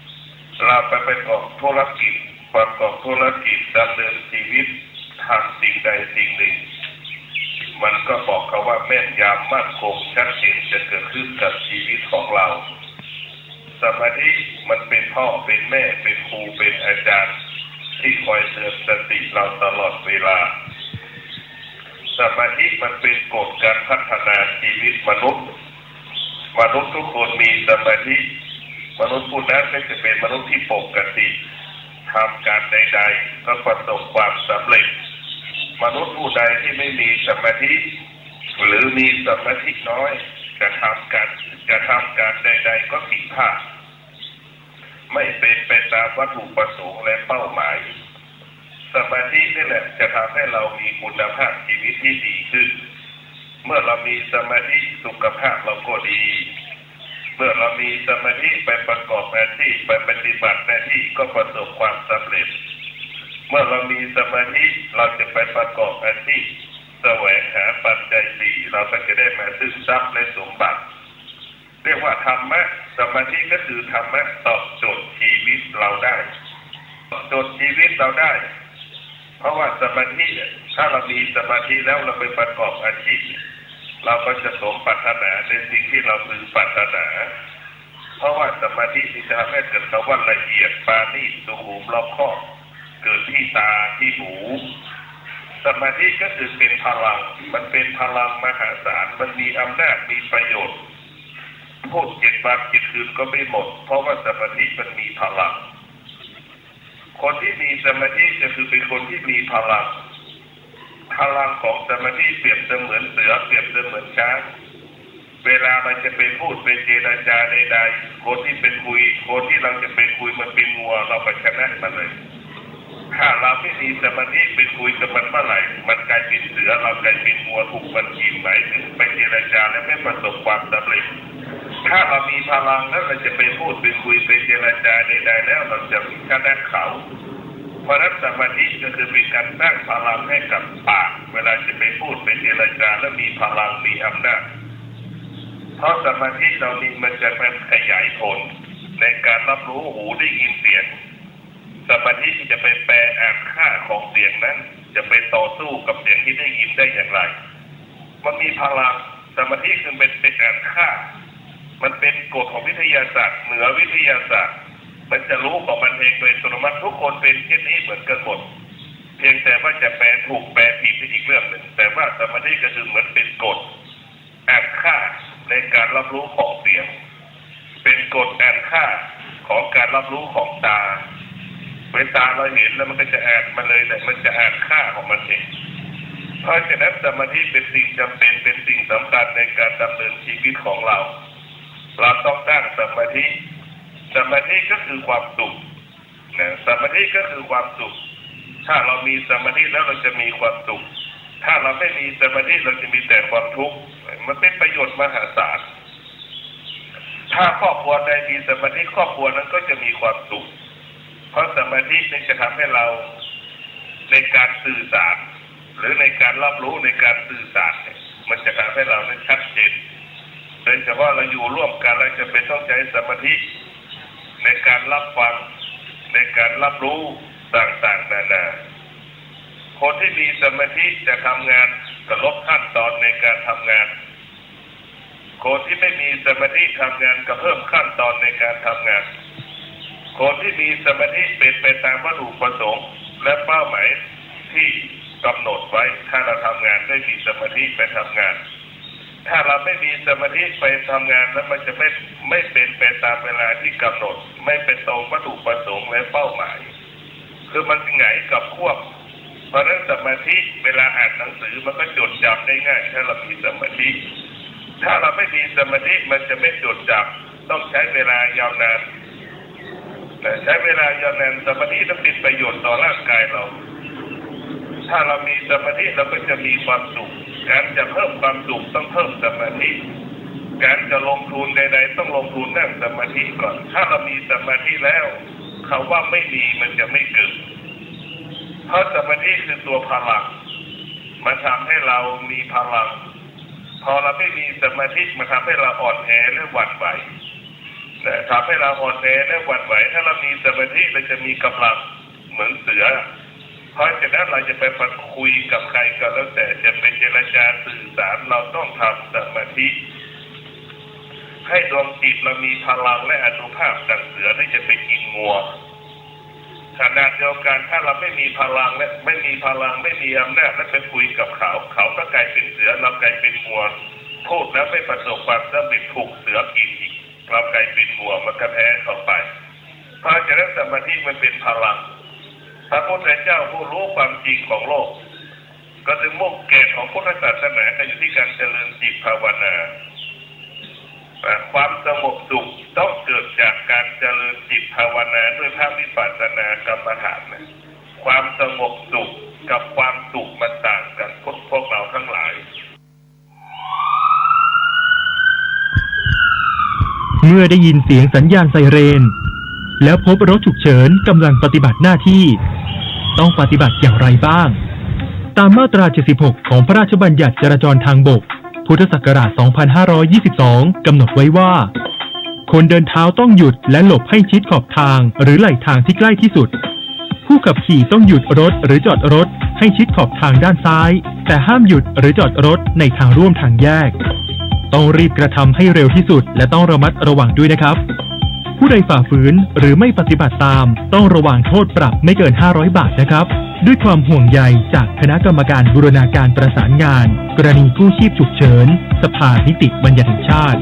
ำเราไปประกอบธุรกิจประกอบธุรกิจดำเนินชีวิตทำสิ่งใดสิ่งหนึ่งมันก็บอกเขาว่าแม่นยำมั่นคงชัดเจนจะเกิดขึ้นกับชีวิตของเราสมาธิมันเป็นพ่อเป็นแม่เป็นครูเป็นอาจารย์ที่คอยเตือนสติเราตลอดเวลาสมาธิมันเป็นกฎการพัฒนาชีวิตมนุษย์ทุกคนมีสมาธิมนุษย์ผู้นั้นไม่จะเป็นมนุษย์ที่ปกติทำการใดๆก็ประสบความสำเร็จมนุษย์ผู้ใดที่ไม่มีสมาธิหรือมีสมาธิน้อยจะทำการใดๆก็ผิดพลาดไม่เป็นไปตามวัตถุประสงค์และเป้าหมายสมาธินี่แหละจะทำให้เรามีคุณภาพชีวิตที่ดีขึ้นเมื่อเรามีสมาธิสุขภาพเราก็ดีเมื่อเรามีสมาธิไปประกอบอาชีพไปปฏิบัติหน้าที่ก็ประสบความสำเร็จเมื่อเรามีสมาธิเราจะไปประกอบอาชีพแสวงหาปัจจัยสี่เราก็จะได้มาซึ่งทรัพย์และสมบัติเรียกว่าธรรมะสมาธิก็คือธรรมะตอบโจทย์ชีวิตเราได้ตอบโจทย์ชีวิตเราได้เพราะว่าสมาธิถ้าเรามีสมาธิแล้วเราไปประกอบอาชีพเราก็จะสมปรารถนาในสิ่งที่เราพึงปรารถนาเพราะว่าสมาธิที่จะทำให้เกิดคำว่าละเอียดปราณีตสุขุมรอบคอบเกิดที่ตาที่หูสมาธิก็คือเป็นพลังมันเป็นพลังมหาศาลมันมีอำนาจมีประโยชน์พูด7 วัน 7 คืนก็ไม่หมดเพราะว่าสมาธิมันมีพลังคนที่มีสมาธิจะคือเป็นคนที่มีพลังของสมาธิเปรียบเสมือนเสือเปรียบเสมือนช้างเวลามันจะไปพูดไปเจรจาใดๆคนที่เราจะไปคุยมันเป็นงัวเราไปชนะมันเลยถ้าเราไม่มีสมาธิไปคุยกับมันเมื่อไหร่มันกลายเป็นเสือเรากลายเป็นงัวถูกมันกินหมายถึงไปเจรจาแล้วไม่ประสบความสำเร็จถ้า ถ้าเรามีพลังแล้วเราจะไปพูดไปคุยไปเจรจาใดๆแล้วเราจะชนะเขาเพราะนั้นสมาธิก็คือเป็นการสร้างพลังให้กับปากเวลาจะไปพูดไปเจรจาแล้วมีพลังมีอำนาจเพราะสมาธิเรานี้มันจะเป็นขยายผลในการรับรู้หูได้ยินเสียงสมาธิที่จะไปแปลอ่านค่าของเสียงนั้นจะไปต่อสู้กับเสียงที่ได้ยินได้อย่างไรมันมีพลังสมาธิคือเป็นอ่านค่ามันเป็นกฎของวิทยาศาสตร์เหนือวิทยาศาสตร์มันจะรู้ของมันเองโดยอัตโนมัติทุกคนเป็นเช่นนี้เหมือนกันหมดเพียงแต่ว่าจะแปลถูกแปลผิดเป็นอีกเรื่องหนึ่งแต่ว่าสมาธิก็คือเหมือนเป็นกฎอ่านค่าในการรับรู้ของเสียงเป็นกฎอ่านค่าของการรับรู้ของตาเวลาเราเห็นแล้วมันก็จะอ่านมาเลยแต่มันจะอ่านค่าของมันเองเพราะฉะนั้นสมาธิเป็นสิ่งจำเป็นเป็นสิ่งสำคัญในการดำเนินชีวิตของเราต้องสร้างสมาธิก็คือความสุขนะสมาธิก็คือความสุขถ้าเรามีสมาธิแล้วเราจะมีความสุขถ้าเราไม่มีสมาธิเราจะมีแต่ความทุกข์มันเป็นประโยชน์มหาศาลถ้าครอบครัวใดมีสมาธิครอบครัวนั้นก็จะมีความสุขเพราะสมาธินี่จะทำให้เราในการสื่อสารหรือในการรับรู้ในการสื่อสารมันจะทำให้เรานั้นชัดเจนโดยเฉพาะเราอยู่ร่วมกันเราจะเป็นต้องใช้สมาธิในการรับฟังในการรับรู้ต่างๆนานาคนที่มีสมาธิจะทำงานก็ลดขั้นตอนในการทำงานคนที่ไม่มีสมาธิทำงานก็เพิ่มขั้นตอนในการทำงานคนที่มีสมาธิเป็นไปตามวัตถุประสงค์และเป้าหมายที่กำหนดไว้ถ้าเราทำงานได้มีสมาธิไปทำงานถ้าเราไม่มีสมาธิไปทำงานแล้วมันจะไม่เป็นไปตามเวลาที่กำหนดไม่เป็นตรงวัตถุประสงค์และเป้าหมายคือมันหงายกับควบเพราะนั้นสมาธิเวลาอ่านหนังสือมันก็จดจำได้ง่ายถ้าเรามีสมาธิถ้าเราไม่มีสมาธิมันจะไม่จดจำต้องใช้เวลายาวนานแต่ใช้เวลายาวนานสมาธิต้องเป็นประโยชน์ต่อร่างกายเราถ้าเรามีสมาธิเราก็จะมีความสุขการจะเพิ่มความสุขต้องเพิ่มสมาธิการจะลงทุนใดๆต้องลงทุนนั่งสมาธิก่อนถ้าเรามีสมาธิแล้วเขาว่าไม่มีมันจะไม่เกิดเพราะสมาธิคือตัวพลังมันทำให้เรามีพลังพอเราไม่มีสมาธิมันทำให้เราอ่อนแอและหวั่นไหวทำให้เราอ่อนแอและหวั่นไหวถ้าเรามีสมาธิเราจะมีกำลังเหมือนเสือเพราะฉะนั้นเราจะไปคุยกับใครก็แล้วแต่จะเป็นเจรจาสื่อสารเราต้องทำสมาธิให้ดวงจิตเรามีพลังและอานุภาพดังเสือที่จะไปกินงัวขณะเดียวกันถ้าเราไม่มีพลังและไม่มีอำนาจและไปคุยกับเขาก็กลายเป็นเสือเรากลายเป็นงัวพูดแล้วไม่ประสบความสำเร็จถูกเสือกินอีกเรากลายเป็นงัวมันก็แพ้เข้าไปเพราะฉะนั้นสมาธิมันเป็นพลังพระพุทธเจ้าผู้รู้ความจริงของโลกก็ถึงมุ่งแก่ของพุทธศาสนาอยู่ที่การเจริญจิตภาวนาความสงบสุขต้องเกิดจากการเจริญจิตภาวนาด้วยภาพวิปัสสนากรรมฐานความสงบสุขกับความสุขมันต่างกันพวกเราทั้งหลาย เมื่อได้ยินเสียงสัญญาณไซเรนแล้วพบรถฉุกเฉินกำลังปฏิบัติหน้าที่ต้องปฏิบัติอย่างไรบ้างตามมาตรา 76 ของพระราชบัญญัติจราจรทางบกพุทธศักราช 2522 กำหนดไว้ว่าคนเดินเท้าต้องหยุดและหลบให้ชิดขอบทางหรือไหล่ทางที่ใกล้ที่สุดผู้ขับขี่ต้องหยุดรถหรือจอดรถให้ชิดขอบทางด้านซ้ายแต่ห้ามหยุดหรือจอดรถในทางร่วมทางแยกต้องรีบกระทำให้เร็วที่สุดและต้องระมัดระวังด้วยนะครับผู้ใดฝ่าฝืนหรือไม่ปฏิบัติตามต้องระวังโทษปรับไม่เกิน500 บาทนะครับด้วยความห่วงใยจากคณะกรรมการบูรณาการประสานงานกรณีกู้ชีพฉุกเฉินสภานิติบัญญัติแห่งชาติ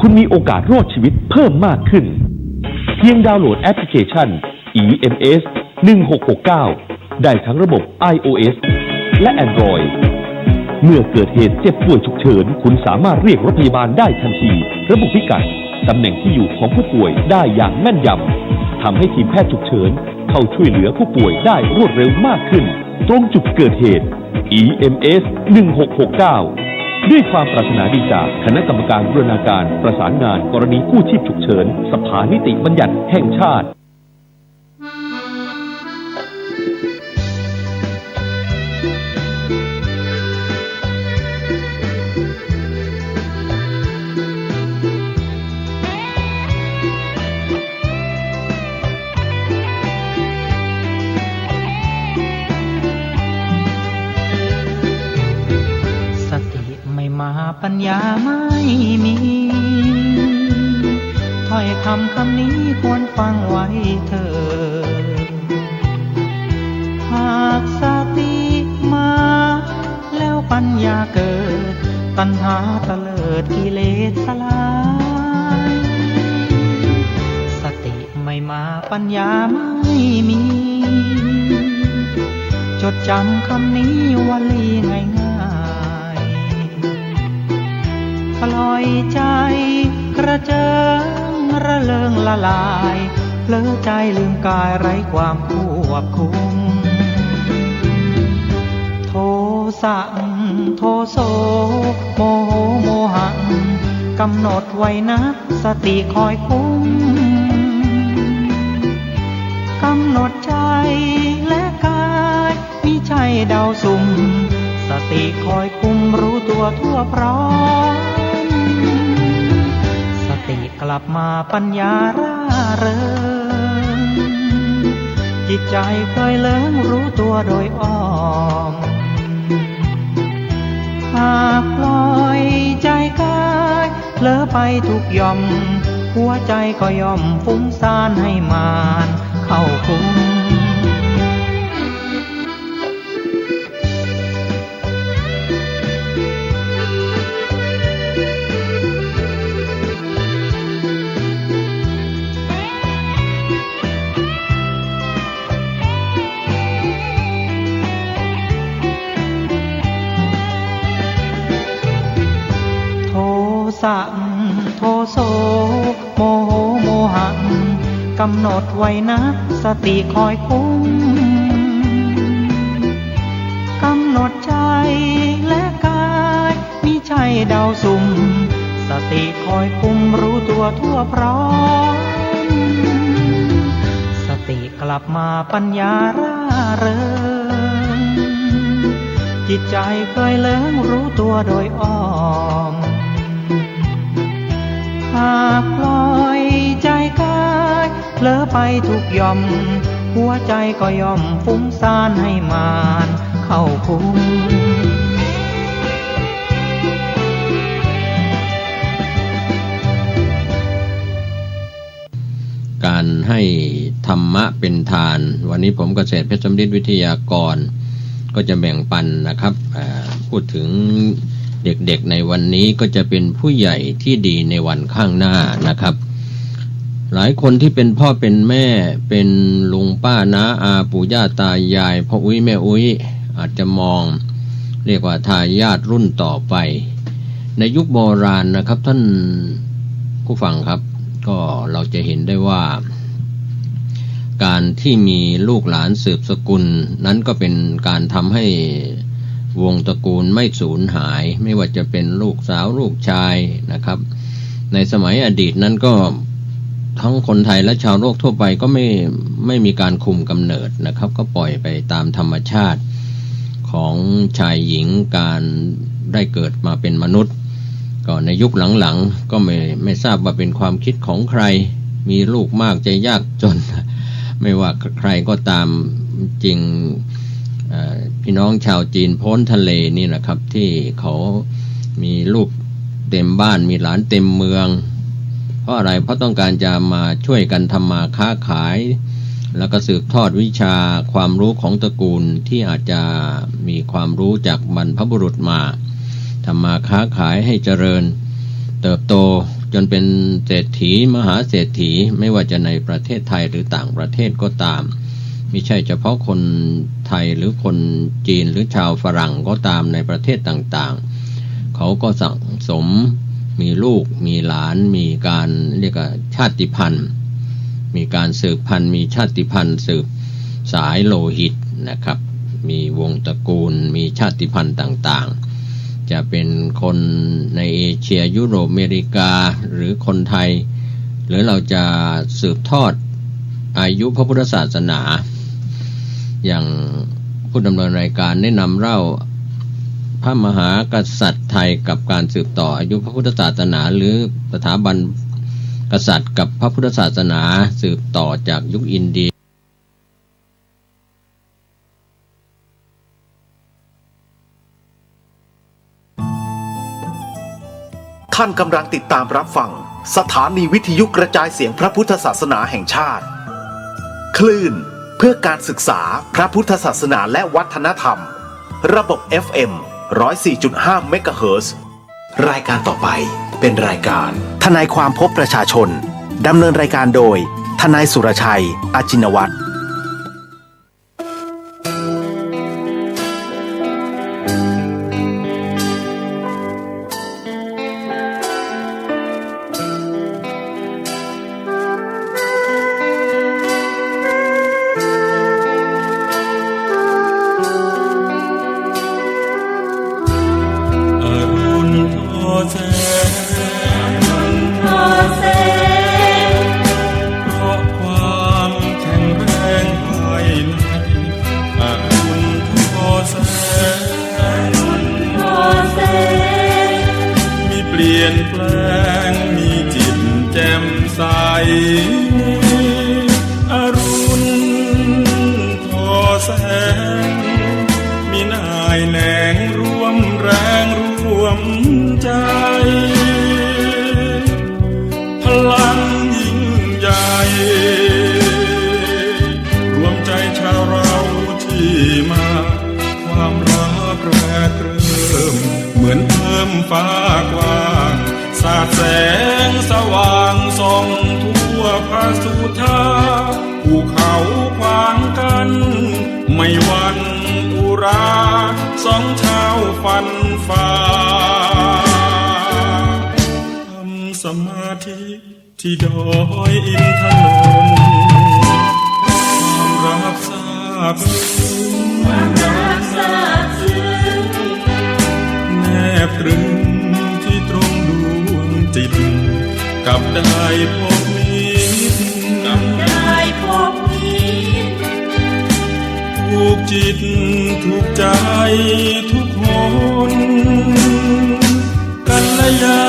คุณมีโอกาสรอดชีวิตเพิ่มมากขึ้นเพียงดาวน์โหลดแอปพลิเคชัน EMS 1669ได้ทั้งระบบ iOS และ Android เมื่อเกิดเหตุเจ็บป่วยฉุกเฉินคุณสามารถเรียกรถพยาบาลได้ทันทีระบุพิกัดตำแหน่งที่อยู่ของผู้ป่วยได้อย่างแม่นยำทำให้ทีมแพทย์ฉุกเฉินเข้าช่วยเหลือผู้ป่วยได้รวดเร็วมากขึ้นตรงจุดเกิดเหตุ EMS 1669 ด้วยความปรารถนาดีจากคณะกรรมการบูรณาการประสานงานกรณีกู้ชีพฉุกเฉินสภานิติบัญญัติแห่งชาติปัญญาไม่มีถ้อยคำนี้ควรฟังไว้เถิดหากสติมาแล้วปัญญาเกิดตัณหาตะเลิดกิเลสสลายสติไม่มาปัญญาไม่มีจดจำคำนี้วลีง่ายปล่อยใจกระเจิงระเริงละลายเผลอใจลืมกายไร้ความควบคุมโทสะโทโสโมโหโมหังกำหนดไว้นะสติคอยคุ้มกำหนดใจและกายมิใช่เดาสุ่มสติคอยคุมรู้ตัวทั่วพร้อมสติกลับมาปัญญาร่าเริงจิตใจเคยเลิงรู้ตัวโดยอ้อมหากปล่อยใจกายเผลอไปทุกย่อมหัวใจก็ย่อมฟุ้งซ่านให้มานเข้าคุมโทโสโมโหโมหังกำหนดไว้นะสติคอยคุ้มกำหนดใจและกายมิใช่เดาสุ่มสติคอยคุมรู้ตัวทั่วพร้อมสติกลับมาปัญญาร่าเริงจิตใจเคยเลิงรู้ตัวโดยอ้อมหากปล่อยใจกายเผลอไปทุกย่อมหัวใจก็ย่อมฟุ้งซ่านให้มานเข้าคุมการให้ธรรมะเป็นทานวันนี้ผมเกษตรเพชรสมฤทธิ์วิทยากรก็จะแบ่งปันนะครับพูดถึงเด็กๆในวันนี้ก็จะเป็นผู้ใหญ่ที่ดีในวันข้างหน้านะครับหลายคนที่เป็นพ่อเป็นแม่เป็นลุงป้าน้าอาปู่ย่าตายายพ่ออุ้ยแม่อุ้ยอาจจะมองเรียกว่าทายาทรุ่นต่อไปในยุคโบราณนะครับท่านผู้ฟังครับก็เราจะเห็นได้ว่าการที่มีลูกหลานสืบสกุลนั้นก็เป็นการทำให้วงตระกูลไม่สูญหายไม่ว่าจะเป็นลูกสาวลูกชายนะครับในสมัยอดีตนั้นก็ทั้งคนไทยและชาวโลกทั่วไปก็ไม่มีการคุมกำเนิดนะครับก็ปล่อยไปตามธรรมชาติของชายหญิงการได้เกิดมาเป็นมนุษย์ก็ในยุคหลังๆก็ไม่ทราบว่าเป็นความคิดของใครมีลูกมากจะยากจนไม่ว่าใครก็ตามจริงพี่น้องชาวจีนพ้นทะเลนี่นะครับที่เขามีลูกเต็มบ้านมีหลานเต็มเมืองเพราะอะไรเพราะต้องการจะมาช่วยกันทำมาค้าขายแล้วก็สืบทอดวิชาความรู้ของตระกูลที่อาจจะมีความรู้จากบรรพบุรุษมาทำมาค้าขายให้เจริญเติบโตจนเป็นเศรษฐีมหาเศรษฐีไม่ว่าจะในประเทศไทยหรือต่างประเทศก็ตามไม่ใช่เฉพาะคนไทยหรือคนจีนหรือชาวฝรั่งก็ตามในประเทศต่างๆเขาก็สั่งสมมีลูกมีหลานมีการเรียกว่าชาติพันธุ์มีการสืบพันธุ์มีชาติพันธุ์สืบสายโลหิตนะครับมีวงตระกูลมีชาติพันธุ์ต่างๆ จะเป็นคนในเอเชียยุโรปอเมริกาหรือคนไทยหรือเราจะสืบทอดอายุพระพุทธศาสนาอย่างผู้ดำเนินรายการแนะนำเล่าพระมหากษัตริย์ไทยกับการสืบต่ออายุพระพุทธศาสนาหรือสถาบันกษัตริย์กับพระพุทธศาสนาสืบต่อจากยุคอินเดียท่านกำลังติดตามรับฟังสถานีวิทยุกระจายเสียงพระพุทธศาสนาแห่งชาติคลื่นเพื่อการศึกษาพระพุทธศาสนาและวัฒนธรรมระบบ FM 104.5 เมกะเฮิรตซ์รายการต่อไปเป็นรายการทนายความพบประชาชนดำเนินรายการโดยทนายสุรชัยอาจินวัตรที่ดอยอินทนนท์ความรักซาบซึ้งแนบตรึงที่ตรงดวงจิตกับได้พบมิตรถูกจิตถูกใจทุกคนกัลยา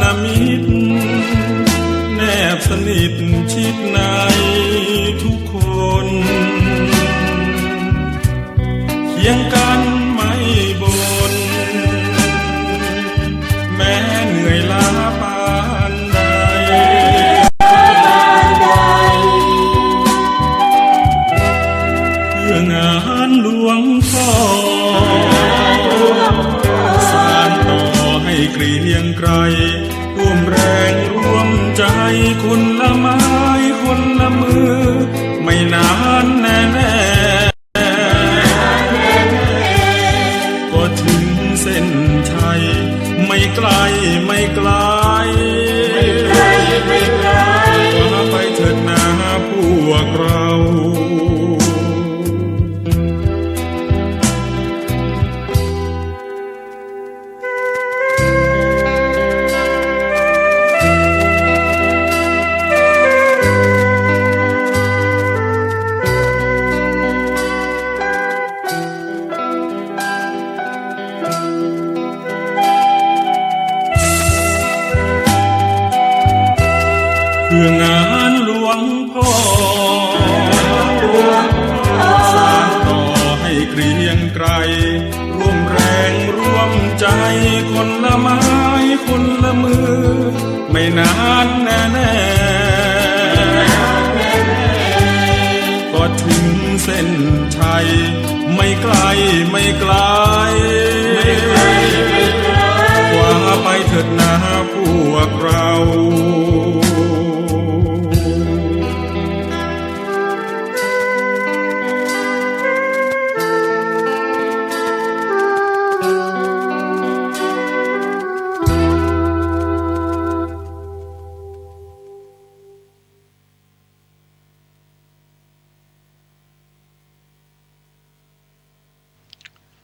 ณมิตรแนบสนิทชิดในทุกคนเคียงกันไม่บ่นแม้เหนื่อยล้าปานใดเพื่องานหลวงพ่อสานต่อให้เกรียงไกรร่วมแรงร่วมใจคนละไม้คนละมือไม่นานแน่ๆก็ถึงเส้นชัยไม่ไกลไม่ไกลว่าไปเถิดนาพวกเราเพื่องานหลวงพ่อสานต่อให้เกรียงไกรร่วมแรงร่วมใจคนละไม้คนละมือไม่นานแน่ๆก็ถึงเส้นชัยไม่ไกลไม่ไกลกว่าไปเถิดนาพวกเรา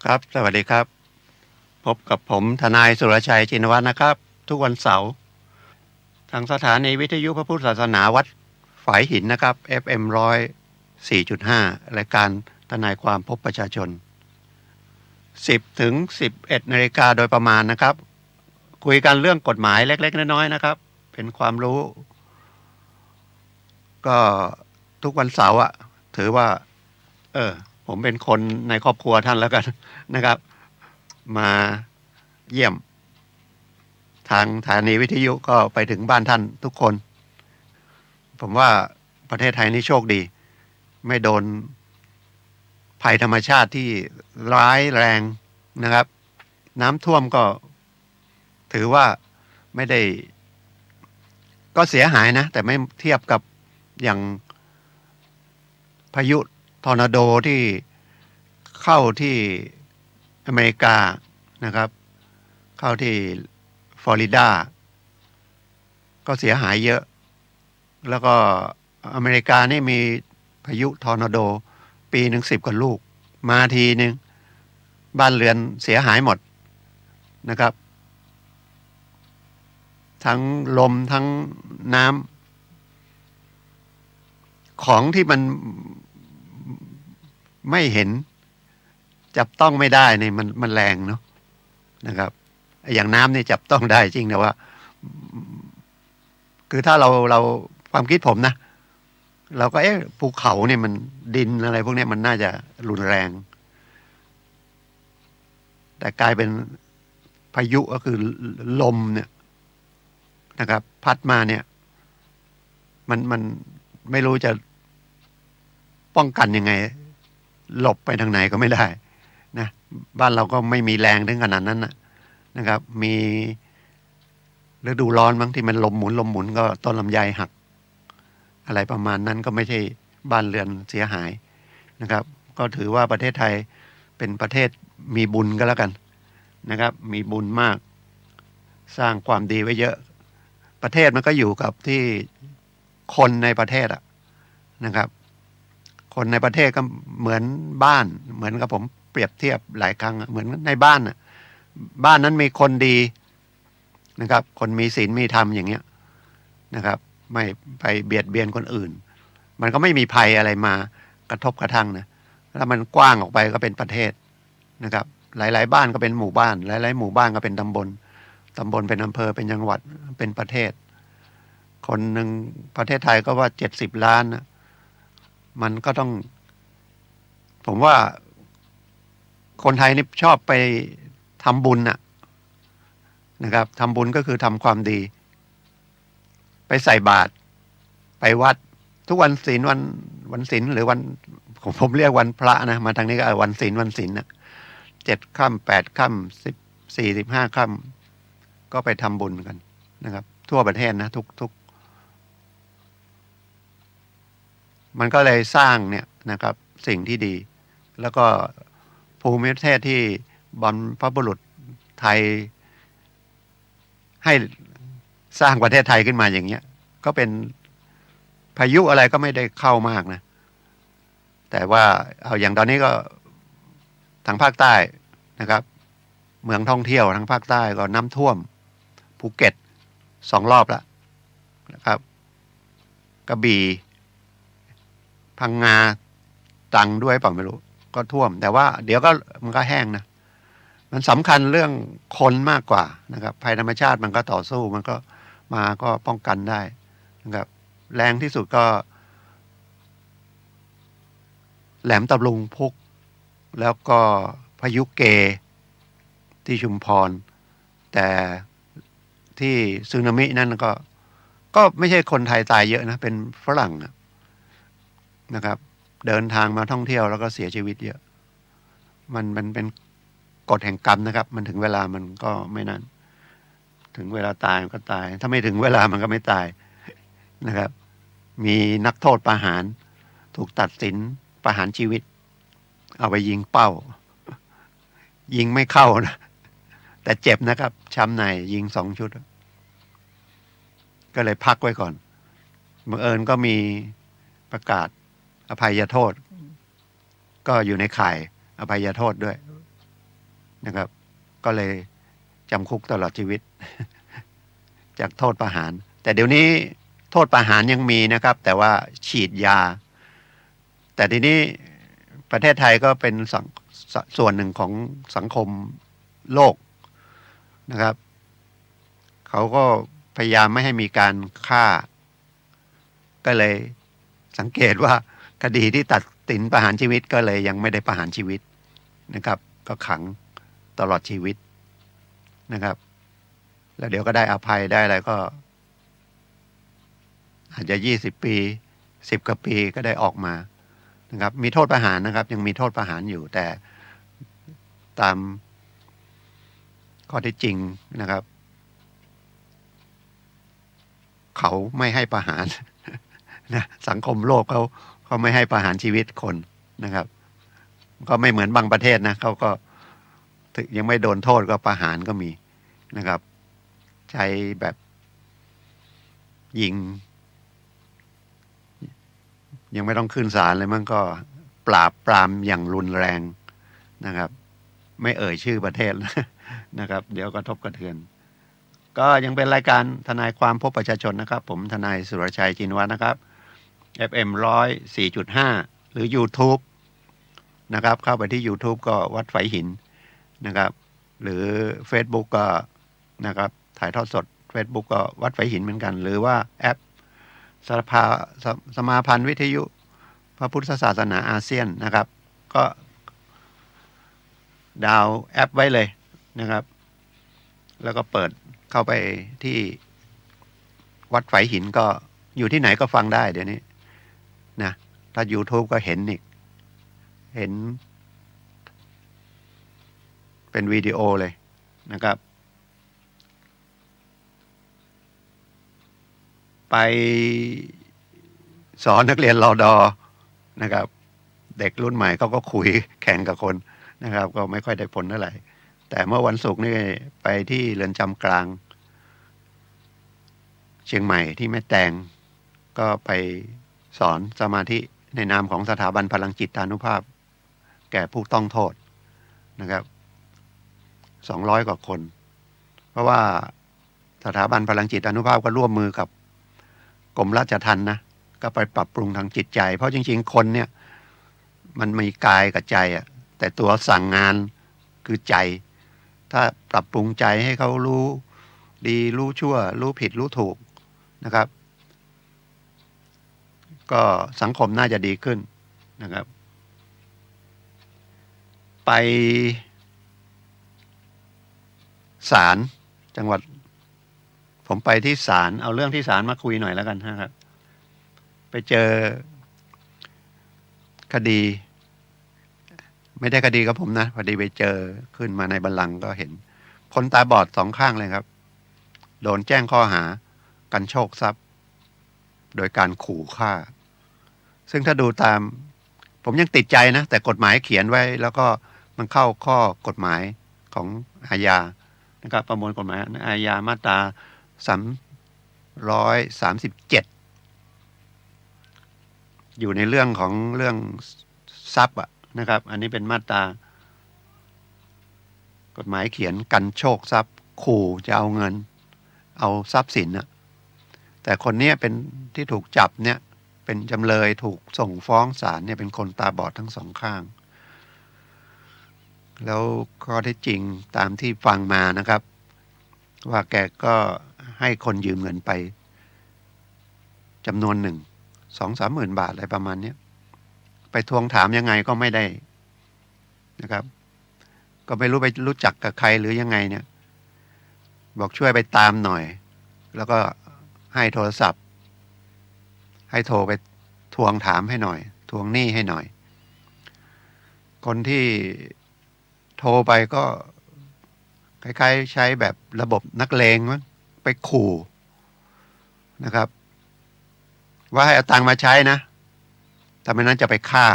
ครับสวัสดีครับ พบกับผมทนายสุรชัยจินวัฒน์นะครับ ทุกวันเสาร์ทางสถานีวิทยุพระพุทธศาสนาวัดฝายหินนะครับ FM 104.5 รายการทนายความพบประชาชน 10 ถึง 11 นาฬิกาโดยประมาณนะครับ คุยกันเรื่องกฎหมายเล็กๆน้อยๆนะครับ เป็นความรู้ ก็ทุกวันเสาร์ถือว่าผมเป็นคนในครอบครัวท่านแล้วกันนะครับ มาเยี่ยมทางสถานีวิทยุก็ไปถึงบ้านท่านทุกคน ผมว่าประเทศไทยนี่โชคดี ไม่โดนภัยธรรมชาติที่ร้ายแรงนะครับ น้ำท่วมก็ถือว่าไม่ได้ก็เสียหายนะ แต่ไม่เทียบกับอย่างพายุทอร์นาโดที่เข้าที่อเมริกานะครับเข้าที่ฟลอริดาก็เสียหายเยอะแล้วก็อเมริกานี่มีพายุทอร์นาโดปีหนึ่ง10 กว่าลูกมาทีนึงบ้านเรือนเสียหายหมดนะครับทั้งลมทั้งน้ำของที่มันไม่เห็นจับต้องไม่ได้เนี่ยมันแรงเนาะนะครับอย่างน้ำนี่จับต้องได้จริงแต่ว่าคือถ้าเราความคิดผมนะเราก็ภูเขาเนี่ยมันดินอะไรพวกนี้มันน่าจะรุนแรงแต่กลายเป็นพายุก็คือลมเนี่ยนะครับพัดมาเนี่ยมันไม่รู้จะป้องกันยังไงหลบไปทางไหนก็ไม่ได้นะบ้านเราก็ไม่มีแรงถึงขนาดนั้นนะครับมีฤดูร้อนบางที่มันลมหมุนก็ต้นลำไยหักอะไรประมาณนั้นก็ไม่ใช่บ้านเรือนเสียหายนะครับก็ถือว่าประเทศไทยเป็นประเทศมีบุญก็แล้วกันนะครับมีบุญมากสร้างความดีไว้เยอะประเทศมันก็อยู่กับที่คนในประเทศนะครับคนในประเทศก็เหมือนบ้านเหมือนกับผมเปรียบเทียบหลายครั้งเหมือนในบ้านบ้านนั้นมีคนดีนะครับคนมีศีลมีธรรมอย่างเงี้ยนะครับไม่ไปเบียดเบียนคนอื่นมันก็ไม่มีภัยอะไรมากระทบกระทั่งนะแล้วมันกว้างออกไปก็เป็นประเทศนะครับหลายๆบ้านก็เป็นหมู่บ้านหลายๆหมู่บ้านก็เป็นตำบลเป็นอำเภอเป็นจังหวัดเป็นประเทศคนหนึ่งประเทศไทยก็ว่า70 ล้านนะมันก็ต้องผมว่าคนไทยนี่ชอบไปทำบุญนะครับทำบุญก็คือทำความดีไปใส่บาตรไปวัดทุกวันศีลวันศีลหรือวันผมเรียกวันพระนะมาทางนี้ก็วันศีลนะ7 ค่ำ 8 ค่ำ 14 15 ค่ำก็ไปทำบุญกันนะครับทั่วประเทศนะทุกมันก็เลยสร้างเนี่ยนะครับสิ่งที่ดีแล้วก็ภูมิประเทศที่บรรพบุรุษไทยให้สร้างประเทศไทยขึ้นมาอย่างเงี้ยก็เป็นพายุอะไรก็ไม่ได้เข้ามากนะแต่ว่าเอาอย่างตอนนี้ก็ทางภาคใต้นะครับเมืองท่องเที่ยวทางภาคใต้ก็น้ำท่วมภูเก็ต2 รอบแล้วนะครับกระบี่พังงาตรังด้วยเปล่าไม่รู้ก็ท่วมแต่ว่าเดี๋ยวก็มันก็แห้งนะมันสำคัญเรื่องคนมากกว่านะครับภัยธรรมชาติมันก็ต่อสู้มันก็มาก็ป้องกันได้นะครับแรงที่สุดก็แหลมตะลุงพุกแล้วก็พายุเกที่ชุมพรแต่ที่สึนามินั่นก็ไม่ใช่คนไทยตายเยอะนะเป็นฝรั่งนะครับเดินทางมาท่องเที่ยวแล้วก็เสียชีวิตเยอะมันเป็นกฎแห่งกรรมนะครับมันถึงเวลามันก็ไม่นั้นถึงเวลาตายมันก็ตายถ้าไม่ถึงเวลามันก็ไม่ตายนะครับมีนักโทษประหารถูกตัดสินประหารชีวิตเอาไปยิงเป้ายิงไม่เข้านะแต่เจ็บนะครับช้ำในยิง2 ชุดก็เลยพักไว้ก่อนบังเอิญก็มีประกาศอภัยโทษก็อยู่ในข่ายอภัยโทษด้วยนะครับ ก็เลยจำคุกตลอดชีวิต จากโทษประหาร แต่เดี๋ยวนี้โทษประหารยังมีนะครับ แต่ว่าฉีดยา แต่ทีนี้ประเทศไทยก็เป็นส่วนหนึ่งของสังคมโลกนะครับ เขาก็พยายามไม่ให้มีการฆ่า ก็เลยสังเกตว่าคดีที่ตัดสินประหารชีวิตก็เลยยังไม่ได้ประหารชีวิตนะครับ ก็ขังตลอดชีวิตนะครับ แล้วเดี๋ยวก็ได้อภัยได้อะไรก็ อาจจะ20 ปี10 กว่าปีก็ได้ออกมานะครับ มีโทษประหารนะครับ ยังมีโทษประหารอยู่ แต่ตามข้อเท็จจริงนะครับ เขาไม่ให้ประหาร นะสังคมโลกเขาไม่ให้ประหารชีวิตคนนะครับ ก็ไม่เหมือนบางประเทศนะเขาก็ยังไม่โดนโทษก็ประหารก็มีนะครับ ใช้แบบยิงยังไม่ต้องขึ้นศาลเลยมันก็ปราบปรามอย่างรุนแรงนะครับ ไม่เอ่ยชื่อประเทศนะครับ เดี๋ยวกระทบกระเทือน ก็ยังเป็นรายการทนายความพบประชาชนนะครับ ผมทนายสุรชัยจินวัฒน์นะครับ FM 104.5 หรือ YouTube นะครับเข้าไปที่ YouTube ก็วัดไฝหินนะครับ หรือ Facebook ก็นะครับถ่ายทอดสด Facebook ก็วัดไฝหินเหมือนกัน หรือว่าแอปสมาพันธ์วิทยุพระพุทธศาสนาอาเซียนนะครับ ก็ดาวน์แอปไว้เลยนะครับ แล้วก็เปิดเข้าไปที่วัดไฝหินก็อยู่ที่ไหนก็ฟังได้เดี๋ยวนี้นะถ้า YouTube ก็เห็นอีกเห็นเป็นวิดีโอเลยนะครับไปสอนนักเรียนรอดอนะครับเด็กรุ่นใหม่เขาก็คุยแข่งกับคนนะครับก็ไม่ค่อยได้ผลเท่าไหร่แต่เมื่อวันศุกร์นี่ไปที่เรือนจำกลางเชียงใหม่ที่แม่แตงก็ไปสอนสมาธิในนามของสถาบันพลังจิตานุภาพแก่ผู้ต้องโทษนะครับ200 กว่าคนเพราะว่าสถาบันพลังจิตานุภาพก็ร่วมมือกับกรมราชทัณฑ์นะก็ไปปรับปรุงทางจิตใจเพราะจริงๆคนเนี่ยมันมีกายกับใจอ่ะแต่ตัวสั่งงานคือใจถ้าปรับปรุงใจให้เขารู้ดีรู้ชั่วรู้ผิดรู้ถูกนะครับก็สังคมน่าจะดีขึ้นนะครับไปศาลจังหวัดผมไปที่ศาลเอาเรื่องที่ศาลมาคุยหน่อยแล้วกันนะครับไปเจอคดีไม่ได้คดีกับผมนะพอดีไปเจอขึ้นมาในบัลลังก์ก็เห็นคนตาบอด2 ข้างเลยครับโดนแจ้งข้อหากันโชคทรัพย์โดยการขู่ฆ่าซึ่งถ้าดูตามผมยังติดใจนะแต่กฎหมายเขียนไว้แล้วก็มันเข้าข้อกฎหมายของอาญานะครับประมวลกฎหมายอาญามาตรา337อยู่ในเรื่องของเรื่องทรัพย์อะนะครับอันนี้เป็นมาตรากฎหมายเขียนกันโชคทรัพย์ขู่จะเอาเงินเอาทรัพย์สินนะแต่คนนี้เป็นที่ถูกจับเนี่ยเป็นจำเลยถูกส่งฟ้องศาลเนี่ยเป็นคนตาบอดทั้ง2 ข้างแล้วข้อเท็จจริงตามที่ฟังมานะครับว่าแกก็ให้คนยืมเงินไปจำนวนหนึ่ง 2-3 หมื่นบาทอะไรประมาณนี้ไปทวงถามยังไงก็ไม่ได้นะครับก็ไม่รู้ไปรู้จักกับใครหรือยังไงเนี่ยบอกช่วยไปตามหน่อยแล้วก็ให้โทรศัพท์ให้โทรไปทวงถามให้หน่อยทวงหนี้ให้หน่อยคนที่โทรไปก็คล้ายๆใช้แบบระบบนักเลงมั้งไปขู่นะครับว่าให้เอาตังค์มาใช้นะแต่ไม่นั้นจะไปฆ่า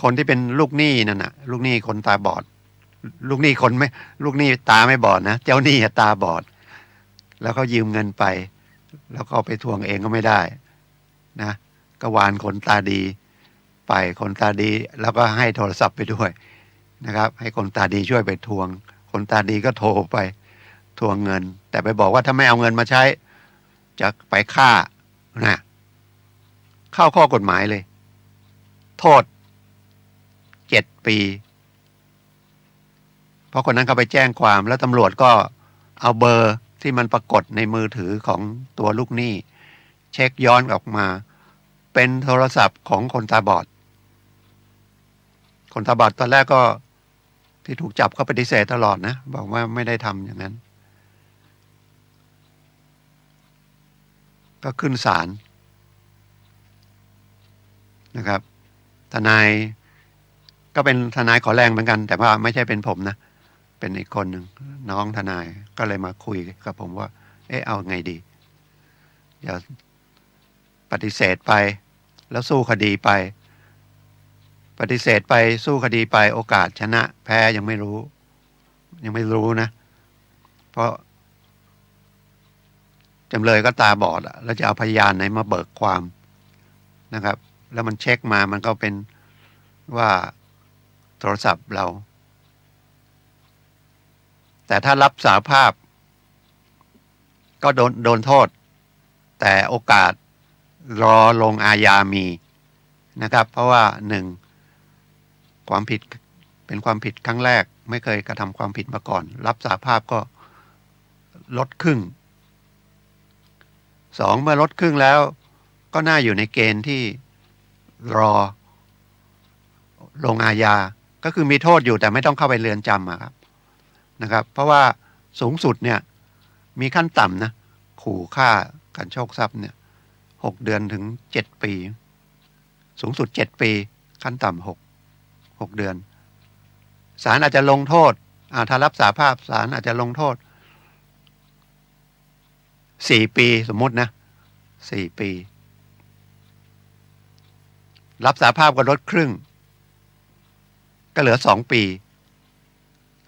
คนที่เป็นลูกหนี้นั่นน่ะลูกหนี้คนตาบอดลูกหนี้คนไม่ลูกหนี้ตาไม่บอดนะเจ้าหนี้ตาบอดแล้วเขายืมเงินไปแล้วก็ไปทวงเองก็ไม่ได้นะก็วานคนตาดีไปคนตาดีแล้วก็ให้โทรศัพท์ไปด้วย นะครับ ให้คนตาดีช่วยไปทวง คนตาดีก็โทรไปทวงเงิน แต่ไปบอกว่าถ้าไม่เอาเงินมาใช้จะไปฆ่านะเข้าข้อกฎหมายเลย โทษ 7 ปีเพราะคนนั้นเขาไปแจ้งความแล้วตำรวจก็เอาเบอร์ที่มันปรากฏในมือถือของตัวลูกหนี้เช็คย้อนออกมาเป็นโทรศัพท์ของคนตาบอดคนตาบอดตอนแรกก็ที่ถูกจับก็ปฏิเสธตลอดนะบอกว่าไม่ได้ทำอย่างนั้นก็ขึ้นศาลนะครับทนายก็เป็นทนายขอแรงเหมือนกันแต่ว่าไม่ใช่เป็นผมนะเป็นอีกคนหนึ่งน้องทนายก็เลยมาคุยกับผมว่าเอาไงดีอย่าปฏิเสธไปแล้วสู้คดีไปปฏิเสธไปสู้คดีไปโอกาสชนะแพ้ยังไม่รู้นะเพราะจำเลยก็ตาบอดแล้วจะเอาพยานไหนมาเบิกความนะครับแล้วมันเช็คมามันก็เป็นว่าโทรศัพท์เราแต่ถ้ารับสารภาพก็โดนโทษแต่โอกาสรอลงอาญามีนะครับเพราะว่าความผิดเป็นความผิดครั้งแรกไม่เคยกระทำความผิดมาก่อนรับสารภาพก็ลดครึ่ง2เมื่อลดครึ่งแล้วก็น่าอยู่ในเกณฑ์ที่รอลงอาญาก็คือมีโทษอยู่แต่ไม่ต้องเข้าไปเรือนจำครับนะครับเพราะว่าสูงสุดเนี่ยมีขั้นต่ำนะขู่ฆ่ากันโชคทรัพย์เนี่ย6 เดือนถึง7 ปีสูงสุด7 ปีขั้นต่ำ6 เดือนศาลอาจจะลงโทษถ้ารับสารภาพศาลอาจจะลงโทษ4 ปีสมมุตินะ4 ปีรับสารภาพก็ลดครึ่งก็เหลือ2 ปี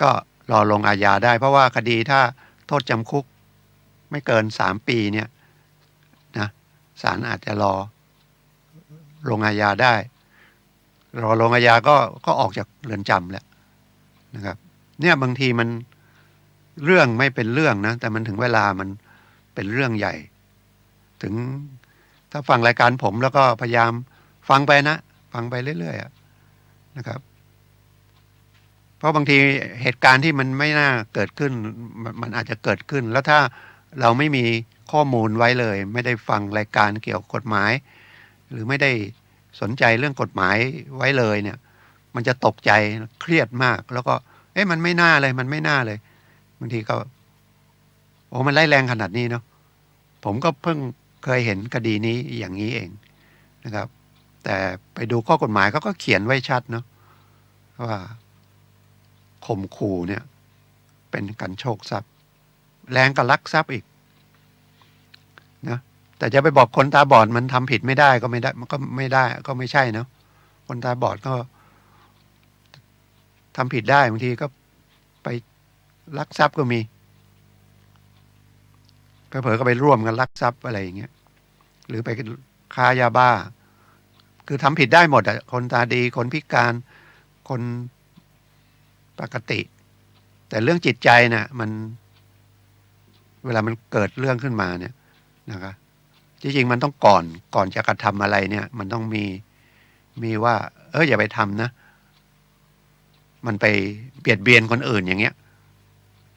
ก็รอลงอาญาได้เพราะว่าคดีถ้าโทษจำคุกไม่เกิน3 ปีเนี่ยนะศาลอาจจะรอลงอาญาได้รอลงอาญาก็ออกจากเรือนจำแล้วนะครับเนี่ยบางทีมันเรื่องไม่เป็นเรื่องนะแต่มันถึงเวลามันเป็นเรื่องใหญ่ถึงถ้าฟังรายการผมแล้วก็พยายามฟังไปเรื่อยๆนะครับเพราะบางทีเหตุการณ์ที่มันไม่น่าเกิดขึ้นมันอาจจะเกิดขึ้นแล้วถ้าเราไม่มีข้อมูลไว้เลยไม่ได้ฟังรายการเกี่ยวกับกฎหมายหรือไม่ได้สนใจเรื่องกฎหมายไว้เลยเนี่ยมันจะตกใจเครียดมากแล้วก็มันไม่น่าเลยบางทีก็มันไล่แรงขนาดนี้เนาะผมก็เพิ่งเคยเห็นคดีนี้อย่างนี้เองนะครับแต่ไปดูข้อกฎหมายเขาก็เขียนไว้ชัดเนาะว่าข่มขู่เนี่ยเป็นการโชคทรัพย์แรงกับลักทรัพย์อีกนะแต่จะไปบอกคนตาบอดมันทำผิดไม่ได้ก็ไม่ได้มันก็ไม่ได้ก็ไม่ใช่เนาะคนตาบอดก็ทำผิดได้บางทีก็ไปลักทรัพย์ก็มีเผลอๆก็ไปร่วมกันลักทรัพย์อะไรอย่างเงี้ยหรือไปค้ายาบ้าคือทำผิดได้หมดคนตาดีคนพิการคนปกติแต่เรื่องจิตใจเนี่ยมันเวลามันเกิดเรื่องขึ้นมาเนี่ยนะครับจริงๆมันต้องก่อนจะกระทำอะไรเนี่ยมันต้องมีว่าอย่าไปทำนะมันไปเบียดเบียนคนอื่นอย่างเงี้ย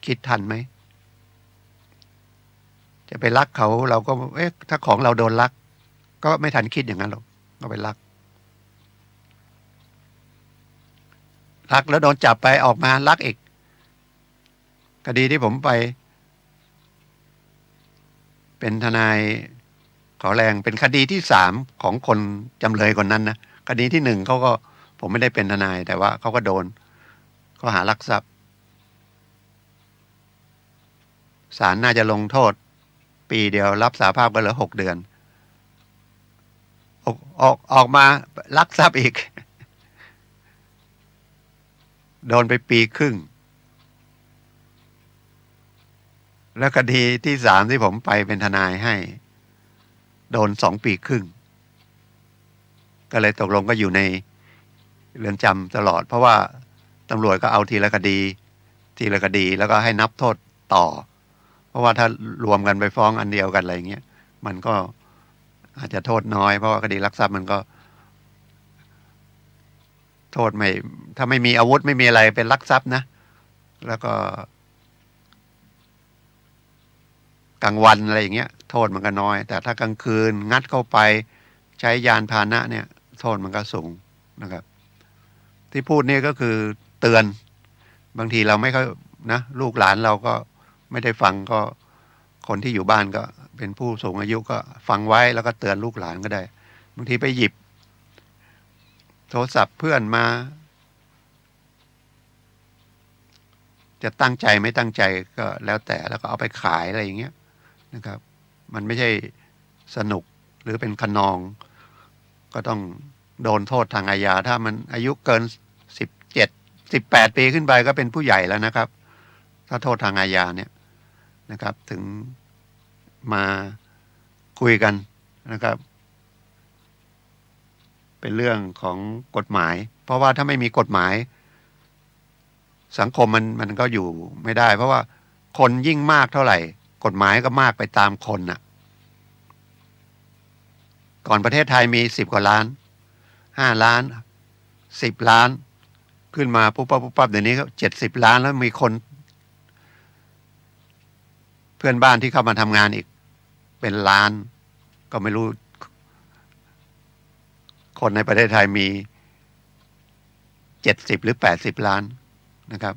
คิดทันไหมจะไปลักเขาเราก็ถ้าของเราโดนลักก็ไม่ทันคิดอย่างนั้นหรอกก็ไปลักแล้วโดนจับไปออกมาลักอีกคดีที่ผมไปเป็นทนายขอแรงเป็นคดีที่3ของคนจำเลยคนนั้นนะคดีที่1เขาก็ผมไม่ได้เป็นทนายแต่ว่าเขาก็โดนข้อหาลักทรัพย์ศาลน่าจะลงโทษปีเดียวรับสารภาพก็เหลือ6 เดือนออกมาลักทรัพย์อีกโดนไปปีครึ่งแล้วคดีที่3ที่ผมไปเป็นทนายให้โดน2 ปีครึ่งก็เลยตกลงก็อยู่ในเรือนจำตลอดเพราะว่า ตำรวจก็เอาทีละคดีแล้วก็ให้นับโทษต่อ เพราะว่าถ้ารวมกันไปฟ้องอันเดียวกันอะไรเงี้ยมันก็อาจจะโทษน้อยเพราะว่าคดีลักทรัพย์มันก็โทษไม่ถ้าไม่มีอาวุธไม่มีอะไรเป็นลักทรัพย์นะแล้วก็กลางวันอะไรอย่างเงี้ยโทษมันก็น้อยแต่ถ้ากลางคืนงัดเข้าไปใช้ยานพาหนะเนี่ยโทษมันก็สูงนะครับที่พูดนี่ก็คือเตือนบางทีเราไม่ค่อยนะลูกหลานเราก็ไม่ได้ฟังก็คนที่อยู่บ้านก็เป็นผู้สูงอายุก็ฟังไว้แล้วก็เตือนลูกหลานก็ได้บางทีไปหยิบโทรศัพท์เพื่อนมาจะตั้งใจไม่ตั้งใจก็แล้วแต่แล้วก็เอาไปขายอะไรอย่างเงี้ยนะครับมันไม่ใช่สนุกหรือเป็นขนองก็ต้องโดนโทษทางอาญาถ้ามันอายุเกิน18 ปีขึ้นไปก็เป็นผู้ใหญ่แล้วนะครับถ้าโทษทางอาญาเนี่ยนะครับถึงมาคุยกันนะครับเป็นเรื่องของกฎหมายเพราะว่าถ้าไม่มีกฎหมายสังคมมันก็อยู่ไม่ได้เพราะว่าคนยิ่งมากเท่าไหร่กฎหมายก็มากไปตามคนน่ะก่อนประเทศไทยมี10 กว่าล้าน5 ล้าน10 ล้านขึ้นมาปุ๊บปั๊บเดี๋ยวนี้ก็70 ล้านแล้วมีคนเพื่อนบ้านที่เข้ามาทำงานอีกเป็นล้านก็ไม่รู้คนในประเทศไทยมี70 หรือ 80 ล้านนะครับ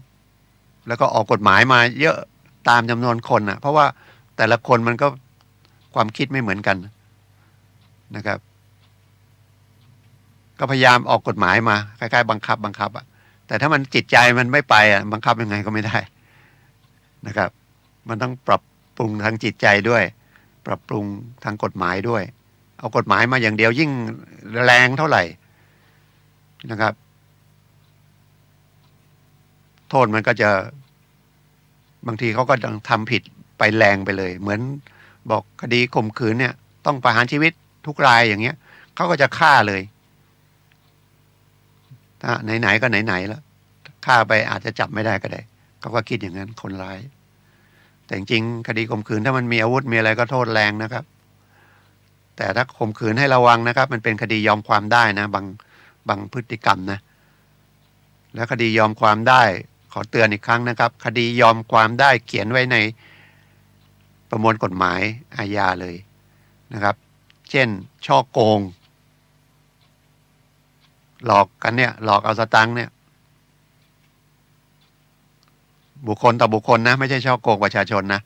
แล้วก็ออกกฎหมายมาเยอะตามจำนวนคนนะเพราะว่าแต่ละคนมันก็ความคิดไม่เหมือนกันนะครับก็พยายามออกกฎหมายมาคล้ายๆบังคับอ่ะแต่ถ้ามันจิตใจมันไม่ไปอ่ะบังคับยังไงก็ไม่ได้นะครับมันต้องปรับปรุงทางจิตใจด้วยปรับปรุงทางกฎหมายด้วยเอากฎหมายมาอย่างเดียวยิ่งแรงเท่าไหร่นะครับโทษมันก็จะบางทีเขาก็ทำผิดไปแรงไปเลยเหมือนบอกคดีข่มขืนเนี่ยต้องประหารชีวิตทุกรายอย่างเงี้ยเขาก็จะฆ่าเลยถ้าไหนๆก็ไหนๆแล้วฆ่าไปอาจจะจับไม่ได้ก็ได้เขาก็คิดอย่างนั้นคนร้ายแต่จริงๆคดีข่มขืนถ้ามันมีอาวุธมีอะไรก็โทษแรงนะครับแต่ถ้าข่มขืนให้ระวังนะครับมันเป็นคดียอมความได้นะบางพฤติกรรมนะแล้วคดียอมความได้ขอเตือนอีกครั้งนะครับคดียอมความได้เขียนไว้ในประมวลกฎหมายอาญาเลยนะครับเช่นฉ้อโกงหลอกกันเนี่ยหลอกเอาสตังค์เนี่ยบุคคลต่อบุคคลนะไม่ใช่ฉ้อโกงประชาชนนะ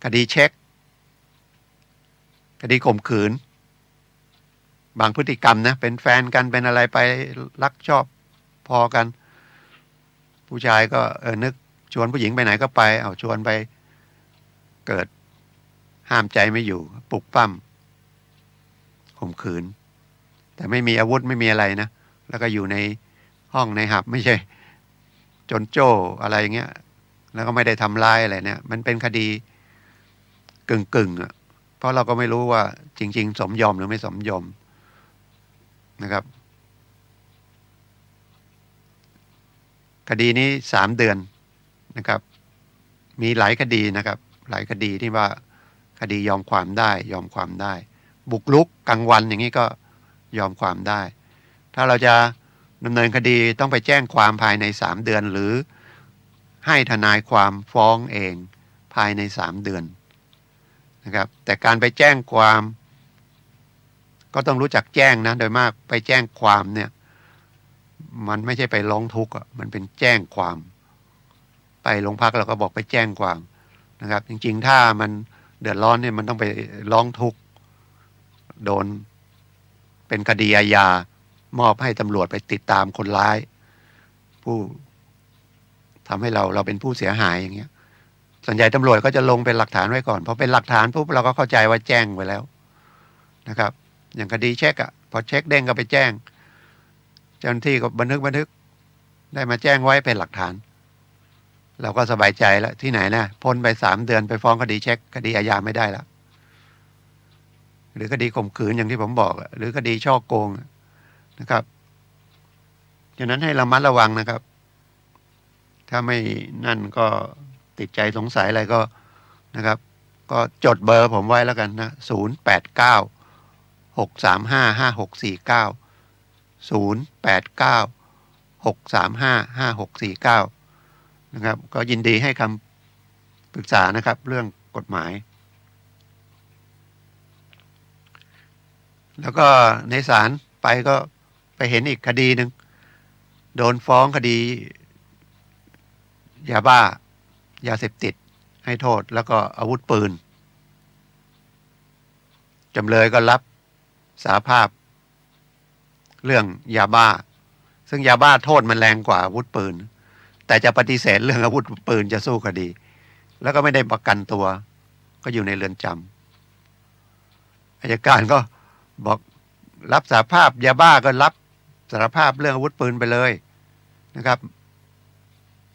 คดีเช็คคดีข่มขืนบางพฤติกรรมนะเป็นแฟนกันเป็นอะไรไปรักชอบพอกันผู้ชายก็นึกชวนผู้หญิงไปไหนก็ไปเอาชวนไปเกิดห้ามใจไม่อยู่ปลุกปั้มข่มขืนแต่ไม่มีอาวุธไม่มีอะไรนะแล้วก็อยู่ในห้องในหับไม่ใช่จนโจ้อะไรอย่างเงี้ยแล้วก็ไม่ได้ทำร้ายอะไรเนี่ยมันเป็นคดีกึ่งอ่ะเพราะเราก็ไม่รู้ว่าจริงๆสมยอมหรือไม่สมยอมนะครับคดีนี้3 เดือนนะครับมีหลายคดีนะครับหลายคดีที่ว่าคดียอมความได้บุกรุกกลางวันอย่างนี้ก็ยอมความได้ถ้าเราจะดำเนินคดีต้องไปแจ้งความภายใน3 เดือนหรือให้ทนายความฟ้องเองภายใน3 เดือนนะครับแต่การไปแจ้งความก็ต้องรู้จักแจ้งนะโดยมากไปแจ้งความเนี่ยมันไม่ใช่ไปร้องทุกข์มันเป็นแจ้งความไปโรงพักเราก็บอกไปแจ้งความนะครับจริงๆถ้ามันเดือดร้อนเนี่ยมันต้องไปร้องทุกข์โดนเป็นคดีอาญามอบให้ตำรวจไปติดตามคนร้ายผู้ทำให้เราเป็นผู้เสียหายอย่างเงี้ยส่วนใหญ่ตำรวจก็จะลงเป็นหลักฐานไว้ก่อนพอเป็นหลักฐานปุ๊บเราก็เข้าใจว่าแจ้งไว้แล้วนะครับอย่างคดีเช็คพอเช็คเด้งก็ไปแจ้งเจ้าหน้าที่ก็บันทึกได้มาแจ้งไว้เป็นหลักฐานเราก็สบายใจแล้วที่ไหนนะพ้นไป3 เดือนไปฟ้องคดีเช็คคดีอาญาไม่ได้แล้วหรือคดีข่มขืนอย่างที่ผมบอกหรือคดีฉ้อโกงนะครับ ฉะนั้นให้ระมัดระวังนะครับ ถ้าไม่นั่นก็ติดใจสงสัยอะไรก็นะครับ ก็จดเบอร์ผมไว้แล้วกันนะ0896355649 นะครับ ก็ยินดีให้คำปรึกษานะครับ เรื่องกฎหมาย แล้วก็ในศาลไปก็ไปเห็นอีกคดีหนึ่งโดนฟ้องคดียาบ้ายาเสพติดให้โทษแล้วก็อาวุธปืนจำเลยก็รับสารภาพเรื่องยาบ้าซึ่งยาบ้าโทษมันแรงกว่าอาวุธปืนแต่จะปฏิเสธเรื่องอาวุธปืนจะสู้คดีแล้วก็ไม่ได้ประกันตัวก็อยู่ในเรือนจำอัยการก็บอกรับสารภาพยาบ้าก็รับสารภาพเรื่องอาวุธปืนไปเลยนะครับ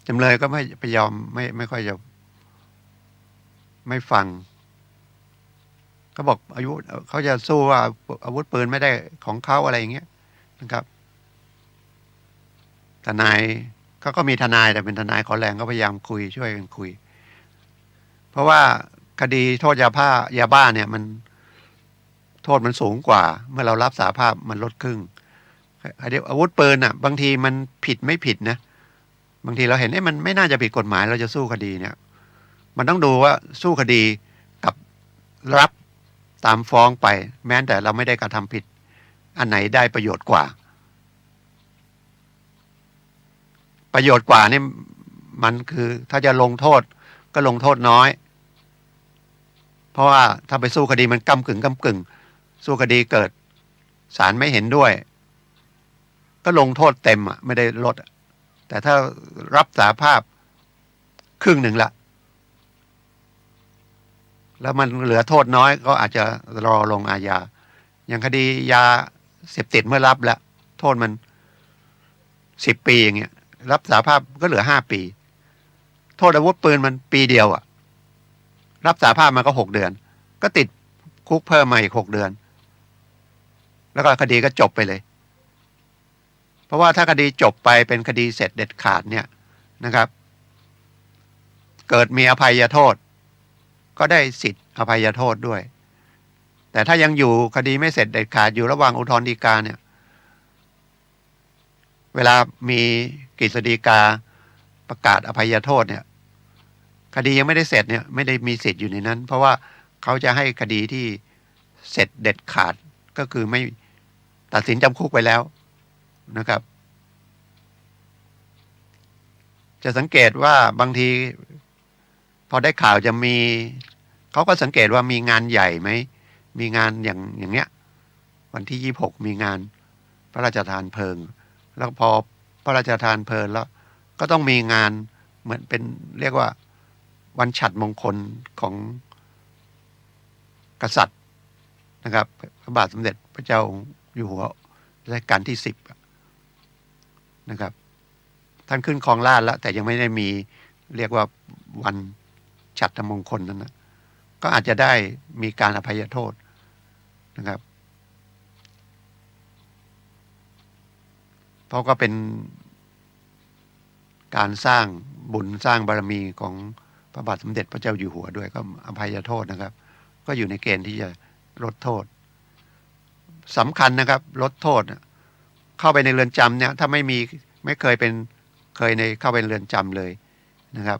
จำเลยก็ไม่ไปยอมไม่ค่อยจะไม่ฟังเขาบอกเขาจะสู้ว่าอาวุธปืนไม่ได้ของเขาอะไรอย่างเงี้ยนะครับทนายเขาก็มีทนายแต่เป็นทนายขอแรงก็พยายามคุยช่วยกันคุยเพราะว่าคดีโทษยาบ้าเนี่ยมันโทษมันสูงกว่าเมื่อเรารับสารภาพมันลดครึ่งอาวุธปืนอ่ะบางทีมันผิดไม่ผิดนะบางทีเราเห็นมันไม่น่าจะผิดกฎหมายเราจะสู้คดีเนี่ยมันต้องดูว่าสู้คดีกับรับตามฟ้องไปแม้แต่เราไม่ได้กระทำผิดอันไหนได้ประโยชน์กว่านี่มันคือถ้าจะลงโทษก็ลงโทษน้อยเพราะว่าถ้าไปสู้คดีมันก้ำกึ่งสู้คดีเกิดศาลไม่เห็นด้วยก็ลงโทษเต็มอ่ะไม่ได้ลดแต่ถ้ารับสารภาพครึ่งหนึ่งละแล้วมันเหลือโทษน้อยก็อาจจะรอลงอาญาอย่างคดียาเสพติดเมื่อรับแล้วโทษมัน10 ปีอย่างเงี้ยรับสารภาพก็เหลือ5 ปีโทษอาวุธปืนมันปีเดียวอ่ะรับสารภาพมันก็6 เดือนก็ติดคุกเพิ่มมาอีก6 เดือนแล้วก็คดีก็จบไปเลยเพราะว่าถ้าคดีจบไปเป็นคดีเสร็จเด็ดขาดเนี่ยนะครับเกิดมีอภัยโทษก็ได้สิทธิ์อภัยโทษด้วยแต่ถ้ายังอยู่คดีไม่เสร็จเด็ดขาดอยู่ระหว่างอุทธรณ์ฎีกาเนี่ยเวลามีกฤษฎีกาประกาศอภัยโทษเนี่ยคดียังไม่ได้เสร็จเนี่ยไม่ได้มีสิทธิ์อยู่ในนั้นเพราะว่าเขาจะให้คดีที่เสร็จเด็ดขาดก็คือไม่ตัดสินจำคุกไปแล้วนะครับจะสังเกตว่าบางทีพอได้ข่าวจะมีเขาก็สังเกตว่ามีงานใหญ่ไหมมีงานอย่างเนี้ยวันที่26มีงานพระราชทานเพลิงแล้วพอพระราชทานเพลิงแล้วก็ต้องมีงานเหมือนเป็นเรียกว่าวันฉัตรมงคลของกษัตริย์นะครับพระบาทสมเด็จพระเจ้าอยู่หัวรัชกาลที่10นะครับท่านขึ้นครองราชย์แล้วแต่ยังไม่ได้มีเรียกว่าวันฉัตรมงคลนั้นนะก็อาจจะได้มีการอภัยโทษนะครับเพราะก็เป็นการสร้างบุญสร้างบารมีของพระบาทสมเด็จพระเจ้าอยู่หัวด้วยก็อภัยโทษนะครับก็อยู่ในเกณฑ์ที่จะลดโทษสำคัญนะครับลดโทษเข้าไปในเรือนจำเนี่ยถ้าไม่เคยเข้าไปเรือนจำเลยนะครับ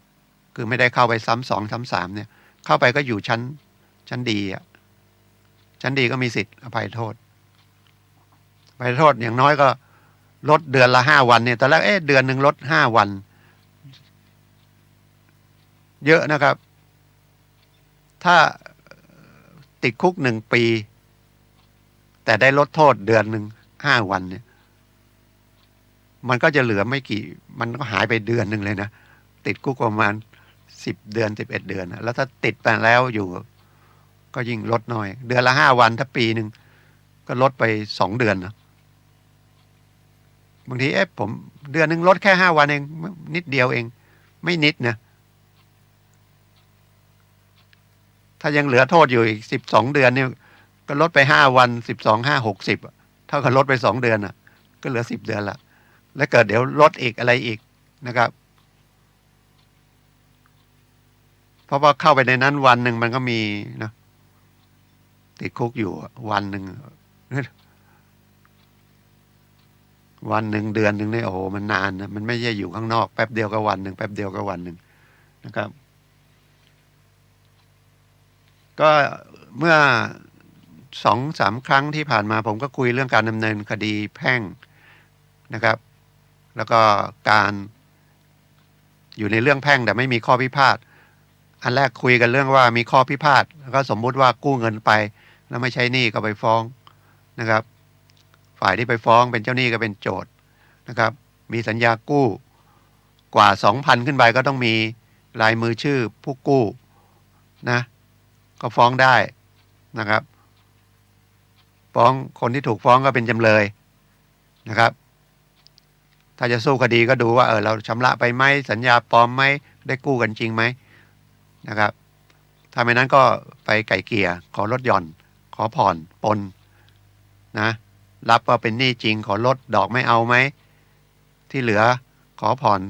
คือไม่ได้เข้าไปซ้ำ2ซ้ำ3เนี่ยเข้าไปก็อยู่ชั้นดีอ่ะชั้นดีก็มีสิทธิ์อภัยโทษอภัยโทษอย่างน้อยก็ลดเดือนละ5 วันเนี่ยตอนแรกเดือนหนึ่งลด5 วันเยอะนะครับถ้าติดคุก1 ปีแต่ได้ลดโทษเดือนหนึ่ง5 วันเนี่ยมันก็จะเหลือไม่กี่มันก็หายไปเดือนหนึ่งเลยนะติดคุกประมาณ10 เดือน11 เดือนแล้วถ้าติดไปแล้วอยู่ก็ยิ่งลดน้อยเดือนละ5 วันถ้าปีหนึ่งก็ลดไป2 เดือนนะบางทีผมเดือนหนึ่งลดแค่5 วันเองนิดเดียวเองไม่นิดนะถ้ายังเหลือโทษอยู่อีก12 เดือนเนี่ยก็ลดไป5 วัน12 5 60เท่ากับลดไป2 เดือนก็เหลือ10 เดือนละ และเกิดเดี๋ยวลดอีกอะไรอีกนะครับเพราะว่าเข้าไปในนั้นวันหนึ่งมันก็มีนะติดคุกอยู่วันหนึ่งวันหนึ่งเดือนหนึ่งเนี่ยโอ้โหมันนานนะมันไม่ใช่อยู่ข้างนอกแป๊บเดียวก็วันหนึ่งแป๊บเดียวก็วันหนึ่งนะครับก็เมื่อ 2-3 ครั้งที่ผ่านมาผมก็คุยเรื่องการดำเนินคดีแพ่งนะครับแล้วก็การอยู่ในเรื่องแพ่งแต่ไม่มีข้อพิพาทอันแรกคุยกันเรื่องว่ามีข้อพิพาทแล้วก็สมมุติว่ากู้เงินไปแล้วไม่ใช้หนี้ก็ไปฟ้องนะครับฝ่ายที่ไปฟ้องเป็นเจ้าหนี้ก็เป็นโจทย์นะครับมีสัญญากู้กว่า 2,000 ขึ้นไปก็ต้องมีลายมือชื่อผู้กู้นะก็ฟ้องได้นะครับฟ้องคนที่ถูกฟ้องก็เป็นจำเลยนะครับถ้าจะสู้คดีก็ดูว่าเราชำระไปไหมสัญญาปลอมไหมได้กู้กันจริงไหมนะครับถ้าไม่นั้นก็ไปไก่เกลี่ยขอลดหย่อนขอผ่อนปลนนะรับว่าเป็นหนี้จริงขอลดดอกไม่เอาไหมที่เหลือขอผ่อน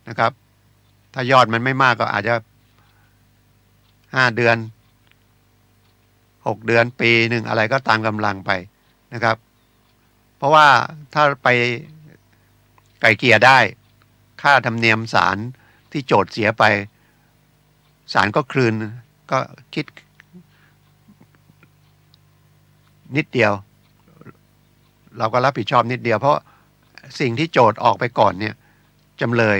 นะครับถ้ายอดมันไม่มากก็อาจจะ5 เดือน6 เดือนปีหนึ่งอะไรก็ตามกำลังไปนะครับเพราะว่าถ้าไปไก่เกลี่ยได้ค่าธรรมเนียมศาลที่โจทก์เสียไปศาลก็คืนก็คิดนิดเดียวเราก็รับผิดชอบนิดเดียวเพราะสิ่งที่โจทก์ออกไปก่อนเนี่ยจำเลย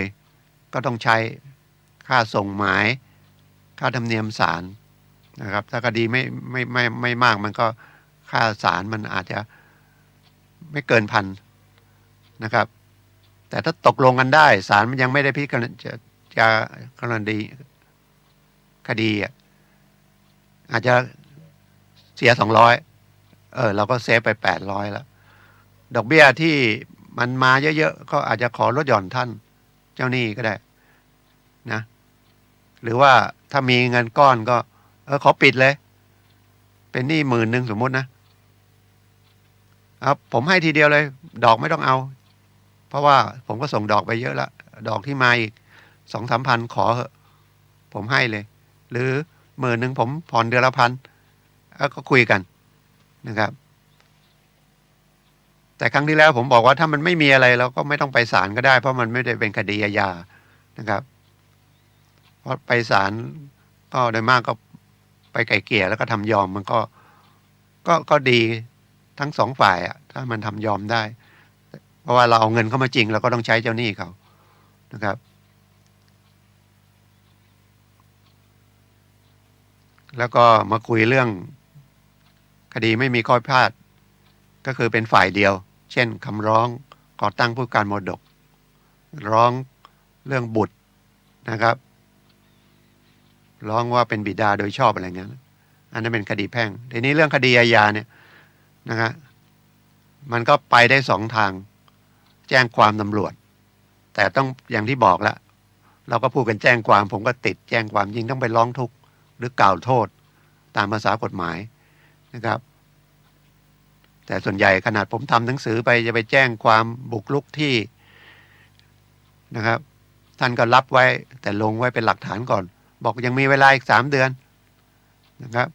ก็ต้องใช้ค่าส่งหมายค่าธรรมเนียมศาลนะครับถ้าคดีไม่มากมันก็ค่าศาลมันอาจจะไม่เกิน1,000นะครับแต่ถ้าตกลงกันได้ศาลมันยังไม่ได้พิจารณาจะกรณีคดีอาจจะเสีย200เราก็เซฟไป800แล้วดอกเบี้ยที่มันมาเยอะๆก็อาจจะขอลดหย่อนท่านเจ้าหนี้ก็ได้นะหรือว่าถ้ามีเงินก้อนก็ขอปิดเลยเป็นหนี้10,000สมมตินะครับผมให้ทีเดียวเลยดอกไม่ต้องเอาเพราะว่าผมก็ส่งดอกไปเยอะละดอกที่มาอีก 2-3 พันขอเหอะผมให้เลยหรือ10,000ผมผ่อนเดือนละ1,000แล้วก็คุยกันนะครับแต่ครั้งที่แล้วผมบอกว่าถ้ามันไม่มีอะไรเราก็ไม่ต้องไปศาลก็ได้เพราะมันไม่ได้เป็นคดีอาญานะครับเพราะไปศาลก็โดยมากก็ไปไกล่เกลี่ยแล้วก็ทำยอมมันก็ดีทั้ง2 ฝ่ายถ้ามันทำยอมได้เพราะว่าเราเอาเงินเข้ามาจริงเราก็ต้องใช้เจ้าหนี้เขานะครับแล้วก็มาคุยเรื่องคดีไม่มีข้อพิพาทก็คือเป็นฝ่ายเดียวเช่นคำร้องก่อตั้งผู้การมรดกร้องเรื่องบุตรนะครับร้องว่าเป็นบิดาโดยชอบอะไรเงี้ยอันนั้นเป็นคดีแพ่งทีนี้เรื่องคดีอาญาเนี่ยนะครับมันก็ไปได้2 ทางแจ้งความตำรวจแต่ต้องอย่างที่บอกแล้วเราก็พูดกันแจ้งความผมก็ติดแจ้งความจริงต้องไปร้องทุกข์หรือกล่าวโทษตามภาษากฎหมายนะครับแต่ส่วนใหญ่ขนาดผมทำหนังสือไปจะไปแจ้งความบุกรุกที่นะครับท่านก็รับไว้แต่ลงไว้เป็นหลักฐานก่อนบอกยังมีเวลาอีก3 เดือนนะครับ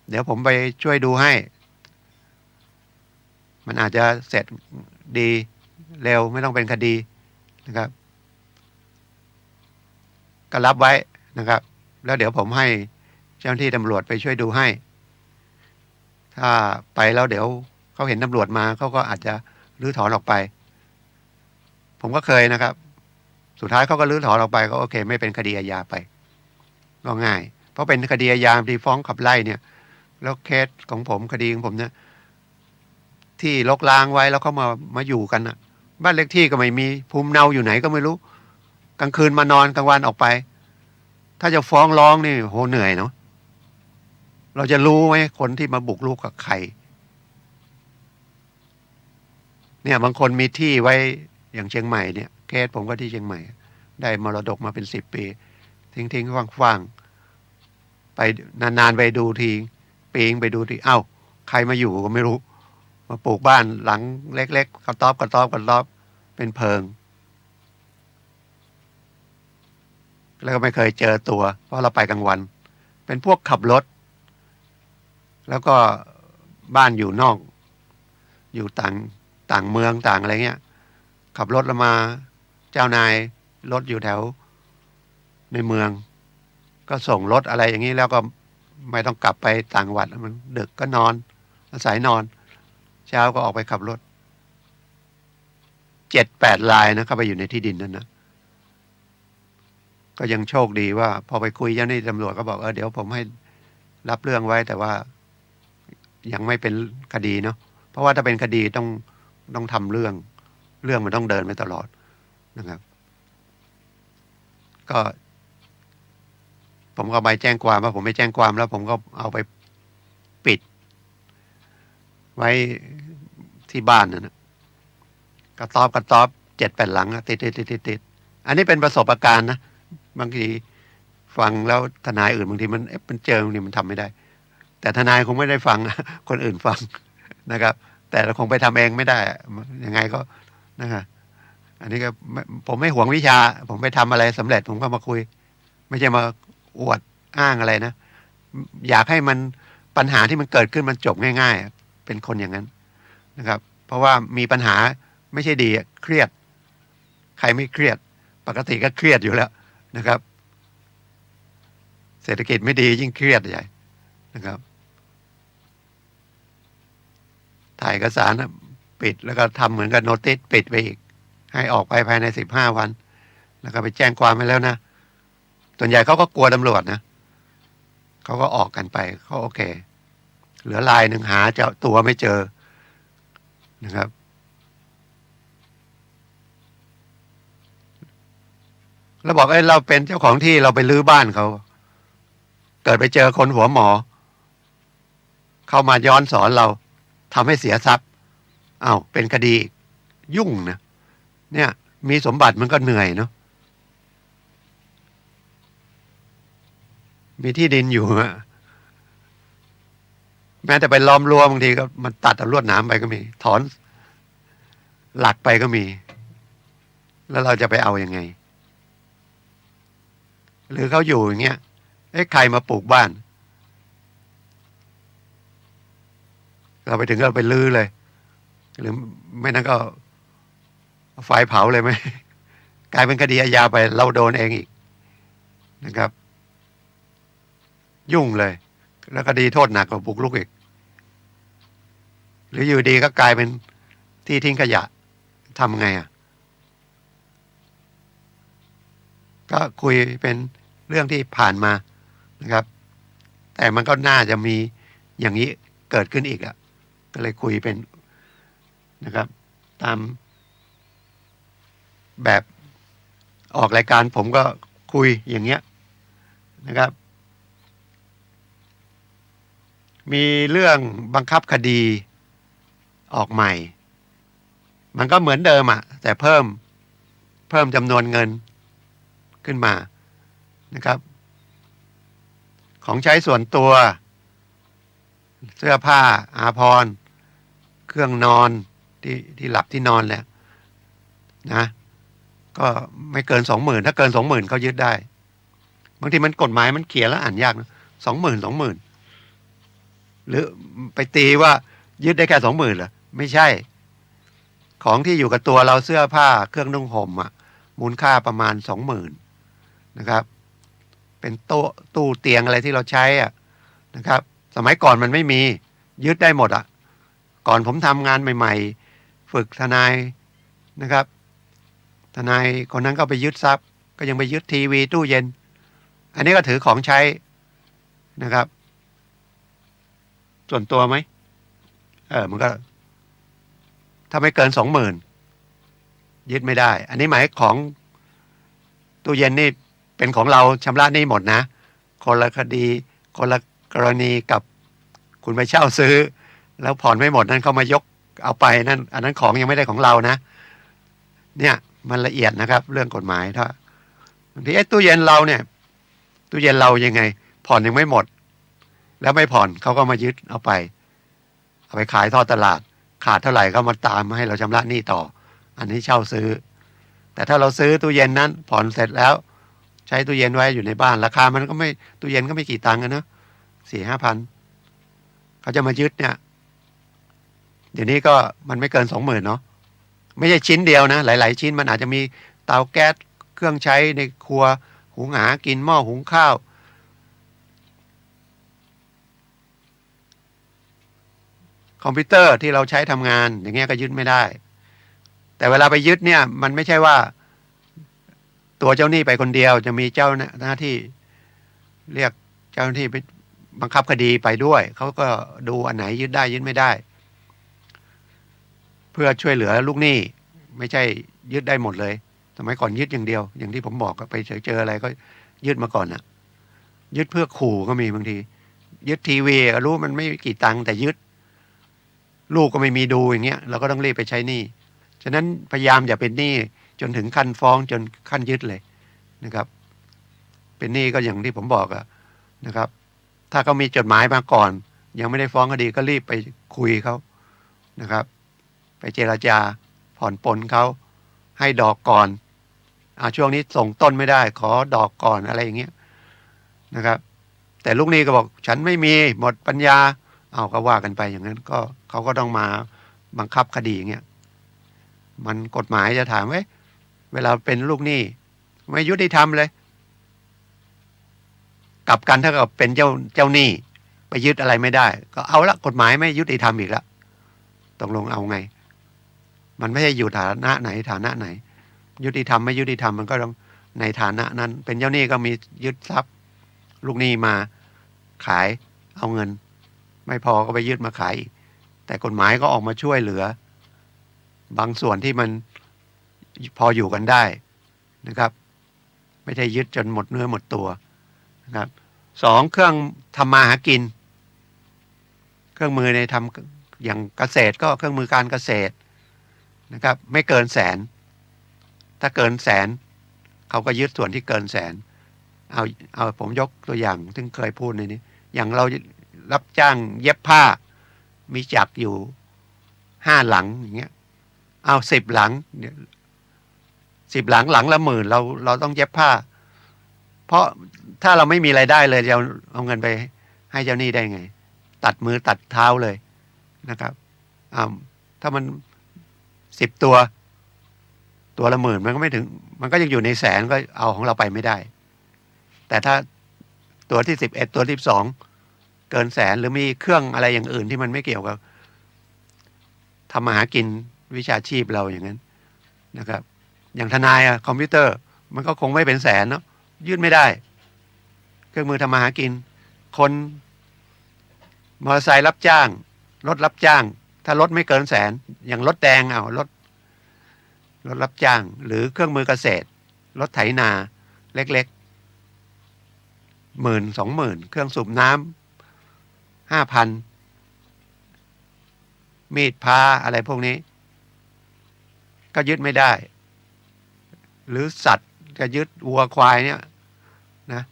เดี๋ยวผมไปช่วยดูให้มันอาจจะเสร็จดีเร็วไม่ต้องเป็นคดีนะครับก็รับไว้นะครับแล้วเดี๋ยวผมให้เจ้าหน้าที่ตำรวจไปช่วยดูให้ถ้าไปแล้วเดี๋ยวเขาเห็นตำรวจมาเขาก็อาจจะรื้อถอนออกไปผมก็เคยนะครับสุดท้ายเขาก็รื้อถอนออกไปก็โอเคไม่เป็นคดีอาญาไปก็ง่ายเพราะเป็นคดีอาญาที่ฟ้องขับไล่เนี่ยแล้วเคสของผมคดีของผมเนี่ยที่ลกล้างไว้แล้วเขามาอยู่กันอ่ะบ้านเลขที่ก็ไม่มีภูมิเนาอยู่ไหนก็ไม่รู้กลางคืนมานอนกลางวันออกไปถ้าจะฟ้องร้องนี่โหเหนื่อยเนาะเราจะรู้ไหมคนที่มาบุกรุกกับใครเนี่ยบางคนมีที่ไว้อย่างเชียงใหม่เนี่ยเคสผมก็ที่เชียงใหม่ได้มรดกมาเป็น10 ปีทิ้งว่างๆไปนานๆไปดูทีปีงไปดูทีใครมาอยู่ก็ไม่รู้มาปลูกบ้านหลังเล็กๆกระต๊อบ เป็นเพิงแล้วก็ไม่เคยเจอตัวเพราะเราไปกลางวัน เป็นพวกขับรถแล้วก็บ้านอยู่นอกอยู่ต่างเมืองต่างอะไรเงี้ยขับรถแล้วมาเจ้านายรถอยู่แถวในเมืองก็ส่งรถอะไรอย่างนี้แล้วก็ไม่ต้องกลับไปต่างจังหวัดมันดึกก็นอนอาศัยนอนเช้าก็ออกไปขับรถ 7-8 รายนะเข้าไปอยู่ในที่ดินนั้นนะก็ยังโชคดีว่าพอไปคุยเจ้าหน้าที่ตำรวจก็บอกเดี๋ยวผมให้รับเรื่องไว้แต่ว่ายังไม่เป็นคดีเนาะเพราะว่าถ้าเป็นคดีต้องทำเรื่องมันต้องเดินไปตลอดนะครับก็ผมก็ไปแจ้งความว่าผมไม่แจ้งความแล้วผมก็เอาไปปิดไว้ที่บ้านนะกระต๊อบ 7-8 หลังติดอันนี้เป็นประสบการณ์นะบางทีฟังแล้วทนายอื่นบางทีมันเจอบางทีมันทำไม่ได้แต่ทนายคงไม่ได้ฟังคนอื่นฟังนะครับแต่เราคงไปทำเองไม่ได้ยังไงก็นะครับอันนี้ก็ผมไม่หวงวิชาผมไปทำอะไรสำเร็จผมก็มาคุยไม่ใช่มาอวดอ้างอะไรนะอยากให้มันปัญหาที่มันเกิดขึ้นมันจบง่ายๆเป็นคนอย่างนั้นนะครับเพราะว่ามีปัญหาไม่ใช่ดีเครียดใครไม่เครียดปกติก็เครียดอยู่แล้วนะครับเศรษฐกิจไม่ดียิ่งเครียดใหญ่นะครับถ่ายเอกสารปิดแล้วก็ทำเหมือนกับโนติสปิดไปอีกให้ออกไปภายใน15 วันแล้วก็ไปแจ้งความไปแล้วนะส่วนใหญ่เขาก็กลัวตำรวจนะเขาก็ออกกันไปเขาโอเคเหลือรายหนึ่งหาเจ้าตัวไม่เจอนะครับแล้วบอกเราเป็นเจ้าของที่เราไปรื้อบ้านเขาเกิดไปเจอคนหัวหมอเข้ามาย้อนสอนเราทำให้เสียทรัพย์เป็นคดียุ่งนะเนี่ยมีสมบัติมันก็เหนื่อยเนาะมีที่ดินอยู่แม้แต่ไปล้อมรั้วบางทีก็มันตัดเอาลวดหนามไปก็มีถอนหลักไปก็มีแล้วเราจะไปเอายังไงหรือเขาอยู่อย่างเงี้ยใครมาปลูกบ้านเราไปถึงก็ไปลื้อเลยหรือไม่นั้นก็ไฟเผาเลยไหมกลายเป็นคดีอาญาไปเราโดนเองอีกนะครับยุ่งเลยแล้วคดีโทษหนักกว่าบุกรุกอีกหรืออยู่ดีก็กลายเป็นที่ทิ้งขยะทำไงก็คุยเป็นเรื่องที่ผ่านมานะครับแต่มันก็น่าจะมีอย่างนี้เกิดขึ้นอีกก็เลยคุยเป็นนะครับตามแบบออกรายการผมก็คุยอย่างเงี้ยนะครับมีเรื่องบังคับคดีออกใหม่มันก็เหมือนเดิมแต่เพิ่มจำนวนเงินขึ้นมานะครับของใช้ส่วนตัวเสื้อผ้าอาภรณ์เครื่องนอนที่หลับที่นอนแล้วนะก็ไม่เกิน 20,000ถ้าเกิน 20,000เขายึดได้บางทีมันกฎหมายมันเขียนแล้วอ่านยากนะ 20,000 หรือไปตีว่ายึดได้แค่ 20,000เหรอไม่ใช่ของที่อยู่กับตัวเราเสื้อผ้าเครื่องนุ่งห่มมูลค่าประมาณ 20,000นะครับเป็นโต๊ะตู้เตียงอะไรที่เราใช้นะครับสมัยก่อนมันไม่มียึดได้หมดก่อนผมทำงานใหม่ๆฝึกทนายนะครับทนายคนนั้นก็ไปยึดทรัพย์ก็ยังไปยึดทีวีตู้เย็นอันนี้ก็ถือของใช้นะครับส่วนตัวไหมมันก็ถ้าไม่เกิน 20,000ยึดไม่ได้อันนี้หมายของตู้เย็นนี่เป็นของเราชำระหนี้หมดนะคนละคดีคนละกรณีกับคุณไปเช่าซื้อแล้วผ่อนไม่หมดนั้นเขามายกเอาไปนั่นอันนั้นของยังไม่ได้ของเรานะเนี่ยมันละเอียดนะครับเรื่องกฎหมายถ้าบางทีตู้เย็นเราเนี่ยตู้เย็นเรายังไงผ่อนยังไม่หมดแล้วไม่ผ่อนเขาก็มายึดเอาไปขายทอดตลาดขาดเท่าไหร่ก็มาตามมาให้เราชำระหนี้ต่อ อันนี้เช่าซื้อ แต่ถ้าเราซื้อตู้เย็นนั้นผ่อนเสร็จแล้วใช้ตู้เย็นไว้อยู่ในบ้านราคามันก็ไม่ตู้เย็นก็ไม่กี่ตังค์กันนะ4-5 พันเขาจะมายึดเนี่ยเดี๋ยวนี้ก็มันไม่เกิน 20,000เนาะไม่ใช่ชิ้นเดียวนะหลายๆชิ้นมันอาจจะมีเตาแก๊สเครื่องใช้ในครัวหุงหากินหม้อหุงข้าวคอมพิวเตอร์ที่เราใช้ทำงานอย่างเงี้ยก็ยึดไม่ได้แต่เวลาไปยึดเนี่ยมันไม่ใช่ว่าตัวเจ้าหนี้ไปคนเดียวจะมีเจ้าหน้าที่เรียกเจ้าหน้าที่ไปบังคับคดีไปด้วยเขาก็ดูอันไหนยึดได้ยึดไม่ได้เพื่อช่วยเหลือลูกหนี้ไม่ใช่ยึดได้หมดเลยสมัยก่อนยึดอย่างเดียวอย่างที่ผมบอกก็ไปเจออะไรก็ยึดมาก่อนน่ะยึดเพื่อขู่ก็มีบางทียึดทีวีรู้มันไม่กี่ตังค์แต่ยึดลูกก็ไม่มีดูอย่างเงี้ยเราก็ต้องรีบไปใช้หนี้ฉะนั้นพยายามอย่าเป็นหนี้จนถึงขั้นฟ้องจนขั้นยึดเลยนะครับเป็นหนี้ก็อย่างที่ผมบอกอะนะครับถ้าเขามีจดหมายมาก่อนยังไม่ได้ฟ้องคดีก็รีบไปคุยเขานะครับไปเจรจาผ่อนปลนเขาให้ดอกก่อนช่วงนี้ส่งต้นไม่ได้ขอดอกก่อนอะไรอย่างเงี้ยนะครับแต่ลูกหนี้ก็บอกฉันไม่มีหมดปัญญาก็ว่ากันไปอย่างนั้นก็เขาก็ต้องมาบังคับคดีอย่างเงี้ยมันกฎหมายจะถามเวลาเป็นลูกหนี้ไม่ยุติธรรมเลยกลับกันถ้ากับเป็นเจ้าหนี้ไปยึดอะไรไม่ได้ก็เอาละกฎหมายไม่ยุติธรรมอีกละต้องลงเอาไงมันไม่ใช่อยู่ฐานะไหนฐานะไหนยุติธรรมไม่ยุติธรรมมันก็ต้องในฐานะนั้นเป็นเจ้าหนี้ก็มียึดทรัพย์ลูกหนี้มาขายเอาเงินไม่พอก็ไปยึดมาขายอีกแต่กฎหมายก็ออกมาช่วยเหลือบางส่วนที่มันพออยู่กันได้นะครับไม่ใช่ยึดจนหมดเนื้อหมดตัวนะครับ2เครื่องทำมาหากินเครื่องมือในทำอย่างเกษตรก็เครื่องมือการเกษตรนะครับไม่เกินแสนถ้าเกินแสนเขาก็ยึดส่วนที่เกินแสนเอาผมยกตัวอย่างซึ่งเคยพูดในนี้อย่างเรารับจ้างเย็บผ้ามีจักรอยู่5 หลังอย่างเงี้ยเอา10 หลัง10 หลังหลังละ10,000เราต้องเย็บผ้าเพราะถ้าเราไม่มีรายได้เลยจะเอาเงินไปให้เจ้าหนี้ได้ไงตัดมือตัดเท้าเลยนะครับถ้ามัน10 ตัวละ10,000มันก็ไม่ถึงมันก็ยังอยู่ในแสนก็เอาของเราไปไม่ได้แต่ถ้าตัวที่11ตัวที่12เกินแสนหรือมีเครื่องอะไรอย่างอื่นที่มันไม่เกี่ยวกับทำมาหากินวิชาชีพเราอย่างนั้นนะครับอย่างทนายคอมพิวเตอร์มันก็คงไม่เป็นแสนเนาะยื่นไม่ได้เครื่องมือทำมาหากินคนมอเตอร์ไซค์รับจ้างรถรับจ้างถ้ารถไม่เกินแสนอย่างรถแดงรถรับจ้างหรือเครื่องมือเกษตรรถไถนาเล็กๆ10,000-20,000เครื่องสูบน้ำ5,000มีดพาอะไรพวกนี้ก็ยึดไม่ได้หรือสัตว์จะยึดวัวควายเนี่ยนะ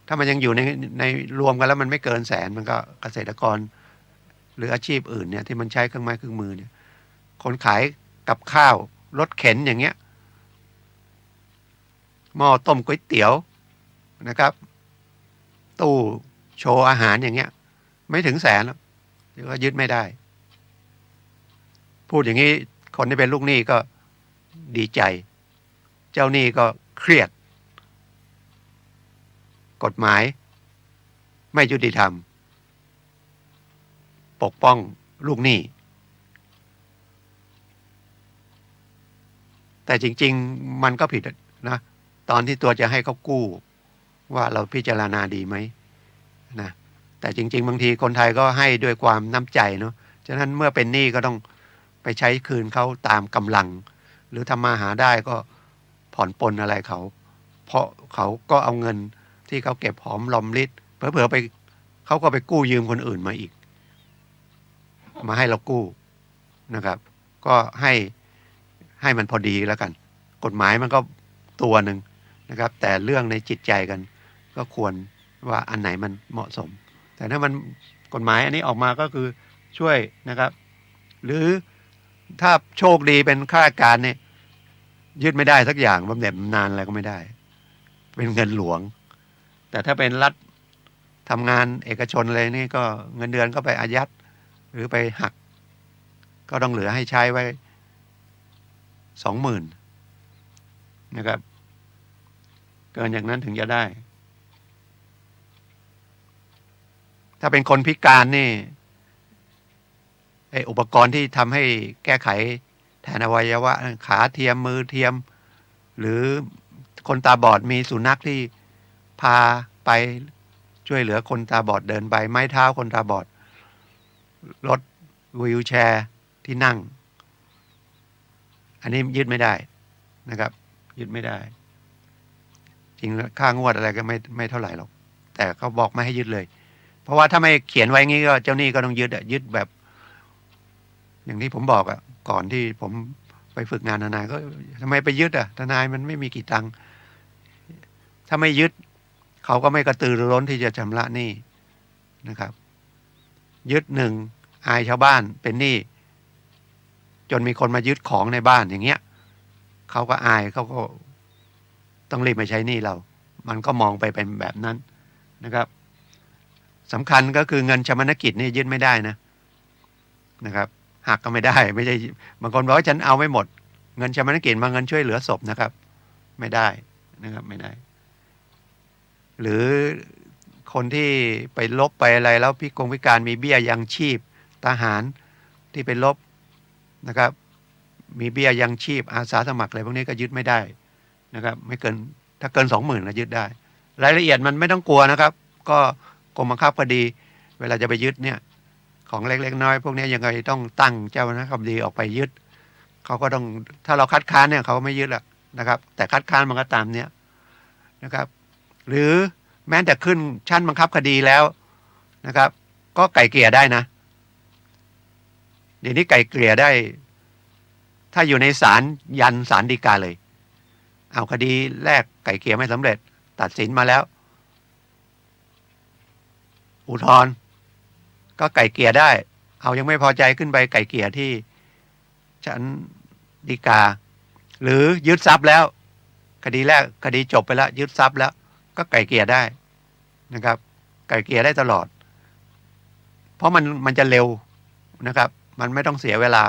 ถ้ามันยังอยู่ในรวมกันแล้วมันไม่เกินแสนมันก็เกษตรกรหรืออาชีพอื่นเนี่ยที่มันใช้เครื่องไม้เครื่องมือเนี่ยคนขายกับข้าวรถเข็นอย่างเงี้ยหม้อต้มก๋วยเตี๋ยวนะครับตู้โชว์อาหารอย่างเงี้ยไม่ถึงแสนแล้วก็ยึดไม่ได้พูดอย่างนี้คนที่เป็นลูกหนี้ก็ดีใจเจ้าหนี้ก็เครียดกฎหมายไม่ยุติธรรมปกป้องลูกหนี้แต่จริงๆมันก็ผิดนะตอนที่ตัวจะให้เขากู้ว่าเราพิจารณาดีไหมนะแต่จริงๆบางทีคนไทยก็ให้ด้วยความน้ำใจเนาะฉะนั้นเมื่อเป็นหนี้ก็ต้องไปใช้คืนเขาตามกำลังหรือทำมาหาได้ก็ผ่อนปลนอะไรเขาเพราะเขาก็เอาเงินที่เขาเก็บหอมรอมริบเผลอๆไปเขาก็ไปกู้ยืมคนอื่นมาอีกมาให้เรากู้นะครับก็ให้มันพอดีแล้วกันกฎหมายมันก็ตัวหนึ่งนะครับแต่เรื่องในจิตใจกันก็ควรว่าอันไหนมันเหมาะสมแต่ถ้ามันกฎหมายอันนี้ออกมาก็คือช่วยนะครับหรือถ้าโชคดีเป็นข้าราชการเนี่ย ยึดไม่ได้สักอย่างบำเหน็จบำนาญอะไรก็ไม่ได้ เป็นเงินหลวง แต่ถ้าเป็นรัฐทำงานเอกชนเลยนี่ก็เงินเดือนก็ไปอายัดหรือไปหัก ก็ต้องเหลือให้ใช้ไว้ 20,000 นะครับเกินอย่างนั้นถึงจะได้ ถ้าเป็นคนพิการนี่อุปกรณ์ที่ทำให้แก้ไขแทนอวัยวะขาเทียมมือเทียม หรือคนตาบอดมีสุนัขที่พาไปช่วยเหลือคนตาบอดเดินไปไม้เท้าคนตาบอดรถวีลแชร์ที่นั่ง อันนี้ยึดไม่ได้นะครับยึดไม่ได้จริงค่างวดอะไรก็ไม่เท่าไหร่หรอกแต่เขาบอกไม่ให้ยึดเลยเพราะว่าถ้าไม่เขียนไว้งี้ก็เจ้าหนี้ก็ต้องยึดแบบ อย่างที่ผมบอกก่อนที่ผมไปฝึกงานทนายก็ทำไมไปยึดทนายมันไม่มีกี่ตังค์ถ้าไม่ยึดเขาก็ไม่กระตือรือร้นที่จะชำระหนี้นะครับยึดหนึ่งอายชาวบ้านเป็นหนี้จนมีคนมายึดของในบ้านอย่างเงี้ยเขาก็อายเขาก็ต้องรีบมาใช้หนี้เรามันก็มองไปเป็นแบบนั้นนะครับสำคัญก็คือเงินชำระกิจนี่ยึดไม่ได้นะครับหักก็ไม่ได้ไม่ใช่บางคนบอกว่าฉันเอาไม่หมดเงินชำระกิจมาเงินช่วยเหลือศพนะครับไม่ได้นะครับไม่ได้หรือคนที่ไปลบไปอะไรแล้วพิการมีเบี้ยยังชีพทหารที่ไปลบนะครับมีเบี้ยยังชีพอาสาสมัครอะไรพวกนี้ก็ยึดไม่ได้นะครับไม่เกินถ้าเกิน 20,000 ก็ยึดได้รายละเอียดมันไม่ต้องกลัวนะครับก็กรมบังคับคดีเวลาจะไปยึดเนี่ยของเล็กๆน้อยพวกนี้ยังไงต้องตั้งเจ้าหน้าที่คดีออกไปยึดเขาก็ต้องถ้าเราคัดค้านเนี่ยเขาไม่ยึดหรอกนะครับแต่คัดค้านมันก็ตามเนี้ยนะครับหรือแม้แต่ขึ้นชั้นบังคับคดีแล้วนะครับก็ไกล่เกลี่ยได้นะเดี๋ยวนี้ไกล่เกลี่ยได้ถ้าอยู่ในศาลยันศาลฎีกาเลยเอาคดีแรกไกล่เกลี่ยไม่สำเร็จตัดสินมาแล้วอุทธรณ์ก็ไกล่เกลี่ยได้เอายังไม่พอใจขึ้นไปไกล่เกลี่ยที่ชั้นฎีกาหรือยึดทรัพย์แล้วคดีแรกคดีจบไปแล้วยึดทรัพย์แล้วก็ไกล่เกลี่ยได้นะครับไกล่เกลี่ยได้ตลอดเพราะมันจะเร็วนะครับมันไม่ต้องเสียเวลา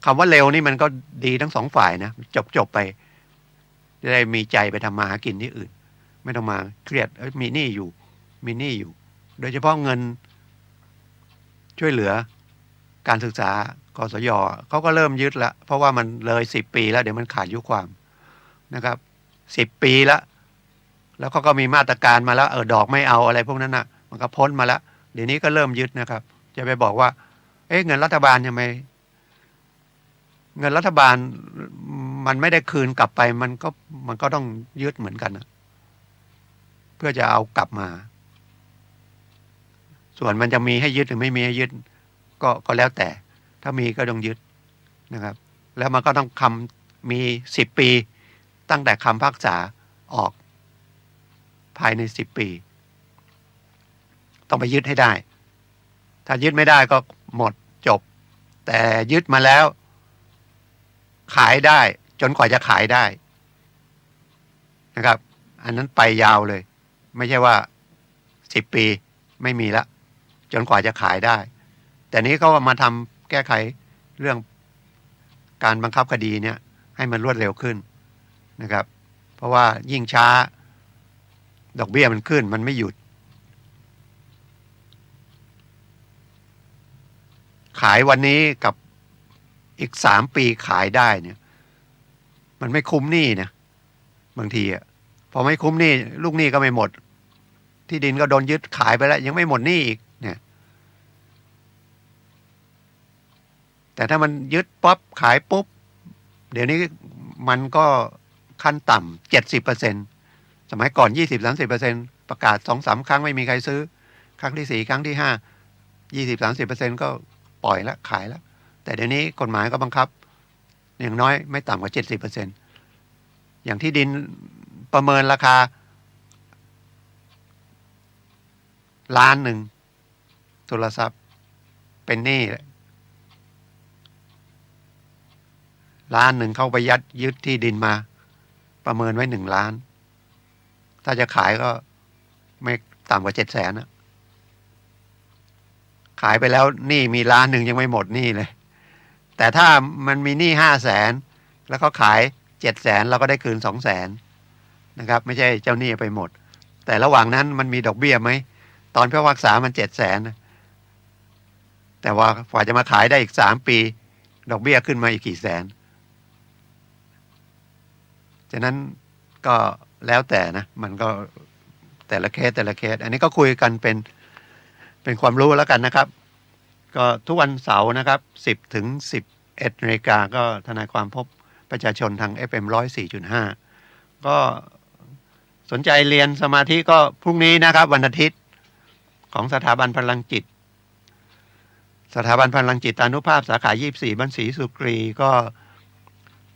คำว่าเร็วนี่มันก็ดีทั้งสองฝ่ายนะจบไปจะได้มีใจไปทำมาหากินที่อื่นไม่ต้องมาเครียดมีหนี้อยู่โดยเฉพาะเงินช่วยเหลือการศึกษากสยเขาก็เริ่มยึดละเพราะว่ามันเลย10 ปีแล้วเดี๋ยวมันขาดอายุความนะครับ10 ปีแล้วเขาก็มีมาตรการมาแล้วดอกไม่เอาอะไรพวกนั้นนะมันก็พ้นมาแล้วเดี๋ยวนี้ก็เริ่มยึดนะครับจะไปบอกว่าเงินรัฐบาลทำไมเงินรัฐบาลมันไม่ได้คืนกลับไปมันก็ต้องยึดเหมือนกันนะเพื่อจะเอากลับมาส่วนมันจะมีให้ยึดหรือไม่มีให้ยึดก็แล้วแต่ถ้ามีก็ต้องยึดนะครับแล้วมันก็ต้องมี10 ปีตั้งแต่คำพิพากษาออกภายใน10 ปีต้องไปยึดให้ได้ถ้ายึดไม่ได้ก็หมดจบแต่ยึดมาแล้วขายได้จนกว่าจะขายได้นะครับอันนั้นไปยาวเลยไม่ใช่ว่า10 ปีไม่มีละจนกว่าจะขายได้แต่นี้เขามาทำแก้ไขเรื่องการบังคับคดีเนี่ยให้มันรวดเร็วขึ้นนะครับเพราะว่ายิ่งช้าดอกเบี้ยมันขึ้นมันไม่หยุดขายวันนี้กับอีก3 ปีขายได้เนี่ยมันไม่คุ้มหนี้นะบางทีพอไม่คุ้มหนี้ลูกหนี้ก็ไม่หมดที่ดินก็โดนยึดขายไปแล้วยังไม่หมดหนี้อีกเนี่ยแต่ถ้ามันยึดป๊อปขายปุ๊บเดี๋ยวนี้มันก็ขั้นต่ำ 70%สมัยก่อน 20-30% ประกาศ 2-3 ครั้งไม่มีใครซื้อครั้งที่4ครั้งที่5 20-30% ก็ปล่อยแล้วขายแล้วแต่เดี๋ยวนี้กฎหมายก็บังคับอย่างน้อยไม่ต่ำกว่า 70% อย่างที่ดินประเมินราคา1,000,000โทรศัพท์เป็นหนี้ ล้านหนึ่งเข้าไปยึดที่ดินมาประเมินไว้1 ล้านถ้าจะขายก็ไม่ต่ำกว่า700,000นะขายไปแล้วหนี้มี1 ล้านยังไม่หมดหนี้เลยแต่ถ้ามันมีหนี้500,000แล้วเขาขาย700,000เราก็ได้คืน200,000นะครับไม่ใช่เจ้าหนี้ไปหมดแต่ระหว่างนั้นมันมีดอกเบี้ยไหมตอนพิพากษามัน700,000แต่ว่ากว่าจะมาขายได้อีก3 ปีดอกเบี้ยขึ้นมาอีกกี่แสนฉะนั้นก็แล้วแต่นะมันก็แต่ละเคสอันนี้ก็คุยกันเป็นความรู้แล้วกันนะครับก็ทุกวันเสาร์นะครับ10 ถึง 11 นาฬิกาก็ทนายความพบประชาชนทาง FM 104.5 ก็สนใจเรียนสมาธิก็พรุ่งนี้นะครับวันอาทิตย์ของสถาบันพลังจิตสถาบันพลังจิตอานุภาพสาขา24บ้านศรีสุกรีก็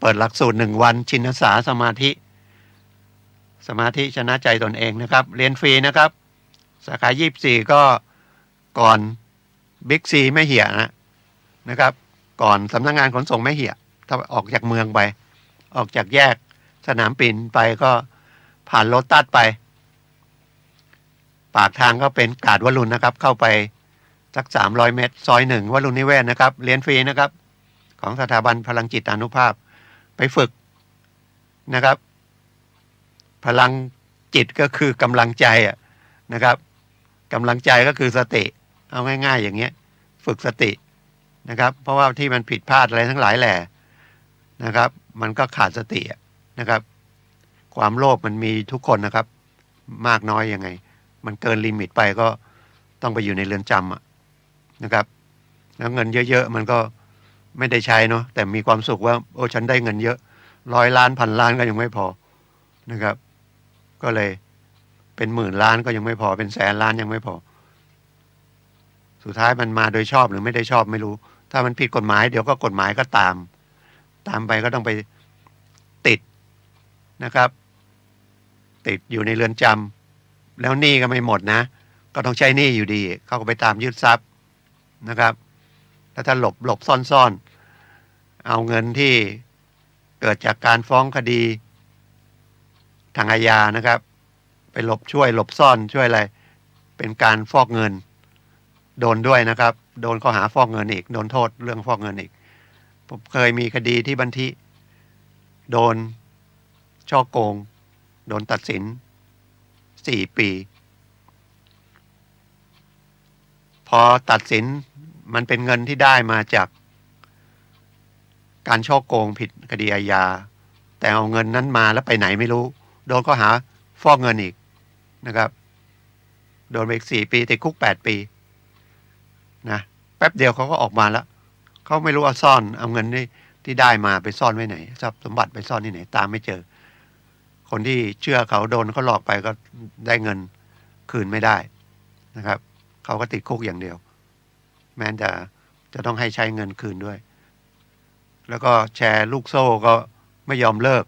เปิดหลักสูตร1 วันชินสาสมาธิชนะใจตนเองนะครับเรียนฟรีนะครับสาขา24ก็ก่อนบิ๊กซีแม่เหี่ยนะครับก่อนสำนักงานขนส่งแม่เหี่ยถ้าออกจากเมืองไปออกจากแยกสนามบินไปก็ผ่านโลตัสไปปากทางก็เป็นกาดวรุณนะครับเข้าไปสัก300 เมตรซอย1วรุณนิเวศนะครับเรียนฟรีนะครับของสถาบันพลังจิตอานุภาพไปฝึกนะครับพลังจิตก็คือกำลังใจนะครับกำลังใจก็คือสติเอาง่ายๆอย่างเงี้ยฝึกสตินะครับเพราะว่าที่มันผิดพลาดอะไรทั้งหลายแหล่นะครับมันก็ขาดสตินะครับความโลภมันมีทุกคนนะครับมากน้อยยังไงมันเกินลิมิตไปก็ต้องไปอยู่ในเรือนจำนะครับแล้วเงินเยอะๆมันก็ไม่ได้ใช้เนาะแต่มีความสุขว่าโอ้ฉันได้เงินเยอะ100 ล้าน1,000 ล้านก็ยังไม่พอนะครับก็เลยเป็น10,000 ล้านก็ยังไม่พอเป็น100,000 ล้านยังไม่พอสุดท้ายมันมาโดยชอบหรือไม่ได้ชอบไม่รู้ถ้ามันผิดกฎหมายเดี๋ยวก็กฎหมายก็ตามไปก็ต้องไปติดนะครับติดอยู่ในเรือนจำแล้วหนี้ก็ไม่หมดนะก็ต้องใช้หนี้อยู่ดีเขาก็ไปตามยึดทรัพย์นะครับแล้วถ้าหลบซ่อนเอาเงินที่เกิดจากการฟ้องคดีทางอาญานะครับไปหลบซ่อนช่วยอะไรเป็นการฟอกเงินโดนด้วยนะครับโดนข้อหาฟอกเงินอีกโดนโทษเรื่องฟอกเงินอีกผมเคยมีคดีที่บันทิโดนฉ้อโกงโดนตัดสิน4 ปีพอตัดสินมันเป็นเงินที่ได้มาจากการฉ้อโกงผิดคดีอาญาแต่เอาเงินนั้นมาแล้วไปไหนไม่รู้โดนข้อหาฟอกเงินอีกนะครับโดนไปอีก4 ปีติดคุก8 ปีนะแป๊บเดียวเขาก็ออกมาแล้วเขาไม่รู้เอาเงินที่ได้มาไปซ่อนไว้ไหนทรัพย์สมบัติไปซ่อนที่ไหนตามไม่เจอคนที่เชื่อเขาโดนเขาหลอกไปก็ได้เงินคืนไม่ได้นะครับเขาก็ติดคุกอย่างเดียวแม้จะต้องให้ใช้เงินคืนด้วยแล้วก็แชร์ลูกโซ่ก็ไม่ยอมเลิก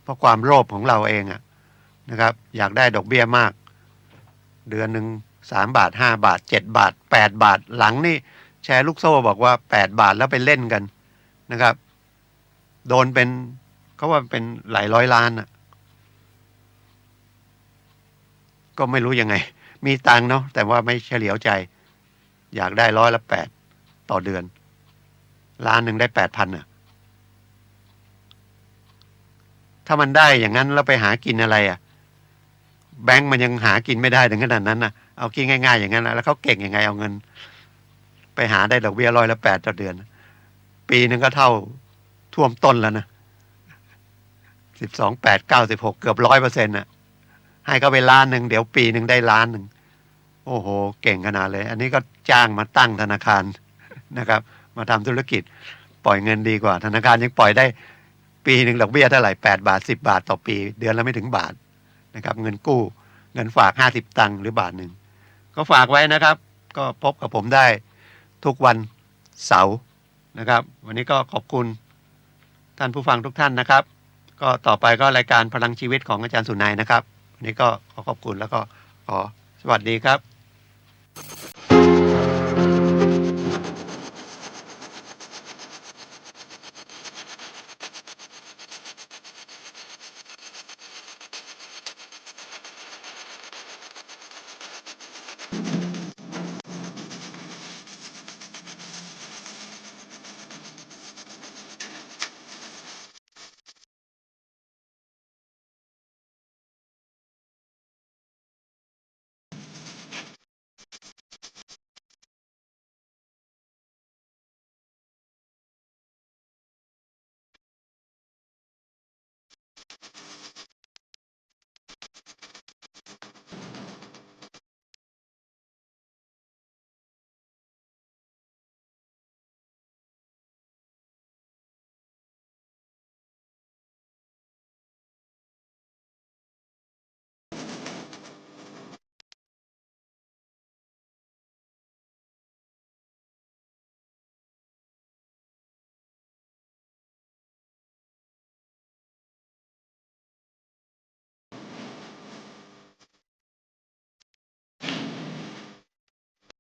เพราะความโลภของเราเองนะครับอยากได้ดอกเบี้ยมากเดือนหนึ่ง3 บาท5 บาท7 บาท8 บาทหลังนี่แชร์ลูกโซ่บอกว่า8 บาทแล้วไปเล่นกันนะครับโดนเป็นเขาว่าเป็นหลาย100 ล้านก็ไม่รู้ยังไงมีตังค์เนาะแต่ว่าไม่เฉลียวใจอยากได้100 ต่อเดือนล้านหนึ่งได้ 8,000 ถ้ามันได้อย่างนั้นแล้วไปหากินอะไรแบงก์มันยังหากินไม่ได้ถึงขนาดนั้นเอากินง่ายๆอย่างนั้นแล้วเขาเก่งยังไงเอาเงินไปหาได้ดอกเบี้ย100 ต่อเดือนปีนึงก็เท่าท่วมต้นแล้วนะ12 8 96เกือบ 100%ให้เขาไปล้านหนึ่งเดี๋ยวปีนึงได้ล้านหนึ่งโอ้โหเก่งขนาดเลยอันนี้ก็จ้างมาตั้งธนาคารนะครับมาทำธุรกิจปล่อยเงินดีกว่าธนาคารยังปล่อยได้ปีหนึ่งดอกเบี้ยเท่าไหร่8 บาท10 บาทต่อปีเดือนละไม่ถึงบาทนะครับเงินกู้เงินฝาก50 ตังค์หรือบาทหนึ่งก็ฝากไว้นะครับก็พบกับผมได้ทุกวันเสาร์นะครับวันนี้ก็ขอบคุณท่านผู้ฟังทุกท่านนะครับก็ต่อไปก็รายการพลังชีวิตของอาจารย์สุนัยนะครับวันนี้ก็ขอขอบคุณแล้วก็ขอสวัสดีครับ